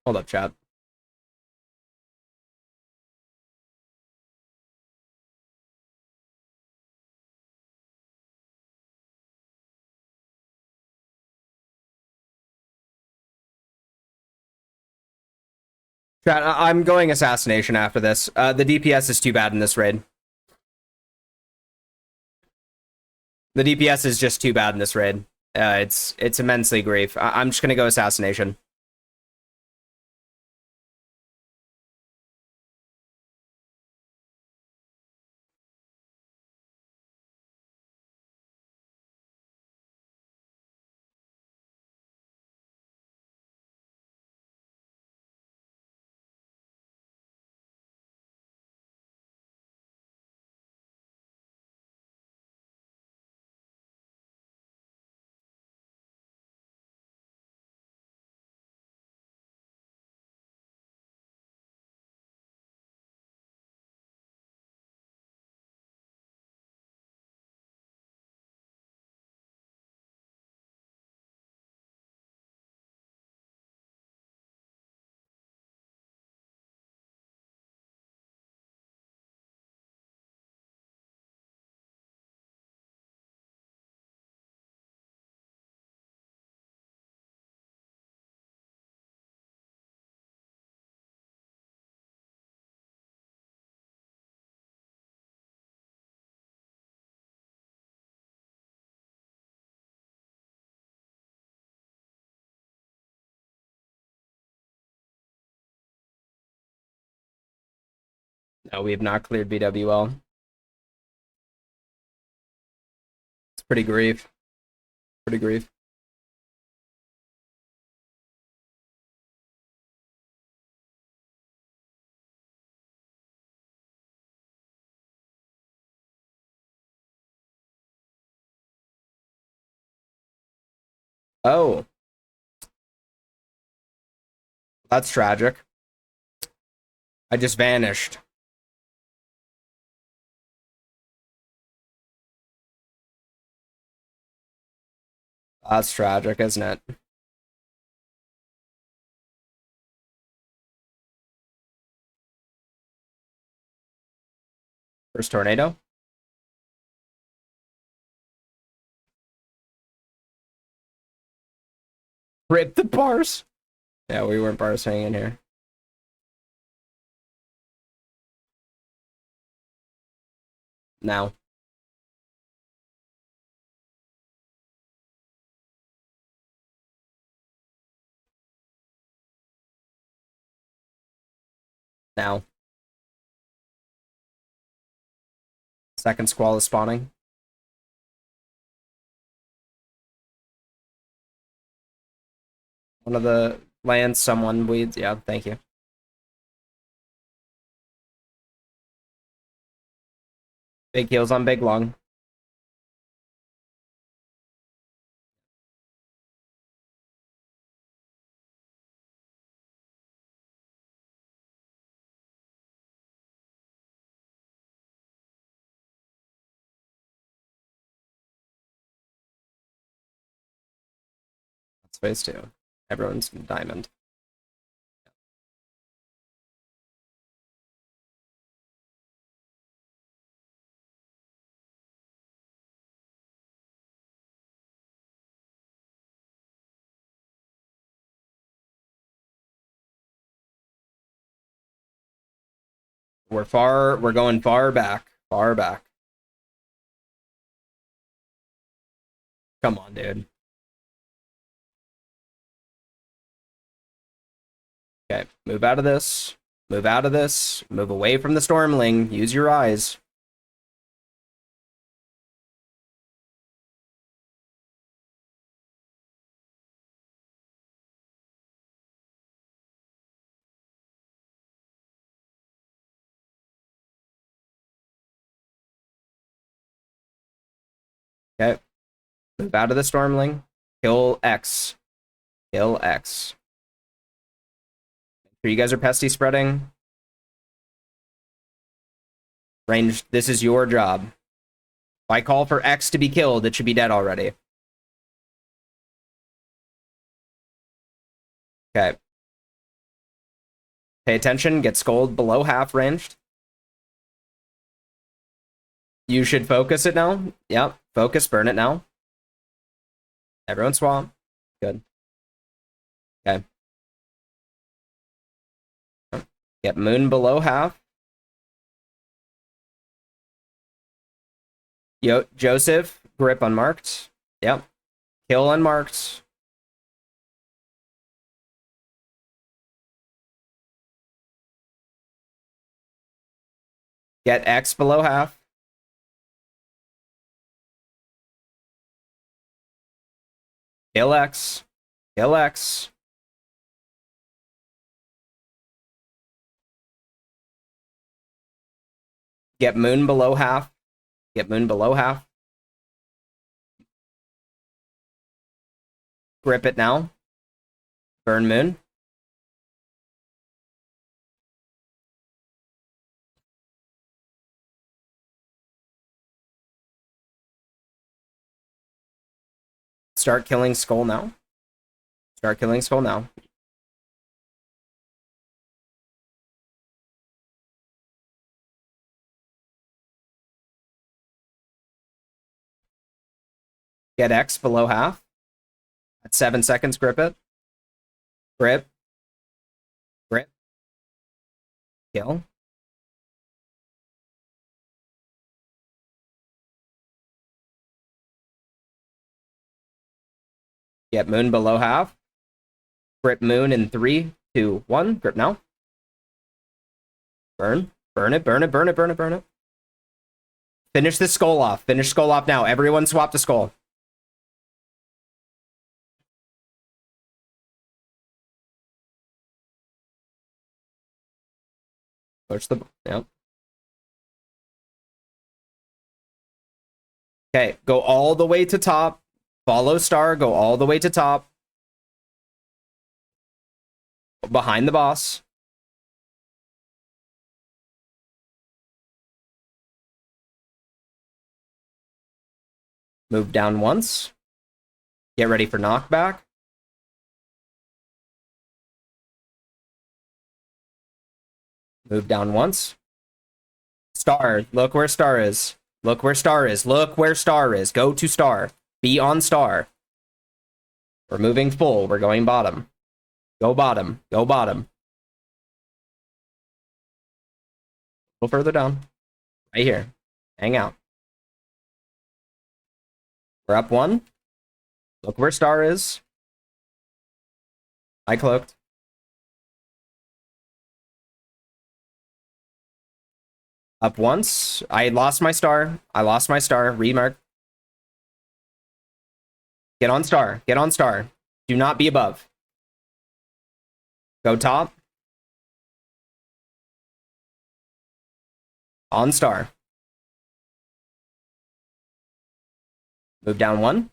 Hold up, chat. Chat, I'm going assassination after this. The DPS is too bad in this raid. The DPS is just too bad in this raid. It's immensely grief. I'm just gonna go assassination. No, we have not cleared BWL. It's pretty grief. Pretty grief. Oh, that's tragic. I just vanished. That's tragic, isn't it? First tornado. Rip the bars. Yeah, we weren't bars hanging in here. Now. Now. Second squall is spawning. One of the lands, someone weeds. Yeah, thank you. Big heals on big lung. That's phase two. Everyone's diamond. We're going far back. Far back. Come on, dude. Okay, move out of this. Move out of this. Move away from the Stormling. Use your eyes. Okay. Move out of the Stormling. Kill X. Kill X. Make sure you guys are pesty spreading. Range, this is your job. If I call for X to be killed, it should be dead already. Okay. Pay attention. Get Scold below half ranged. You should focus it now. Yep. Focus. Burn it now. Everyone swamp. Good. Okay. Get Moon below half. Joseph. Grip unmarked. Yep. Kill unmarked. Get X below half. Kill X. Kill X. Get Moon below half. Get Moon below half. Grip it now. Burn Moon. Start killing Skull now. Start killing Skull now. Get X below half. At 7 seconds, grip it. Grip. Grip. Kill. Get Moon below half. Grip Moon in 3, 2, 1. Grip now. Burn. Burn it, burn it, burn it, burn it, burn it. Finish this skull off. Finish skull off now. Everyone swap the skull. Push the... Yep. Okay, go all the way to top. Follow star, go all the way to top. Behind the boss. Move down once. Get ready for knockback. Move down once. Star. Look where star is. Look where star is. Look where star is. Go to star. Be on star. We're moving full. We're going bottom. Go bottom. Go bottom. A little further down. Right here. Hang out. We're up one. Look where star is. I cloaked. Up once. I lost my star. I lost my star. Remark. Get on star. Get on star. Do not be above. Go top. On star. Move down one.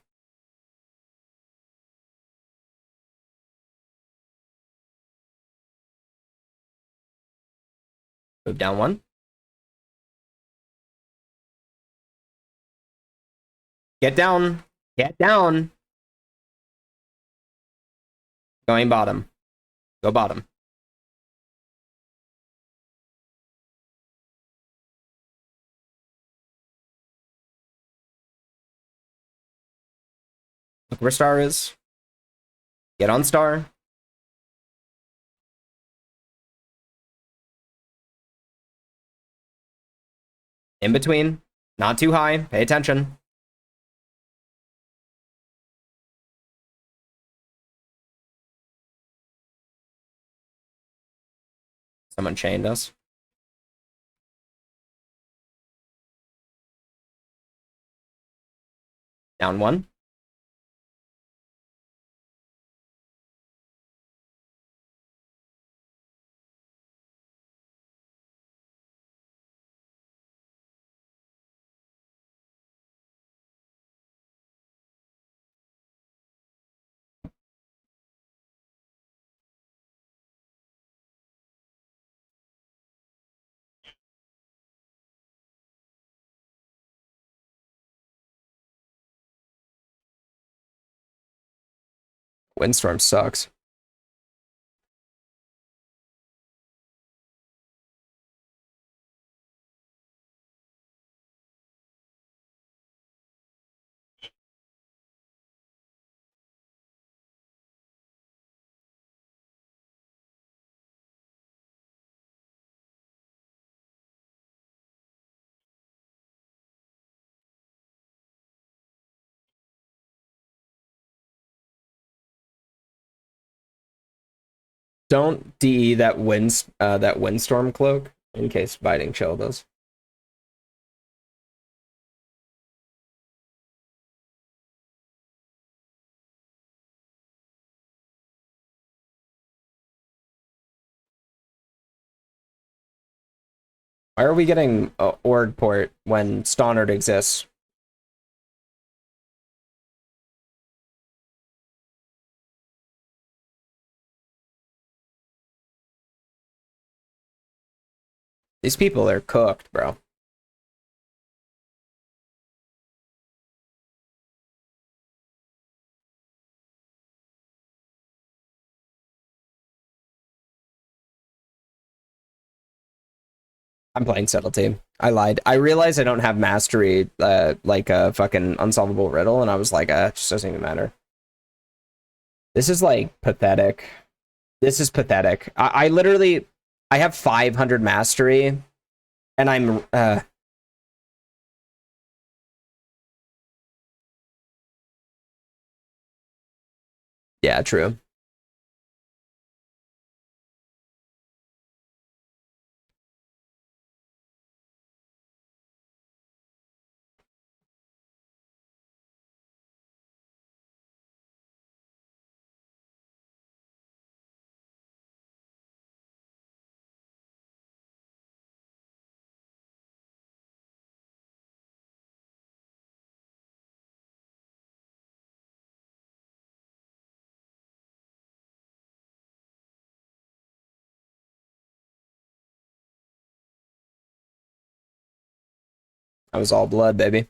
Move down one. Get down. Get down. Going bottom. Go bottom. Look where star is. Get on star. In between. Not too high. Pay attention. Someone chained us. Down one. Windstorm sucks. Don't DE that windstorm cloak in case biting chill does. Why are we getting Ord port when Stonard exists? These people are cooked, bro. I'm playing subtlety. I lied. I realized I don't have mastery like a fucking unsolvable riddle, and I was like, it just doesn't even matter. This is like pathetic. This is pathetic. I literally I have 500 mastery, and I'm yeah, true. That was all blood, baby.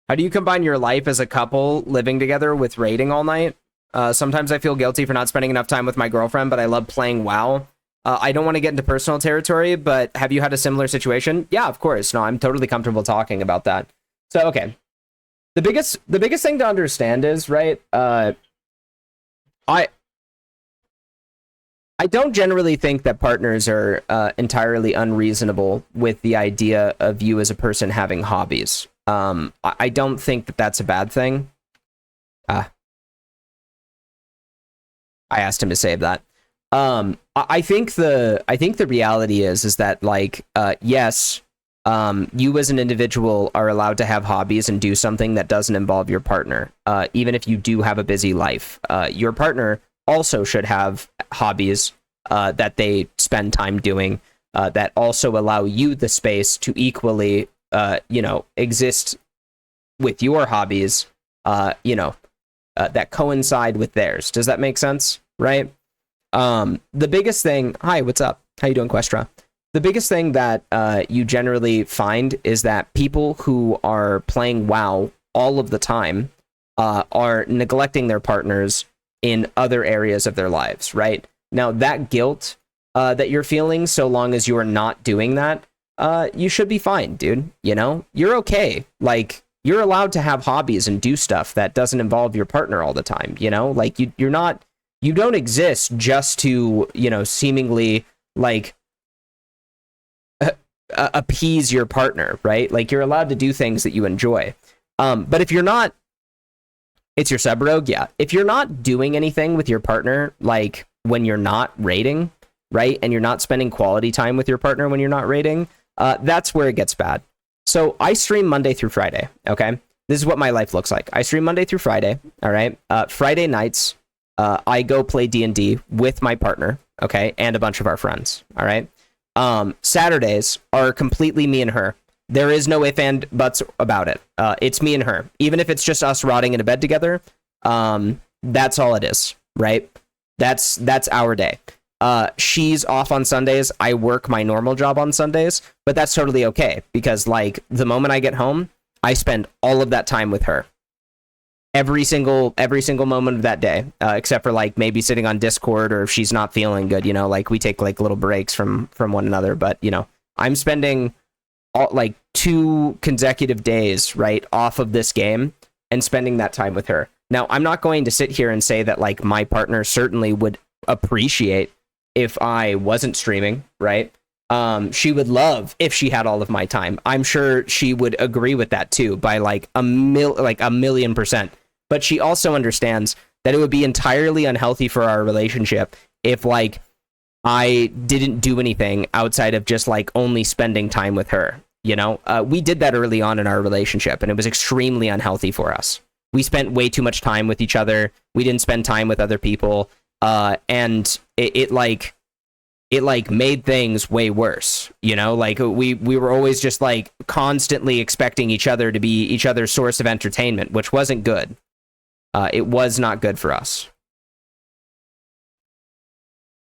How do you combine your life as a couple living together with raiding all night? Sometimes I feel guilty for not spending enough time with my girlfriend, but I love playing WoW. I don't want to get into personal territory, but have you had a similar situation? Yeah, of course. No, I'm totally comfortable talking about that. So, okay. The biggest thing to understand is, right, I don't generally think that partners are entirely unreasonable with the idea of you as a person having hobbies. I don't think that that's a bad thing. I asked him to save that. I think the reality is that, like, yes, you as an individual are allowed to have hobbies and do something that doesn't involve your partner. Even if you do have a busy life, your partner also should have hobbies that they spend time doing that also allow you the space to equally, exist with your hobbies, that coincide with theirs. Does that make sense? Right? The biggest thing, hi, what's up? How you doing, Questra? The biggest thing that you generally find is that people who are playing WoW all of the time are neglecting their partners in other areas of their lives, right? Now, that guilt that you're feeling, so long as you are not doing that, you should be fine, dude. You know, you're okay. Like, you're allowed to have hobbies and do stuff that doesn't involve your partner all the time, you know? Like, you don't exist just to, seemingly, like, appease your partner, right? Like, you're allowed to do things that you enjoy. But if you're not, it's your sub rogue, yeah. If you're not doing anything with your partner, like when you're not raiding, right, and you're not spending quality time with your partner when you're not raiding, that's where it gets bad. So I stream Monday through Friday, okay? This is what my life looks like. I stream Monday through Friday, all right? Friday nights, I go play D&D with my partner, okay, and a bunch of our friends, all right? Saturdays are completely me and her. There is no if and buts about it. It's me and her. Even if it's just us rotting in a bed together, that's all it is, right? That's our day. She's off on Sundays. I work my normal job on Sundays, but that's totally okay because, like, the moment I get home, I spend all of that time with her. Every single moment of that day, except for, like, maybe sitting on Discord, or if she's not feeling good, like, we take, like, little breaks from one another. But, I'm spending like 2 consecutive days, right, off of this game and spending that time with her. Now, I'm not going to sit here and say that, like, my partner certainly would appreciate if I wasn't streaming, right? She would love if she had all of my time. I'm sure she would agree with that too, by like a million percent. But she also understands that it would be entirely unhealthy for our relationship if, like, I didn't do anything outside of just, like, only spending time with her. We did that early on in our relationship, and it was extremely unhealthy for us. We spent way too much time with each other. We didn't spend time with other people. And it made things way worse, like we were always just, like, constantly expecting each other to be each other's source of entertainment, which wasn't good. It was not good for us.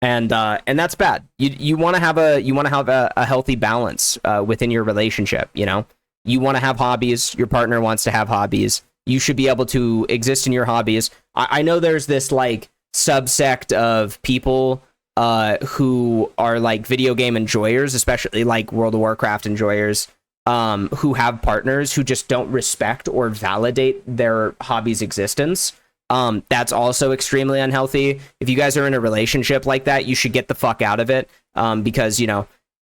And that's bad. You want to have a healthy balance within your relationship. You want to have hobbies. Your partner wants to have hobbies. You should be able to exist in your hobbies. I know there's this, like, subsect of people who are, like, video game enjoyers, especially, like, World of Warcraft enjoyers, who have partners who just don't respect or validate their hobby's existence. That's also extremely unhealthy. If you guys are in a relationship like that, you should get the fuck out of it, because,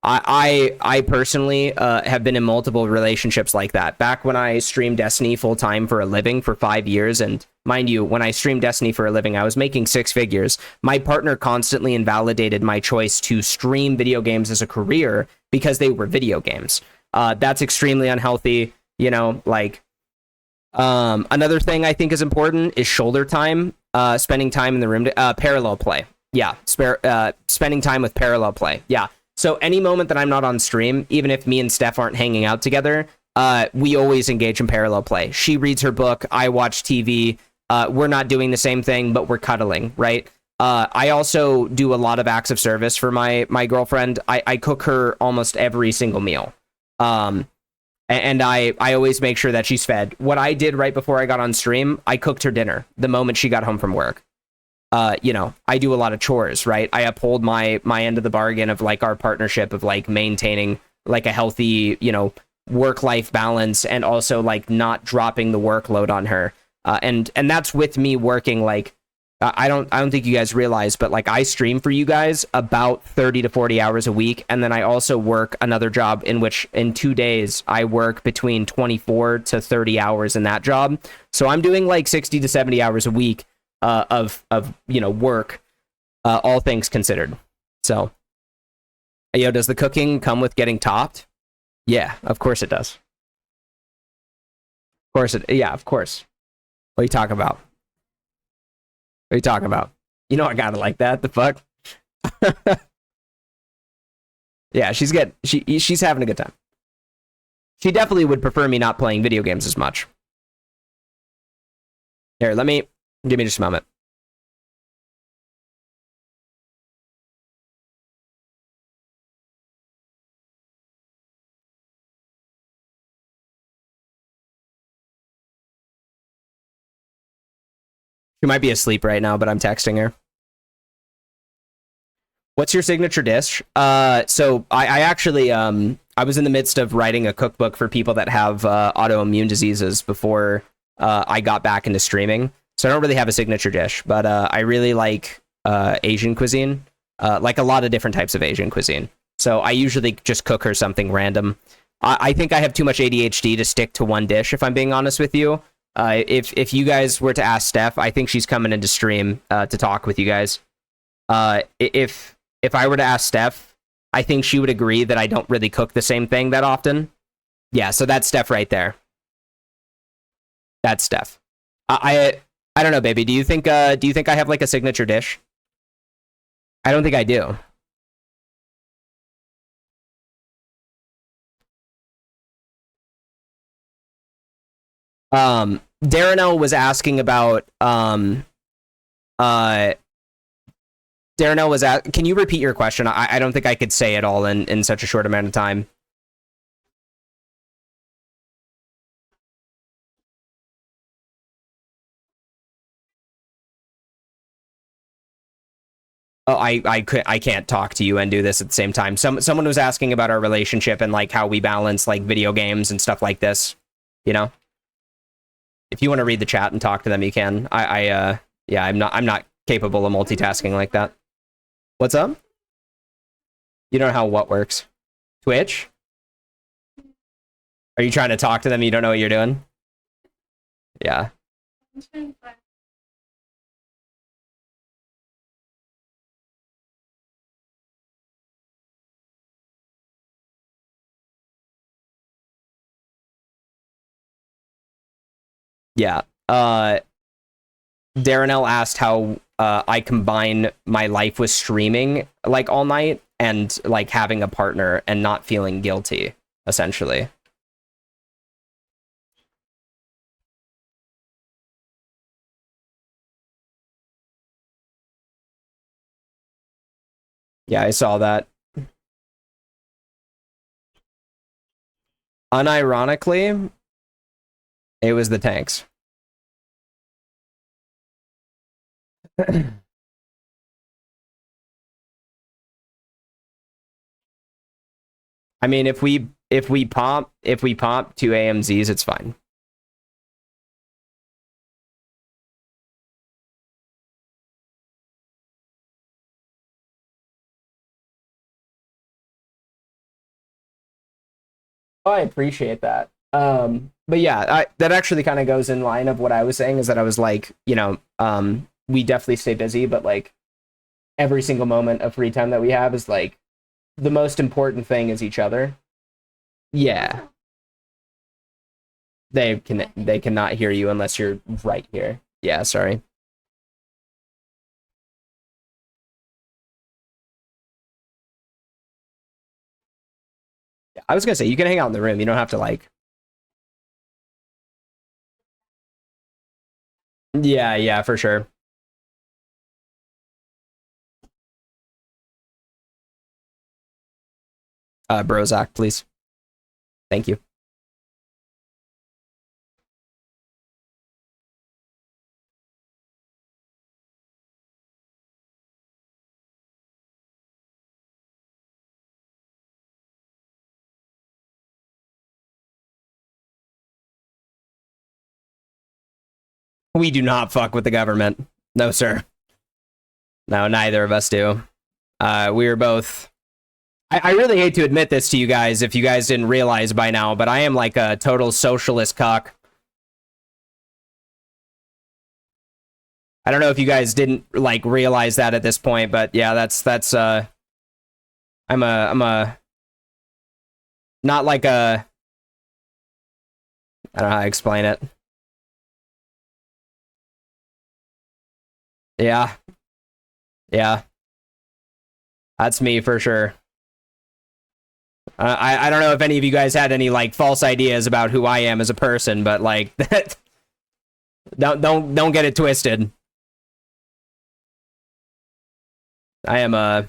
I personally have been in multiple relationships like that. Back when I streamed Destiny full time for a living for 5 years, and mind you, when I streamed Destiny for a living, I was making 6 figures. My partner constantly invalidated my choice to stream video games as a career because they were video games. That's extremely unhealthy. Another thing I think is important is shoulder time, spending time in the room, parallel play. Yeah, spending time with parallel play. Yeah. So any moment that I'm not on stream, even if me and Steph aren't hanging out together, we always engage in parallel play. She reads her book, I watch TV, we're not doing the same thing, but we're cuddling, right? I also do a lot of acts of service for my girlfriend. I cook her almost every single meal. And I always make sure that she's fed. What I did right before I got on stream, I cooked her dinner the moment she got home from work. You know, I do a lot of chores, right? I uphold my end of the bargain of like our partnership of like maintaining like a healthy, you know, work-life balance and also like not dropping the workload on her. And that's with me working like I don't think you guys realize, but like I stream for you guys about 30 to 40 hours a week, and then I also work another job in which in 2 days I work between 24 to 30 hours in that job. So I'm doing like 60 to 70 hours a week of you know work, all things considered. So, yo, does the cooking come with getting topped? Yeah, of course it does. Of course it. Yeah, of course. What are you talking about? What are you talking about? You know I got it like that. The fuck? Yeah, she's having a good time. She definitely would prefer me not playing video games as much. Here, give me just a moment. She might be asleep right now, but I'm texting her. What's your signature dish? So I actually I was in the midst of writing a cookbook for people that have autoimmune diseases before I got back into streaming. So I don't really have a signature dish, but I really like Asian cuisine, like a lot of different types of Asian cuisine. So I usually just cook her something random. I think I have too much ADHD to stick to one dish, if I'm being honest with you. If you guys were to ask Steph, I think she's coming into stream to talk with you guys. If I were to ask Steph, I think she would agree that I don't really cook the same thing that often. Yeah, so that's Steph right there. That's Steph. I don't know, baby. Do you think I have like a signature dish? I don't think I do. Darrenell was asking about Darrenell was at. Can you repeat your question? I don't think I could say it all in such a short amount of time. Oh, I can't talk to you and do this at the same time. Someone was asking about our relationship and like how we balance like video games and stuff like this. You know, if you want to read the chat and talk to them, you can. Yeah, I'm not capable of multitasking like that. What's up? You don't know how what works. Twitch? Are you trying to talk to them? You don't know what you're doing? Yeah. Yeah. Darrenell asked how I combine my life with streaming like all night and like having a partner and not feeling guilty, essentially. Yeah, I saw that. Unironically, it was the tanks. I mean, if we pop two AMZs, it's fine. Oh, I appreciate that. But yeah, that actually kind of goes in line of what I was saying is that I was like, you know, we definitely stay busy, but like every single moment of free time that we have is like the most important thing is each other. Yeah, they cannot hear you unless you're right here. Yeah, sorry. I was gonna say you can hang out in the room. You don't have to like. Yeah, yeah, for sure. Brozak, please. Thank you. We do not fuck with the government. No, sir. No, neither of us do. We are both. I really hate to admit this to you guys if you guys didn't realize by now, but I am like a total socialist cuck. I don't know if you guys didn't like realize that at this point, but yeah, that's I'm a not like a I don't know how to explain it. Yeah. Yeah. That's me for sure. I don't know if any of you guys had any like false ideas about who I am as a person, but like don't get it twisted. I am a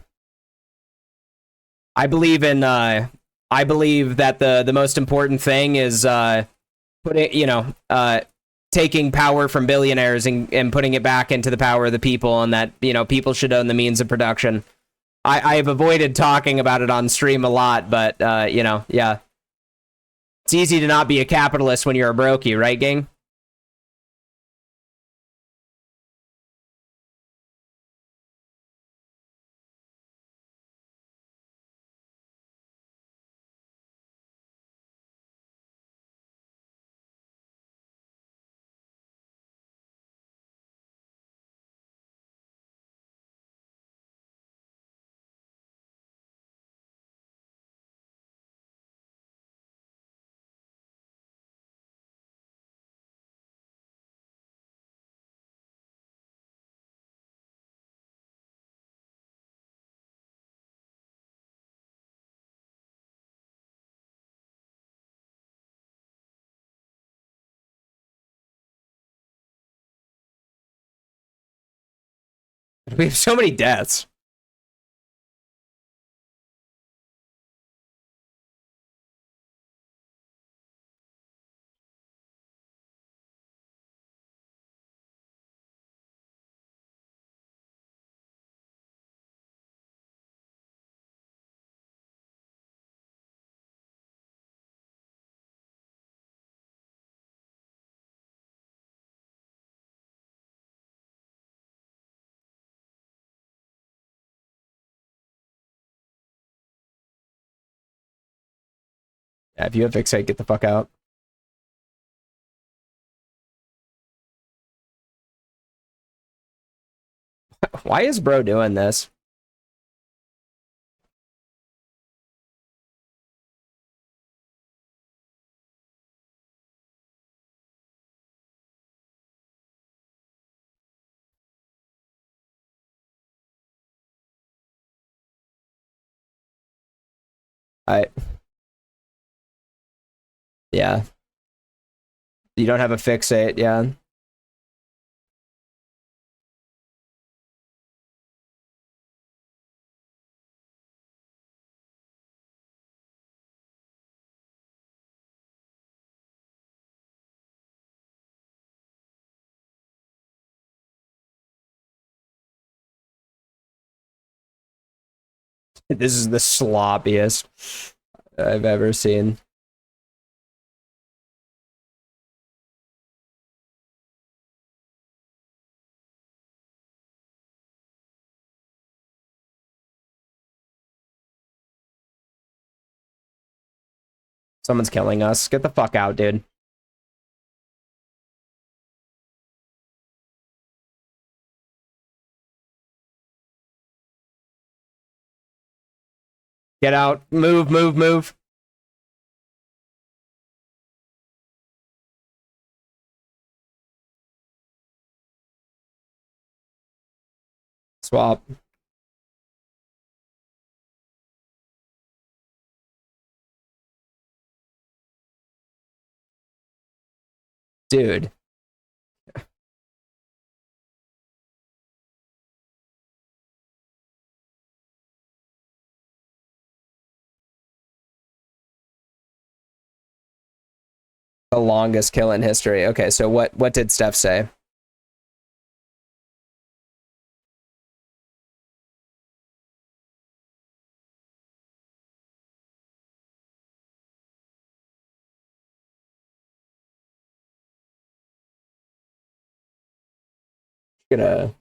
I believe in I believe that the most important thing is putting taking power from billionaires and putting it back into the power of the people, and that people should own the means of production. I've avoided talking about it on stream a lot, but yeah, it's easy to not be a capitalist when you're a brokey, right, gang? We have so many deaths. Yeah, if you have fixate, get the fuck out. Why is bro doing this? I Yeah, you don't have a fixate. Yeah, this is the sloppiest I've ever seen. Someone's killing us. Get the fuck out, dude. Get out. Move, move, move. Swap. Dude. The longest kill in history. Okay, so what did Steph say? Gonna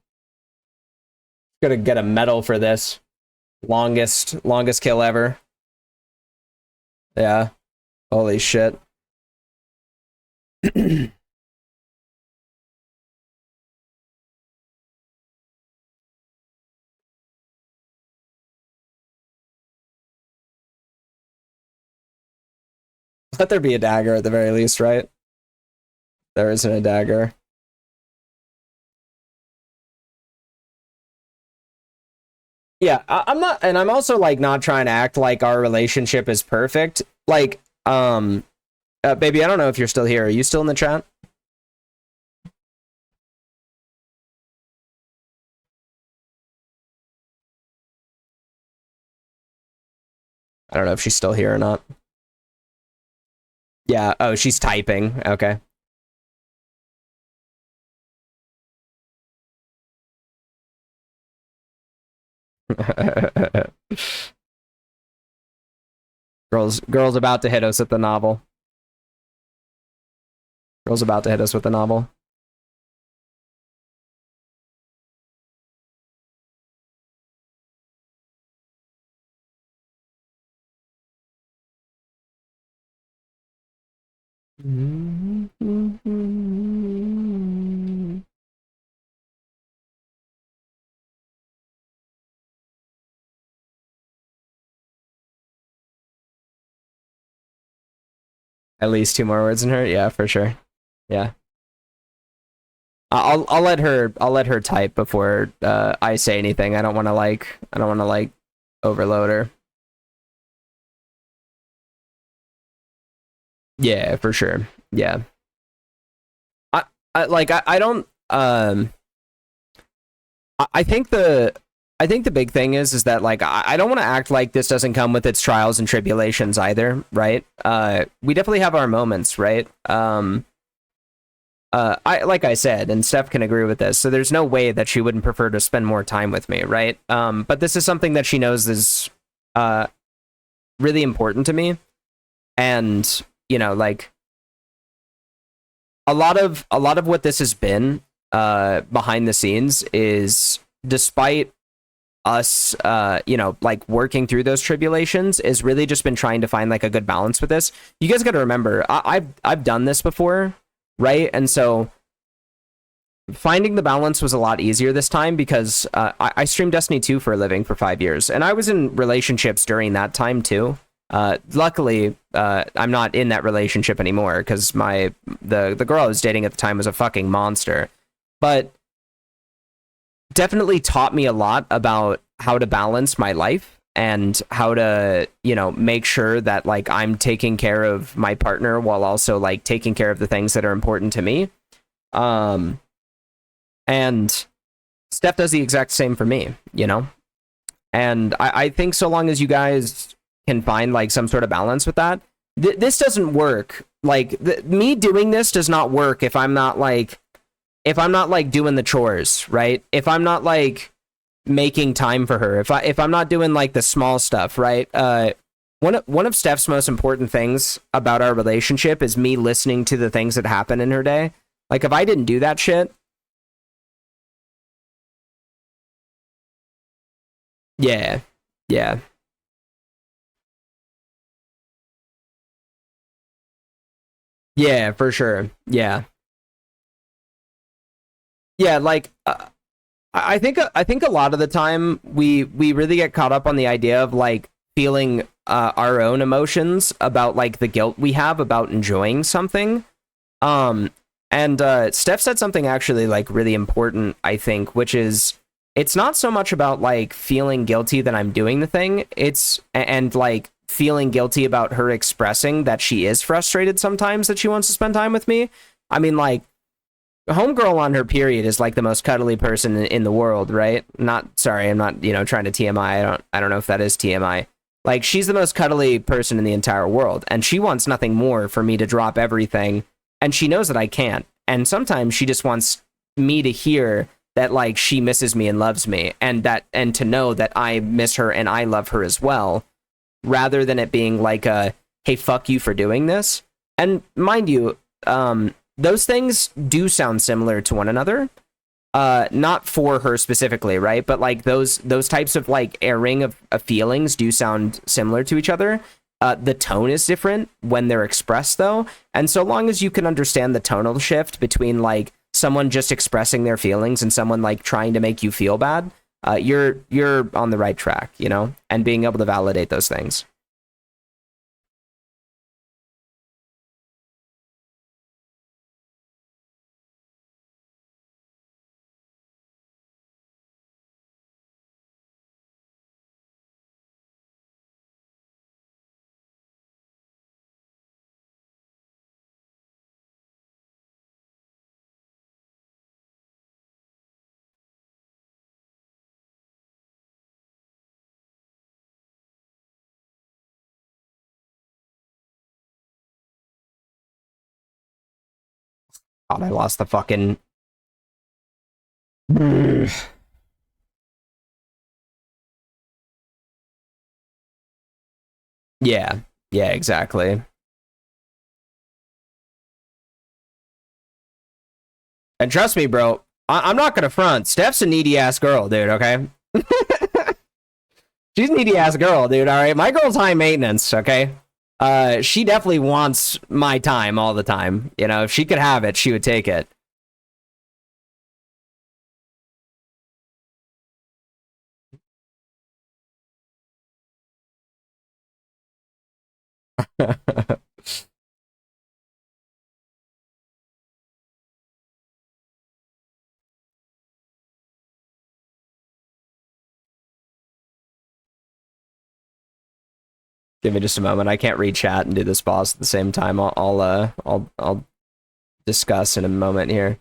get a medal for this. Longest kill ever. Yeah. Holy shit. Let there be a dagger at the very least, right? There isn't a dagger. Yeah, I'm not, and I'm also like not trying to act like our relationship is perfect. Like, baby, I don't know if you're still here. Are you still in the chat? I don't know if she's still here or not. Yeah. Oh, she's typing. Okay. Girl's about to hit us with the novel. Girl's about to hit us with the novel. At least 2 more words in her. Yeah, for sure. Yeah. I'll let her type before I say anything. I don't want to like overload her. Yeah, for sure. Yeah. I don't I think the big thing is that like I don't want to act like this doesn't come with its trials and tribulations either, right? We definitely have our moments, right? I like I said, and Steph can agree with this. So there's no way that she wouldn't prefer to spend more time with me, right? But this is something that she knows is really important to me, and you know, like a lot of what this has been behind the scenes is, despite us you know, like working through those tribulations, is really just been trying to find like a good balance with this. You guys got to remember, I've done this before, right? And so finding the balance was a lot easier this time because I streamed Destiny 2 for a living for 5 years, and I was in relationships during that time too. Luckily, I'm not in that relationship anymore because the girl I was dating at the time was a fucking monster. But definitely taught me a lot about how to balance my life and how to, you know, make sure that like I'm taking care of my partner while also like taking care of the things that are important to me. And Steph does the exact same for me, you know? And I think so long as you guys can find like some sort of balance with that, this doesn't work. Like me doing this does not work if I'm not like doing the chores, right? If I'm not like making time for her, if I'm not doing like the small stuff, right? One of Steph's most important things about our relationship is me listening to the things that happen in her day. Like if I didn't do that shit, yeah, yeah, yeah, for sure, yeah, yeah. Like I think a lot of the time we really get caught up on the idea of like feeling our own emotions about like the guilt we have about enjoying something. Um, and Steph said something actually like really important, I think, which is it's not so much about like feeling guilty that I'm doing the thing. It's and like feeling guilty about her expressing that she is frustrated sometimes that she wants to spend time with me. I mean, like homegirl on her period is like the most cuddly person in the world, right? Not sorry, I'm not, you know, trying to TMI. I don't know if that is TMI. Like, she's the most cuddly person in the entire world, and she wants nothing more for me to drop everything, and she knows that I can't. And sometimes she just wants me to hear that, like, she misses me and loves me, and to know that I miss her and I love her as well, rather than it being like a, hey, fuck you for doing this. And mind you, those things do sound similar to one another. Not for her specifically, right? But like those types of like airing of feelings do sound similar to each other. The tone is different when they're expressed though. And so long as you can understand the tonal shift between like someone just expressing their feelings and someone like trying to make you feel bad, you're on the right track, you know, and being able to validate those things. God, I lost the fucking. Yeah, yeah, exactly. And trust me, bro, I'm not gonna front. Steph's a needy ass girl, dude. Okay, she's a needy ass girl, dude. All right, my girl's high maintenance. Okay, she definitely wants my time all the time. You know, if she could have it, she would take it. Give me just a moment. I can't read chat and do this boss at the same time. I'll discuss in a moment here.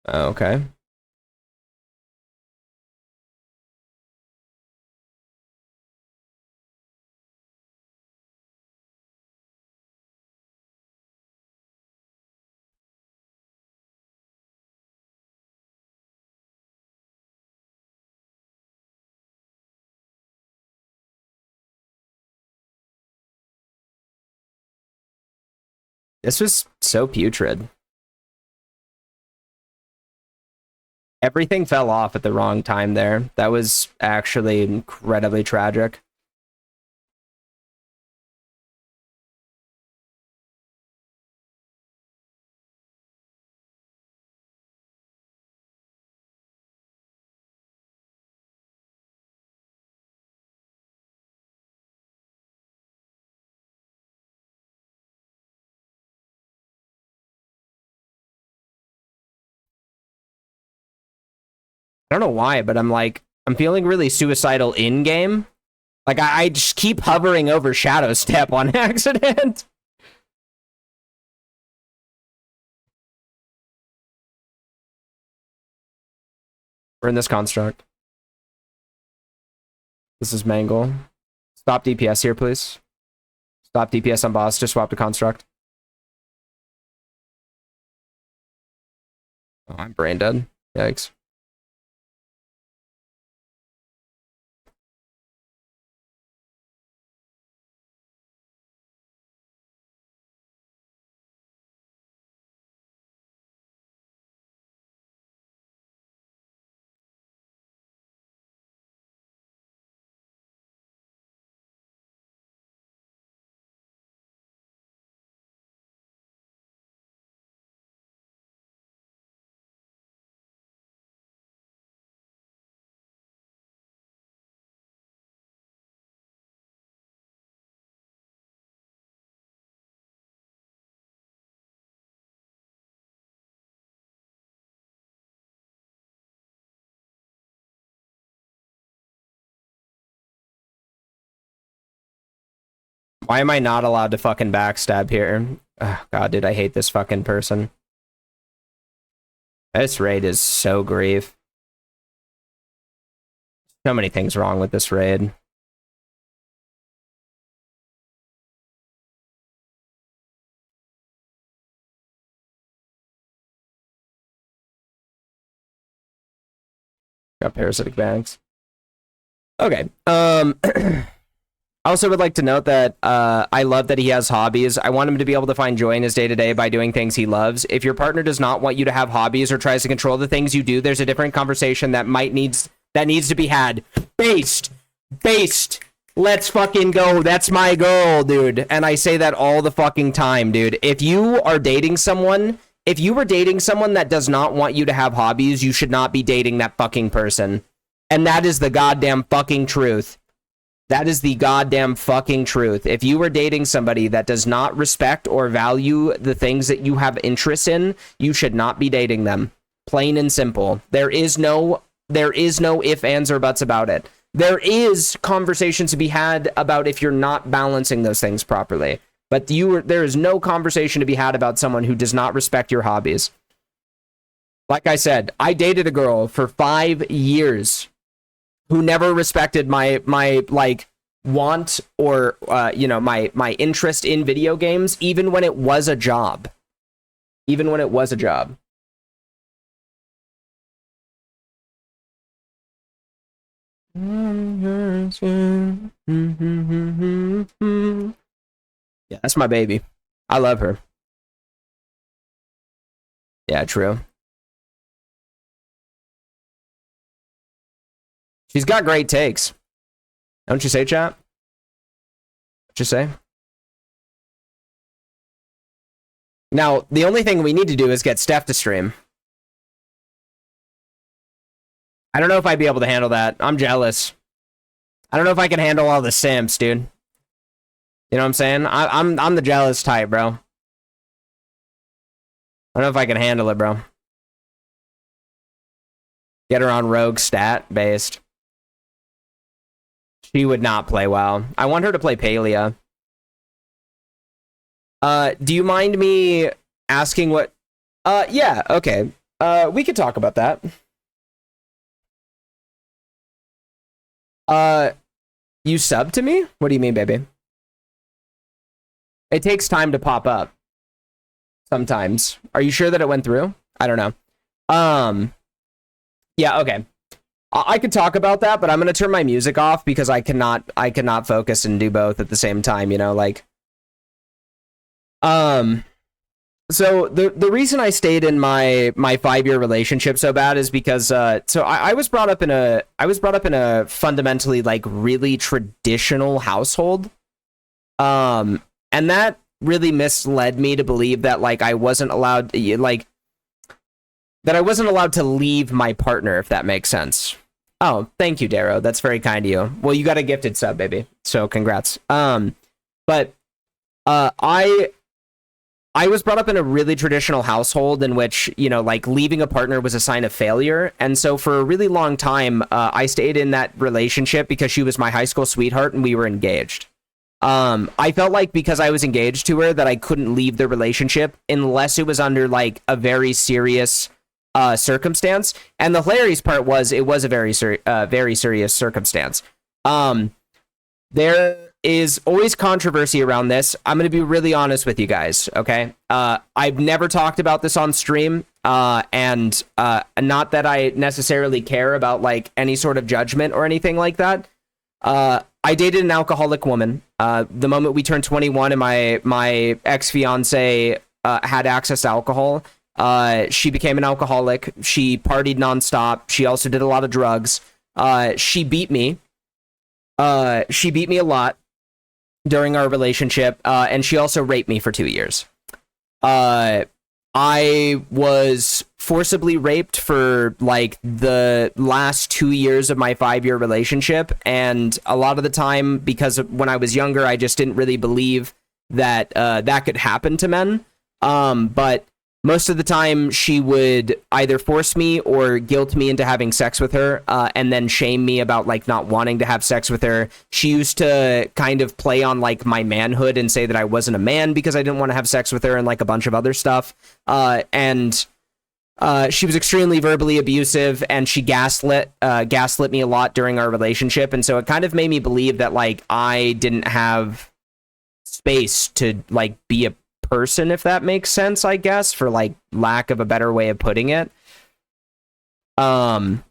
Okay. This was so putrid. Everything fell off at the wrong time there. That was actually incredibly tragic. I don't know why, but I'm feeling really suicidal in game. Like I just keep hovering over Shadow Step on accident. We're in this construct. This is Mangle. Stop DPS here, please. Stop DPS on boss. Just swap to construct. Oh, I'm brain dead. Yikes. Why am I not allowed to fucking backstab here? Oh, God, dude, I hate this fucking person. This raid is so grief. So many things wrong with this raid. Got parasitic bags. Okay. I also would like to note that I love that he has hobbies. I want him to be able to find joy in his day-to-day by doing things he loves. If your partner does not want you to have hobbies or tries to control the things you do, there's a different conversation that needs to be had. Based. Let's fucking go. That's my goal, dude. And I say that all the fucking time, dude. If you are dating someone, if you were dating someone that does not want you to have hobbies, you should not be dating that fucking person. And that is the goddamn fucking truth. That is the goddamn fucking truth. If you were dating somebody that does not respect or value the things that you have interest in, you should not be dating them. Plain and simple. There is no if, ands, or buts about it. There is conversation to be had about if you're not balancing those things properly. But there is no conversation to be had about someone who does not respect your hobbies. Like I said, I dated a girl for 5 years who never respected my like want or my interest in video games, even when it was a job. Even when it was a job. Yeah, that's my baby. I love her. Yeah, true. She's got great takes. Don't you say, chat? What you say? Now, the only thing we need to do is get Steph to stream. I don't know if I'd be able to handle that. I'm jealous. I don't know if I can handle all the simps, dude. You know what I'm saying? I'm the jealous type, bro. I don't know if I can handle it, bro. Get her on rogue stat based. She would not play well. I want her to play Palia. Do you mind me asking what... yeah, okay. We could talk about that. You sub to me? What do you mean, baby? It takes time to pop up. Sometimes. Are you sure that it went through? I don't know. Yeah, okay. I could talk about that, but I'm gonna turn my music off because I cannot focus and do both at the same time, you know, like. So the reason I stayed in my 5-year relationship so bad is because so I was brought up in a fundamentally like really traditional household. And that really misled me to believe that like I wasn't allowed to leave my partner, if that makes sense. Oh, thank you, Darrow. That's very kind of you. Well, you got a gifted sub, baby. So congrats. But I was brought up in a really traditional household in which, you know, like leaving a partner was a sign of failure. And so for a really long time, I stayed in that relationship because she was my high school sweetheart and we were engaged. I felt like because I was engaged to her that I couldn't leave the relationship unless it was under like a very serious circumstance. And the hilarious part was it was a very serious circumstance. There is always controversy around this. I'm going to be really honest with you guys, okay? I've never talked about this on stream, and not that I necessarily care about like any sort of judgment or anything like that. I dated an alcoholic woman. The moment we turned 21 and my ex-fiance had access to alcohol, she became an alcoholic. She partied nonstop. She also did a lot of drugs. She beat me. She beat me a lot during our relationship, and she also raped me for 2 years. I was forcibly raped for like the last 2 years of my 5-year relationship, and a lot of the time, because when I was younger, I just didn't really believe that that could happen to men. But most of the time she would either force me or guilt me into having sex with her, and then shame me about like not wanting to have sex with her. She used to kind of play on like my manhood and say that I wasn't a man because I didn't want to have sex with her, and like a bunch of other stuff. And she was extremely verbally abusive, and she gaslit me a lot during our relationship, and so it kind of made me believe that like I didn't have space to like be a person, if that makes sense, I guess, for like lack of a better way of putting it. And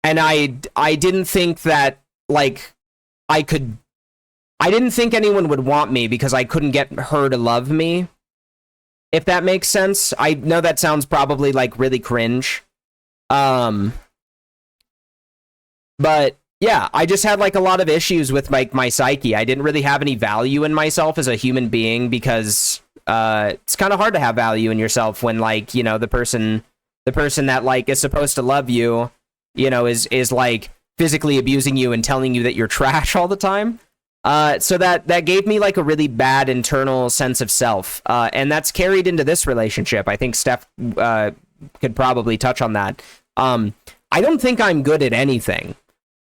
I didn't think that like I could I didn't think anyone would want me because I couldn't get her to love me, if that makes sense. I know that sounds probably like really cringe. But yeah, I just had like a lot of issues with like my psyche. I didn't really have any value in myself as a human being because it's kind of hard to have value in yourself when like, you know, the person that like is supposed to love you, you know, is like physically abusing you and telling you that you're trash all the time. So that gave me like a really bad internal sense of self, and that's carried into this relationship. I think Steph could probably touch on that. I don't think I'm good at anything.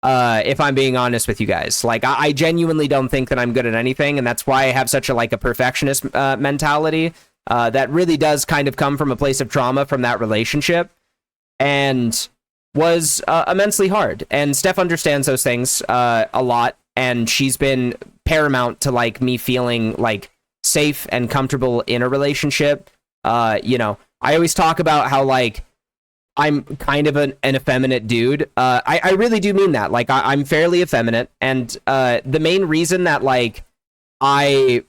If I'm being honest with you guys, like I genuinely don't think that I'm good at anything, and that's why I have such a perfectionist mentality. That really does kind of come from a place of trauma from that relationship, and was immensely hard. And Steph understands those things a lot, and she's been paramount to like me feeling like safe and comfortable in a relationship. You know, I always talk about how like I'm kind of an effeminate dude. I really do mean that. Like, I'm fairly effeminate, and the main reason that like I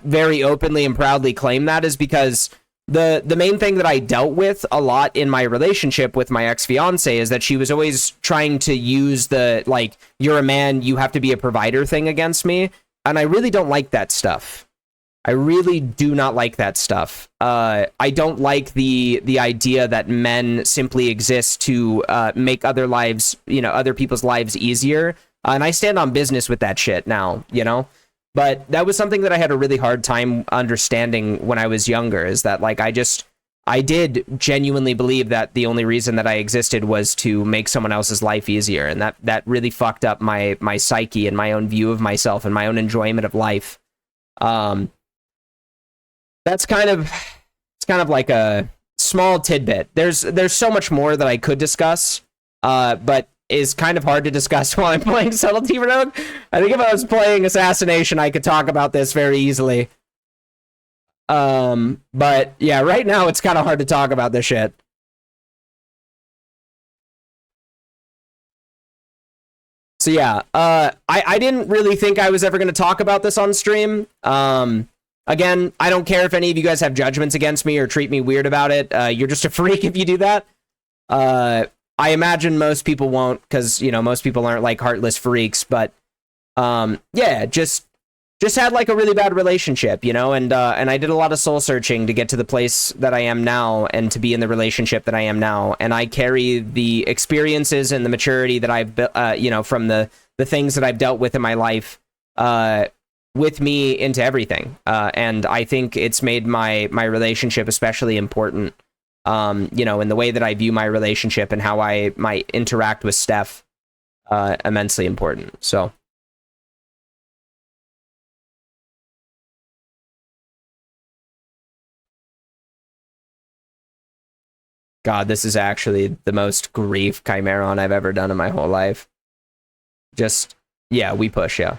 very openly and proudly claim that is because the main thing that I dealt with a lot in my relationship with my ex-fiance is that she was always trying to use the like, you're a man, you have to be a provider thing against me, and I really don't like that stuff. I really do not like that stuff. I don't like the idea that men simply exist to make other lives, you know, other people's lives easier. And I stand on business with that shit now, you know? But that was something that I had a really hard time understanding when I was younger, is that like I did genuinely believe that the only reason that I existed was to make someone else's life easier. And that really fucked up my psyche and my own view of myself and my own enjoyment of life. That's kind of, it's kind of like a small tidbit. There's so much more that I could discuss, but is kind of hard to discuss while I'm playing Subtlety Rogue. I think if I was playing Assassination, I could talk about this very easily. But yeah, right now it's kind of hard to talk about this shit. So yeah, I didn't really think I was ever going to talk about this on stream. Again, I don't care if any of you guys have judgments against me or treat me weird about it. You're just a freak if you do that. I imagine most people won't, because, you know, most people aren't like heartless freaks. But yeah, just had like a really bad relationship, you know, and I did a lot of soul searching to get to the place that I am now and to be in the relationship that I am now. And I carry the experiences and the maturity that I've built, you know, from the things that I've dealt with in my life, with me into everything. And I think it's made my relationship especially important, you know, in the way that I view my relationship and how I might interact with Steph, immensely important. So. God, this is actually the most grief Chimeron I've ever done in my whole life. Just, yeah, we push, yeah.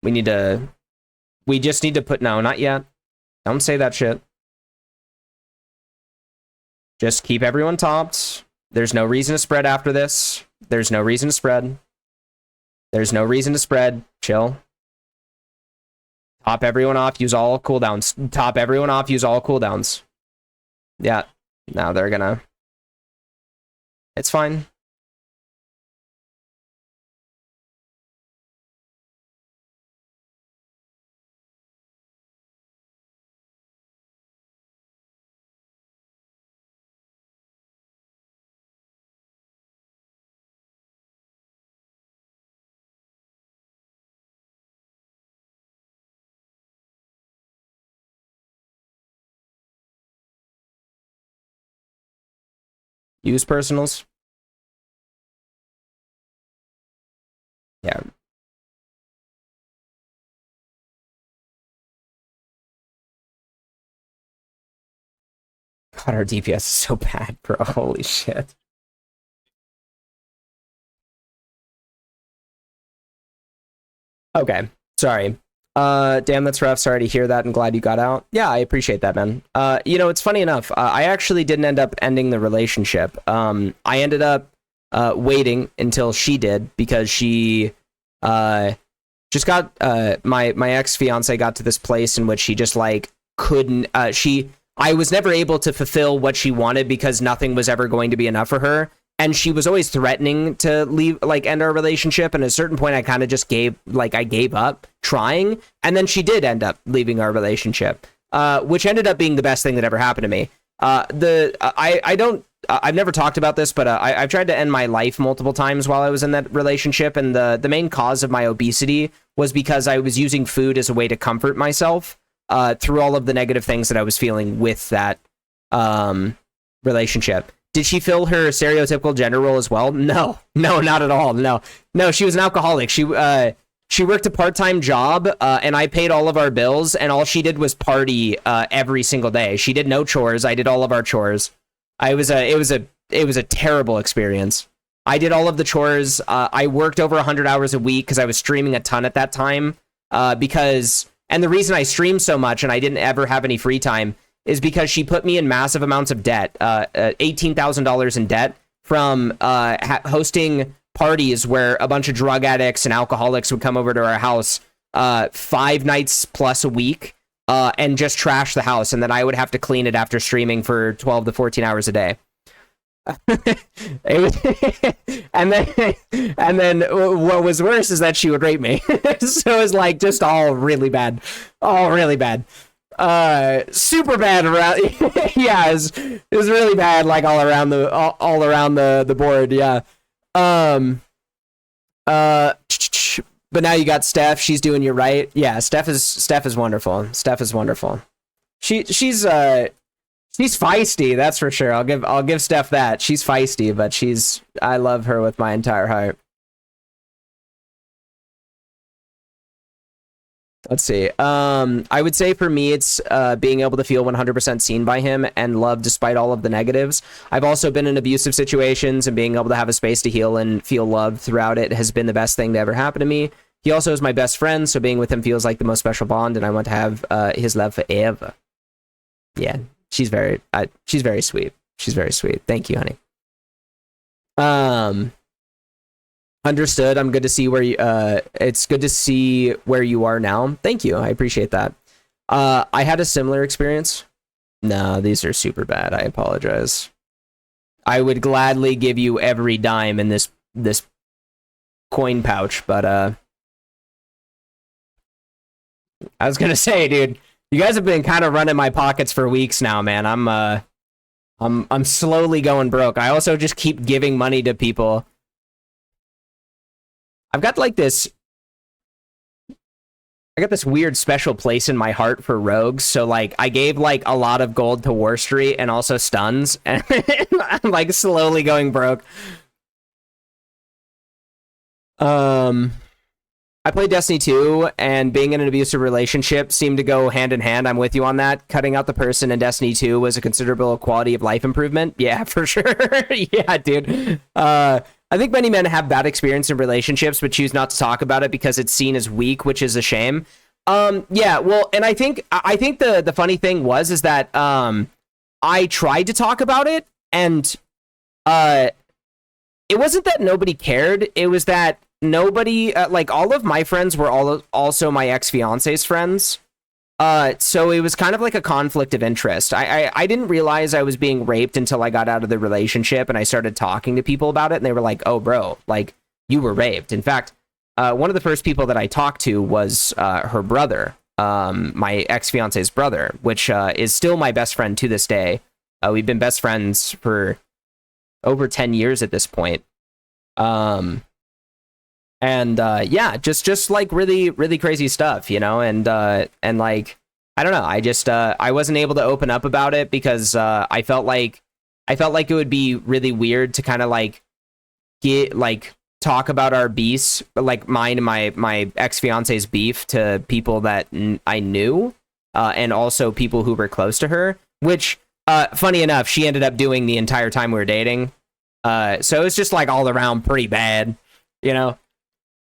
We just need to put, no, not yet. Don't say that shit. Just keep everyone topped. There's no reason to spread after this. There's no reason to spread. There's no reason to spread. Chill. Top everyone off, use all cooldowns. Top everyone off, use all cooldowns. Yeah. Now they're gonna... It's fine. use personals. Yeah. God, our DPS is so bad, bro. Holy shit. Okay, sorry. Damn, that's rough. Sorry to hear that and glad you got out. Yeah, I appreciate that, man. You know, it's funny enough. I actually didn't end up ending the relationship. I ended up waiting until she did because she just got my ex-fiance got to this place in which she just like couldn't I was never able to fulfill what she wanted because nothing was ever going to be enough for her. And she was always threatening to leave, like end our relationship. And at a certain point, I kind of just gave up trying. And then she did end up leaving our relationship, which ended up being the best thing that ever happened to me. I've never talked about this, but I've tried to end my life multiple times while I was in that relationship. And the main cause of my obesity was because I was using food as a way to comfort myself through all of the negative things that I was feeling with that relationship. Did she fill her stereotypical gender role as well? No, not at all. No, she was an alcoholic. She worked a part-time job, and I paid all of our bills, and all she did was party every single day. She did no chores. I did all of our chores. It was a terrible experience. I did all of the chores. I worked over 100 hours a week because I was streaming a ton at that time. And the reason I streamed so much and I didn't ever have any free time is because she put me in massive amounts of debt, $18,000 in debt from hosting parties where a bunch of drug addicts and alcoholics would come over to our house 5 nights plus a week and just trash the house. And then I would have to clean it after streaming for 12 to 14 hours a day. and then what was worse is that she would rape me. So it was like just all really bad. Super bad around. Yeah, it was really bad, like all around the board. Yeah. But now you got Steph. She's doing you right. Yeah, Steph is wonderful. Steph is wonderful. She's feisty, that's for sure. I'll give Steph that. She's feisty, but I love her with my entire heart. Let's see. I would say for me, it's being able to feel 100% seen by him and loved despite all of the negatives. I've also been in abusive situations, and being able to have a space to heal and feel loved throughout it has been the best thing to ever happen to me. He also is my best friend, so being with him feels like the most special bond, and I want to have his love forever. Yeah, she's very sweet. She's very sweet. Thank you, honey. Understood. I'm good to see where you it's good to see where you are now. Thank you. I appreciate that. I had a similar experience. No, these are super bad. I apologize. I would gladly give you every dime in this coin pouch, but I was gonna say, dude, you guys have been kind of running my pockets for weeks now, man. I'm slowly going broke. I also just keep giving money to people. I got this weird special place in my heart for rogues. So like I gave like a lot of gold to War Street and also stuns, and I'm like slowly going broke. I played Destiny 2, and being in an abusive relationship seemed to go hand in hand. I'm with you on that. Cutting out the person in Destiny 2 was a considerable quality of life improvement. Yeah, for sure. Yeah, dude. I think many men have bad experience in relationships, but choose not to talk about it because it's seen as weak, which is a shame. Yeah, well, and I think the funny thing is that I tried to talk about it, and it wasn't that nobody cared. It was that nobody, like all of my friends were also my ex-fiance's friends. So it was kind of like a conflict of interest. I didn't realize I was being raped until I got out of the relationship and I started talking to people about it, and they were like, oh, bro, like, you were raped. In fact, one of the first people that I talked to was her brother, my ex-fiance's brother, which is still my best friend to this day. We've been best friends for over 10 years at this point. Yeah, just like really, really crazy stuff, you know, and like, I don't know, I wasn't able to open up about it because I felt like I felt like it would be really weird to kind of like talk about our beefs, like mine and my ex-fiance's beef, to people that I knew, and also people who were close to her, which funny enough, she ended up doing the entire time we were dating. So it's just like all around pretty bad, you know.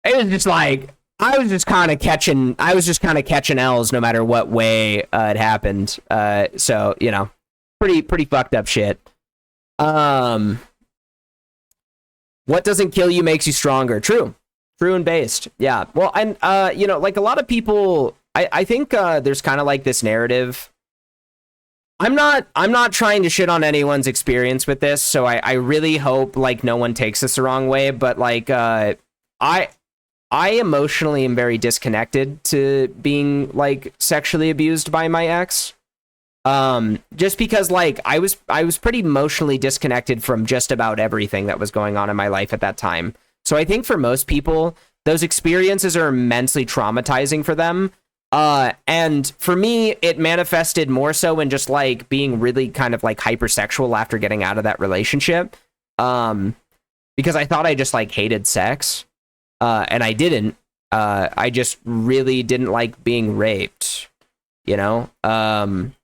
It was just like I was just kind of catching L's no matter what way it happened. So you know, pretty fucked up shit. What doesn't kill you makes you stronger. True and based. Yeah. Well, and you know, like a lot of people, I think there's kind of like this narrative. I'm not trying to shit on anyone's experience with this, so I really hope like no one takes this the wrong way, but like I emotionally am very disconnected to being like sexually abused by my ex. Just because like I was pretty emotionally disconnected from just about everything that was going on in my life at that time. So I think for most people, those experiences are immensely traumatizing for them. And for me, it manifested more so in just like being really kind of like hypersexual after getting out of that relationship. Because I thought I just like hated sex. And I didn't. I just really didn't like being raped, you know?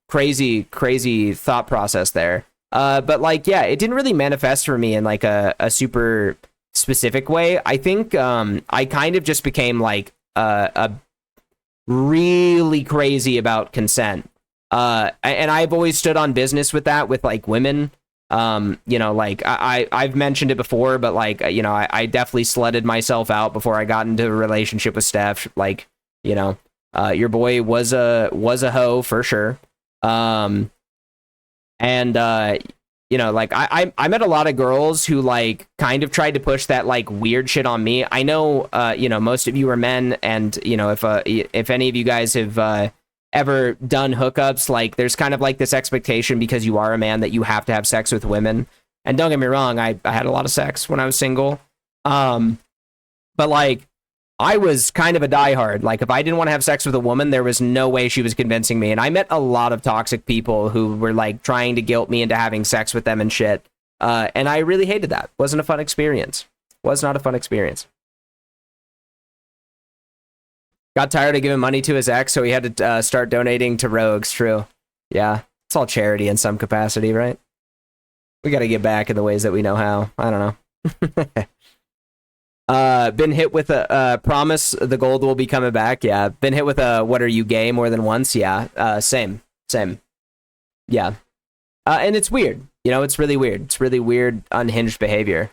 Crazy thought process there. But like, yeah, it didn't really manifest for me in like a super specific way. I think I kind of just became like a really crazy about consent. And I've always stood on business with that with like women. You know, like I've mentioned it before, but like, you know, I definitely slutted myself out before I got into a relationship with Steph. Like, you know, your boy was a hoe for sure. You know, like I met a lot of girls who like kind of tried to push that like weird shit on me. I know, you know, most of you are men, and you know, if any of you guys have ever done hookups, like there's kind of like this expectation because you are a man that you have to have sex with women. And don't get me wrong, I had a lot of sex when I was single. But like I was kind of a diehard. Like if I didn't want to have sex with a woman, there was no way she was convincing me. And I met a lot of toxic people who were like trying to guilt me into having sex with them and shit. And I really hated that. Wasn't a fun experience. Was not a fun experience. Got tired of giving money to his ex, so he had to start donating to rogues. True. Yeah. It's all charity in some capacity, right? We got to give back in the ways that we know how. I don't know. Been hit with a promise the gold will be coming back. Yeah. Been hit with a what are you gay more than once? Yeah. Same. Yeah. And it's weird. You know, it's really weird. It's really weird, unhinged behavior.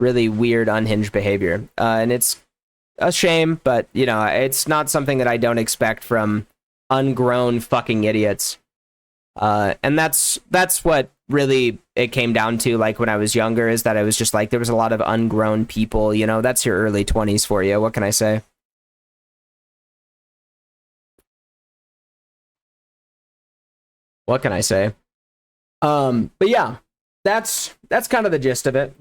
And it's a shame, but you know, it's not something that I don't expect from ungrown fucking idiots. And that's what really it came down to, like when I was younger, is that I was just like, there was a lot of ungrown people, you know. That's your early 20s for you. What can I say? But yeah, that's kind of the gist of it.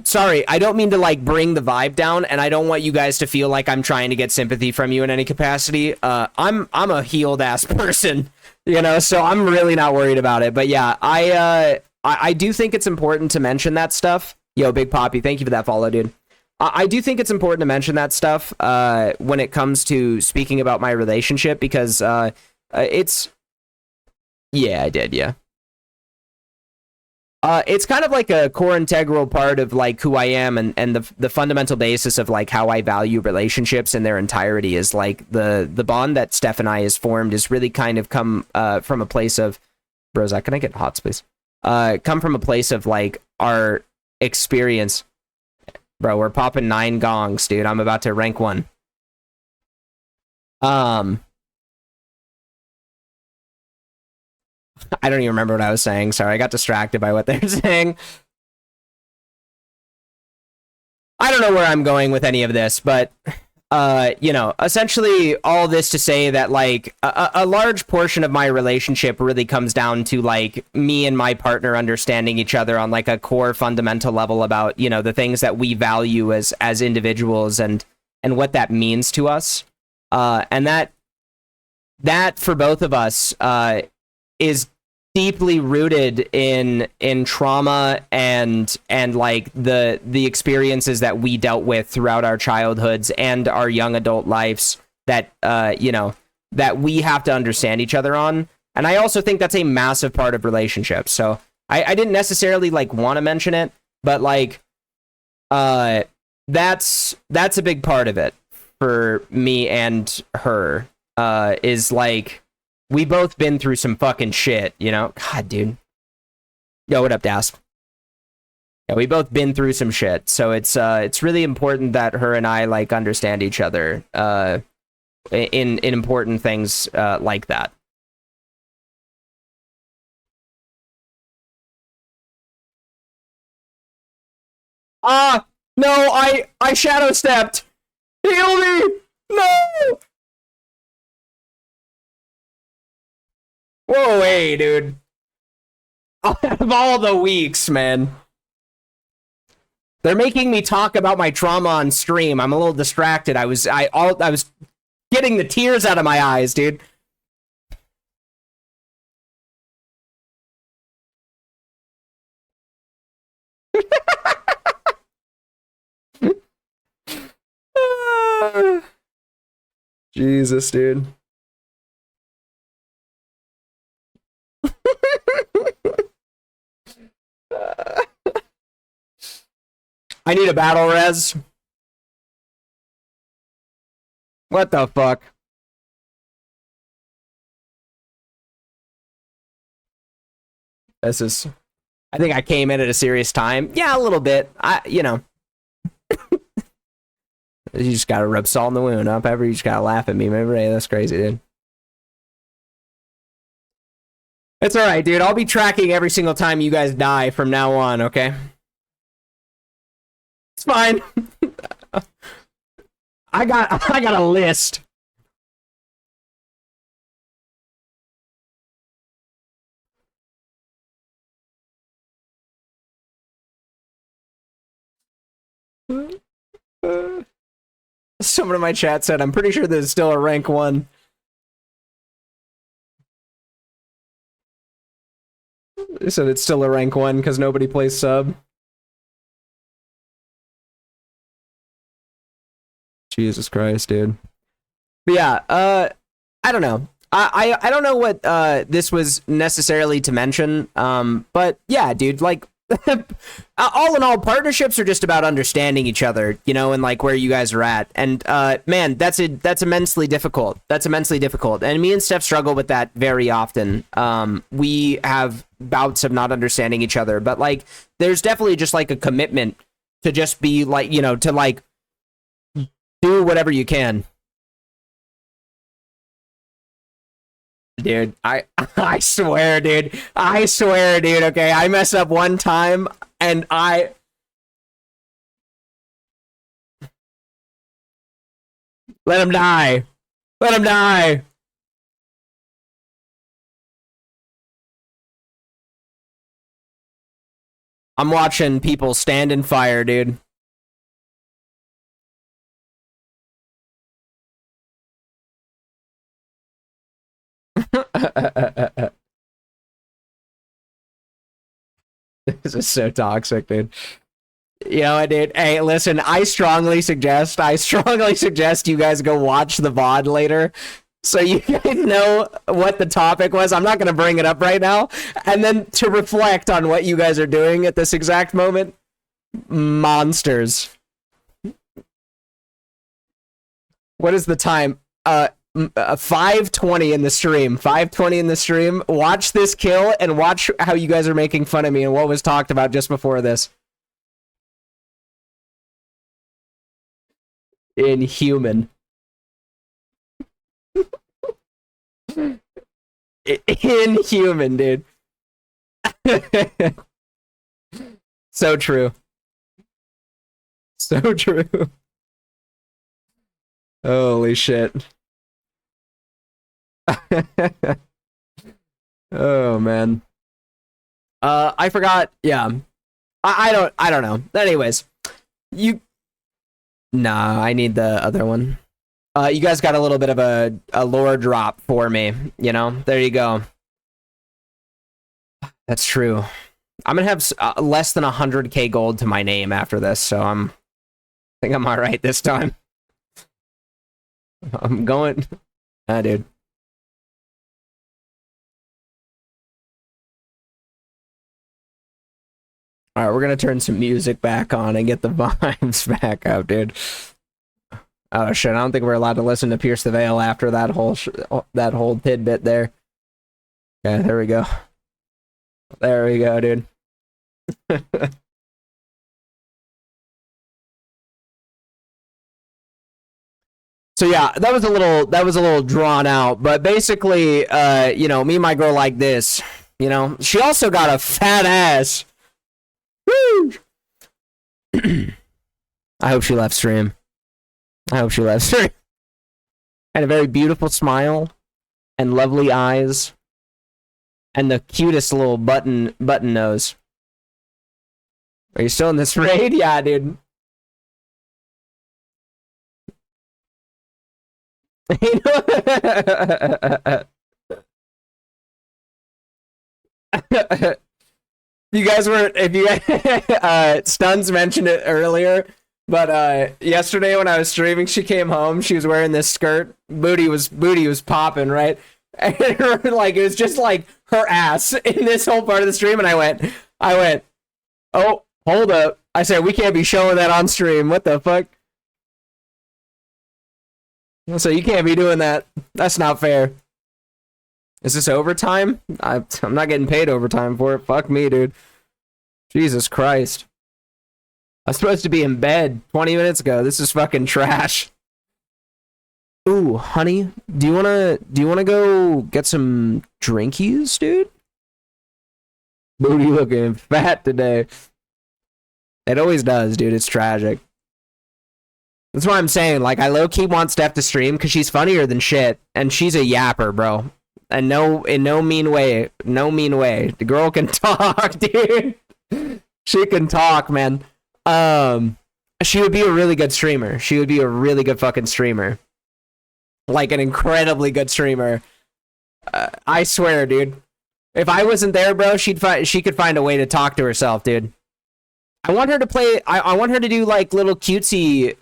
Sorry, I don't mean to like bring the vibe down, and I don't want you guys to feel like I'm trying to get sympathy from you in any capacity. I'm a healed ass person, you know, so I'm really not worried about it. But yeah, I do think it's important to mention that stuff. Yo, Big Poppy, thank you for that follow, dude. I do think it's important to mention that stuff when it comes to speaking about my relationship, because it's... Yeah, I did, yeah. It's kind of like a core integral part of like who I am, and the fundamental basis of like how I value relationships in their entirety is like the bond that Steph and I has formed is really kind of come from a place of... Bro, Zach, can I get hots, please? Come from a place of like our experience. Bro, we're popping 9 gongs, dude. I'm about to rank 1. I don't even remember what I was saying. Sorry, I got distracted by what they're saying. I don't know where I'm going with any of this, but, you know, essentially all this to say that, like, a large portion of my relationship really comes down to, like, me and my partner understanding each other on, like, a core fundamental level about, you know, the things that we value as individuals and what that means to us. And that that for both of us is deeply rooted in trauma and like the experiences that we dealt with throughout our childhoods and our young adult lives that you know, that we have to understand each other on. And I also think that's a massive part of relationships. So I didn't necessarily like want to mention it, but like that's a big part of it for me and her, is like we both been through some fucking shit, you know? God, dude. Yo, what up, Das? Yeah, we both been through some shit. So it's really important that her and I like understand each other in important things like that. No, I shadow stepped. Heal me. No. Whoa, hey, dude. Of all the weeks, man. They're making me talk about my trauma on stream. I'm a little distracted. I was getting the tears out of my eyes, dude. Jesus, dude. I need a battle res. What the fuck? This is... I think I came in at a serious time. Yeah, a little bit. You know. You just gotta rub salt in the wound, huh, Pepper? You just gotta laugh at me. Remember, hey, that's crazy, dude. It's alright, dude. I'll be tracking every single time you guys die from now on, okay? It's fine. I got a list. Someone in my chat said, I'm pretty sure there's still a rank 1. They said it's still a rank 1 because nobody plays sub. Jesus Christ, dude. But yeah, I don't know. I don't know what this was necessarily to mention. But yeah, dude, like all in all, partnerships are just about understanding each other, you know, and like where you guys are at. And man, that's immensely difficult. That's immensely difficult. And me and Steph struggle with that very often. We have bouts of not understanding each other, but like there's definitely just like a commitment to just be like, you know, to like do whatever you can. Dude, I swear, dude. I swear, dude, okay? I mess up one time, and I... Let him die. Let him die. I'm watching people stand in fire, dude. This is so toxic, dude. You know what, dude? Hey, listen, I strongly suggest you guys go watch the VOD later so you guys know what the topic was. I'm not going to bring it up right now. And then to reflect on what you guys are doing at this exact moment. Monsters. What is the time? 5:20 in the stream. 5:20 in the stream. Watch this kill and watch how you guys are making fun of me and what was talked about just before this. Inhuman. Inhuman, dude. So true. So true. Holy shit. Oh man. I forgot. Yeah. I don't know. Anyways, you... Nah, I need the other one. You guys got a little bit of a lore drop for me, you know? There you go. That's true. I'm gonna have less than 100k gold to my name after this, so I think I'm all right this time. I'm going. Ah, dude. All right, we're gonna turn some music back on and get the vibes back up, dude. Oh shit! I don't think we're allowed to listen to Pierce the Veil after that whole tidbit there. Okay, there we go. There we go, dude. So yeah, that was a little drawn out, but basically, you know, me and my girl like this. You know, she also got a fat ass. Woo! I hope she left stream. I hope she left stream. And a very beautiful smile, and lovely eyes, and the cutest little button nose. Are you still in this raid? Yeah, dude. You guys were, if you Stuns mentioned it earlier, but yesterday when I was streaming, she came home, she was wearing this skirt, booty was popping, right? And like it was just like her ass in this whole part of the stream, and I went, oh, hold up. I said, we can't be showing that on stream. What the fuck? So you can't be doing that. That's not fair. Is this overtime? I'm not getting paid overtime for it. Fuck me, dude. Jesus Christ. I was supposed to be in bed 20 minutes ago. This is fucking trash. Ooh, honey, do you wanna go get some drinkies, dude? Booty looking fat today. It always does, dude. It's tragic. That's why I'm saying, like, I low-key want Steph to stream because she's funnier than shit, and she's a yapper, bro. And in no mean way. The girl can talk, dude. She can talk, man. She would be a really good streamer. She would be a really good fucking streamer. Like, an incredibly good streamer. I swear, dude. If I wasn't there, bro, she could find a way to talk to herself, dude. I want her to play. I want her to do like little cutesy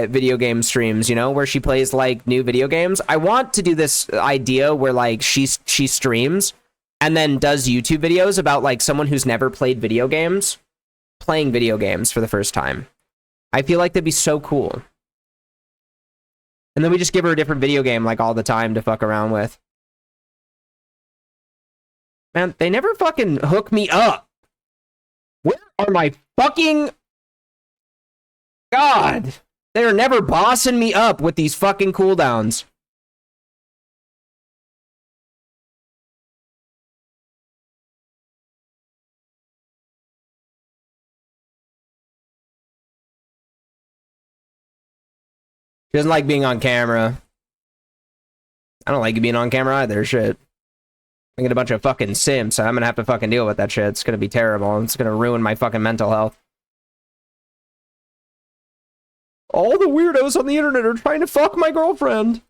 video game streams, you know, where she plays like new video games. I want to do this idea where like she streams and then does YouTube videos about like someone who's never played video games playing video games for the first time. I feel like that'd be so cool. And then we just give her a different video game like all the time to fuck around with. Man, they never fucking hook me up. Where are my fucking... God. They're never bossing me up with these fucking cooldowns. She doesn't like being on camera. I don't like being on camera either, shit. I get a bunch of fucking simps, so I'm gonna have to fucking deal with that shit. It's gonna be terrible. It's gonna ruin my fucking mental health. All the weirdos on the internet are trying to fuck my girlfriend.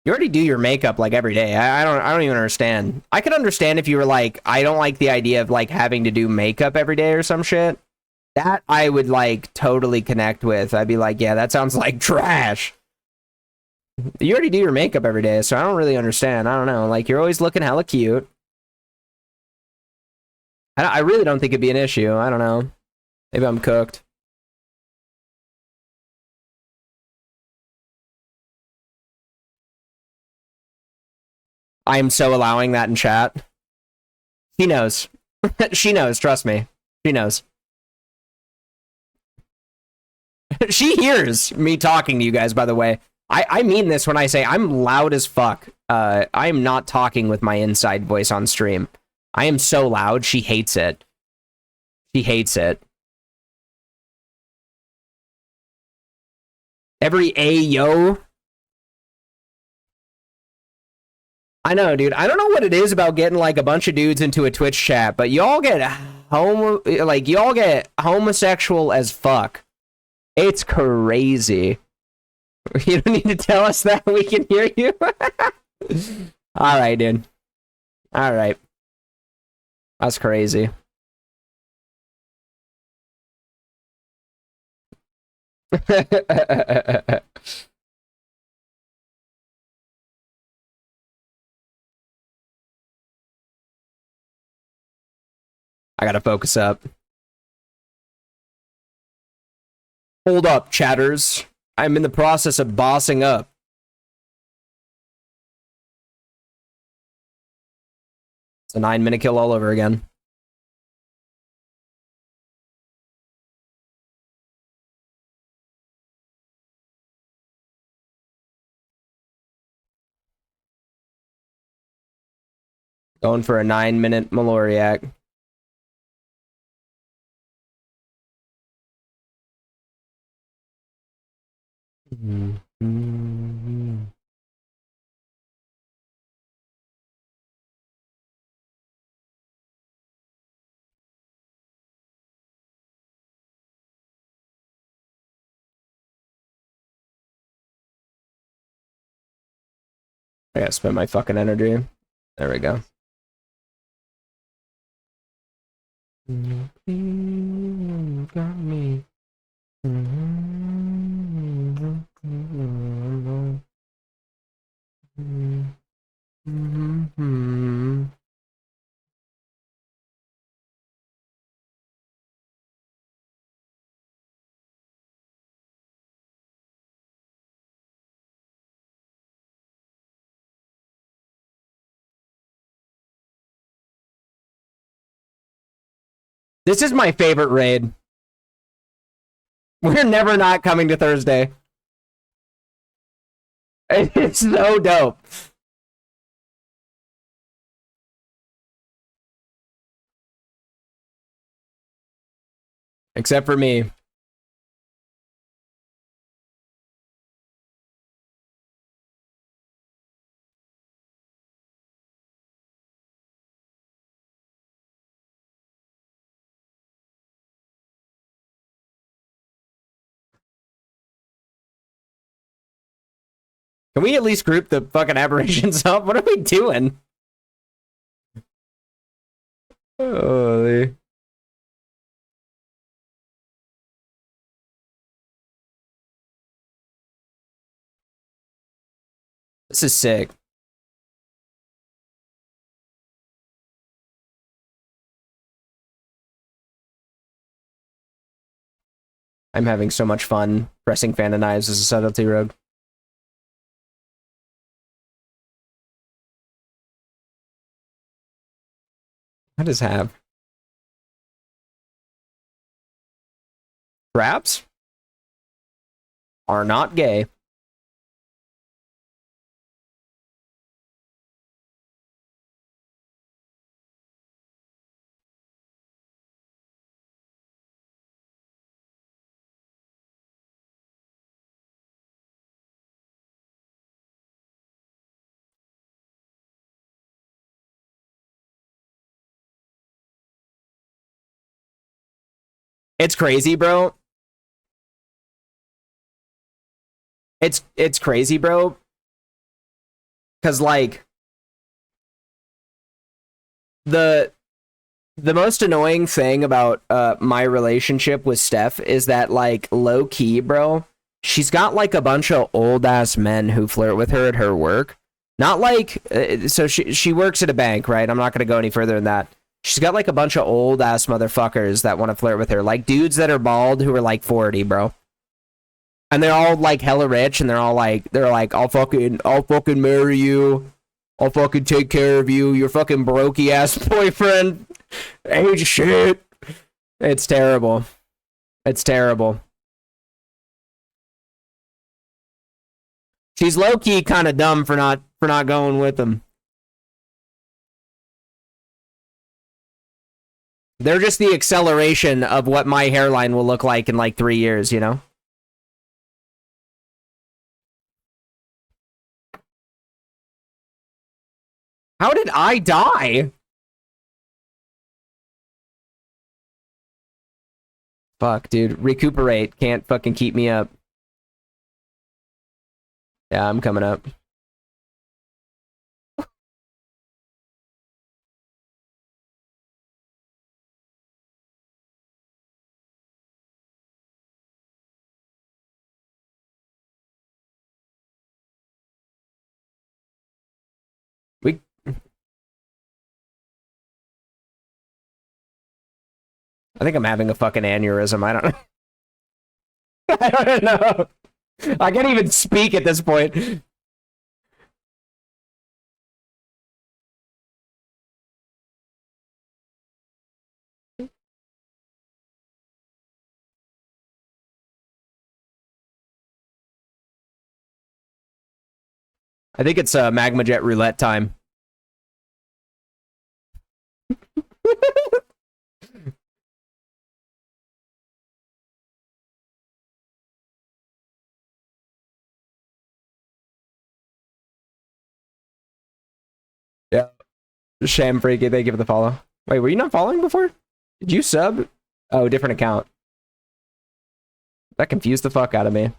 You already do your makeup like every day. I don't even understand. I could understand if you were like, I don't like the idea of like having to do makeup every day or some shit. That I would like totally connect with. I'd be like, yeah, that sounds like trash. You already do your makeup every day, so I don't really understand. I don't know. Like, you're always looking hella cute. I really don't think it'd be an issue. I don't know. Maybe I'm cooked. I am so allowing that in chat. She knows. She knows, trust me. She knows. She hears me talking to you guys, by the way. I mean this when I say I'm loud as fuck. I am not talking with my inside voice on stream. I am so loud, she hates it. She hates it. Every Ayo. I know, dude. I don't know what it is about getting like a bunch of dudes into a Twitch chat, but y'all get y'all get homosexual as fuck. It's crazy. You don't need to tell us that. We can hear you. All right, dude. All right. That's crazy. I gotta focus up. Hold up, chatters. I'm in the process of bossing up. It's a 9-minute kill all over again. Going for a 9-minute Maloriak. I gotta spend my fucking energy. There we go. Got me. This is my favorite raid. We're never not coming to Thursday. It's so dope. Except for me. Can we at least group the fucking aberrations up? What are we doing? Holy. This is sick. I'm having so much fun pressing Phantom Knives as a subtlety rogue. What does have? Traps are not gay. It's crazy, bro. It's crazy, bro. Cause like the most annoying thing about my relationship with Steph is that like low key, bro, she's got like a bunch of old ass men who flirt with her at her work. Not like so she works at a bank, right? I'm not gonna go any further than that. She's got like a bunch of old ass motherfuckers that want to flirt with her, like dudes that are bald who are like 40, bro. And they're all like hella rich, and they're like, I'll fucking marry you. I'll fucking take care of you. Your fucking brokey ass boyfriend. Age shit. It's terrible. It's terrible. She's low key kind of dumb for not going with them. They're just the acceleration of what my hairline will look like in like 3 years, you know? How did I die? Fuck, dude. Recuperate. Can't fucking keep me up. Yeah, I'm coming up. We... I think I'm having a fucking aneurysm. I don't know. I don't know. I can't even speak at this point. I think it's magma jet roulette time. Yeah. Sham Freaky, thank you for the follow. Wait, were you not following before? Did you sub? Oh, different account. That confused the fuck out of me.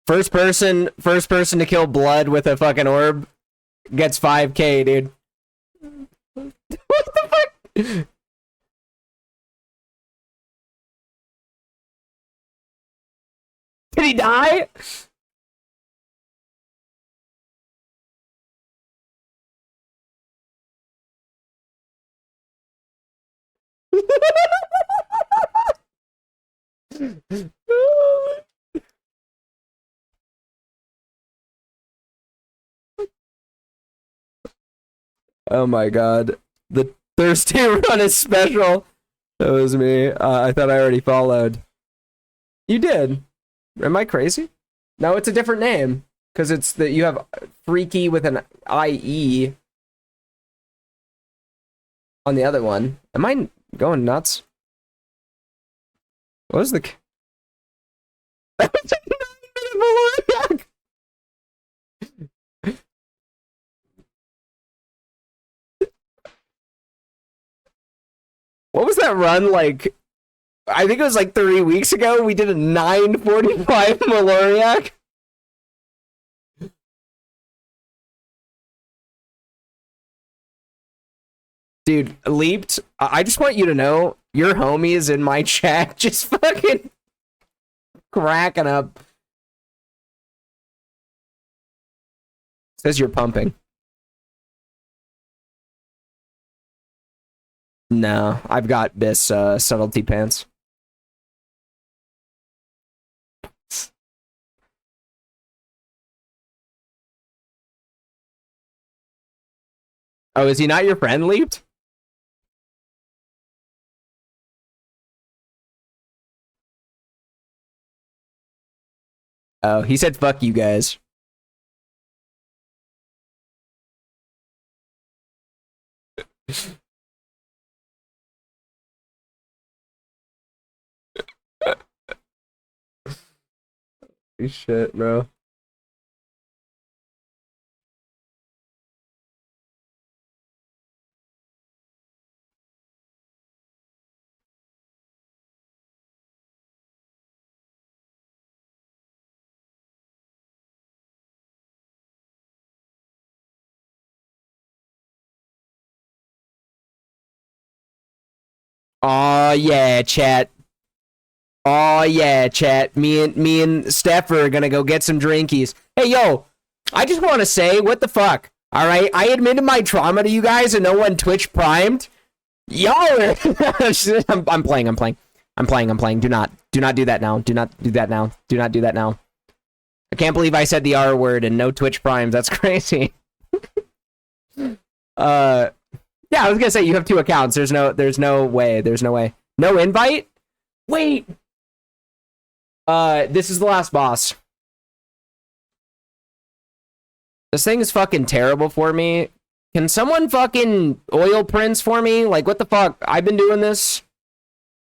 First person to kill blood with a fucking orb gets 5K, dude. What the fuck? Did he die? Oh my god. The thirsty run is special. That was me. I thought I already followed. You did. Am I crazy? No, it's a different name. Because it's that you have freaky with an IE on the other one. Am I going nuts? What was the... That was a 9-minute Maloriac! What was that run like? I think it was like 3 weeks ago. We did a 9:45 Maloriac. Dude, Leaped, I just want you to know your homie is in my chat just fucking cracking up. Says you're pumping. No, I've got this subtlety pants. Oh, is he not your friend, Leaped? Oh, he said fuck you guys. Shit, bro. Oh yeah, chat. Oh yeah, chat. Me and Steph are gonna go get some drinkies. Hey yo, I just want to say, what the fuck? All right, I admitted my trauma to you guys, and no one Twitch primed. Y'all are... I'm playing. Do not do that now. Do not do that now. Do not do that now. I can't believe I said the R word and no Twitch primes. That's crazy. Yeah, I was gonna say you have 2 accounts. There's no way. There's no way. No invite? Wait. This is the last boss. This thing is fucking terrible for me Can someone fucking oil prints for me? Like, what the fuck? I've been doing this.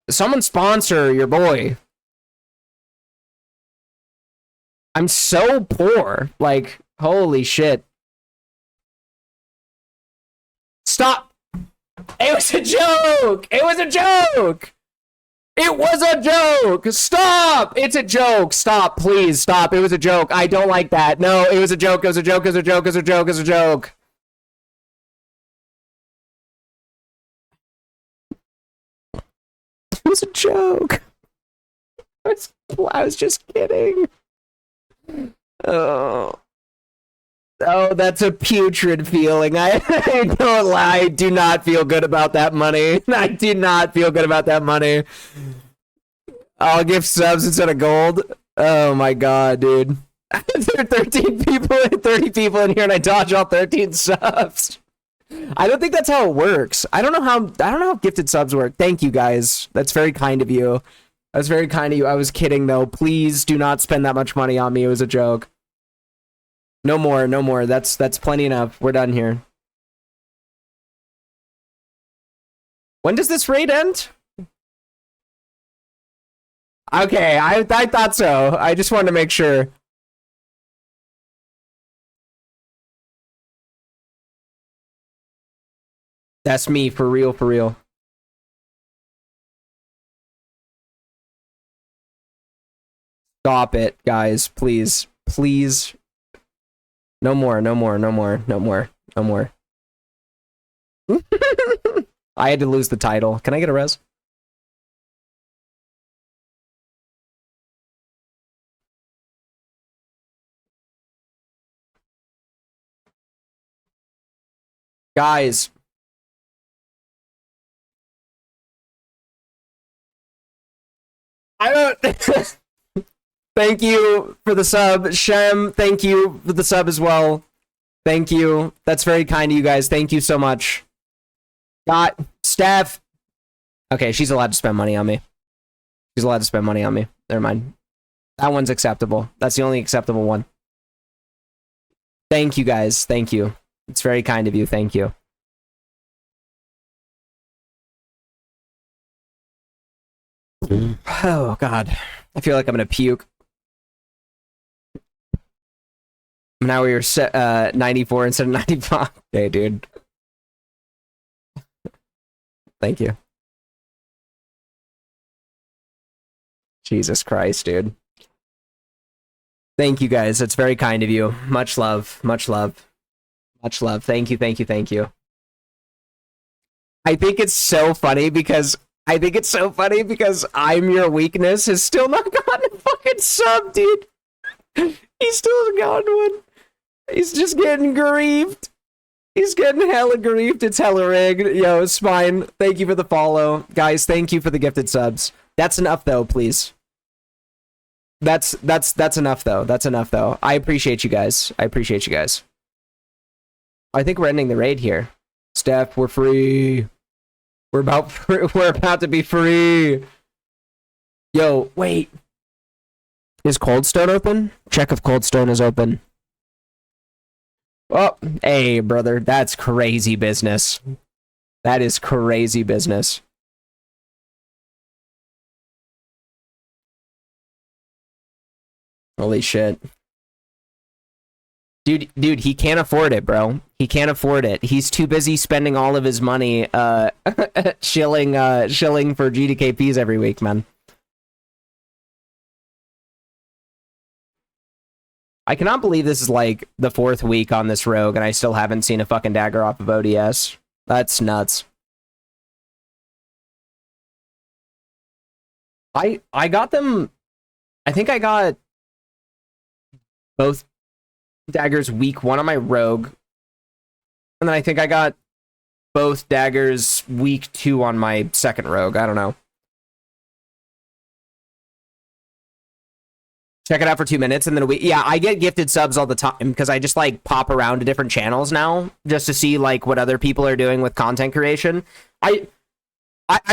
Someone sponsor your boy. I'm so poor. Like, holy shit. Stop. It was a joke. It was a joke. It was a joke. Stop. It's a joke. Stop, please. Stop. It was a joke. I don't like that. No, it was a joke. It was a joke. It was a joke. It was a joke. It was a joke. It was a joke. I was just kidding. Oh, that's a putrid feeling. I don't lie. I do not feel good about that money. I do not feel good about that money. I'll give subs instead of gold. Oh my god, dude. There are 13 people, 30 people in here, and I dodge all 13 subs. I don't think that's how it works. I don't know how gifted subs work. Thank you guys. That's very kind of you. That's very kind of you. I was kidding though. Please do not spend that much money on me. It was a joke. No more, no more. That's plenty enough. We're done here. When does this raid end? Okay, I thought so. I just wanted to make sure. That's me, for real, for real. Stop it, guys. Please. Please. No more, no more, no more, no more, no more. I had to lose the title. Can I get a res? Guys. I don't... Thank you for the sub. Shem, thank you for the sub as well. Thank you. That's very kind of you guys. Thank you so much. Got Steph. Okay, she's allowed to spend money on me. She's allowed to spend money on me. Never mind. That one's acceptable. That's the only acceptable one. Thank you guys. Thank you. It's very kind of you. Thank you. Oh, God. I feel like I'm going to puke. Now we are set 94 instead of 95. Okay, dude. Thank you. Jesus Christ, dude. Thank you, guys. That's very kind of you. Much love. Much love. Much love. Thank you, thank you, thank you. I think it's so funny because I'm your weakness has still not gotten a fucking sub, dude. He's still hasn't gotten one. He's just getting griefed. He's getting hella griefed. It's hella rigged. Yo, it's fine. Thank you for the follow. Guys, thank you for the gifted subs. That's enough though, please. That's enough though. That's enough though. I appreciate you guys. I appreciate you guys. I think we're ending the raid here. Steph, we're free. We're about to be free. Yo, wait. Is Coldstone open? Check if Coldstone is open. Oh, hey, brother. That's crazy business. That is crazy business. Holy shit. Dude, he can't afford it, bro. He can't afford it. He's too busy spending all of his money shilling for GDKPs every week, man. I cannot believe this is like the 4th week on this rogue and I still haven't seen a fucking dagger off of ODS. That's nuts. I got them. I think I got both daggers week 1 on my rogue. And then I think I got both daggers week 2 on my second rogue. I don't know. Check it out for 2 minutes and then a week. Yeah, I get gifted subs all the time because I just like pop around to different channels now just to see like what other people are doing with content creation. I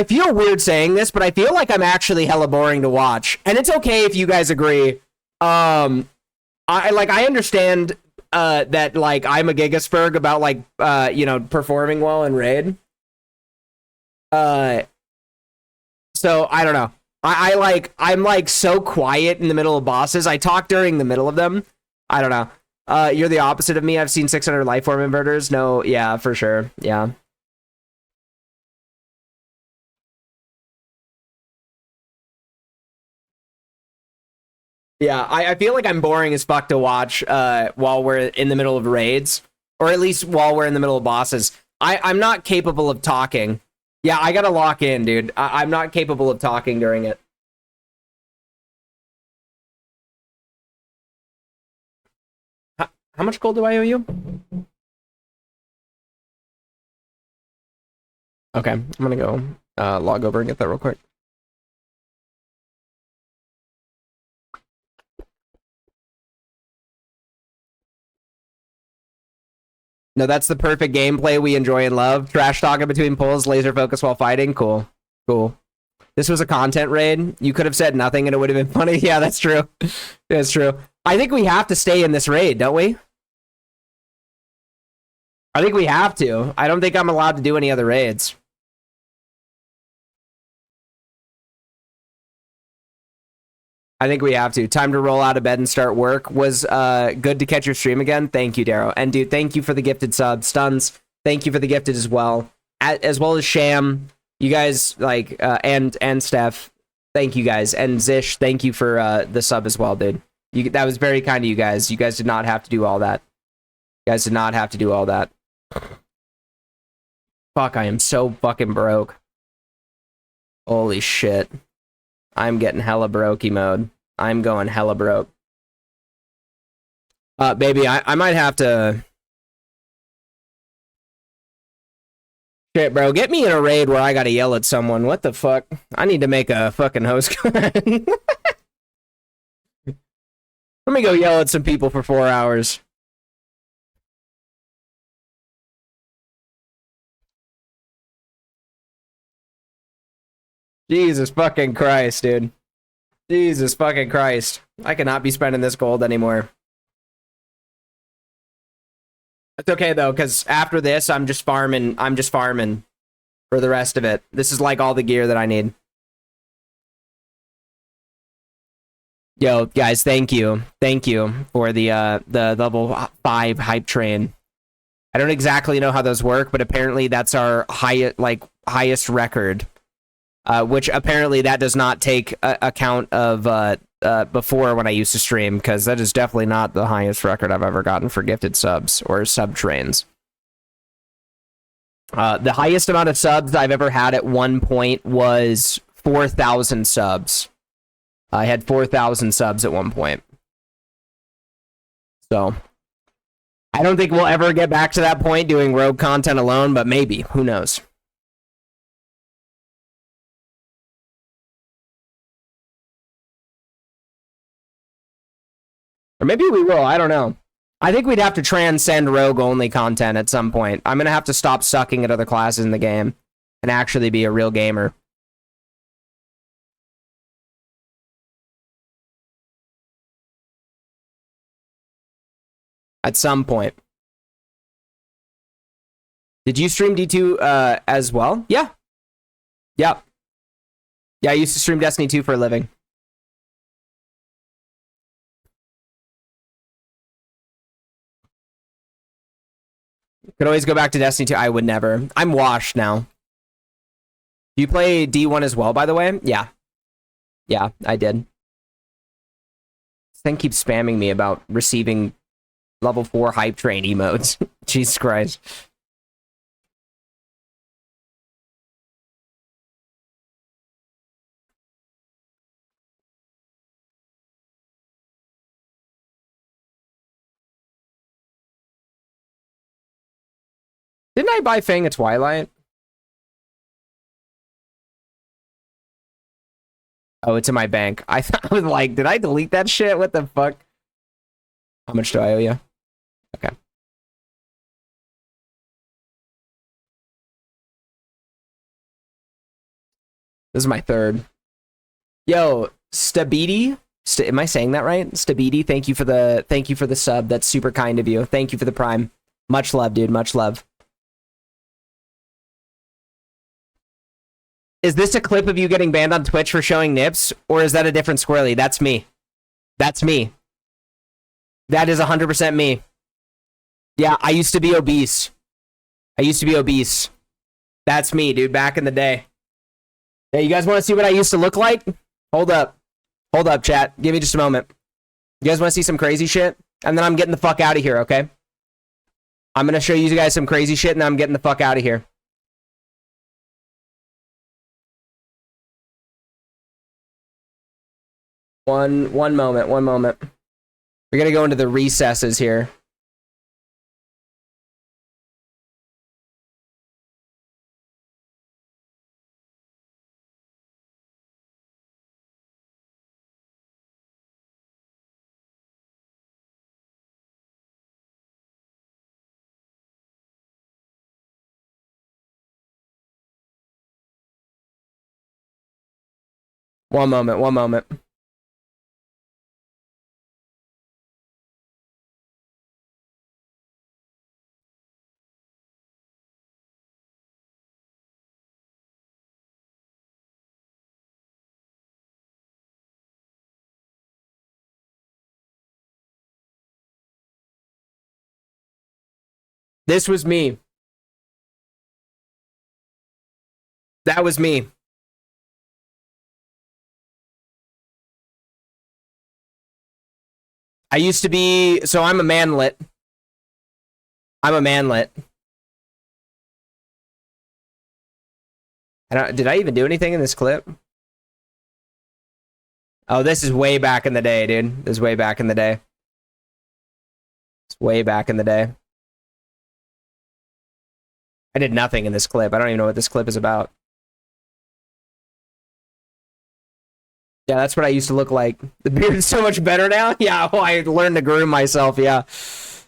feel weird saying this, but I feel like I'm actually hella boring to watch. And it's okay if you guys agree. I understand that like I'm a Gigasperg about like you know, performing well in raid. So I don't know. I'm like so quiet in the middle of bosses. I talk during the middle of them. I don't know. You're the opposite of me. I've seen 600 life form inverters. No, yeah, for sure. Yeah. Yeah, I feel like I'm boring as fuck to watch while we're in the middle of raids, or at least while we're in the middle of bosses. I'm not capable of talking. Yeah, I gotta lock in, dude. I'm not capable of talking during it. How much gold do I owe you? Okay, I'm gonna go log over and get that real quick. No, that's the perfect gameplay we enjoy and love. Trash talking between pulls, laser focus while fighting. Cool. Cool. This was a content raid. You could have said nothing and it would have been funny. Yeah, that's true. That's true. I think we have to stay in this raid, don't we? I think we have to. I don't think I'm allowed to do any other raids. I think we have to. Time to roll out of bed and start work. Was good to catch your stream again. Thank you, Darrow. And dude, thank you for the gifted sub. Stuns, thank you for the gifted as well. As well as Sham. You guys, like, and Steph, thank you guys. And Zish, thank you for the sub as well, dude. That was very kind of you guys. You guys did not have to do all that. You guys did not have to do all that. Fuck, I am so fucking broke. Holy shit. I'm getting hella brokey mode. I'm going hella broke. Baby, I might have to... Shit, bro, get me in a raid where I gotta yell at someone. What the fuck? I need to make a fucking host card. Let me go yell at some people for 4 hours. Jesus fucking Christ, dude. Jesus fucking Christ. I cannot be spending this gold anymore. It's okay though, because after this, I'm just farming for the rest of it. This is like all the gear that I need. Yo, guys, thank you. Thank you for the level 5 hype train. I don't exactly know how those work, but apparently that's our highest record. Which apparently that does not take account of before when I used to stream, because that is definitely not the highest record I've ever gotten for gifted subs or sub trains. The highest amount of subs I've ever had at one point was 4,000 subs. I had 4,000 subs at one point. So I don't think we'll ever get back to that point doing rogue content alone, but maybe. Who knows? Or maybe we will. I don't know. I think we'd have to transcend rogue-only content at some point. I'm going to have to stop sucking at other classes in the game and actually be a real gamer. At some point. Did you stream D2 as well? Yeah. Yep. Yeah, I used to stream Destiny 2 for a living. Could always go back to Destiny 2. I would never. I'm washed now. Do you play D1 as well, by the way? Yeah. Yeah, I did. This thing keeps spamming me about receiving level 4 hype train emotes. Jesus Christ. Didn't I buy Fang at Twilight? Oh, it's in my bank. I was like, did I delete that shit? What the fuck? How much do I owe you? Okay. This is my third. Yo, Stabidi? Am I saying that right? Stabidi, thank you for the sub. That's super kind of you. Thank you for the prime. Much love, dude. Much love. Is this a clip of you getting banned on Twitch for showing nips, or is that a different Sqwurrelly? That's me. That's me. That is 100% me. Yeah, I used to be obese. That's me, dude, back in the day. Hey, you guys want to see what I used to look like? Hold up, chat. Give me just a moment. You guys want to see some crazy shit? And then I'm getting the fuck out of here, okay? I'm going to show you guys some crazy shit, and then I'm getting the fuck out of here. One moment. We're going to go into the recesses here. One moment. This was me. That was me. I used to be, so I'm a manlet. Did I even do anything in this clip? Oh, this is way back in the day, dude. This is way back in the day. It's way back in the day. I did nothing in this clip. I don't even know what this clip is about. Yeah, that's what I used to look like. The beard is so much better now. Yeah, well, I learned to groom myself, yeah.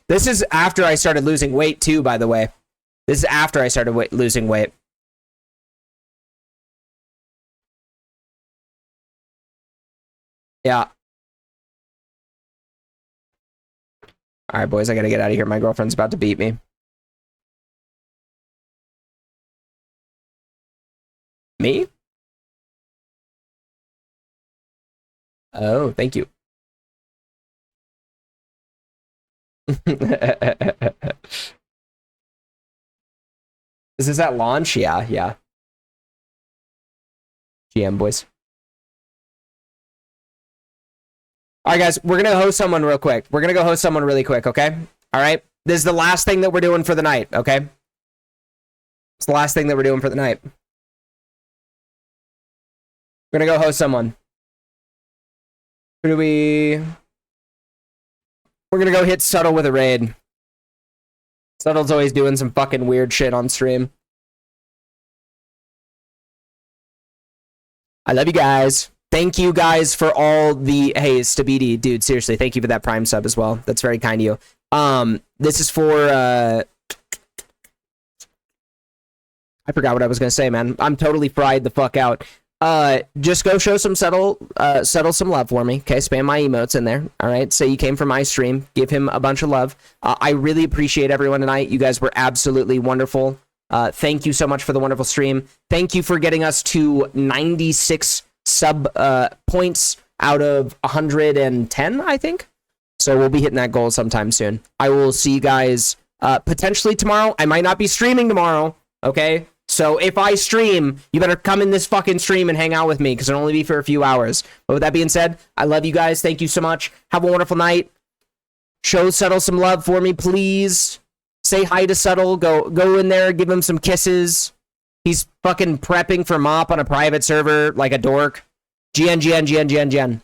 This is after I started losing weight, too, by the way. This is after I started losing weight. Yeah. All right, boys, I gotta get out of here. My girlfriend's about to beat me. Me? Oh, thank you. Is this at launch? Yeah. GM, boys. All right, guys, we're going to host someone real quick. We're going to go host someone really quick, okay? All right? This is the last thing that we're doing for the night, okay? It's the last thing that we're doing for the night. We're going to go host someone. Who do we... We're going to go hit Subtle with a raid. Subtle's always doing some fucking weird shit on stream. I love you guys. Thank you guys for all the... Hey, Stabidi, dude, seriously, thank you for that Prime sub as well. That's very kind of you. This is for... I forgot what I was going to say, man. I'm totally fried the fuck out. Just go show some Subtle some love for me. Okay, spam my emotes in there. All right, say you came from my stream. Give him a bunch of love. I really appreciate everyone tonight. You guys were absolutely wonderful. Thank you so much for the wonderful stream. Thank you for getting us to 96 sub points out of 110, I think. So we'll be hitting that goal sometime soon. I will see you guys potentially tomorrow. I might not be streaming tomorrow, okay? So if I stream, you better come in this fucking stream and hang out with me because it'll only be for a few hours. But with that being said, I love you guys. Thank you so much. Have a wonderful night. Show Subtle some love for me, please. Say hi to Subtle. Go in there. Give him some kisses. He's fucking prepping for MOP on a private server like a dork. GN.